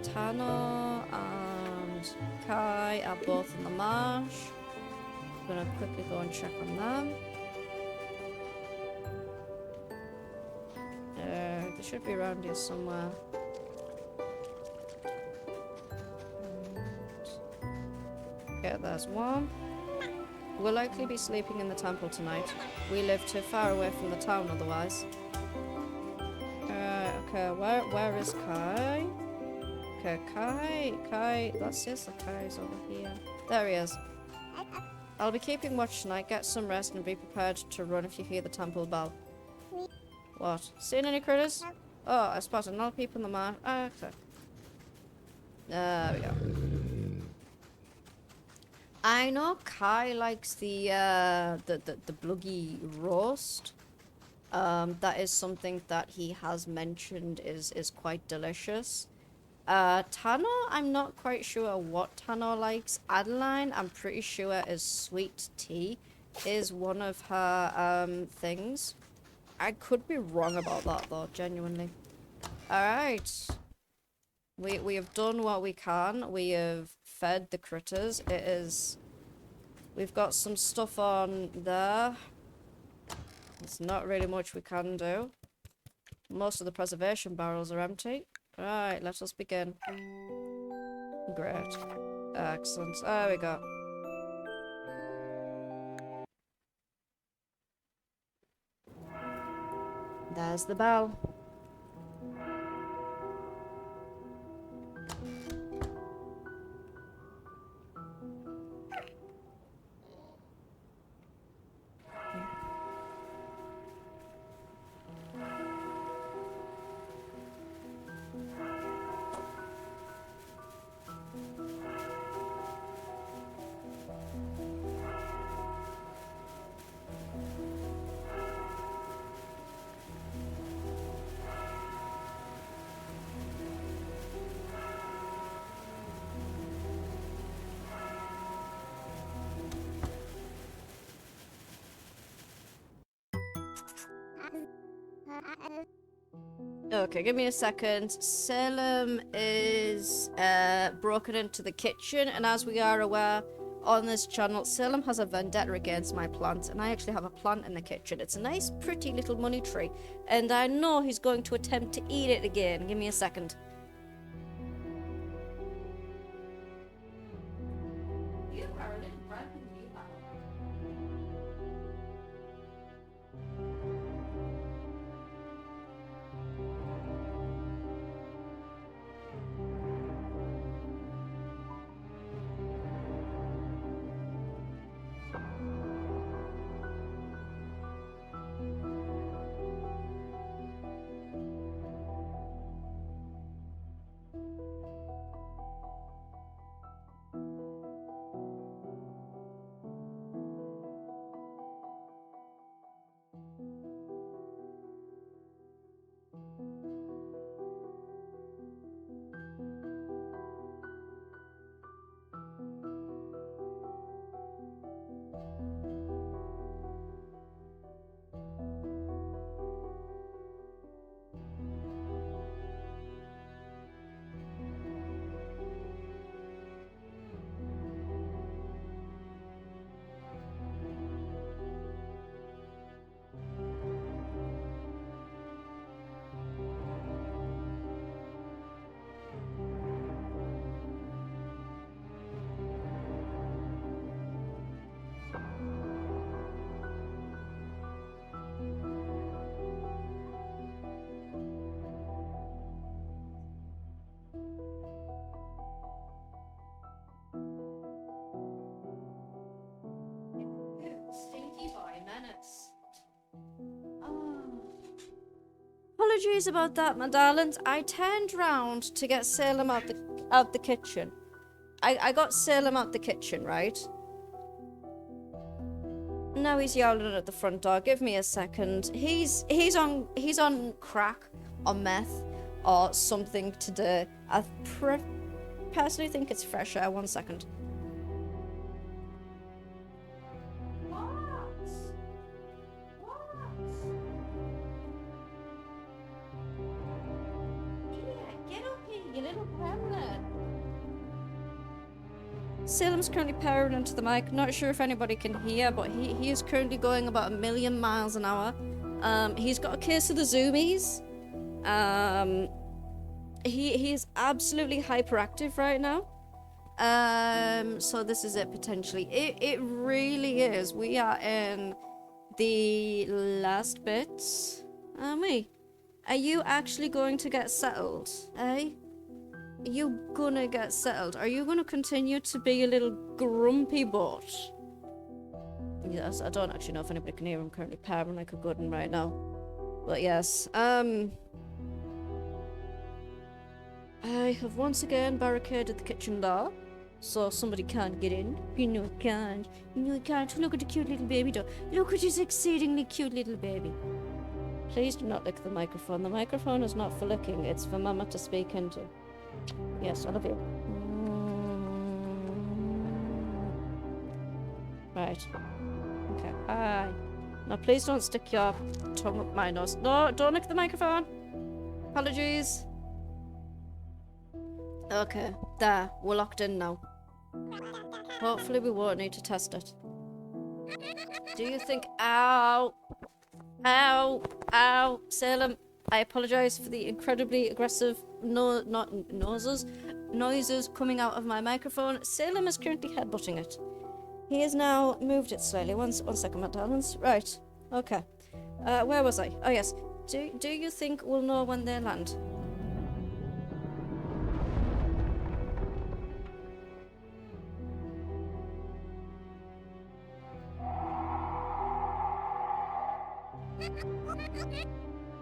Tano and Kai are both in the marsh. I'm gonna quickly go and check on them. They should be around here somewhere. Okay, there's one. We'll likely be sleeping in the temple tonight. We live too far away from the town otherwise. Okay, where is Kai? Okay, Kai, that's it, the Kai's over here. There he is. I'll be keeping watch tonight, get some rest and be prepared to run if you hear the temple bell. What? Seen any critters? Oh, I spotted another peep in the marsh. Okay. There we go. I know Kai likes the bluggy roast. That is something that he has mentioned is quite delicious. Tano, I'm not quite sure what Tano likes. Adeline, I'm pretty sure is sweet tea is one of her things. I could be wrong about that though, genuinely. Alright. We have done what we can. We have fed the critters. We've got some stuff on there. There's not really much we can do. Most of the preservation barrels are empty. Right, let us begin. Great. Excellent. There we go. There's the bell. Okay, give me a second. Salem is broken into the kitchen, and as we are aware on this channel, Salem has a vendetta against my plant, and I actually have a plant in the kitchen. It's a nice, pretty little money tree, and I know he's going to attempt to eat it again. Give me a second. You are a little broken, you are. apologies about that, my darlings. I turned round to get Salem out the kitchen. I got Salem out the kitchen, right? Now he's yelling at the front door. Give me a second. He's on crack or meth or something today. I personally think it's fresh air. 1 second. What? Yeah, get up here, you little gremlin. Salem's currently powering into the mic. Not sure if anybody can hear, but he is currently going about 1,000,000 miles an hour. He's got a case of the zoomies. He is absolutely hyperactive right now. So this is it potentially. It really is. We are in the last bits. Aren't we? Are you actually going to get settled? Eh? Are you gonna get settled? Are you gonna continue to be a little grumpy butt? Yes, I don't actually know if anybody can hear him currently purring like a good one right now. But yes, I have once again barricaded the kitchen door, so somebody can't get in. You know it can't. You know it can't. Look at the cute little baby doll. Look at this exceedingly cute little baby. Please do not lick the microphone. The microphone is not for licking, it's for Mama to speak into. Yes, I love you. Right. Okay. Hi. Now, please don't stick your tongue up my nose. No, don't lick the microphone. Apologies. Okay. There. We're locked in now. Hopefully, we won't need to test it. Do you think... Ow! Ow! Ow! Salem, I apologize for the incredibly aggressive noises coming out of my microphone. Salem is currently headbutting it. He has now moved it slightly. One second, my darlings. Right. Okay. Where was I? Oh, yes. Do you think we'll know when they land?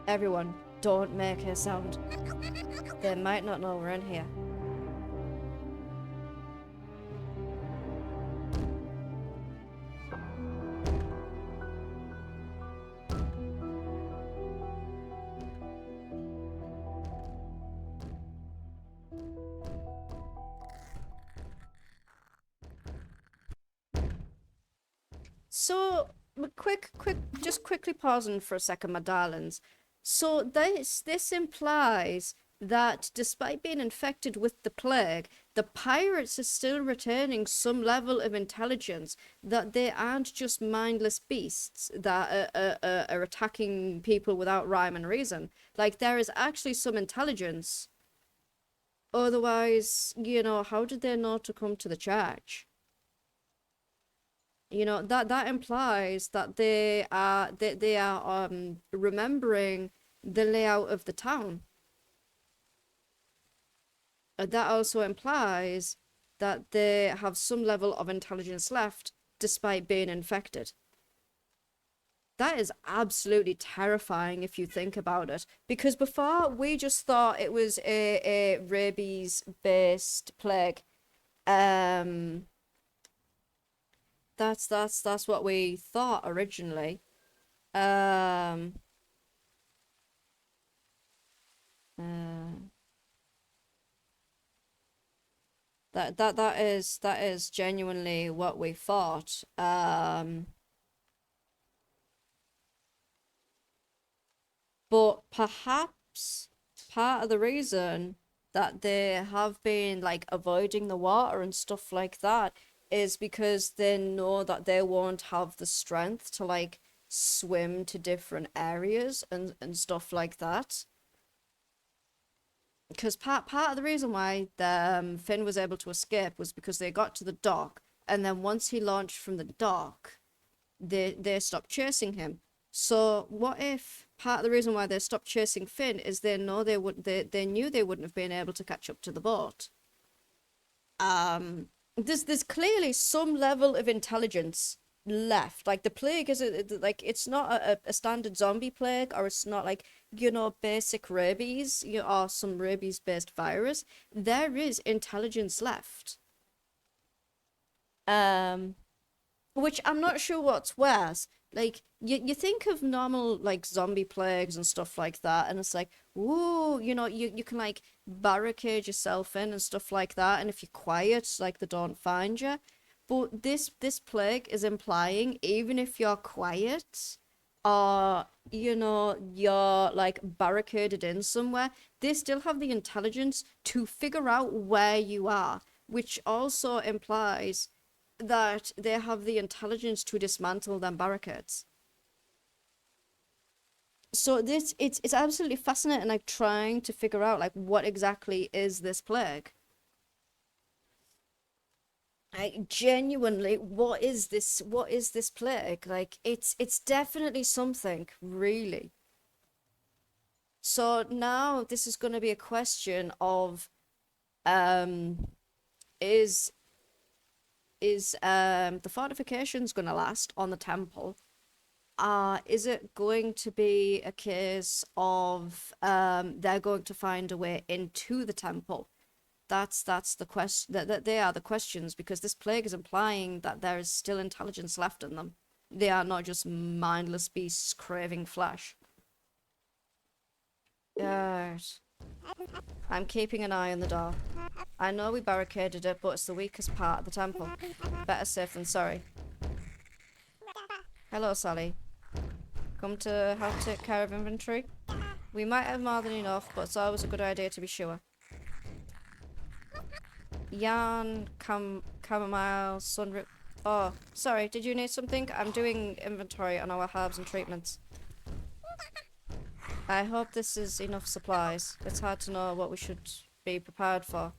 Everyone, don't make a sound. They might not know we're in here. So, just quickly pausing for a second, my darlings. So this implies that despite being infected with the plague, the pirates are still retaining some level of intelligence, that they aren't just mindless beasts that are attacking people without rhyme and reason. Like, there is actually some intelligence. Otherwise, you know, how did they know to come to the church? You know, that implies that they are remembering the layout of the town. That also implies that they have some level of intelligence left despite being infected. That is absolutely terrifying if you think about it. Because before, we just thought it was a rabies-based plague. That's what we thought originally. That is genuinely what we thought. But perhaps part of the reason that they have been like avoiding the water and stuff like that is because they know that they won't have the strength to like swim to different areas and stuff like that. Because part of the reason why Finn was able to escape was because they got to the dock, and then once he launched from the dock, they stopped chasing him. So what if part of the reason why they stopped chasing Finn is they knew they wouldn't have been able to catch up to the boat. There's clearly some level of intelligence left. Like the plague is like it's not a standard zombie plague, or it's not like, you know, basic rabies, or some rabies based virus. There is intelligence left. Um, which I'm not sure what's worse. Like you think of normal like zombie plagues and stuff like that, and it's like, ooh, you can like barricade yourself in and stuff like that, and if you're quiet, like they don't find you. But this plague is implying even if you're quiet, or you're like barricaded in somewhere, they still have the intelligence to figure out where you are, which also implies that they have the intelligence to dismantle them barricades. So it's absolutely fascinating, like trying to figure out like what exactly is this plague. Like genuinely, what is this plague? Like it's definitely something, really. So now this is gonna be a question of um is the fortifications gonna last on the temple? Is it going to be a case of they're going to find a way into the temple? That's the question. That they are the questions, because this plague is implying that there is still intelligence left in them. They are not just mindless beasts craving flesh. Yes. I'm keeping an eye on the door. I know we barricaded it, but it's the weakest part of the temple. Better safe than sorry. Hello, Sally. Come to help take care of inventory? We might have more than enough, but it's always a good idea to be sure. Yarn, chamomile, sunroot. Oh, sorry, did you need something? I'm doing inventory on our herbs and treatments. I hope this is enough supplies. It's hard to know what we should be prepared for.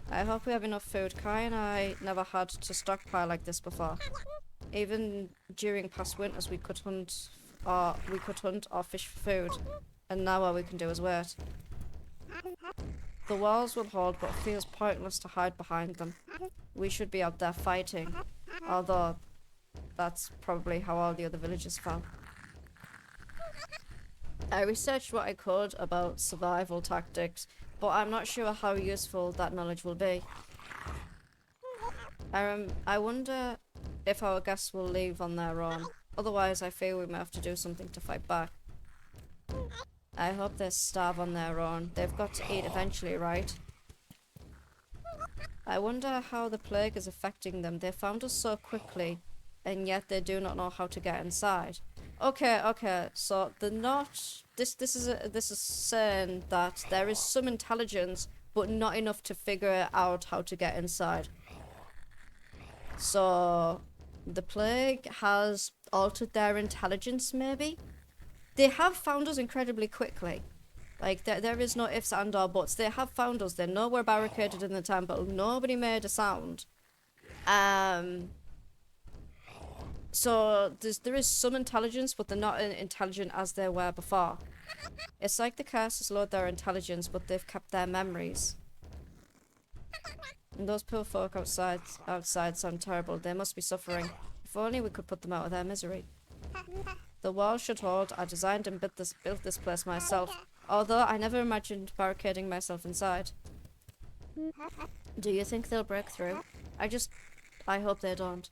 I hope we have enough food. Kai and I never had to stockpile like this before. Even during past winters, we could hunt or fish for food, and now all we can do is wait. The walls will hold, but it feels pointless to hide behind them. We should be out there fighting, although that's probably how all the other villagers felt. I researched what I could about survival tactics, but I'm not sure how useful that knowledge will be. I wonder if our guests will leave on their own. Otherwise, I fear we may have to do something to fight back. I hope they starve on their own. They've got to eat eventually, right? I wonder how the plague is affecting them. They found us so quickly, and yet they do not know how to get inside. Okay. So they're not. This is saying that there is some intelligence, but not enough to figure out how to get inside. So the plague has altered their intelligence, maybe? They have found us incredibly quickly. Like, there is no ifs and or buts. They have found us. They know we're barricaded in the temple. Nobody made a sound. So there is some intelligence, but they're not intelligent as they were before. It's like the curse has lowered their intelligence, but they've kept their memories. And those poor folk outside sound terrible. They must be suffering. If only we could put them out of their misery. The walls should hold. I designed and built this place myself, although I never imagined barricading myself inside. Do you think they'll break through? I hope they don't.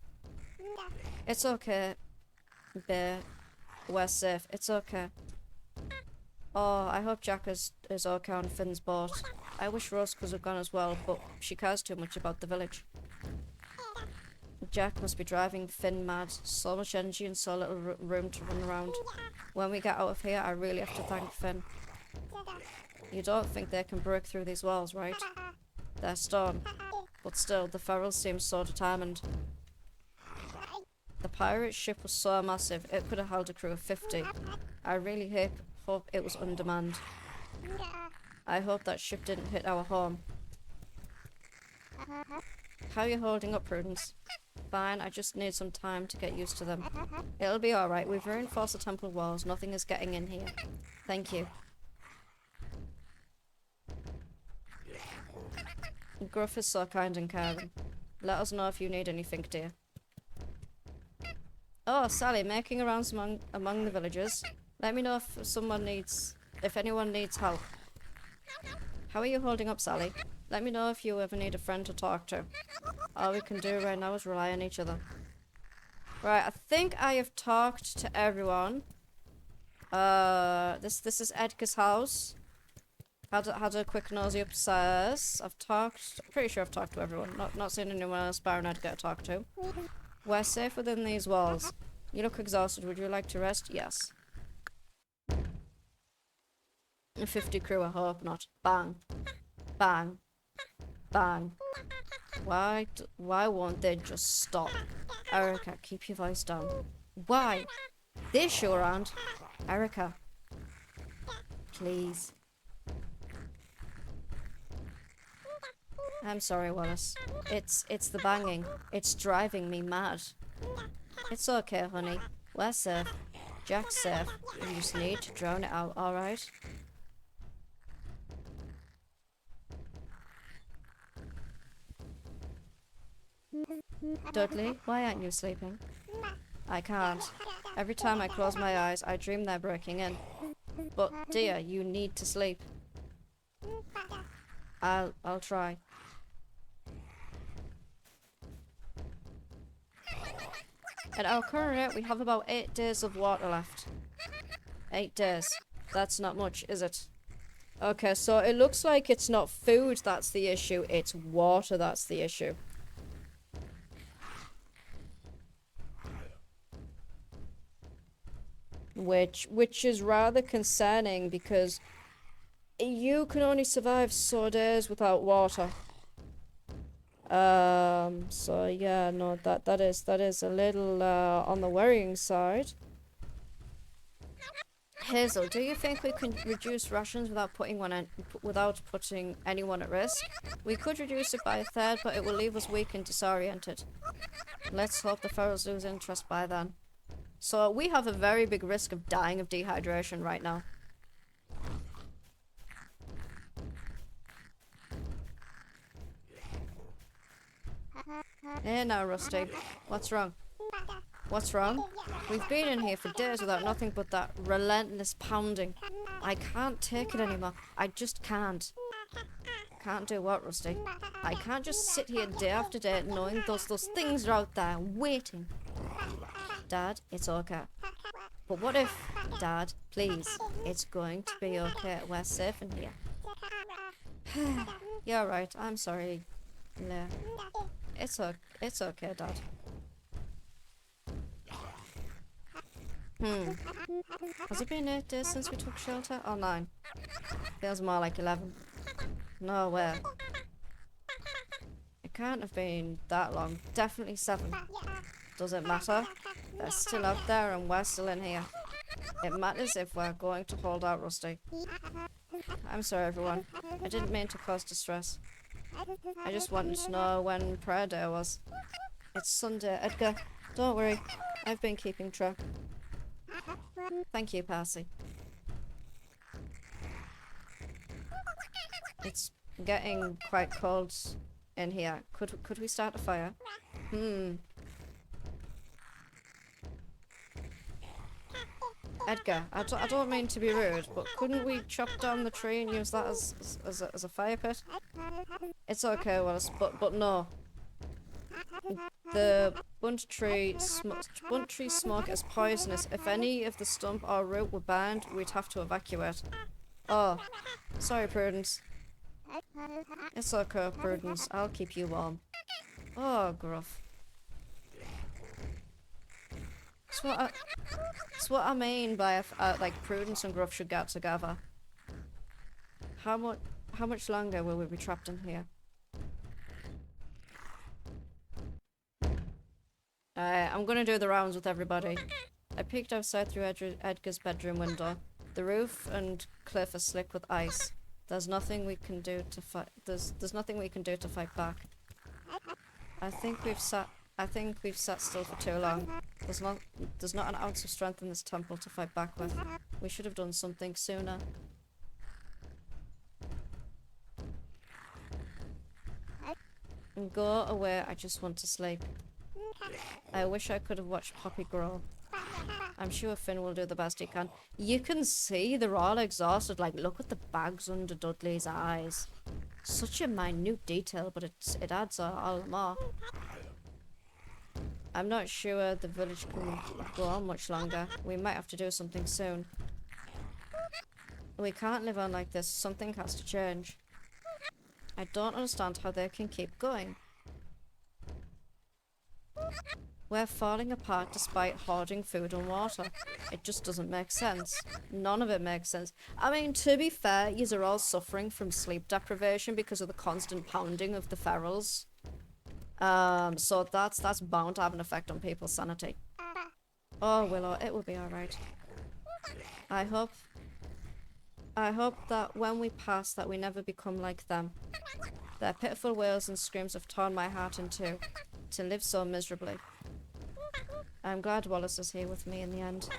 It's okay, Bear. We're safe. It's okay. Oh, I hope Jack is okay on Finn's boat. I wish Rose could have gone as well, but she cares too much about the village. Jack must be driving Finn mad. So much energy and so little room to run around. When we get out of here, I really have to thank Finn. You don't think they can break through these walls, right? They're stone. But still, the Ferals seem so determined. The pirate ship was so massive, it could have held a crew of 50. I really hope it was undermanned. I hope that ship didn't hit our home. How are you holding up, Prudence? Fine, I just need some time to get used to them. It'll be alright, we've reinforced the temple walls, nothing is getting in here. Thank you. Gruff is so kind and caring. Let us know if you need anything, dear. Oh, Sally, making rounds among the villagers. Let me know if anyone needs help. How are you holding up, Sally? Let me know if you ever need a friend to talk to. All we can do right now is rely on each other. Right, I think I have talked to everyone. This is Edgar's house. Had a quick nosy upstairs. Pretty sure I've talked to everyone. Not seen anyone else barring Edgar to talk to. We're safe within these walls. You look exhausted. Would you like to rest? Yes. 50 crew, I hope not. Bang. Bang. Bang. Why won't they just stop? Erica, keep your voice down. Why? They sure aren't. Erica. Please. I'm sorry, Wallace. It's the banging. It's driving me mad. It's okay, honey. We're safe. Jack's safe. You just need to drown it out, alright? Dudley, why aren't you sleeping? I can't. Every time I close my eyes, I dream they're breaking in. But, dear, you need to sleep. I'll try. At our current rate, we have about 8 days of water left. 8 days. That's not much, is it? Okay, so it looks like it's not food that's the issue, it's water that's the issue. Which is rather concerning because you can only survive so days without water. So yeah, no, that is a little on the worrying side. Hazel, do you think we can reduce rations without putting anyone at risk? We could reduce it by a third, but it will leave us weak and disoriented. Let's hope the Ferals lose interest by then. So we have a very big risk of dying of dehydration right now. Hey now, Rusty. What's wrong? What's wrong? We've been in here for days without nothing but that relentless pounding. I can't take it anymore. I just can't. Can't do what, Rusty? I can't just sit here day after day knowing those things are out there waiting. Dad, it's okay. But what if, Dad, please, it's going to be okay. We're safe in here. You're right. I'm sorry. No. It's okay, Dad. Has it been 8 days since we took shelter? Or 9? Feels more like 11. No way. It can't have been that long. Definitely 7. Doesn't matter. They're still out there and we're still in here. It matters if we're going to hold out, Rusty. I'm sorry, everyone. I didn't mean to cause distress. I just wanted to know when prayer day was. It's Sunday. Edgar, don't worry. I've been keeping track. Thank you, Percy. It's getting quite cold in here. Could we start a fire? Edgar, I don't mean to be rude, but couldn't we chop down the tree and use that as a fire pit? It's okay, Wallace, but no. The bunt tree smoke is poisonous. If any of the stump or root were burned, we'd have to evacuate. Oh, sorry, Prudence. It's okay, Prudence. I'll keep you warm. Oh, Gruff. That's what I mean by like Prudence and Gruff should get together. How much longer will we be trapped in here? I'm gonna do the rounds with everybody. I peeked outside through Edgar's bedroom window. The roof and cliff are slick with ice. There's nothing we can do to fight. There's nothing we can do to fight back. I think we've sat still for too long. There's not an ounce of strength in this temple to fight back with. We should have done something sooner. And go away, I just want to sleep. I wish I could have watched Poppy grow. I'm sure Finn will do the best he can. You can see they're all exhausted. Like, look at the bags under Dudley's eyes. Such a minute detail, but it adds all the more. I'm not sure the village can go on much longer. We might have to do something soon. We can't live on like this. Something has to change. I don't understand how they can keep going. We're falling apart despite hoarding food and water. It just doesn't make sense. None of it makes sense. I mean, to be fair, yous are all suffering from sleep deprivation because of the constant pounding of the ferals. So that's bound to have an effect on people's sanity. Oh, Willow, it will be alright. I hope that when we pass that we never become like them. Their pitiful wails and screams have torn my heart in two. To live so miserably. I'm glad Wallace is here with me in the end.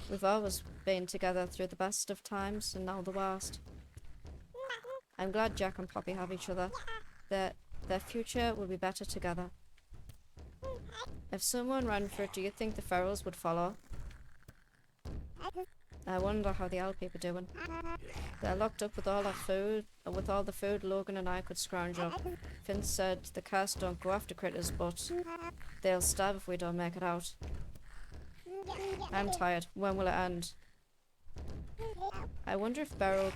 We've always been together through the best of times and now the worst. I'm glad Jack and Poppy have each other. Their future will be better together. If someone ran for it, do you think the ferals would follow? I wonder how the owl people are doing. They're locked up with all our food, with all the food Logan and I could scrounge up. Finn said the cast don't go after critters, but they'll starve if we don't make it out. I'm tired. When will it end? I wonder if Beryl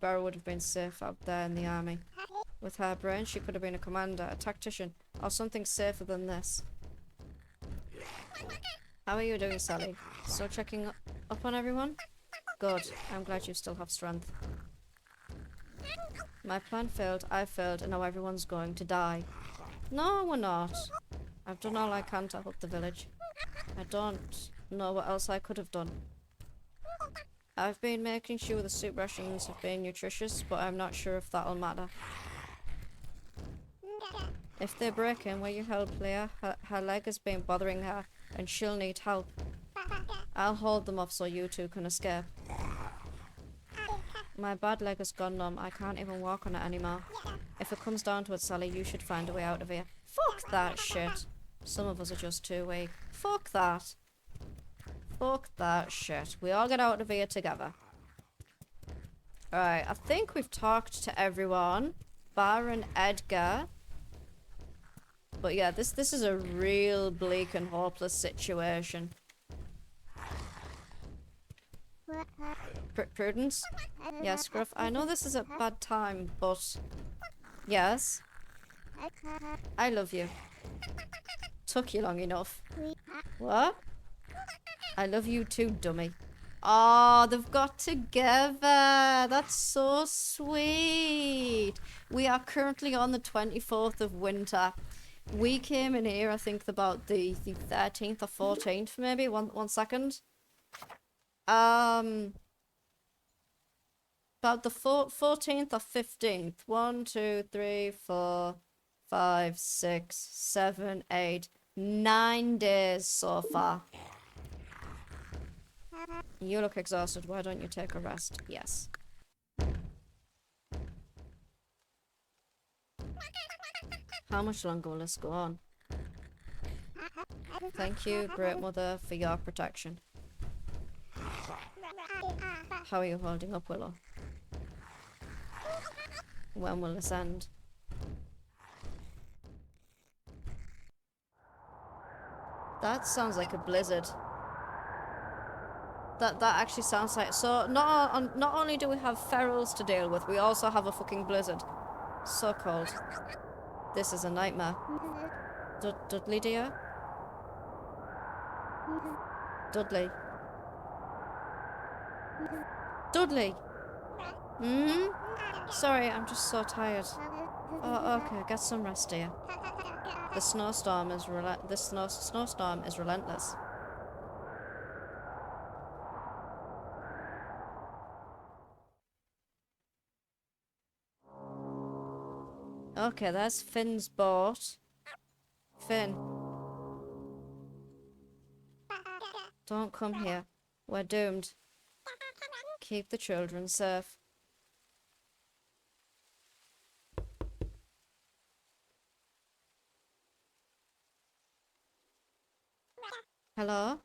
would have been safe out there in the army. With her brain, she could have been a commander, a tactician, or something safer than this. How are you doing, Sally? Still checking up on everyone? Good. I'm glad you still have strength. My plan failed, I failed, and now everyone's going to die. No, we're not. I've done all I can to help the village. I don't know what else I could have done. I've been making sure the soup rations have been nutritious, but I'm not sure if that'll matter. If they break in, will you help Leah? Her leg has been bothering her, and she'll need help. I'll hold them off so you two can escape. My bad leg has gone numb. I can't even walk on it anymore. If it comes down to it, Sally, you should find a way out of here. Fuck that shit. Some of us are just too weak. Fuck that. Fuck that shit. We all get out of here together. Alright, I think we've talked to everyone. Baron Edgar. But yeah, this is a real bleak and hopeless situation. Prudence? Yes, Gruff. I know this is a bad time, but... Yes? I love you. Took you long enough. What? I love you too, dummy. Oh, they've got together. That's so sweet. We are currently on the 24th of winter. We came in here, I think, about the 13th or 14th, maybe. One second. About the 14th or 15th. 1, 2, 3, 4, 5, 6, 7, 8, 9 days so far. You look exhausted. Why don't you take a rest? Yes. How much longer will this go on? Thank you, Great Mother, for your protection. How are you holding up, Willow? When will this end? That sounds like a blizzard. That actually sounds like... So, not only do we have ferals to deal with, we also have a fucking blizzard. So cold. This is a nightmare. Dudley, dear? Dudley. Dudley! Sorry, I'm just so tired. Oh, okay, get some rest, dear. The snowstorm is snowstorm is relentless. Okay, there's Finn's boat. Finn. Don't come here. We're doomed. Keep the children safe. Hello?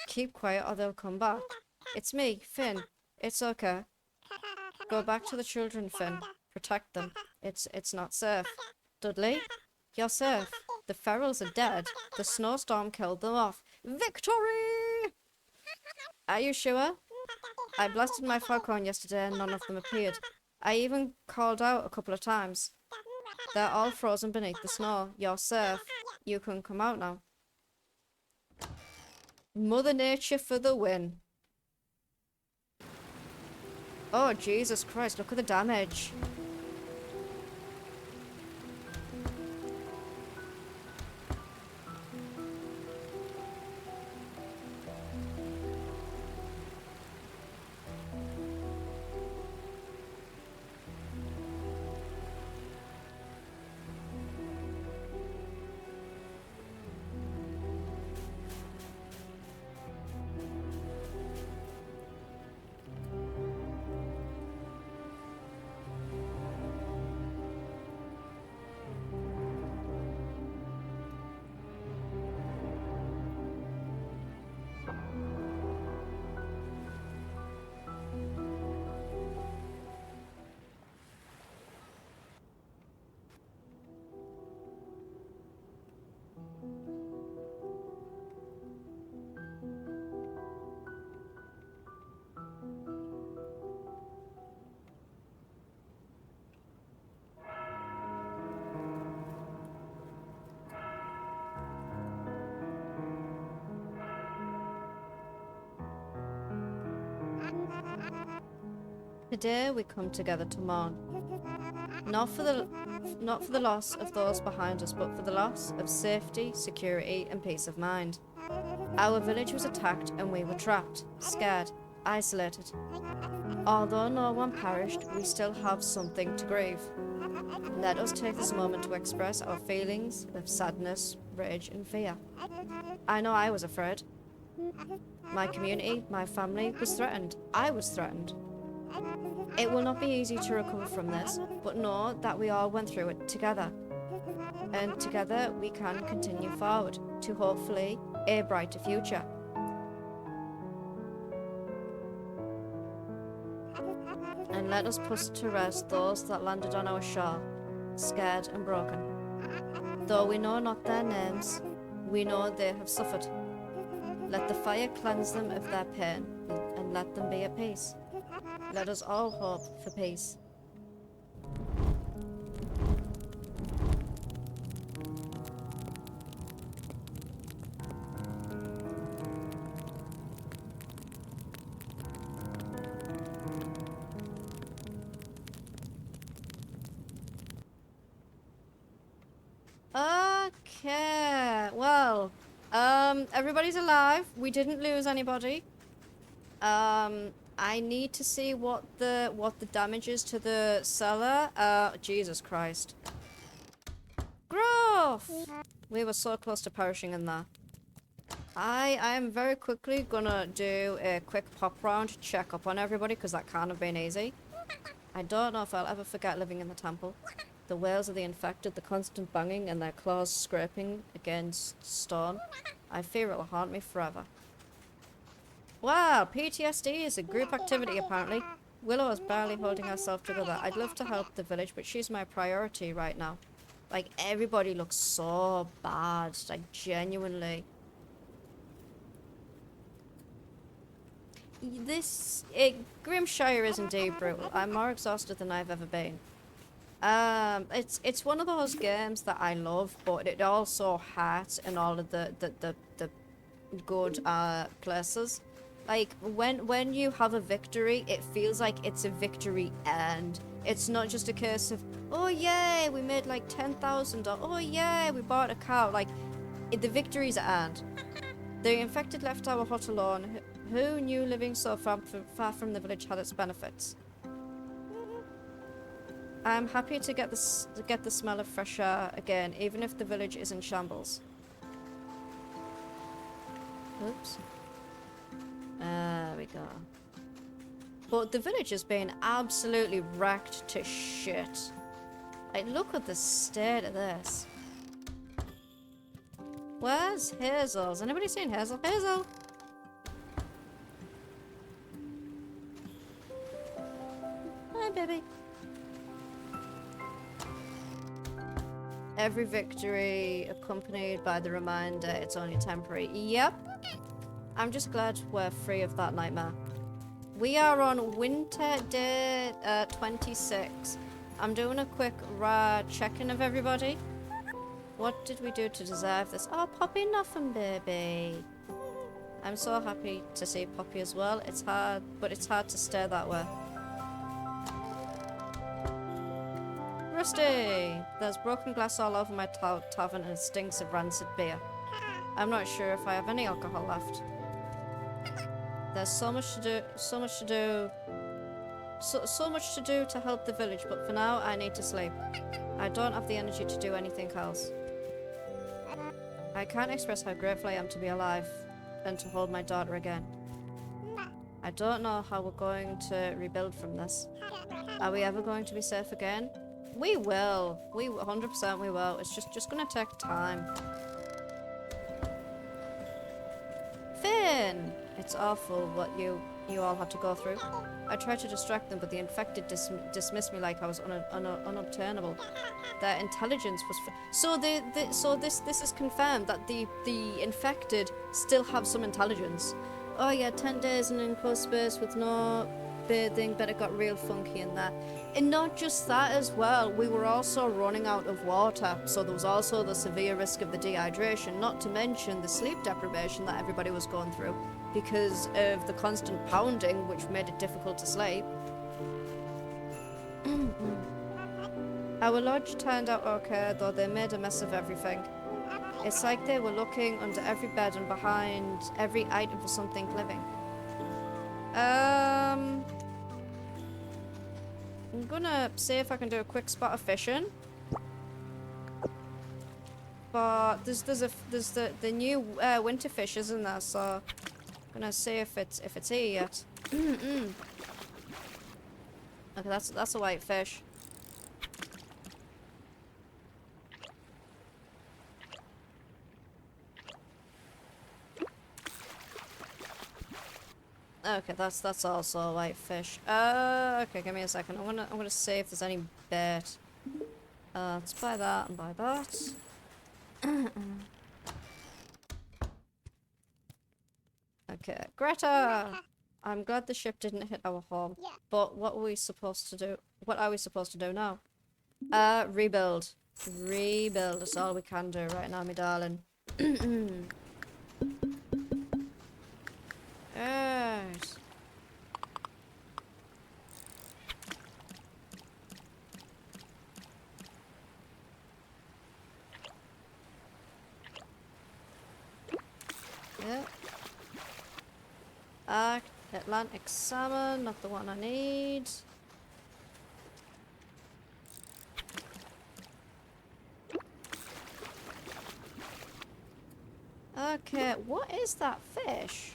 Keep quiet or they'll come back. It's me, Finn. It's okay. Go back to the children, Finn. Protect them. It's not safe. Dudley? You're safe. The ferals are dead. The snowstorm killed them off. Victory! Are you sure? I blasted my foghorn yesterday and none of them appeared. I even called out a couple of times. They're all frozen beneath the snow. You're safe. You can come out now. Mother Nature for the win. Oh, Jesus Christ, look at the damage. Today we come together to mourn. Not for the loss of those behind us, but for the loss of safety, security, and peace of mind. Our village was attacked and we were trapped, scared, isolated. Although no one perished, we still have something to grieve. Let us take this moment to express our feelings of sadness, rage, and fear. I know I was afraid. My community, my family was threatened. I was threatened. It will not be easy to recover from this, but know that we all went through it together. And together we can continue forward to hopefully a brighter future. And let us put to rest those that landed on our shore, scared and broken. Though we know not their names, we know they have suffered. Let the fire cleanse them of their pain, and let them be at peace. Let us all hope for peace. Okay, well, everybody's alive. We didn't lose anybody. I need to see what the damage is to the cellar. Jesus Christ. Growth! We were so close to perishing in there. I am very quickly gonna do a quick pop round to check up on everybody because that can't have been easy. I don't know if I'll ever forget living in the temple. The wails of the infected, the constant banging and their claws scraping against stone. I fear it'll haunt me forever. Wow, PTSD is a group activity apparently. Willow is barely holding herself together. I'd love to help the village, but she's my priority right now. Like, everybody looks so bad, like, genuinely. Grimshire is indeed brutal. I'm more exhausted than I've ever been. It's one of those games that I love, but it also hurts in all of the good places. Like, when you have a victory, it feels like it's a victory and it's not just a case of, oh yay, we made like 10,000, or oh yay, we bought a cow. Like, the victories are earned. The infected left our hut alone. Who knew living so far from the village had its benefits? I'm happy to get the smell of fresh air again, even if the village is in shambles. Oops. There we go. But the village has been absolutely wrecked to shit. Like, look at the state of this. Where's Hazel? Has anybody seen Hazel? Hazel! Hi, baby. Every victory accompanied by the reminder it's only temporary. Yep. I'm just glad we're free of that nightmare. We are on winter day 26. I'm doing a quick check-in of everybody. What did we do to deserve this? Oh, Poppy, nothing, baby. I'm so happy to see Poppy as well. It's hard, but it's hard to stay that way. Rusty! There's broken glass all over my tavern and it stinks of rancid beer. I'm not sure if I have any alcohol left. There's so much to do to help the village, but for now I need to sleep. I don't have the energy to do anything else. I can't express how grateful I am to be alive and to hold my daughter again. I don't know how we're going to rebuild from this. Are we ever going to be safe again? We will. 100% we will. It's just gonna take time. Finn! It's awful what you all had to go through. I tried to distract them, but the infected dismissed me like I was unobtainable. Their intelligence was... So this is confirmed that the infected still have some intelligence. Oh yeah, 10 days in an enclosed space with no bathing, but it got real funky in there. And not just that as well, we were also running out of water, so there was also the severe risk of the dehydration, not to mention the sleep deprivation that everybody was going through because of the constant pounding, which made it difficult to sleep. Our lodge turned out okay, though they made a mess of everything. It's like they were looking under every bed and behind every item for something living. I'm gonna see if I can do a quick spot of fishing. But there's the new winter fish, isn't there? So I'm gonna see if it's here yet. Okay, that's a white fish. Okay, that's also a white fish. Okay, give me a second. I'm gonna see if there's any bait. Let's buy that and buy that. Okay, Greta! I'm glad the ship didn't hit our home. Yeah. But what are we supposed to do? What are we supposed to do now? Rebuild. Rebuild is all we can do right now, my darling. Right. Yep. Atlantic salmon, not the one I need. Okay, what is that fish?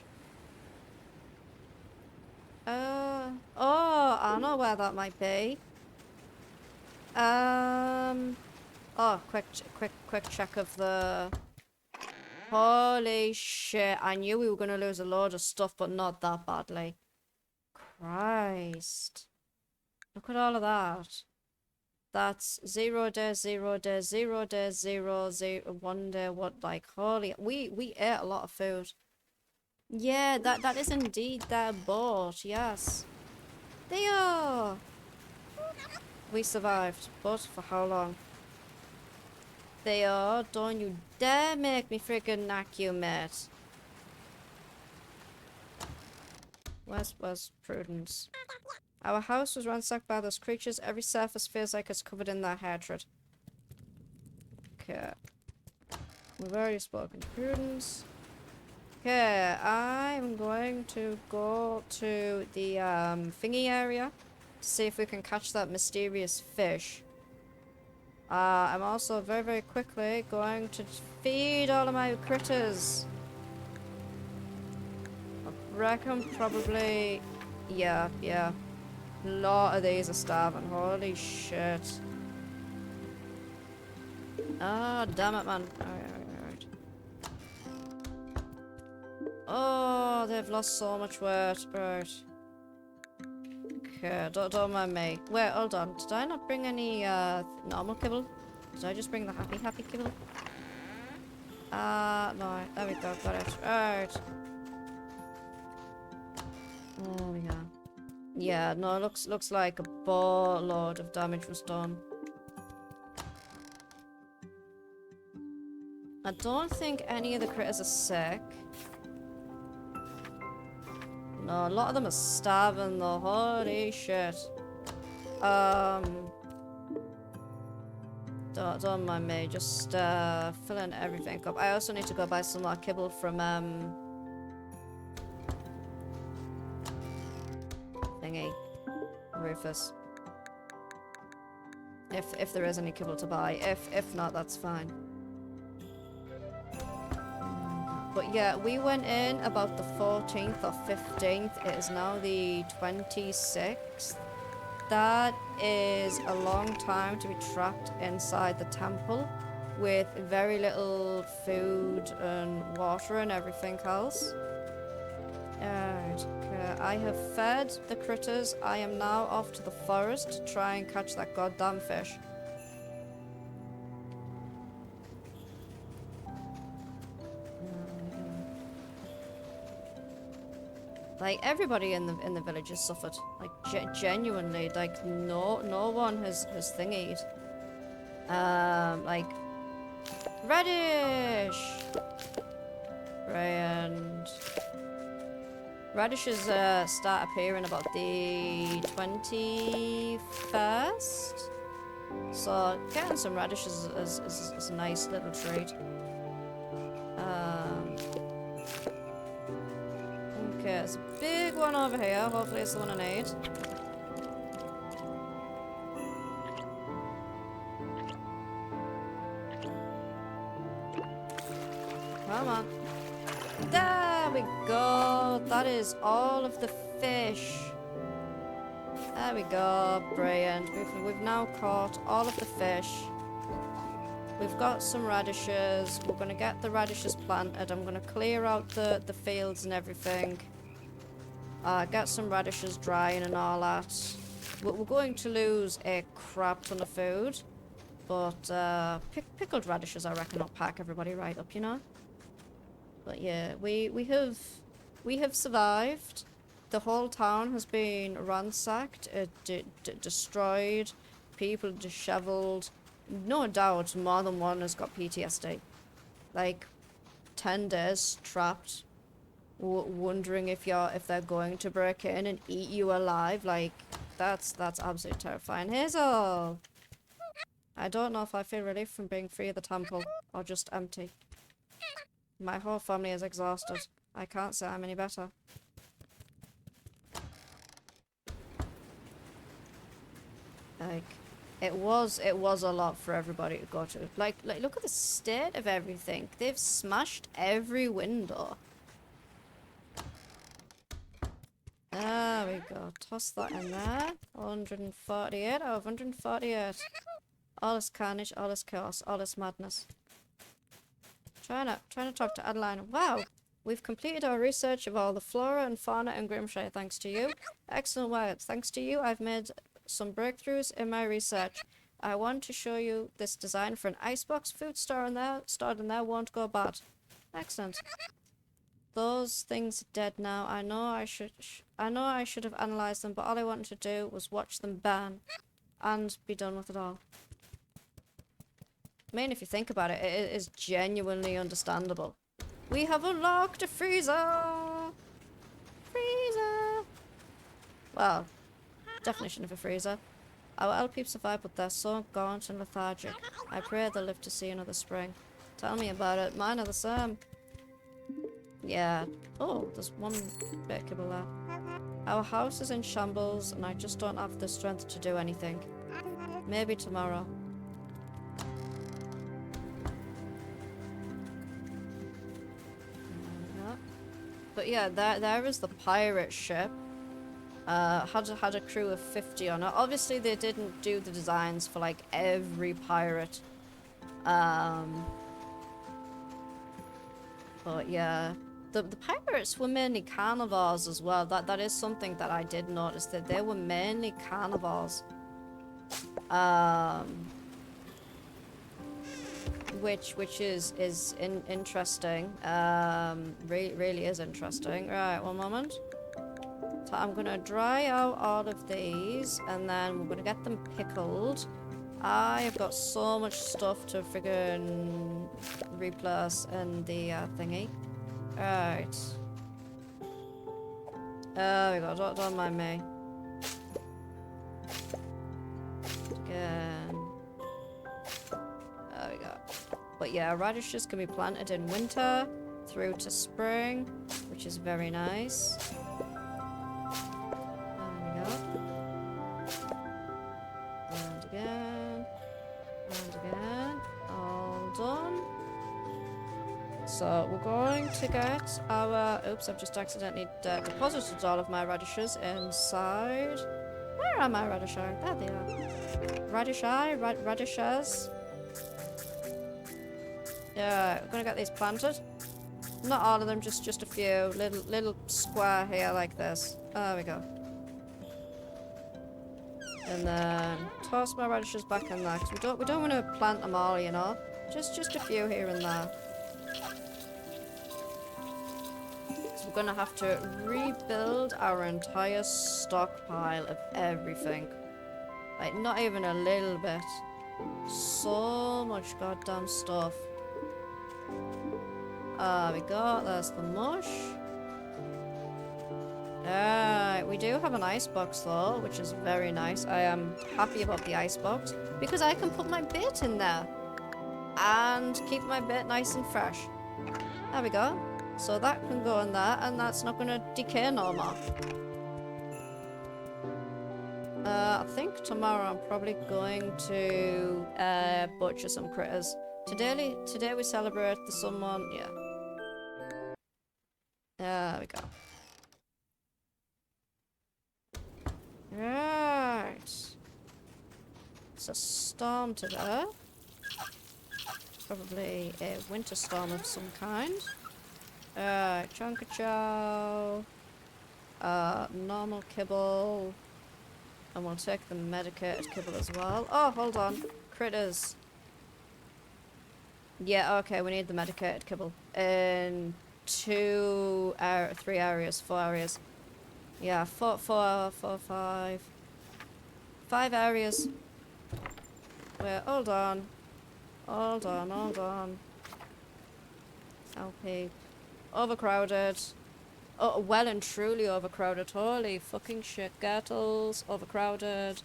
Oh, I know where that might be. Oh, quick check of the... Holy shit, I knew we were gonna lose a load of stuff, but not that badly. Christ. Look at all of that. That's 0 days, 0 days, 0 days, 0, 1 day, what, like, holy... We ate a lot of food. Yeah, that is indeed their boat, yes. Theo! We survived, but for how long? Theo, don't you dare make me friggin' knock you, mate. Where's Prudence? Our house was ransacked by those creatures. Every surface feels like it's covered in their hatred. Okay. We've already spoken to Prudence. Okay, I'm going to go to the thingy area to see if we can catch that mysterious fish. I'm also very quickly going to feed all of my critters. I reckon probably... Yeah. A lot of these are starving. Holy shit. Ah, damn it, man. Alright. Oh, they've lost so much weight. Right. Okay, don't mind me. Wait, hold on. Did I not bring any normal kibble? Did I just bring the happy kibble? No. There we go. Got it. Right. Oh yeah. Yeah, no, looks like a boatload of damage was done. I don't think any of the critters are sick. No, a lot of them are starving though. Holy shit. Don't mind me. Just filling everything up. I also need to go buy some more kibble from thingy, Rufus. If there is any kibble to buy. If not, that's fine. But yeah, we went in about the 14th or 15th. It is now the 26th. That is a long time to be trapped inside the temple with very little food and water and everything else. Alright, okay. I have fed the critters. I am now off to the forest to try and catch that goddamn fish. Like, everybody in the village has suffered. Like, genuinely. Like, no one has thingied. Like, radish! And radishes start appearing about the 21st. So, getting some radishes is a nice little treat. Okay, there's a big one over here. Hopefully it's the one I need. Come on. There we go. That is all of the fish. There we go. Brilliant. We've now caught all of the fish. We've got some radishes. We're going to get the radishes planted. I'm going to clear out the fields and everything. Get some radishes drying and all that. We're going to lose a crap ton of food. But pickled radishes, I reckon, will pack everybody right up, you know? But yeah, we have survived. The whole town has been ransacked, destroyed, people disheveled. No doubt more than one has got PTSD. Like, 10 days trapped, wondering if they're going to break in and eat you alive. Like, that's absolutely terrifying. Hazel! I don't know if I feel relief from being free of the temple, or just empty. My whole family is exhausted. I can't say I'm any better. Like, it was a lot for everybody to go to. Like look at the state of everything. They've smashed every window. There we go. Toss that in there. 148 out of 148. All this carnage, all this chaos, all this madness. Trying to talk to Adeline. Wow, we've completed our research of all the flora and fauna in Grimshire thanks to you. Excellent work. Thanks to you, I've made some breakthroughs in my research. I want to show you this design for an icebox. Food stored in there won't go bad. Excellent. Those things are dead now. I know I should have analysed them, but all I wanted to do was watch them burn and be done with it all. I mean, if you think about it, it is genuinely understandable. We have unlocked a freezer! Freezer! Well, definition of a freezer. Our Elpeeps survived, but they're so gaunt and lethargic. I pray they'll live to see another spring. Tell me about it. Mine are the same. Yeah. Oh, there's one bit of kibble there. Our house is in shambles, and I just don't have the strength to do anything. Maybe tomorrow. But yeah, there is the pirate ship. Had a crew of 50 on it. Obviously, they didn't do the designs for like every pirate. But yeah, The pirates were mainly carnivores as well. That is something that I did notice, that they were mainly carnivores. Which is interesting. Really is interesting. Right, one moment. So I'm gonna dry out all of these, and then we're gonna get them pickled. I have got so much stuff to friggin' replace in the thingy. Right. There we go, don't mind me. Again. There we go. But yeah, radishes can be planted in winter through to spring, which is very nice. There we go. And again. And again. All done. So we're going to get our... Oops, I've just accidentally deposited all of my radishes inside. Where are my radishes? There they are. Radishes. Yeah, we're gonna get these planted. Not all of them, just a few. Little square here like this. There we go. And then toss my radishes back in there, because we don't want to plant them all, you know. Just a few here and there. So we're gonna have to rebuild our entire stockpile of everything. Like, not even a little bit. So much goddamn stuff. We got, there's the mush. We do have an icebox though, which is very nice. I am happy about the icebox because I can put my bait in there and keep my bait nice and fresh. There we go. So that can go in there, and that's not gonna decay no more. I think tomorrow I'm probably going to butcher some critters. Today we celebrate the someone, yeah. There we go. Right. It's a storm today. Probably a winter storm of some kind. Chunka chow. Normal kibble. And we'll take the medicated kibble as well. Oh, hold on. Critters. Yeah, okay, we need the medicated kibble. In 4 areas. Yeah, 5 areas. Wait, hold on. LP. Overcrowded. Oh, well and truly overcrowded. Holy fucking shit. Gettles, overcrowded.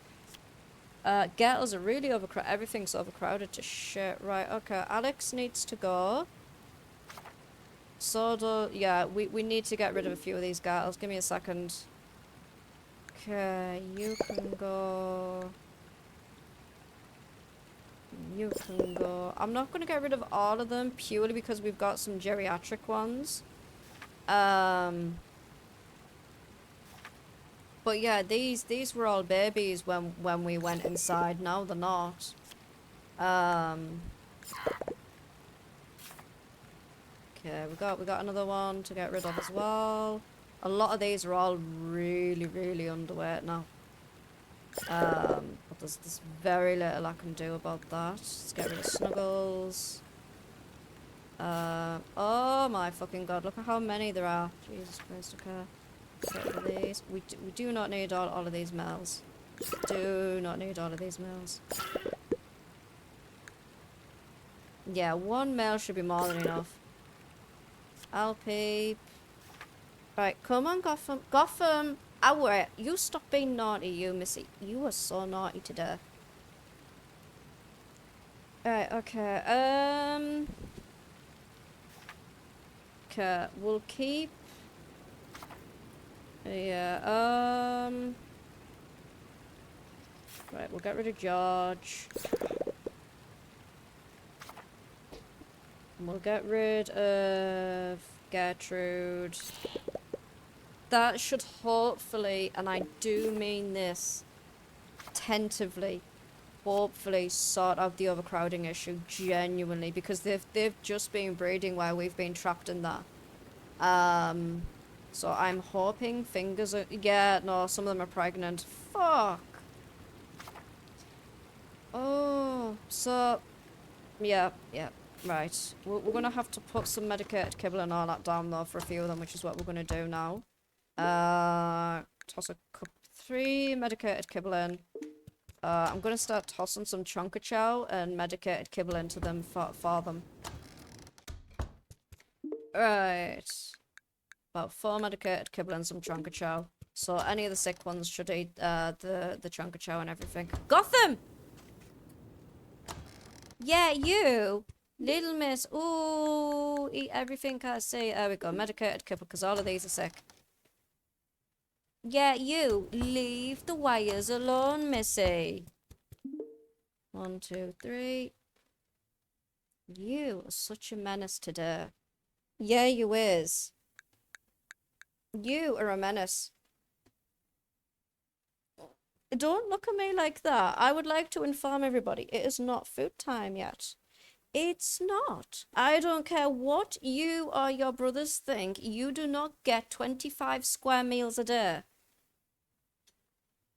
Gettles are really overcrowded. Everything's overcrowded to shit. Right, okay. Alex needs to go. Soda, yeah, we need to get rid of a few of these gettles. Give me a second. Okay, you can go. You can go. I'm not going to get rid of all of them purely because we've got some geriatric ones. But yeah, these were all babies when we went inside. Now they're not. Okay, we got another one to get rid of as well. A lot of these are all really underweight now. But there's very little I can do about that. Let's get rid of Snuggles. Oh my fucking god, look at how many there are. Jesus Christ, okay. Get rid of these. We do not need all of these males. Do not need all of these males. Yeah, one male should be more than enough. LP. Right, come on, Gotham. Gotham! Wait, you stop being naughty, you missy. You are so naughty today. Right, okay. Okay, we'll keep... Yeah, right, we'll get rid of George. We'll get rid of Gertrude. That should hopefully, and I do mean this tentatively, hopefully sort out the overcrowding issue genuinely, because they've just been breeding while we've been trapped in there. So I'm hoping yeah, no, some of them are pregnant. Fuck. Oh, so yeah, right. We're gonna have to put some medicated kibble and all that down though for a few of them, which is what we're gonna do now. Toss a cup 3 medicated kibble in. I'm gonna start tossing some chonka chow and medicated kibble into them for them. Right. About 4 medicated kibble and some chonka chow. So any of the sick ones should eat the chonka chow and everything. Gotham! Yeah, you! Little miss. Ooh, eat everything I say. There we go. Medicated kibble, because all of these are sick. Yeah, you. Leave the wires alone, missy. 1, 2, 3. You are such a menace today. Yeah, you is. You are a menace. Don't look at me like that. I would like to inform everybody, it is not food time yet. It's not. I don't care what you or your brothers think. You do not get 25 square meals a day.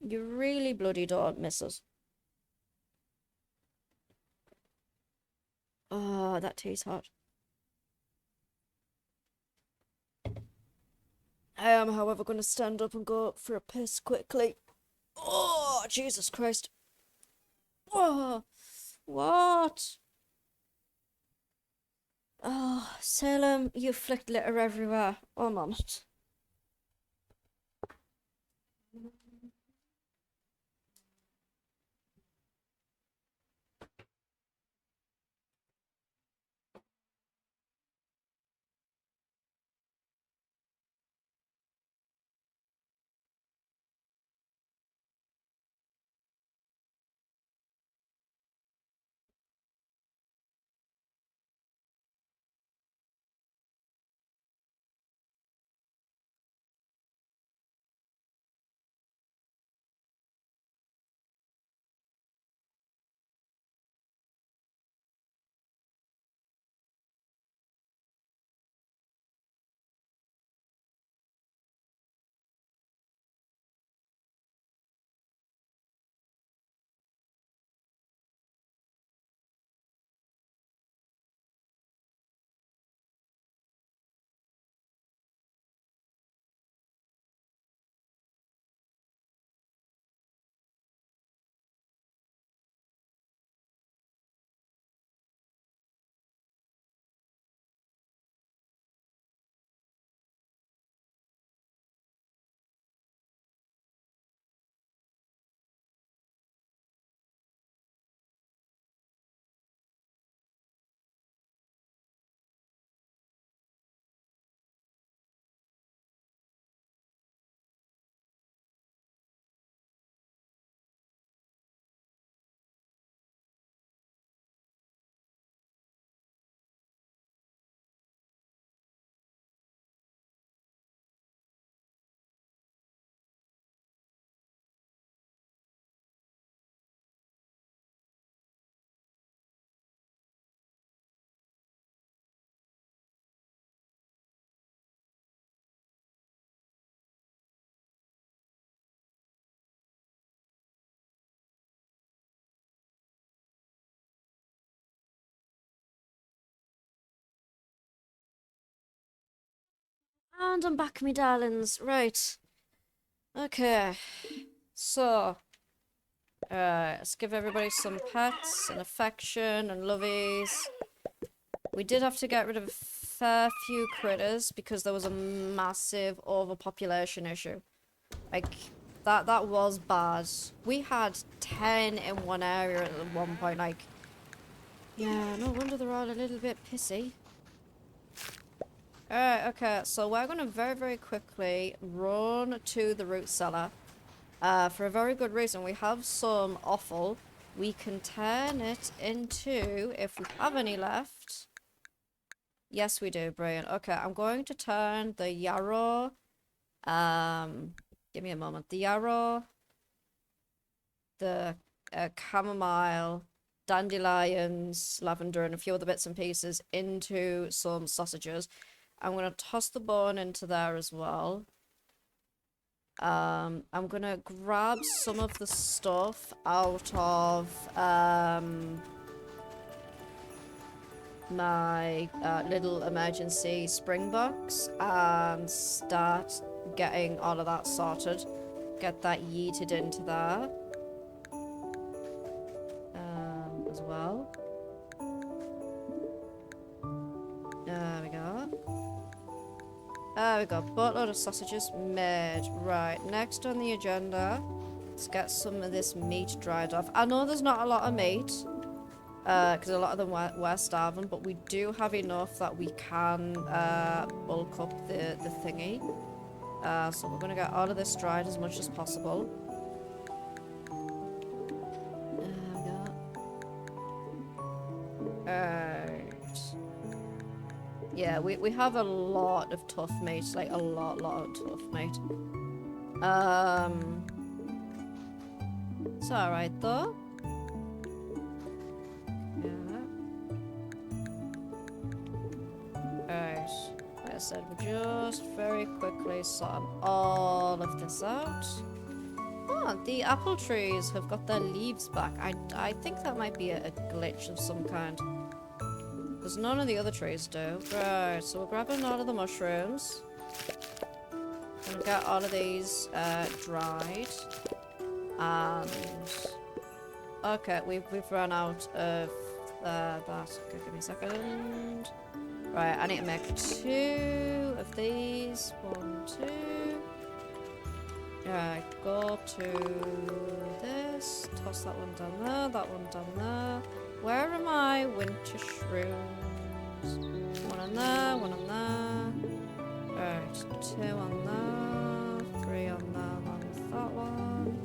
You really bloody don't, missus. Oh, that tea's hot. I am, however, going to stand up and go for a piss quickly. Oh, Jesus Christ. Oh, what? Oh, Salem, you flicked litter everywhere. Oh, mum. And I'm back, me darlings. Right. Okay. So, let's give everybody some pets and affection and lovies. We did have to get rid of a fair few critters because there was a massive overpopulation issue. Like, that was bad. We had 10 in one area at one point, like... Yeah, no wonder they're all a little bit pissy. Alright, okay, so we're gonna very, very quickly run to the root cellar. For a very good reason. We have some offal. We can turn it into, if we have any left. Yes, we do. Brilliant. Okay, I'm going to turn the yarrow. Give me a moment. The yarrow, the chamomile, dandelions, lavender, and a few other bits and pieces into some sausages. I'm gonna toss the bone into there as well. I'm gonna grab some of the stuff out of my little emergency spring box and start getting all of that sorted. Get that yeeted into there as well. There we go. There we go. Boatload of sausages made. Right, next on the agenda, let's get some of this meat dried off. I know there's not a lot of meat, because a lot of them were starving, but we do have enough that we can bulk up the thingy. So we're going to get all of this dried as much as possible. There we go. Right. Yeah, we have a lot of tough meat, like a lot of tough meat. It's alright though. Yeah. Alright. Like I said, we're just very quickly sorting all of this out. Oh, the apple trees have got their leaves back. I think that might be a glitch of some kind. Because none of the other trees do. Right, so we're grabbing all of the mushrooms. Gonna get all of these dried. And okay, we've run out of that. Okay, give me a second. Right, I need to make 2 of these. 1, 2. Right, go to this. Toss that one down there. That one down there. Where are my winter shrooms? 1 on there. 1 on there. Right, 2 on there. 3 on there. Along with that one.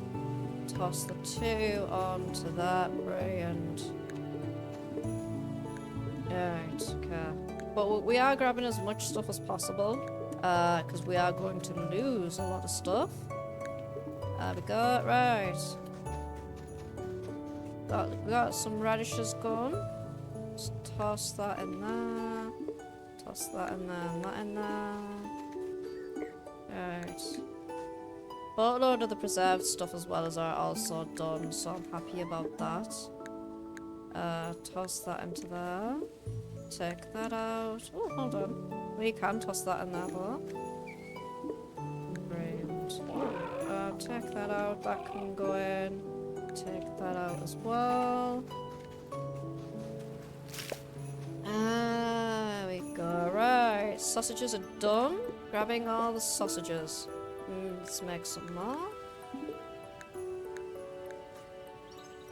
Toss the 2 onto that. Brilliant. Right, okay. But we are grabbing as much stuff as possible, because we are going to lose a lot of stuff. There we go, right. We got some radishes going. Just toss that in there. Toss that in there and that in there. Right. Boatload of the preserved stuff as well as are also done, so I'm happy about that. Toss that into there. Take that out. Oh, hold on. We can toss that in there though. Brilliant. Take that out. That can go in. Take that out as well. There we go. Right. Sausages are done. Grabbing all the sausages. Let's make some more.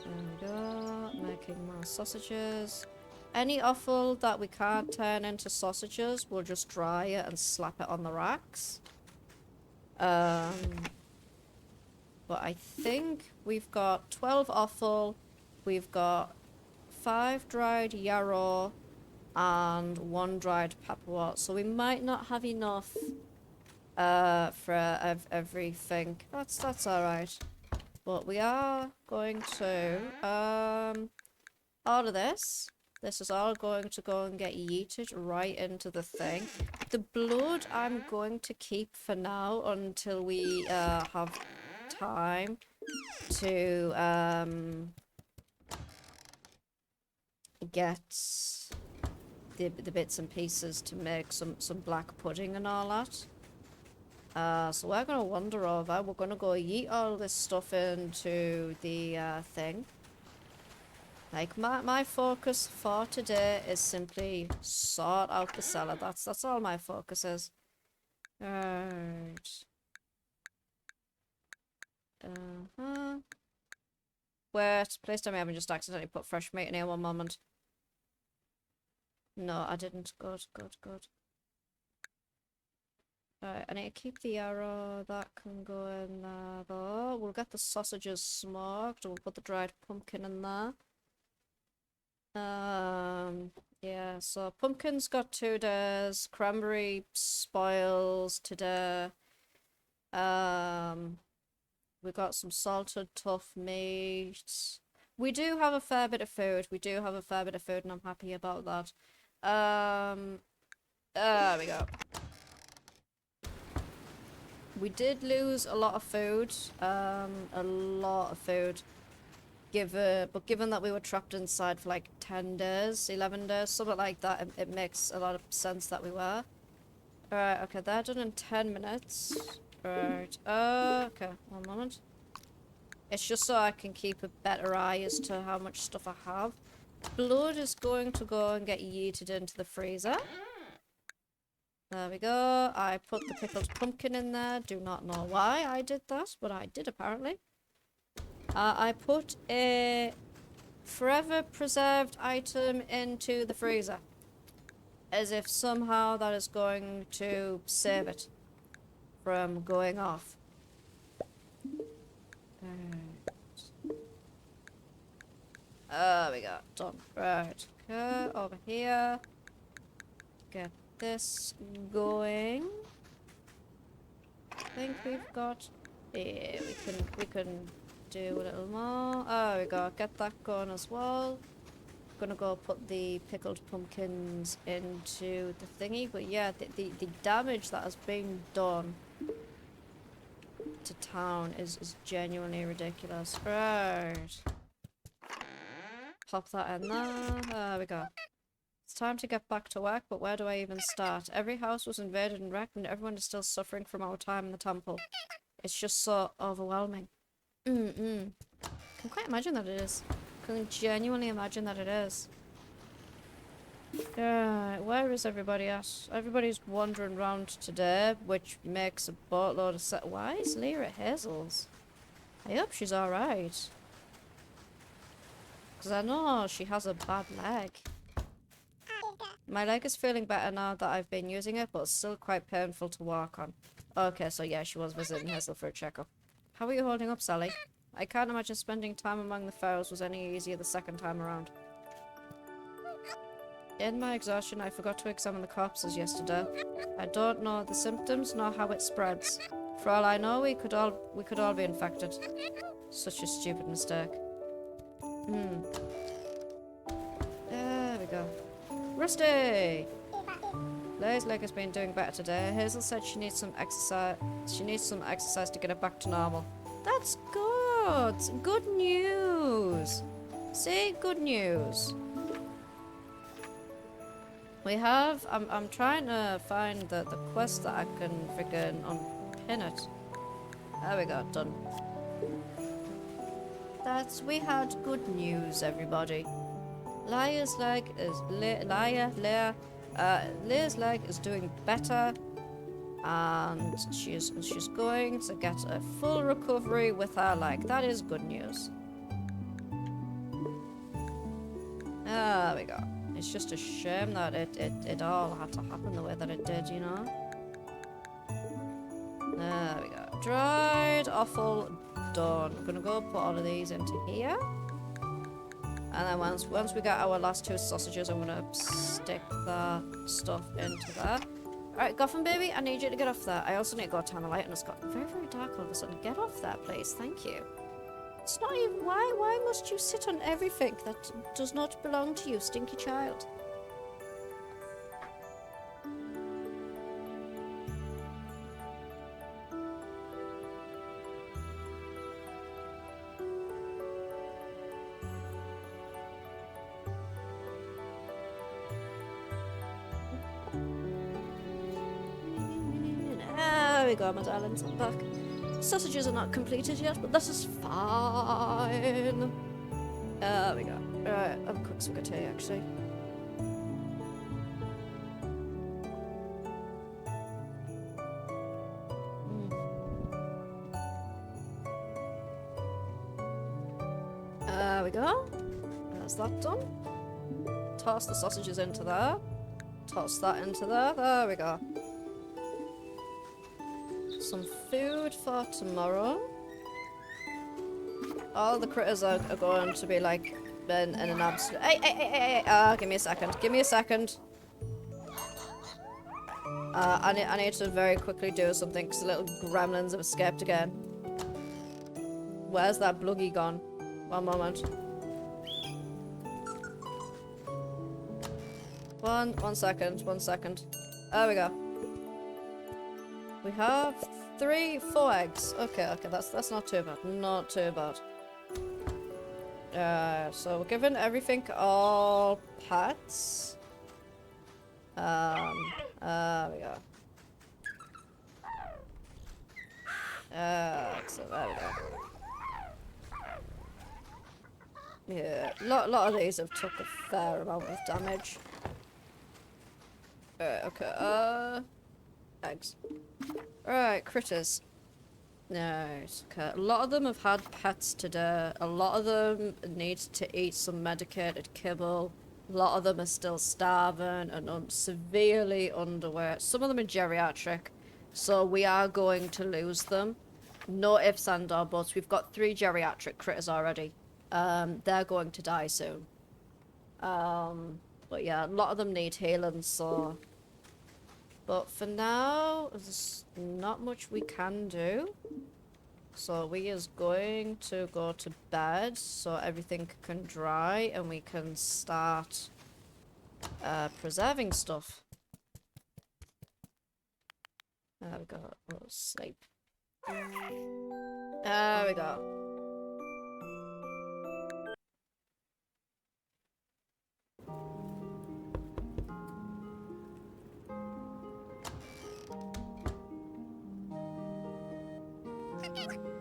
There we go. Making more sausages. Any offal that we can't turn into sausages, we'll just dry it and slap it on the racks. But I think we've got 12 offal, we've got 5 dried yarrow, and 1 dried pepperwort. So we might not have enough for everything. That's alright. But we are going to order this. This is all going to go and get yeeted right into the thing. The blood I'm going to keep for now until we have time to get the bits and pieces to make some black pudding and all that. So we're going to wander over. We're going to go yeet all this stuff into the thing. Like, my focus for today is simply sort out the cellar. That's all my focus is. Right. Wait, please tell me I haven't just accidentally put fresh meat in here 1 moment. No, I didn't. Good. Right, I need to keep the arrow. That can go in there, though. We'll get the sausages smoked. We'll put the dried pumpkin in there. Yeah, so pumpkin's got 2 days, cranberry spoils today. We got some salted tough meat. We do have a fair bit of food. And I'm happy about that. There we go. We did lose a lot of food. A lot of food. But given that we were trapped inside for like 10 days, 11 days, something like that, it makes a lot of sense that we were. Alright, okay, they're done in 10 minutes. Right, okay, one moment. It's just so I can keep a better eye as to how much stuff I have. Blood is going to go and get yeeted into the freezer. There we go. I put the pickled pumpkin in there. Do not know why I did that, but I did apparently. I put a forever preserved item into the freezer. As if somehow that is going to save it from going off. There we go. Done. Right. Okay, over here. Get this going. I think we've got... Yeah, we can do a little more. There we go. Get that going as well. Gonna go put the pickled pumpkins into the thingy, but yeah, the damage that has been done to town is genuinely ridiculous. Right. Pop that in there. There we go. It's time to get back to work, but where do I even start? Every house was invaded and wrecked, and everyone is still suffering from our time in the temple. It's just so overwhelming. Can quite imagine that it is. Can genuinely imagine that it is. Where is everybody at? Everybody's wandering around today, which makes a boatload of sense. Why is Leah at Hazel's? I hope she's alright. Because I know she has a bad leg. My leg is feeling better now that I've been using it, but it's still quite painful to walk on. Okay, so yeah, she was visiting Hazel for a checkup. How are you holding up, Sally? I can't imagine spending time among the pharaohs was any easier the second time around. In my exhaustion, I forgot to examine the corpses yesterday. I don't know the symptoms nor how it spreads. For all I know, we could all be infected. Such a stupid mistake. There we go. Rusty! Leia's leg has been doing better today. Hazel said she needs some exercise. She needs some exercise to get it back to normal. That's good. Good news. Say good news. We have. I'm trying to find the quest that I can freaking unpin it. There we go. Done. We had good news, everybody. Leia's leg is Leia's leg is doing better, and she's going to get a full recovery with her leg. That is good news. There we go. It's just a shame that it all had to happen the way that it did, you know. There we go. Dried offal done. I'm gonna go put all of these into here. And then once we get our last 2 sausages, I'm gonna stick that stuff into there. Alright, Gotham baby, I need you to get off there. I also need to go turn the light, and it's got very, very dark all of a sudden. Get off there, please. Thank you. It's not even... Why must you sit on everything that does not belong to you, stinky child? There we go, my darlings. I'm back. Sausages are not completed yet, but this is fine. There we go. Right, I've cooked some good tea, actually. There we go. That's that done. Toss the sausages into there. Toss that into there. There we go. Some food for tomorrow. All the critters are going to be like in an absolute... Hey! Give me a second. Give me a second. I need to very quickly do something because the little gremlins have escaped again. Where's that bluggy gone? One moment. One second. There we go. We have 4 eggs. Okay, that's not too bad. Not too bad. So we're giving everything all pets. There we go. So there we go. Yeah, lot of these have took a fair amount of damage. Okay, eggs. Alright, critters. Nice. Okay, a lot of them have had pets today. A lot of them need to eat some medicated kibble. A lot of them are still starving and severely underweight. Some of them are geriatric, so we are going to lose them. No ifs and or buts. We've got 3 geriatric critters already. They're going to die soon. But yeah, a lot of them need healing, so... But for now, there's not much we can do. So we is going to go to bed so everything can dry and we can start preserving stuff. There we go. Oh, sleep. There we go.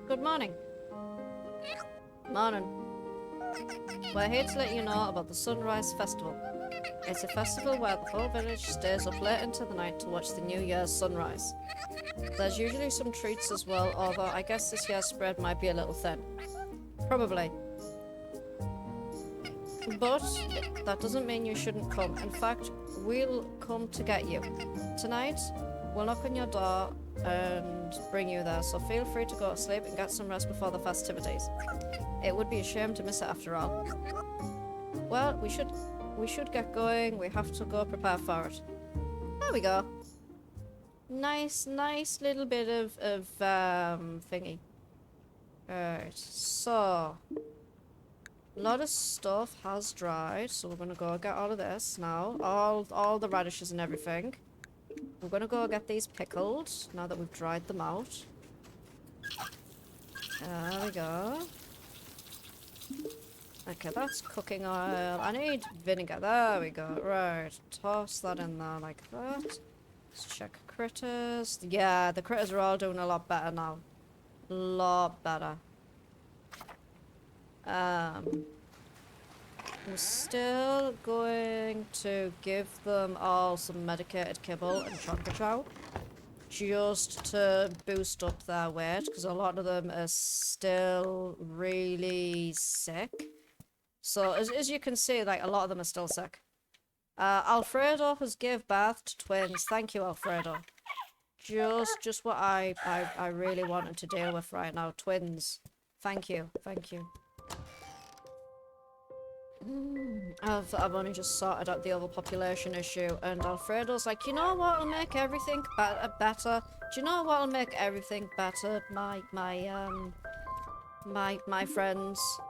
Good morning. Morning. We're here to let you know about the Sunrise Festival. It's a festival where the whole village stays up late into the night to watch the New Year's sunrise. There's usually some treats as well, although I guess this year's spread might be a little thin. Probably. But that doesn't mean you shouldn't come. In fact, we'll come to get you. Tonight, we'll knock on your door and bring you there, so feel free to go to sleep and get some rest before the festivities. It would be a shame to miss it after all. Well, we should get going. We have to go prepare for it. There we go. Nice little bit of thingy. Alright, so a lot of stuff has dried, so we're gonna go get all of this now. All the radishes and everything. We're gonna go get these pickled now that we've dried them out. There we go. Okay, that's cooking oil. I need vinegar. There we go. Right, toss that in there like that. Let's check critters. Yeah, the critters are all doing a lot better now. Lot better. I'm still going to give them all some medicated kibble and chonka chow, just to boost up their weight, because a lot of them are still really sick. So as you can see, like, a lot of them are still sick. Alfredo has gave birth to twins. Thank you, Alfredo. Just what I really wanted to deal with right now. Twins. Thank you. I've only just sorted out the overpopulation issue, and Alfredo's like, you know what'll make everything better? Do you know what'll make everything better, my friends?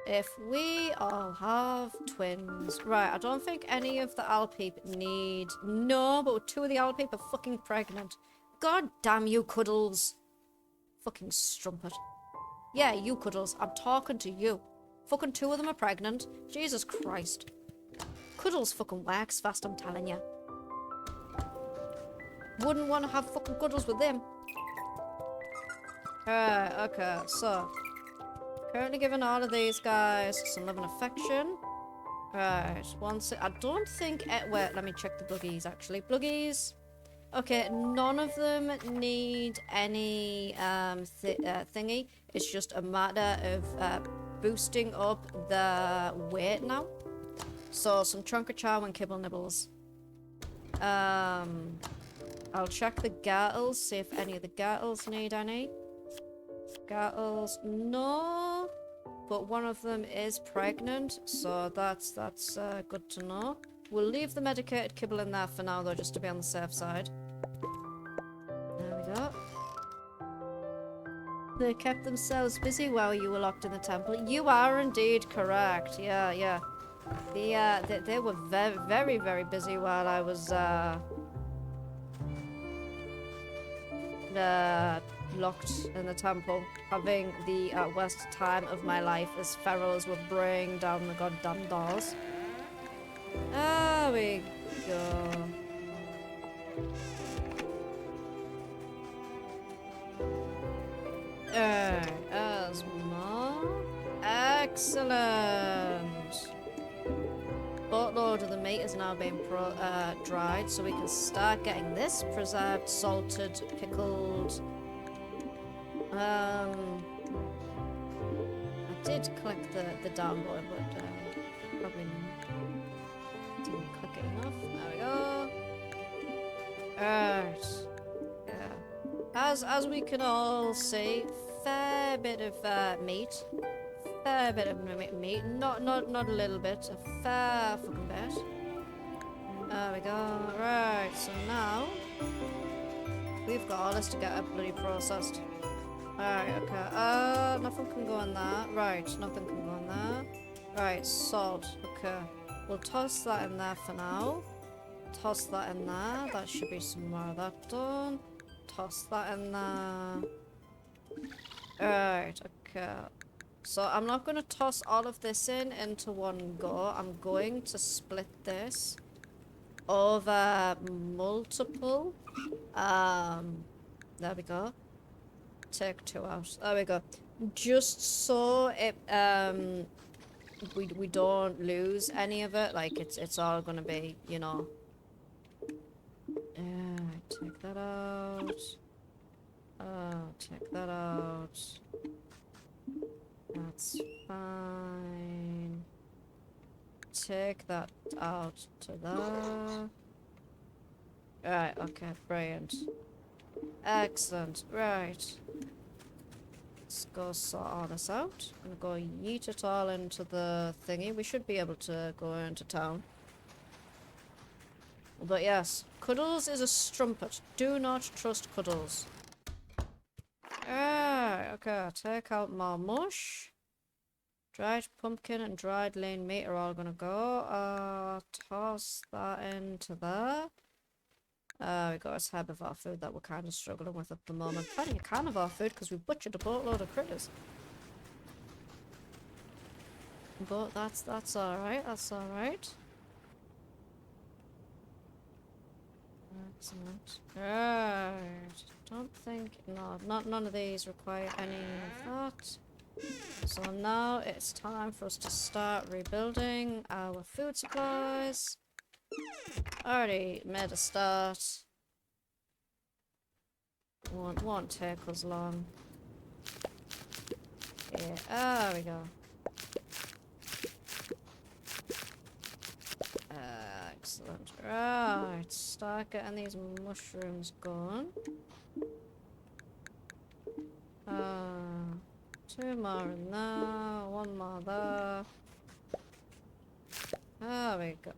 If we all have twins. Right, I don't think any of the Alpeep need... No, but 2 of the Alpeep are fucking pregnant. God damn you, Cuddles. Fucking strumpet. Yeah, you, Cuddles. I'm talking to you. Fucking 2 of them are pregnant. Jesus Christ. Cuddles fucking works fast, I'm telling you. Wouldn't want to have fucking Cuddles with them. Alright, okay, so... Currently giving all of these guys some love and affection. Right, I don't think... wait, let me check the Bluggies, actually. Bluggies... Okay, none of them need any thingy. It's just a matter of boosting up the weight now. So, some chonka chow and kibble nibbles. I'll check the Gartles, see if any of the Gartles need any. Gartles, no. But one of them is pregnant, so that's good to know. We'll leave the medicated kibble in there for now, though, just to be on the safe side. There we go. They kept themselves busy while you were locked in the temple. You are indeed correct. Yeah. They were very, very busy while I was locked in the temple, having the worst time of my life as pharaohs were bringing down the goddamn doors. There we go. As more. Excellent. Boatload of the meat is now being dried, so we can start getting this preserved, salted, pickled. I did click the down button, but probably didn't click it enough. There we go. Alright. Yeah. As we can all see, fair bit of meat. Fair bit of meat. Not a little bit. A fair fucking bit. There we go. Right, so now we've got all this to get bloody processed. Alright, okay. Nothing can go in there. Right, nothing can go in there. Right, salt. Okay. We'll toss that in there for now. Toss that in there. That should be some more of that done. Toss that in there. Alright, okay. So I'm not going to toss all of this into one go. I'm going to split this over multiple. There we go. Take 2 out. There we go. Just so it we don't lose any of it. Like it's all gonna be, you know. Take that out. Take that out. That's fine. Take that out to there. Right, okay, brilliant. Excellent, right. Let's go sort all this out. I'm gonna go yeet it all into the thingy. We should be able to go into town. But yes, Cuddles is a strumpet. Do not trust Cuddles. Okay, take out more mush. Dried pumpkin and dried lean meat are all gonna go. Toss that into there. We got a herbivore food that we're kind of struggling with at the moment. Plenty of carnivore food because we butchered a boatload of critters. But that's alright, that's alright. Excellent. Right. Don't think, no, none of these require any of that. So now it's time for us to start rebuilding our food supplies. Already made a start. Won't take us long. Yeah, there we go. Excellent. Right, start getting these mushrooms going. 2 more in there, 1 more there. There we go.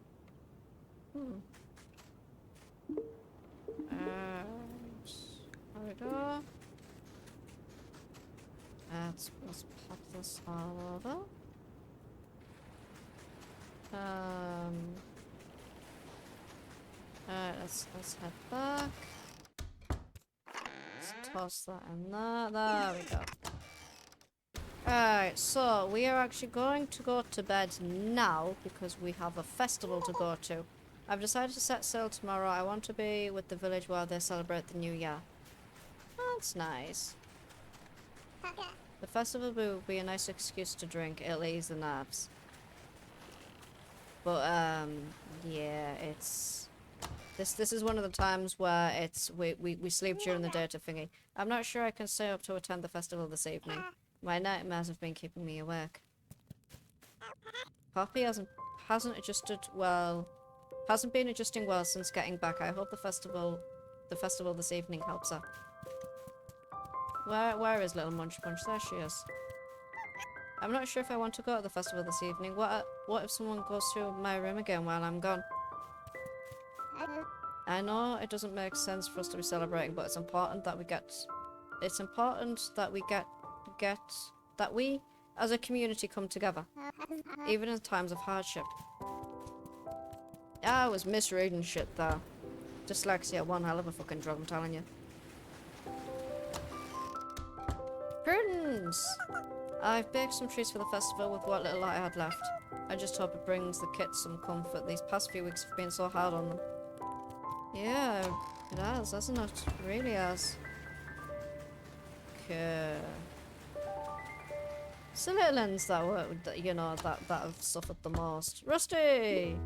There we go. Let's pop this all over. Alright, let's head back. Let's toss that in there. There we go. Alright, so we are actually going to go to bed now because we have a festival to go to. I've decided to set sail tomorrow. I want to be with the village while they celebrate the new year. That's nice. The festival will be a nice excuse to drink. It'll ease the nerves. But, yeah, it's... This is one of the times where it's we sleep during the day to thingy. I'm not sure I can stay up to attend the festival this evening. My nightmares have been keeping me awake. Poppy hasn't adjusted well. Hasn't been adjusting well since getting back. I hope the festival this evening helps her. Where is little Munch Punch? There she is. I'm not sure if I want to go to the festival this evening. What if someone goes to my room again while I'm gone? I know it doesn't make sense for us to be celebrating, but it's important that we get... It's important that we as a community come together, even in times of hardship. I was misreading shit though. Dyslexia, one hell of a fucking drug, I'm telling you. Prudence! I've baked some treats for the festival with what little light I had left. I just hope it brings the kids some comfort. These past few weeks have been so hard on them. Yeah, it has, hasn't it? It really has. Okay. It's the little ends that were, you know, that have suffered the most. Rusty!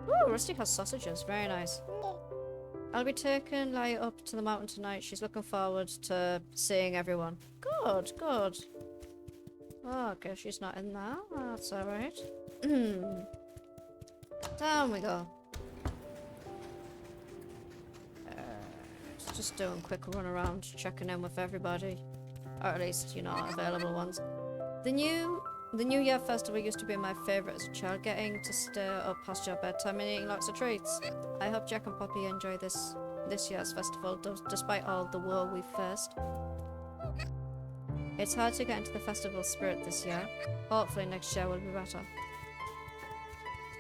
Ooh, Rusty has sausages. Very nice. I'll be taking Lai up to the mountain tonight. She's looking forward to seeing everyone. Good, good. Oh, okay, she's not in there. That's alright. Down we go. Just doing a quick run around, checking in with everybody. Or at least, you know, available ones. The New Year festival used to be my favourite as a child, getting to stay up past your bedtime and eating lots of treats. I hope Jack and Poppy enjoy this year's festival, despite all the woe we've faced. It's hard to get into the festival spirit this year. Hopefully next year will be better.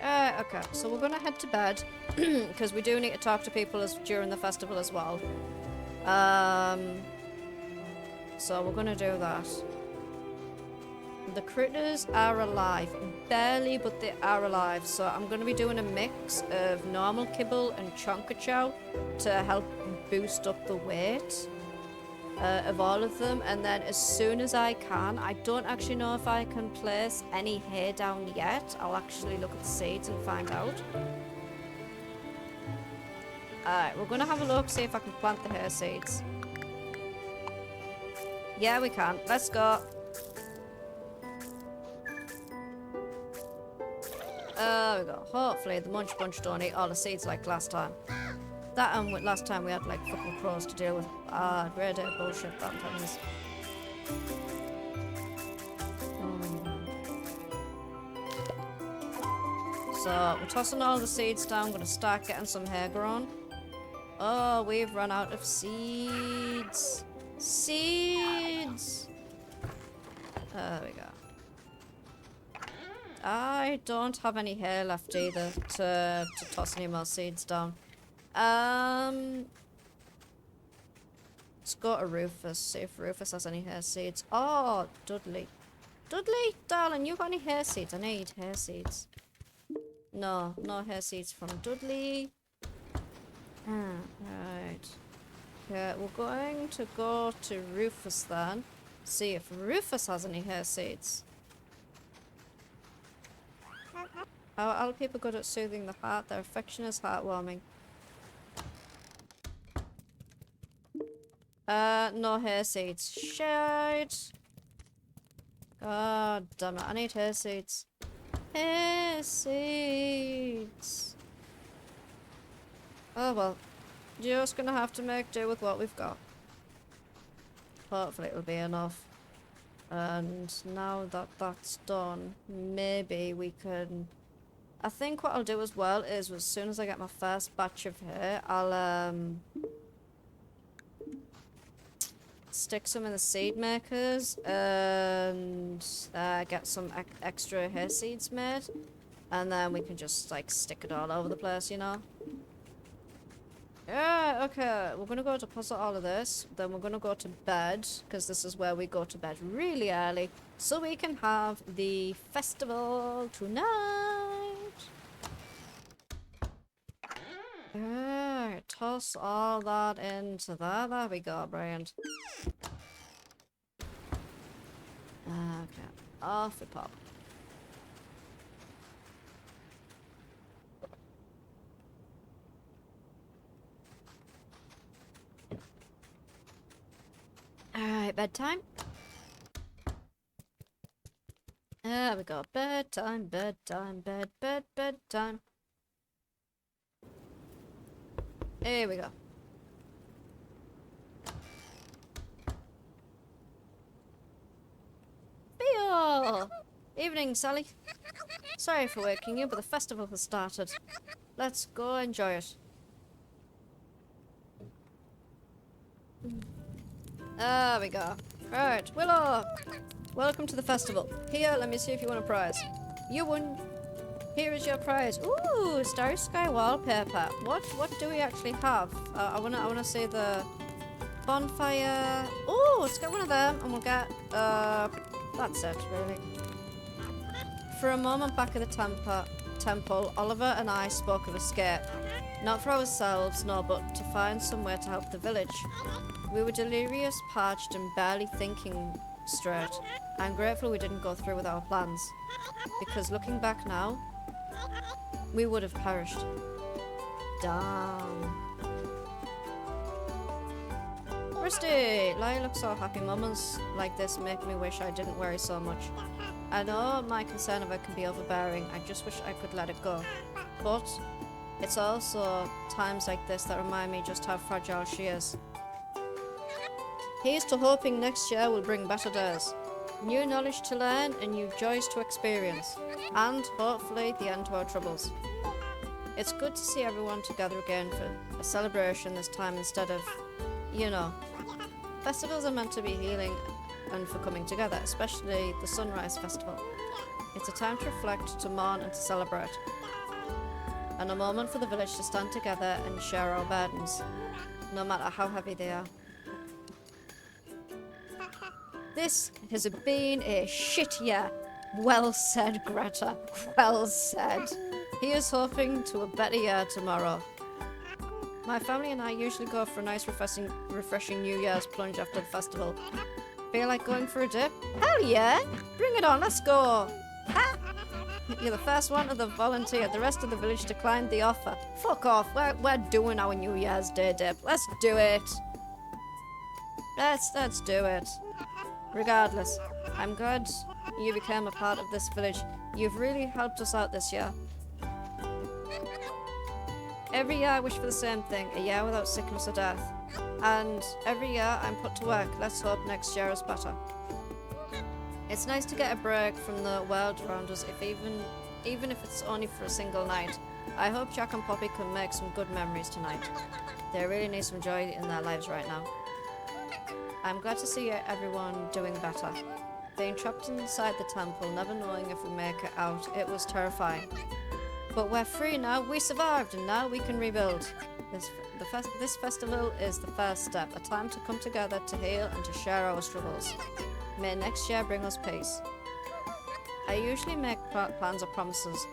Okay, so we're gonna head to bed, because we do need to talk to people during the festival as well. So we're gonna do that. The critters are alive. Barely, but they are alive. So I'm going to be doing a mix of normal kibble and chonka chow to help boost up the weight of all of them. And then as soon as I can, I don't actually know if I can place any hay down yet. I'll actually look at the seeds and find out. Alright, we're going to have a look, see if I can plant the hay seeds. Yeah, we can. Let's go. There we go. Hopefully the Munch Bunch don't eat all the seeds like last time. That and last time we had like fucking crows to deal with. Great day bullshit that times. So we're tossing all the seeds down. Gonna start getting some hair grown. Oh, we've run out of seeds. Seeds. There we go. I don't have any hair left either to toss any more seeds down. Let's go to Rufus, see if Rufus has any hair seeds. Oh, Dudley. Dudley, darling, you got any hair seeds? I need hair seeds. No, no hair seeds from Dudley. Right. Okay, we're going to go to Rufus then. See if Rufus has any hair seeds. Are people good at soothing the heart? Their affection is heartwarming. No hair seeds. Shit. God damn it. I need hair seeds. Hair seeds. Oh well. Just gonna have to make do with what we've got. Hopefully it'll be enough. And now that that's done, maybe we can... I think what I'll do as well is as soon as I get my first batch of hair, I'll stick some in the seed makers and get some extra hair seeds made. And then we can just like stick it all over the place, you know? Yeah, okay, we're gonna go deposit all of this, then we're gonna go to bed, because this is where we go to bed really early, so we can have the festival tonight. Alright, toss all that into there. There we go, brilliant. Okay, off we pop. Alright, bedtime. There we go. Bedtime, bedtime, bedtime. Here we go. Beale! Evening, Sally. Sorry for waking you, but the festival has started. Let's go enjoy it. There we go. Right, Willow! Welcome to the festival. Here, let me see if you want a prize. You won. Here is your prize. Ooh, Starry Sky wallpaper. What do we actually have? I wanna see the bonfire. Oh, let's get one of them, and we'll get that's it really. For a moment back at the temple, Oliver and I spoke of escape. Not for ourselves, no, but to find somewhere to help the village. We were delirious, parched, and barely thinking straight. I'm grateful we didn't go through with our plans, because looking back now, we would have perished. Damn. Christy! Lyle looks so happy. Moments like this make me wish I didn't worry so much. I know my concern of her can be overbearing. I just wish I could let it go. But it's also times like this that remind me just how fragile she is. Here's to hoping next year will bring better days. New knowledge to learn and new joys to experience. And hopefully the end to our troubles. It's good to see everyone together again for a celebration this time instead of, you know. Festivals are meant to be healing and for coming together, especially the Sunrise Festival. It's a time to reflect, to mourn and to celebrate. And a moment for the village to stand together and share our burdens, no matter how heavy they are. This has been a shit year. Well said, Greta. Well said. Here's hoping to a better year tomorrow. My family and I usually go for a nice refreshing New Year's plunge after the festival. Feel like going for a dip? Hell yeah! Bring it on, let's go! Ha! You're the first one to volunteer. The rest of the village declined the offer. Fuck off, we're doing our New Year's Day dip. Let's do it! Let's do it. Regardless, I'm glad you became a part of this village. You've really helped us out this year. Every year I wish for the same thing, a year without sickness or death. And every year I'm put to work. Let's hope next year is better. It's nice to get a break from the world around us, even if it's only for a single night. I hope Jack and Poppy can make some good memories tonight. They really need some joy in their lives right now. I'm glad to see everyone doing better. Being trapped inside the temple, never knowing if we make it out, it was terrifying. But we're free now, we survived, and now we can rebuild. This festival is the first step, a time to come together to heal and to share our struggles. May next year bring us peace. I usually make plans or promises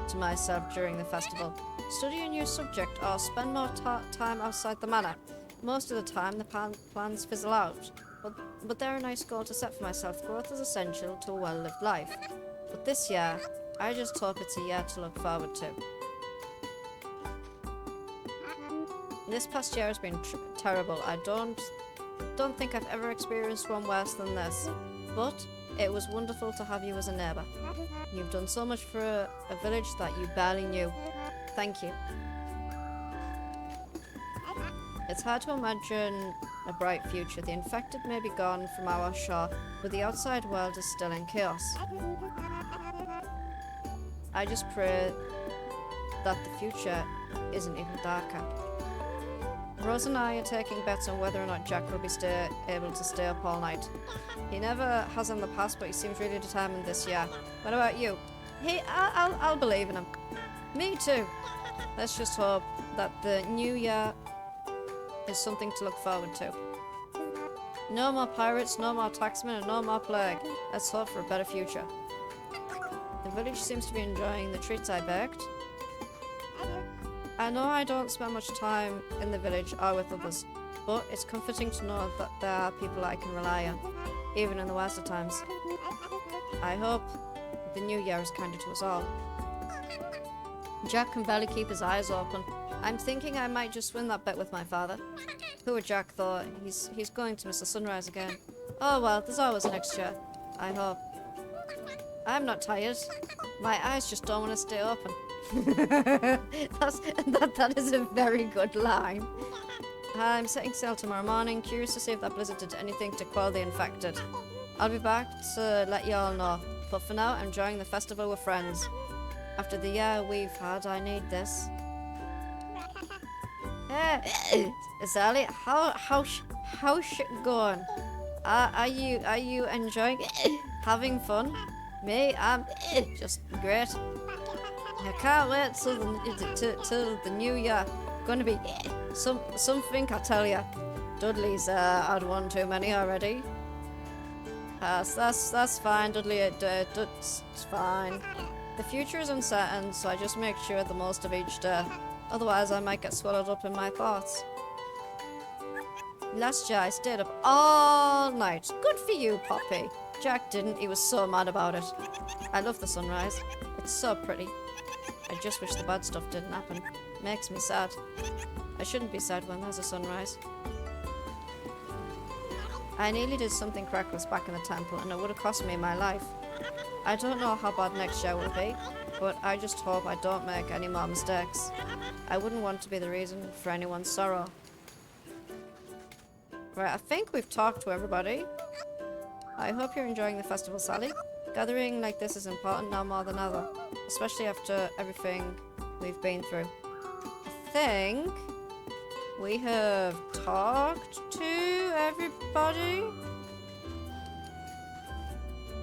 to myself during the festival. Study a new subject or spend more time outside the manor. Most of the time the plans fizzle out, but they're a nice goal to set for myself. Growth is essential to a well-lived life. But this year, I just hope it's a year to look forward to. This past year has been terrible. I don't think I've ever experienced one worse than this. But it was wonderful to have you as a neighbour. You've done so much for a village that you barely knew. Thank you. It's hard to imagine a bright future. The infected may be gone from our shore, but the outside world is still in chaos. I just pray that the future isn't even darker. Rose and I are taking bets on whether or not Jack will be able to stay up all night. He never has in the past, but he seems really determined this year. What about you? I'll believe in him. Me too. Let's just hope that the new year is something to look forward to. No more pirates, no more taxmen, and no more plague. Let's hope for a better future. The village seems to be enjoying the treats I baked. I know I don't spend much time in the village or with others, but it's comforting to know that there are people I can rely on, even in the worst of times. I hope the new year is kinder to us all. Jack can barely keep his eyes open. I'm thinking I might just win that bet with my father. Poor Jack thought he's going to miss the sunrise again. Oh well, there's always next year. I hope. I'm not tired. My eyes just don't want to stay open. That is a very good line. I'm setting sail tomorrow morning, curious to see if that blizzard did anything to quell the infected. I'll be back to let you all know, but for now I'm enjoying the festival with friends. After the year we've had, I need this. Hey, Sally, how's shit going? Are you enjoying having fun? Me, I'm just great. I can't wait till the new year. Gonna be something, I tell ya. Dudley's had one too many already. That's fine, Dudley. It's fine. The future is uncertain, so I just make sure the most of each day. Otherwise, I might get swallowed up in my thoughts. Last year, I stayed up all night. Good for you, Poppy. Jack didn't. He was so mad about it. I love the sunrise. It's so pretty. I just wish the bad stuff didn't happen. Makes me sad. I shouldn't be sad when there's a sunrise. I nearly did something reckless back in the temple, and it would have cost me my life. I don't know how bad next year will be, but I just hope I don't make any more mistakes. I wouldn't want to be the reason for anyone's sorrow. Right, I think we've talked to everybody. I hope you're enjoying the festival, Sally. Gathering like this is important now more than ever, especially after everything we've been through. I think we have talked to everybody.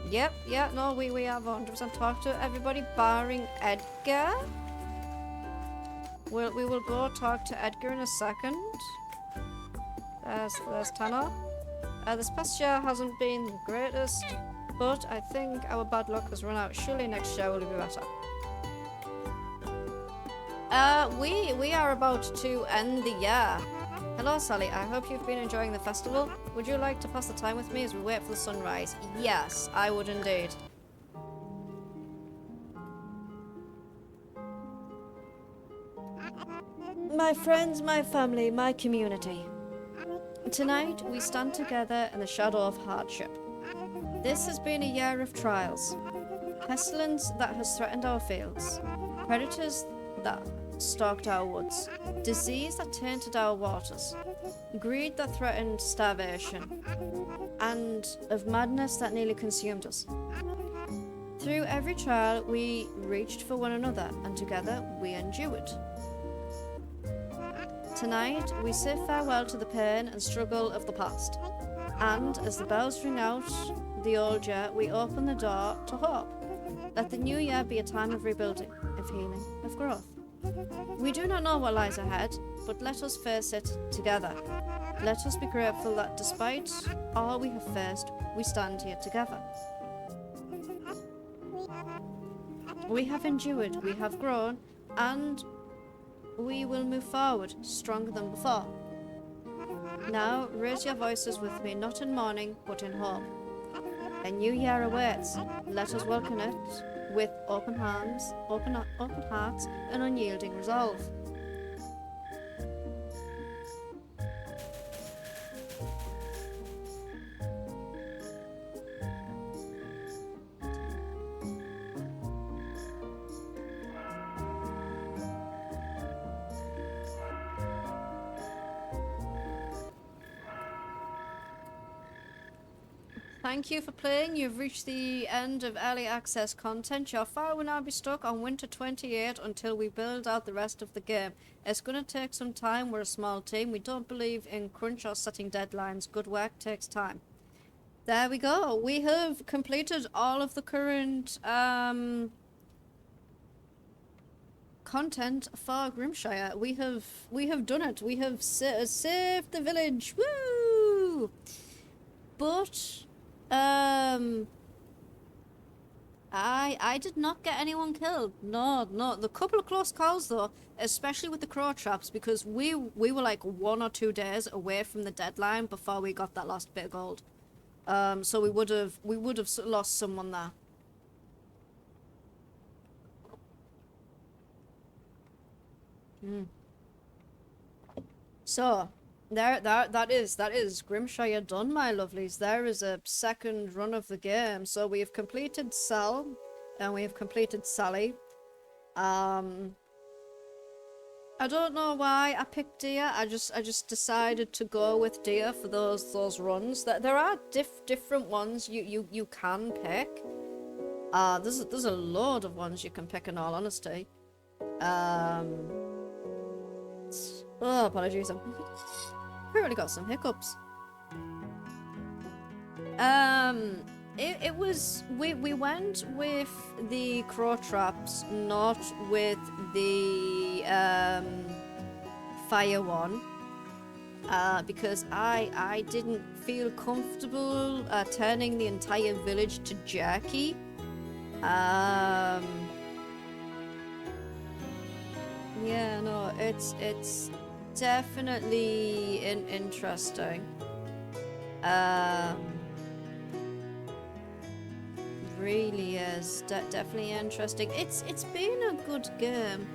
Yep, yeah, no, we have 100% talked to everybody barring Edgar. We will go talk to Edgar in a second. There's Tanner. This past year hasn't been the greatest, but I think our bad luck has run out. Surely next year will be better. We are about to end the year. Hello, Sally. I hope you've been enjoying the festival. Would you like to pass the time with me as we wait for the sunrise? Yes, I would indeed. My friends, my family, my community. Tonight, we stand together in the shadow of hardship. This has been a year of trials. Pestilence that has threatened our fields. Predators that stalked our woods. Disease that tainted our waters. Greed that threatened starvation. And of madness that nearly consumed us. Through every trial, we reached for one another, and together we endured. Tonight, we say farewell to the pain and struggle of the past. And as the bells ring out the old year, we open the door to hope. Let the new year be a time of rebuilding, of healing, of growth. We do not know what lies ahead, but let us face it together. Let us be grateful that despite all we have faced, we stand here together. We have endured, we have grown, and we will move forward, stronger than before. Now, raise your voices with me, not in mourning, but in hope. A new year awaits. Let us welcome it with open hands, open hearts, and unyielding resolve. Thank you for playing. You've reached the end of early access content. Your file will now be stuck on Winter 28 until we build out the rest of the game. It's going to take some time. We're a small team. We don't believe in crunch or setting deadlines. Good work takes time. There we go. We have completed all of the current content for Grimshire. We have done it. We have saved the village. Woo! But I did not get anyone killed. No. The couple of close calls though, especially with the crow traps, because we were like 1 or 2 days away from the deadline before we got that last bit of gold. So we would have lost someone there. So that is Grimshire done, my lovelies. There is a second run of the game. So we have completed Sal, and we have completed Sally. I don't know why I picked Deer. I just decided to go with Deer for those runs. There are different ones you can pick. There's a load of ones you can pick, in all honesty. Oh, apologies. I've really got some hiccups. It was we went with the crow traps, not with the fire one. Because I didn't feel comfortable turning the entire village to jerky. Yeah, no, it's definitely interesting. Really is definitely interesting. It's been a good game.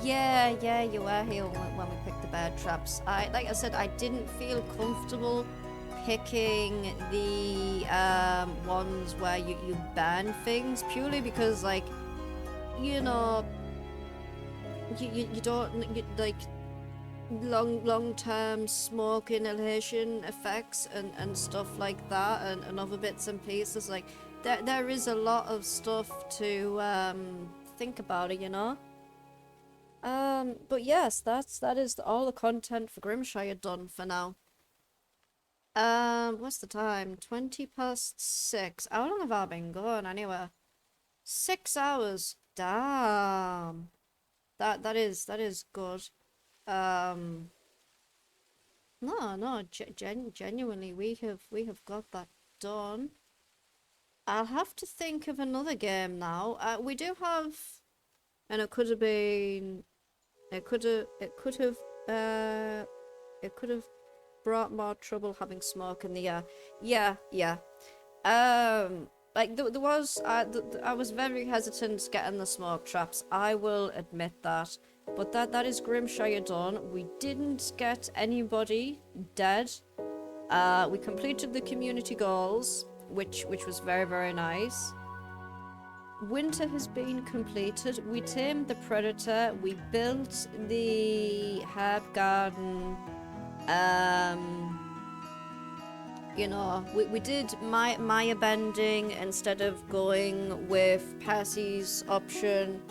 Yeah, you were here when we picked the bear traps. Like I said, I didn't feel comfortable picking the ones where you burn things purely because, like, you know, you don't like long-term smoke inhalation effects and stuff like that and other bits and pieces. Like there is a lot of stuff to think about it, you know. But yes, that is all the content for Grimshire done for now. What's the time? 6:20. How long have I been going anyway? 6 hours. Damn. That is good. No, genuinely, we have got that done. I'll have to think of another game now. We do have, and it could have been, it could have brought more trouble having smoke in the air. Yeah. Like there was, I was very hesitant getting the smoke traps. I will admit that. But that is Grimshire done. We didn't get anybody dead. We completed the community goals, which was very nice. Winter has been completed. We tamed the predator. We built the herb garden. You know, we did Maya bending instead of going with Percy's option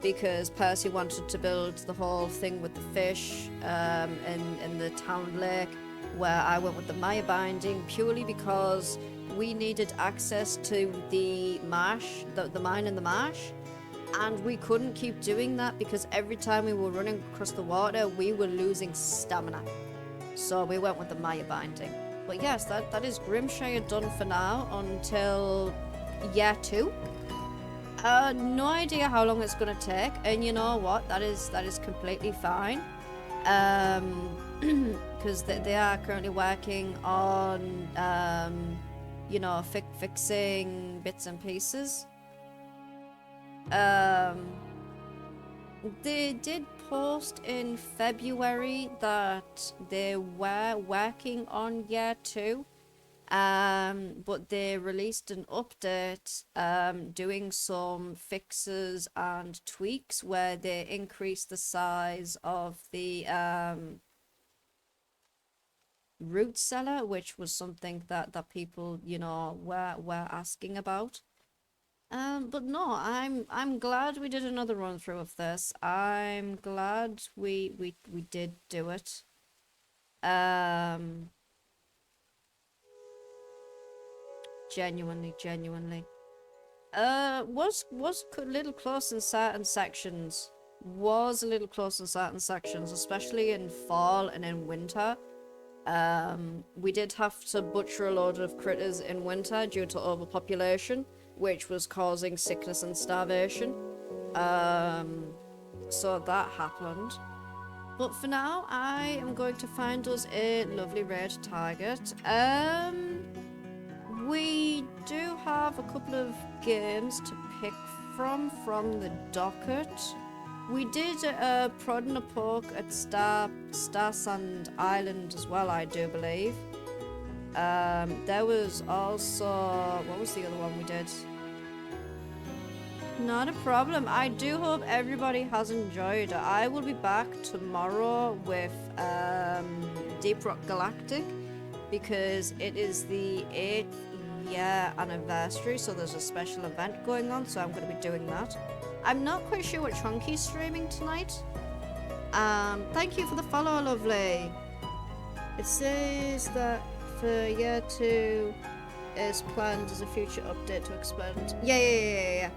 because Percy wanted to build the whole thing with the fish in the town lake, where I went with the Maya binding purely because we needed access to the marsh, the mine in the marsh, and we couldn't keep doing that because every time we were running across the water we were losing stamina. So we went with the Maya binding. But yes, that is Grimshire done for now until year 2. No idea how long it's gonna take, and you know what? That is completely fine. Because they are currently working on you know, fixing bits and pieces. They did post in February that they were working on year 2, but they released an update doing some fixes and tweaks where they increased the size of the root cellar, which was something that people, you know, were asking about. But no, I'm glad we did another run through of this. I'm glad we did do it. Genuinely. Was a little close in certain sections. Was a little close in certain sections, especially in fall and in winter. We did have to butcher a load of critters in winter due to overpopulation, which was causing sickness and starvation. So that happened. But for now, I am going to find us a lovely raid target. We do have a couple of games to pick from the docket. We did prod and a poke at Star Sand Island as well, I do believe. There was also, what was the other one we did? Not a problem. I do hope everybody has enjoyed. I will be back tomorrow with Deep Rock Galactic because it is the 8th year anniversary, so there's a special event going on, so I'm going to be doing that. I'm not quite sure what Chunky's streaming tonight. Thank you for the follow, lovely. It says that for year 2, is planned as a future update to expand. Yeah.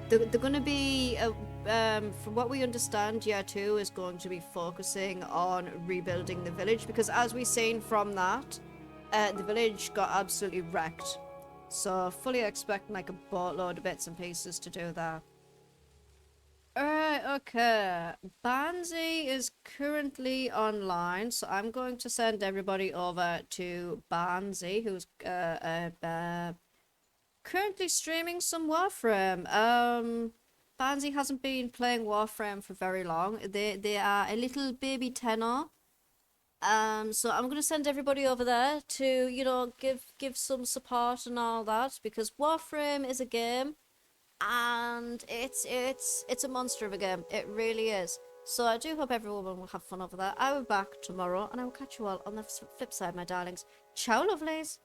They're going to be, from what we understand, year 2 is going to be focusing on rebuilding the village, because as we've seen from that, the village got absolutely wrecked. So fully expecting like a boatload of bits and pieces to do that. Alright, okay. Banzi is currently online, so I'm going to send everybody over to Banzi, who's currently streaming some Warframe. Banzi hasn't been playing Warframe for very long. They are a little baby tenor. So I'm gonna send everybody over there to, you know, give some support and all that, because Warframe is a game, and it's a monster of a game. It really is. So I do hope everyone will have fun over there. I will be back tomorrow, and I will catch you all on the flip side, my darlings. Ciao, lovelies.